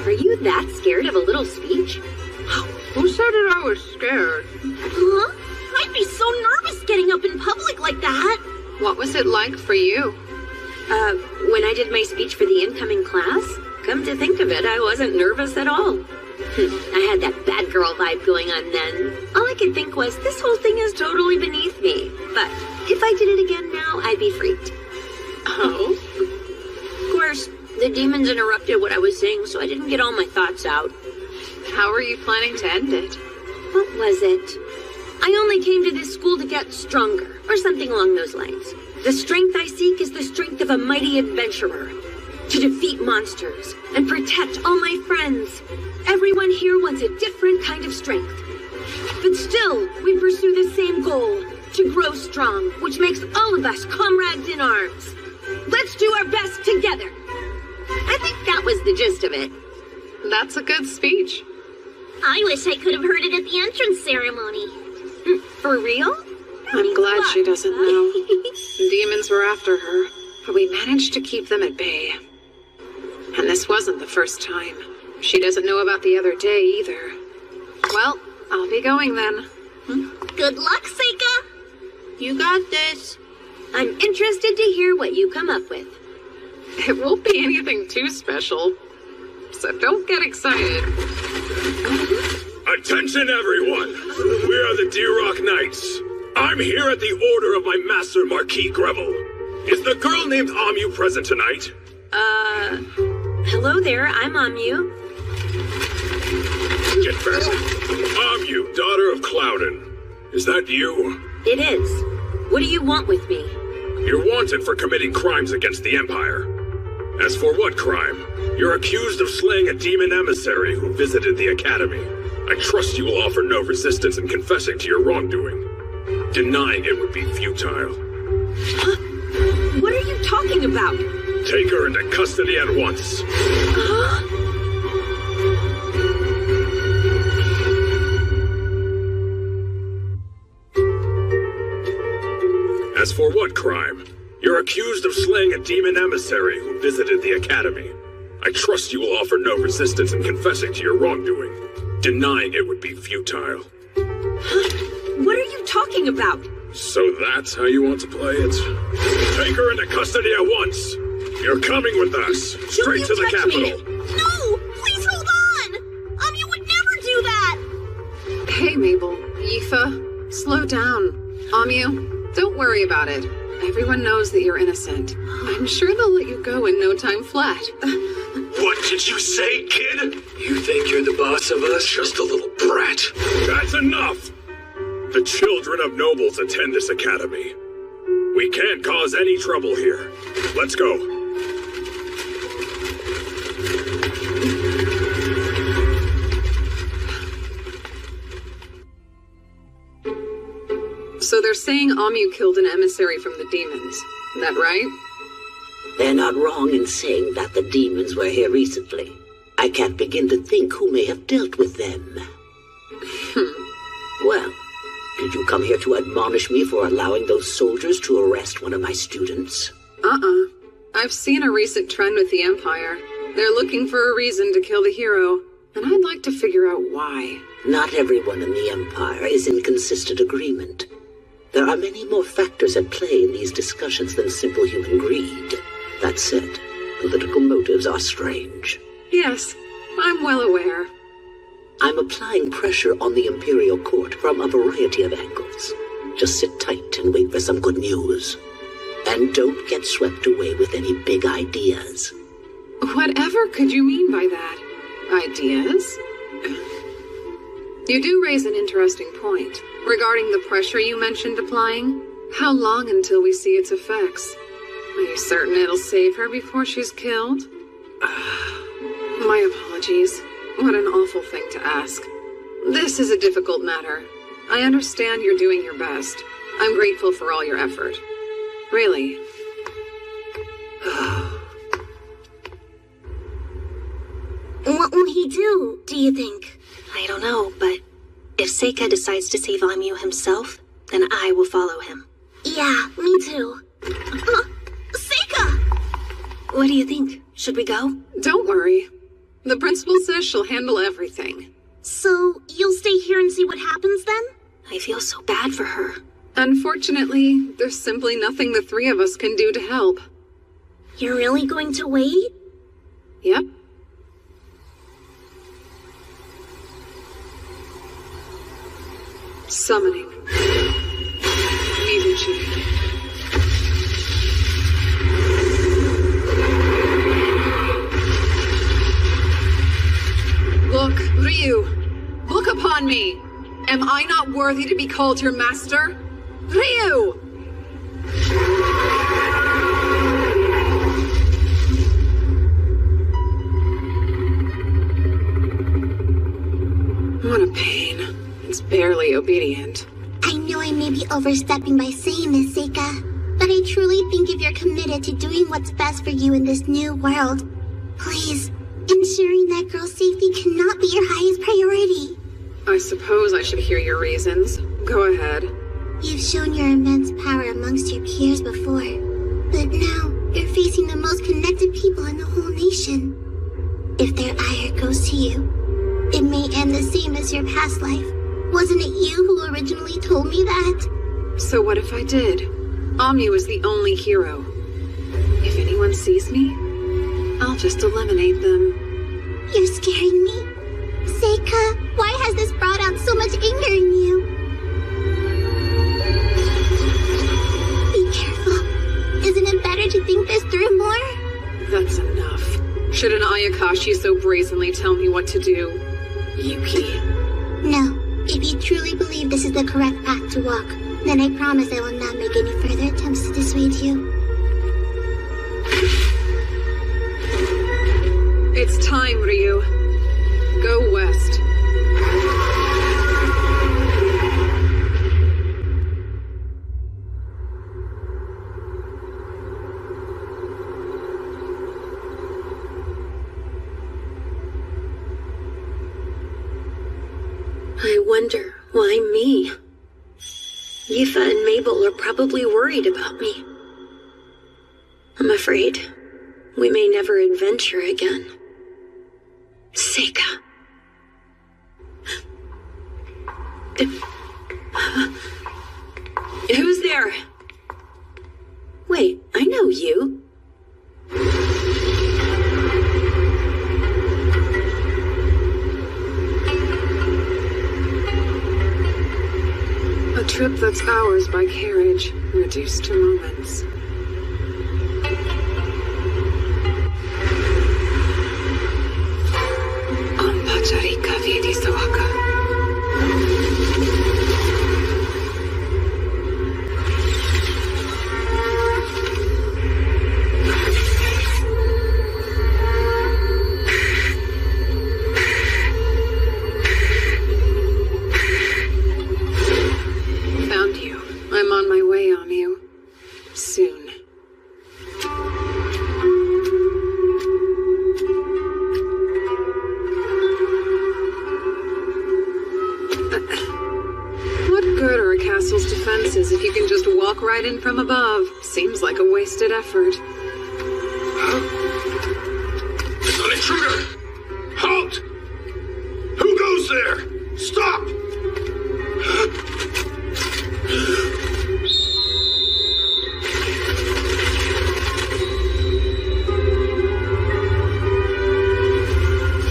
Are you that scared of a little speech? Who said that I was scared? Huh? I'd be so nervous getting up in public like that. What was it like for you? When I did my speech for the incoming class? Come to think of it, I wasn't nervous at all. I had that bad girl vibe going on then. All I could think was, this whole thing is totally beneath me. But if I did it again now, I'd be freaked. Oh? Of course, the demons interrupted what I was saying, so I didn't get all my thoughts out. How are you planning to end it? What was it? I only came to this school to get stronger, or something along those lines. The strength I seek is the strength of a mighty adventurer. To defeat monsters and protect all my friends. Everyone here wants a different kind of strength. But still, we pursue the same goal, to grow strong, which makes all of us comrades in arms. Let's each do our best together. I think that was the gist of it. That's a good speech. I wish I could have heard it at the entrance ceremony. For real? I'm glad she doesn't know. Demons were after her, but we managed to keep them at bay. And this wasn't the first time. She doesn't know about the other day either. Well, I'll be going then. Good luck, Seika! You got this. I'm interested to hear what you come up with. It won't be anything too special, so don't get excited. Attention, everyone! We are the D-Rock Knights. I'm here at the order of my master, Marquis Greville. Is the girl named Amu present tonight? Hello there, I'm Amu. Get back. Amu, daughter of Cloudin. Is that you? It is. What do you want with me? You're wanted for committing crimes against the Empire. As for what crime? You're accused of slaying a demon emissary who visited the Academy. I trust you will offer no resistance in confessing to your wrongdoing. Denying it would be futile. Huh? What are you talking about? Take her into custody at once. As for what crime? You're accused of slaying a demon emissary who visited the Academy. I trust you will offer no resistance in confessing to your wrongdoing. Denying it would be futile. Huh? What are you talking about? So that's how you want to play it? Take her into custody at once. You're coming with us, straight to the capital. No! Please hold on! You would never do that! Hey, Mabel. Yifa, slow down. Amu, don't worry about it. Everyone knows that you're innocent. I'm sure they'll let you go in no time flat. What did you say, kid? You think you're the boss of us? Just a little brat. That's enough! The children of nobles attend this academy. We can't cause any trouble here. Let's go. So they're saying Amu killed an emissary from the demons. Is that right? They're not wrong in saying that the demons were here recently. I can't begin to think who may have dealt with them. Well, did you come here to admonish me for allowing those soldiers to arrest one of my students? I've seen a recent trend with the Empire. They're looking for a reason to kill the hero, and I'd like to figure out why. Not everyone in the Empire is in consistent agreement. There are many more factors at play in these discussions than simple human greed. That said, political motives are strange. Yes, I'm well aware. I'm applying pressure on the Imperial Court from a variety of angles. Just sit tight and wait for some good news. And don't get swept away with any big ideas. Whatever could you mean by that? Ideas? You do raise an interesting point. Regarding the pressure you mentioned applying, how long until we see its effects? Are you certain it'll save her before she's killed? My apologies. What an awful thing to ask. This is a difficult matter. I understand you're doing your best. I'm grateful for all your effort. Really. What will he do you think? I don't know, but if Seika decides to save Amu himself, then I will follow him. Yeah, me too. Seika! What do you think? Should we go? Don't worry. The principal says she'll handle everything. So, you'll stay here and see what happens then? I feel so bad for her. Unfortunately, there's simply nothing the three of us can do to help. You're really going to wait? Yep. Summoning. Meiji. Look, Ryu. Look upon me. Am I not worthy to be called your master? Ryu! What a pain. It's barely obedient. I know I may be overstepping by saying this, Seika, but I truly think if you're committed to doing what's best for you in this new world, please, ensuring that girl's safety cannot be your highest priority. I suppose I should hear your reasons. Go ahead. You've shown your immense power amongst your peers before, but now you're facing the most connected people in the whole nation. If their ire goes to you, it may end the same as your past life. Wasn't it you who originally told me that? So what if I did? Omni was the only hero. If anyone sees me, I'll just eliminate them. You're scaring me. Seika, why has this brought out so much anger in you? Be careful. Isn't it better to think this through more? That's enough. Should an Ayakashi so brazenly tell me what to do? Yuki. No. If you truly believe this is the correct path to walk, then I promise I will not make any further attempts to dissuade you. It's time, Ryu. Go west. I wonder, why me? Yifa and Mabel are probably worried about me. I'm afraid we may never adventure again. Seika. Who's there? Wait, I know you. A trip that's hours by carriage, reduced to moments. Ambacharika Vedi Sawaka. I'm on my way, Amiu. Soon. What good are a castle's defenses if you can just walk right in from above? Seems like a wasted effort. It's an intruder! Halt! Who goes there? Stop!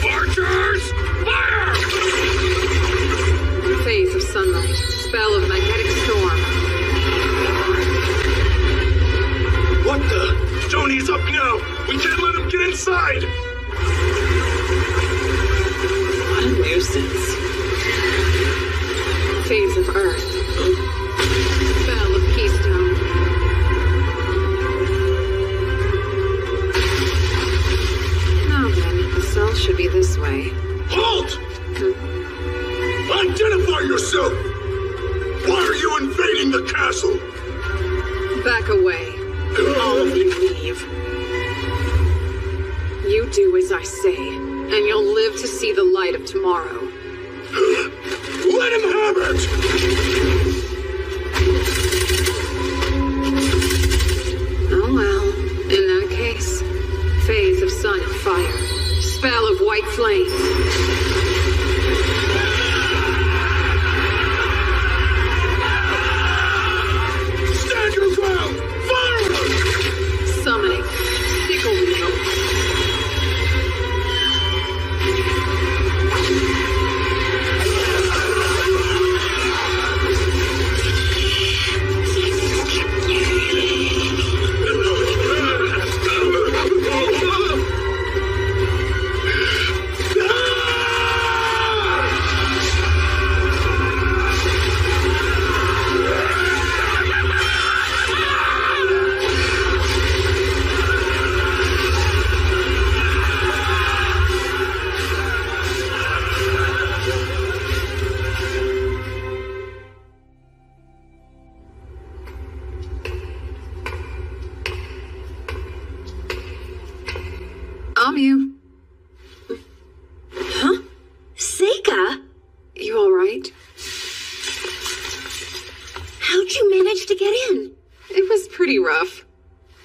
Archers! Fire! Phase of sunlight. Spell of magnetic storm. What the? Johnny's up now! We can't let him get inside! What a nuisance. Phase of earth. Spell of keystone. Now then, the cell should be this way. Halt! Identify yourself! Why are you invading the castle? Back away. All of you leave. You do as I say, and you'll live to see the light of tomorrow. Let him have it! Oh well, in that case, phase of sun and fire, spell of white flame. Stand your ground! Fire! Summoning, sickle wheel. pretty rough.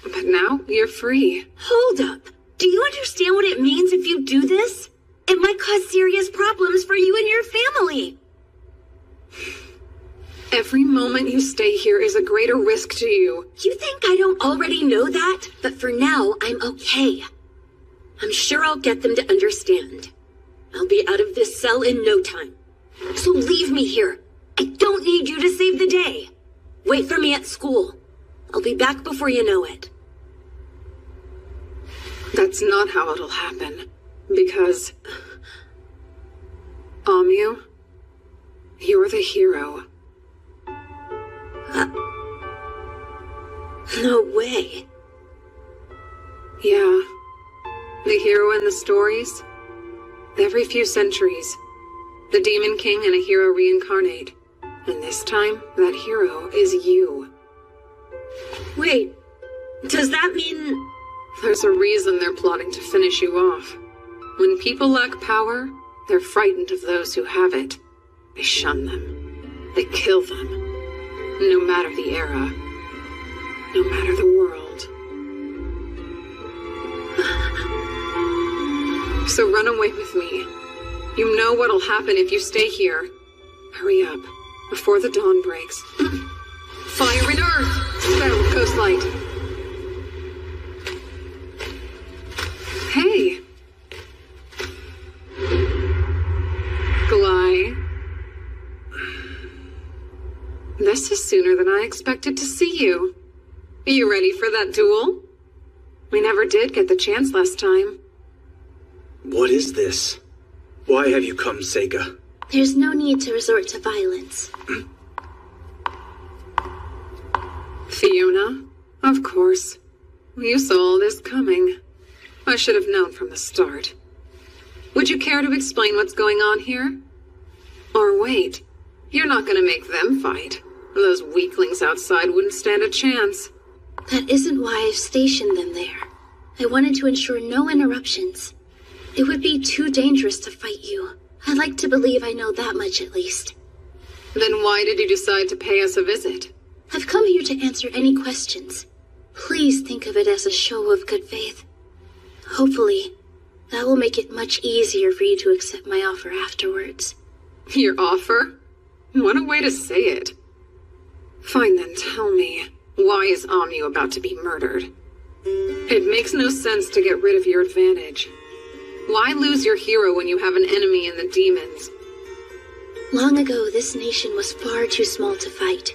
But now you're free. Hold up. Do you understand what it means if you do this? It might cause serious problems for you and your family. Every moment you stay here is a greater risk to you. You think I don't already know that? But for now, I'm okay. I'm sure I'll get them to understand. I'll be out of this cell in no time. So leave me here. I don't need you to save the day. Wait for me at school. I'll be back before you know it. That's not how it'll happen. Because... Amu, you're the hero. No way. Yeah. The hero in the stories? Every few centuries, the Demon King and a hero reincarnate. And this time, that hero is you. Wait, does that mean... There's a reason they're plotting to finish you off. When people lack power, they're frightened of those who have it. They shun them. They kill them. No matter the era. No matter the world. So run away with me. You know what'll happen if you stay here. Hurry up, before the dawn breaks. Fire in earth! Spell with ghost light. Hey! Gly. This is sooner than I expected to see you. Are you ready for that duel? We never did get the chance last time. What is this? Why have you come, Sega? There's no need to resort to violence. Fiona? Of course. You saw all this coming. I should have known from the start. Would you care to explain what's going on here? Or wait, you're not gonna make them fight. Those weaklings outside wouldn't stand a chance. That isn't why I've stationed them there. I wanted to ensure no interruptions. It would be too dangerous to fight you. I'd like to believe I know that much at least. Then why did you decide to pay us a visit? I've come here to answer any questions. Please think of it as a show of good faith. Hopefully, that will make it much easier for you to accept my offer afterwards. Your offer? What a way to say it. Fine then, tell me, why is Amu about to be murdered? It makes no sense to get rid of your advantage. Why lose your hero when you have an enemy in the demons? Long ago, this nation was far too small to fight.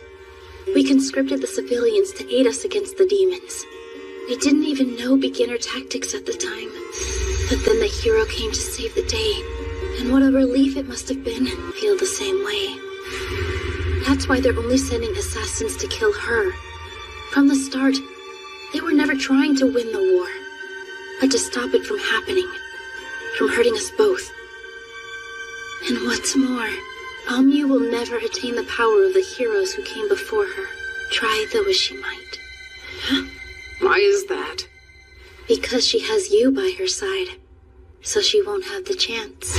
We conscripted the civilians to aid us against the demons. We didn't even know beginner tactics at the time. But then the hero came to save the day, and what a relief it must have been to feel the same way. That's why they're only sending assassins to kill her. From the start, they were never trying to win the war, but to stop it from happening, from hurting us both. And what's more, Amu will never attain the power of the heroes who came before her, try though as she might. Huh? Why is that? Because she has you by her side, so she won't have the chance.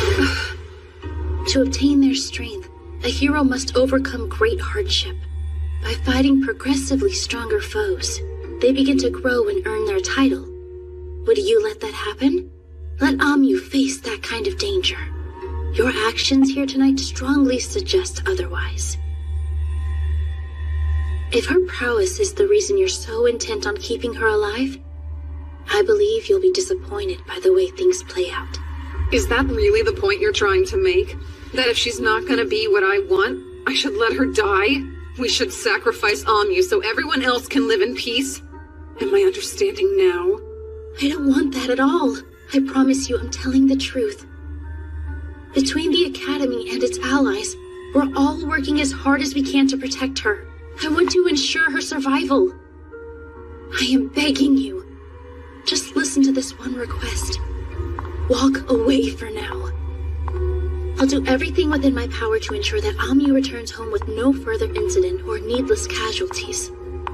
To obtain their strength, a hero must overcome great hardship. By fighting progressively stronger foes, they begin to grow and earn their title. Would you let that happen? Let Amu face that kind of danger. Your actions here tonight strongly suggest otherwise. If her prowess is the reason you're so intent on keeping her alive, I believe you'll be disappointed by the way things play out. Is that really the point you're trying to make? That if she's not gonna be what I want, I should let her die? We should sacrifice Amu so everyone else can live in peace? Am I understanding now? I don't want that at all. I promise you I'm telling the truth. Between the Academy and its allies, we're all working as hard as we can to protect her. I want to ensure her survival. I am begging you. Just listen to this one request. Walk away for now. I'll do everything within my power to ensure that Amu returns home with no further incident or needless casualties.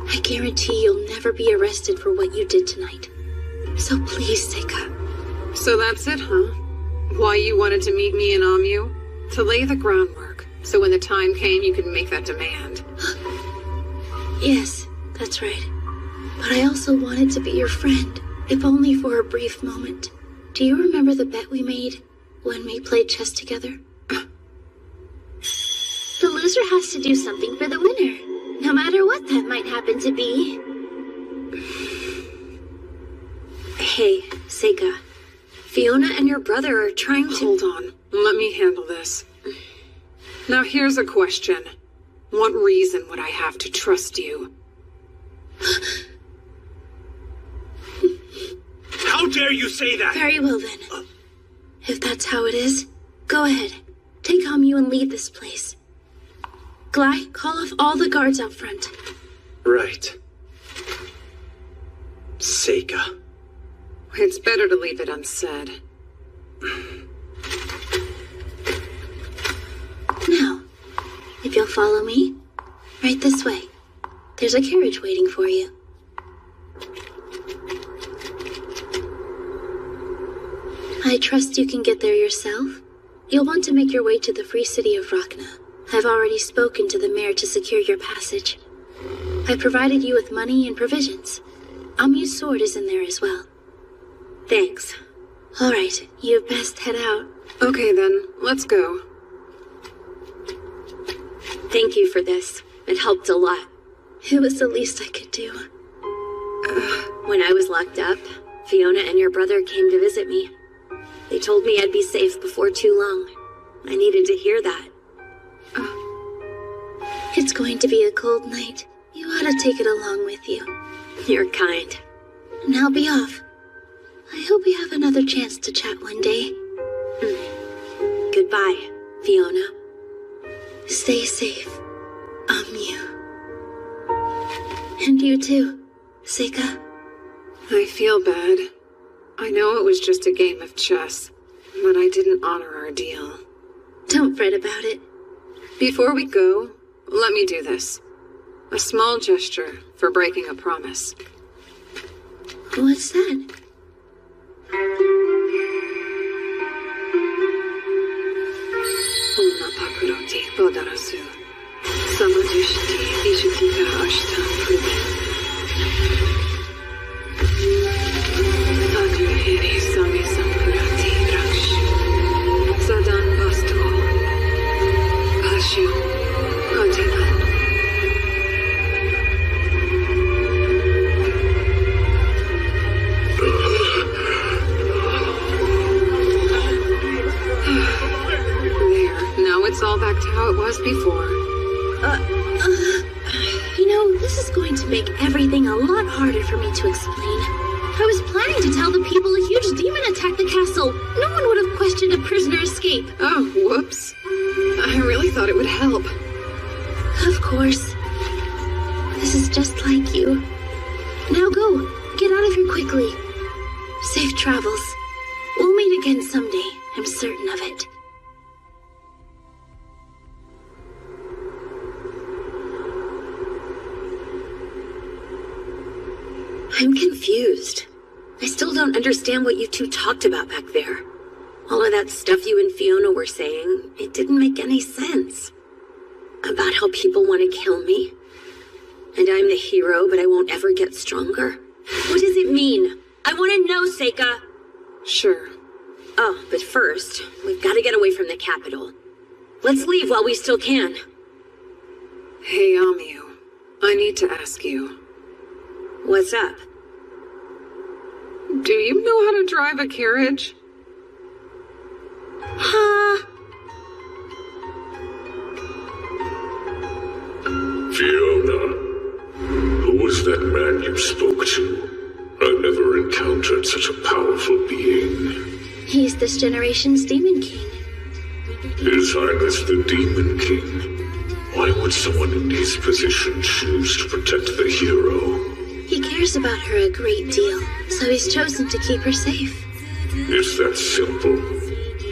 I guarantee you'll never be arrested for what you did tonight. So please, Seika. So that's it, huh? Why you wanted to meet me and Amu? To lay the groundwork, so when the time came you could make that demand. Yes, that's right. But I also wanted to be your friend, if only for a brief moment. Do you remember the bet we made when we played chess together? The loser has to do something for the winner, no matter what that might happen to be. Hey, Seika. Fiona and your brother are trying to... Hold on. Let me handle this. Now here's a question. What reason would I have to trust you? How dare you say that? Very well then. If that's how it is, go ahead. Take Amyu and lead this place. Glai, call off all the guards out front. Right. Seika. It's better to leave it unsaid. Now, if you'll follow me, right this way. There's a carriage waiting for you. I trust you can get there yourself. You'll want to make your way to the free city of Rachna. I've already spoken to the mayor to secure your passage. I provided you with money and provisions. Amyu's sword is in there as well. Thanks. All right, you best head out. Okay then, let's go. Thank you for this. It helped a lot. It was the least I could do. When I was locked up, Fiona and your brother came to visit me. They told me I'd be safe before too long. I needed to hear that. It's going to be a cold night. You ought to take it along with you. You're kind. Now be off. I hope we have another chance to chat one day. Goodbye, Fiona. Stay safe, Amyu. And you too, Seika. I feel bad. I know it was just a game of chess, but I didn't honor our deal. Don't fret about it. Before we go, let me do this. A small gesture for breaking a promise. What's that? Oma pakuroti bodarasu. Samadushti vishutika ashtam prudem. Aguhiri sami sampurati draksh. Sadan vasto. Ashu. Adinan. Now it's all back to how it was before. You know, this is going to make everything a lot harder for me to explain. I was planning to tell the people a huge demon attacked the castle. No one would have questioned a prisoner escape. Oh, whoops. I really thought it would help. Of course. This is just like you. Now go. Get out of here quickly. Safe travels. We'll meet again someday. I'm certain of it. I'm confused. I still don't understand what you two talked about back there. All of that stuff you and Fiona were saying, it didn't make any sense. About how people want to kill me. And I'm the hero, but I won't ever get stronger. What does it mean? I want to know, Seika. Sure. Oh, but first, we've got to get away from the capital. Let's leave while we still can. Hey, Amyu. I need to ask you. What's up? Do you know how to drive a carriage? Huh? Fiona, who was that man you spoke to? I never encountered such a powerful being. He's this generation's Demon King. His Highness the Demon King. Why would someone in his position choose to protect the hero? He cares about her a great deal, so he's chosen to keep her safe. It's that simple.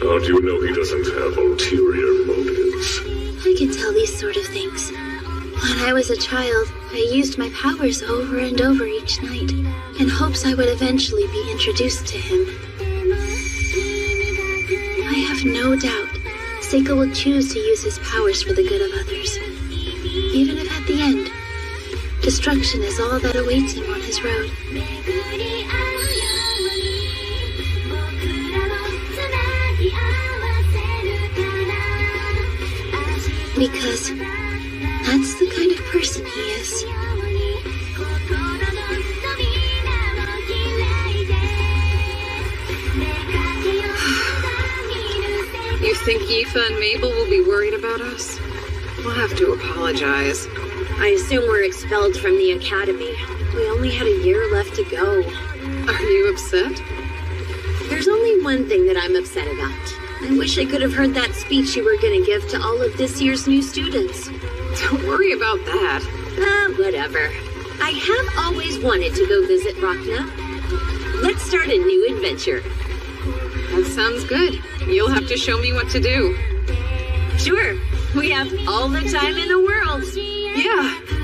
How do you know he doesn't have ulterior motives? I can tell these sort of things. When I was a child, I used my powers over and over each night, in hopes I would eventually be introduced to him. I have no doubt Seika will choose to use his powers for the good of others, even if at the end, to Destruction is all that awaits him on his road. Because that's the kind of person he is. You think Yifa and Mabel will be worried about us? We'll have to apologize. I assume we're expelled from the academy. We only had a year left to go. Are you upset? There's only one thing that I'm upset about. I wish I could have heard that speech you were going to give to all of this year's new students. Don't worry about that. Whatever. I have always wanted to go visit Rachna. Let's start a new adventure. That sounds good. You'll have to show me what to do. Sure. We have all the time in the world. Yeah.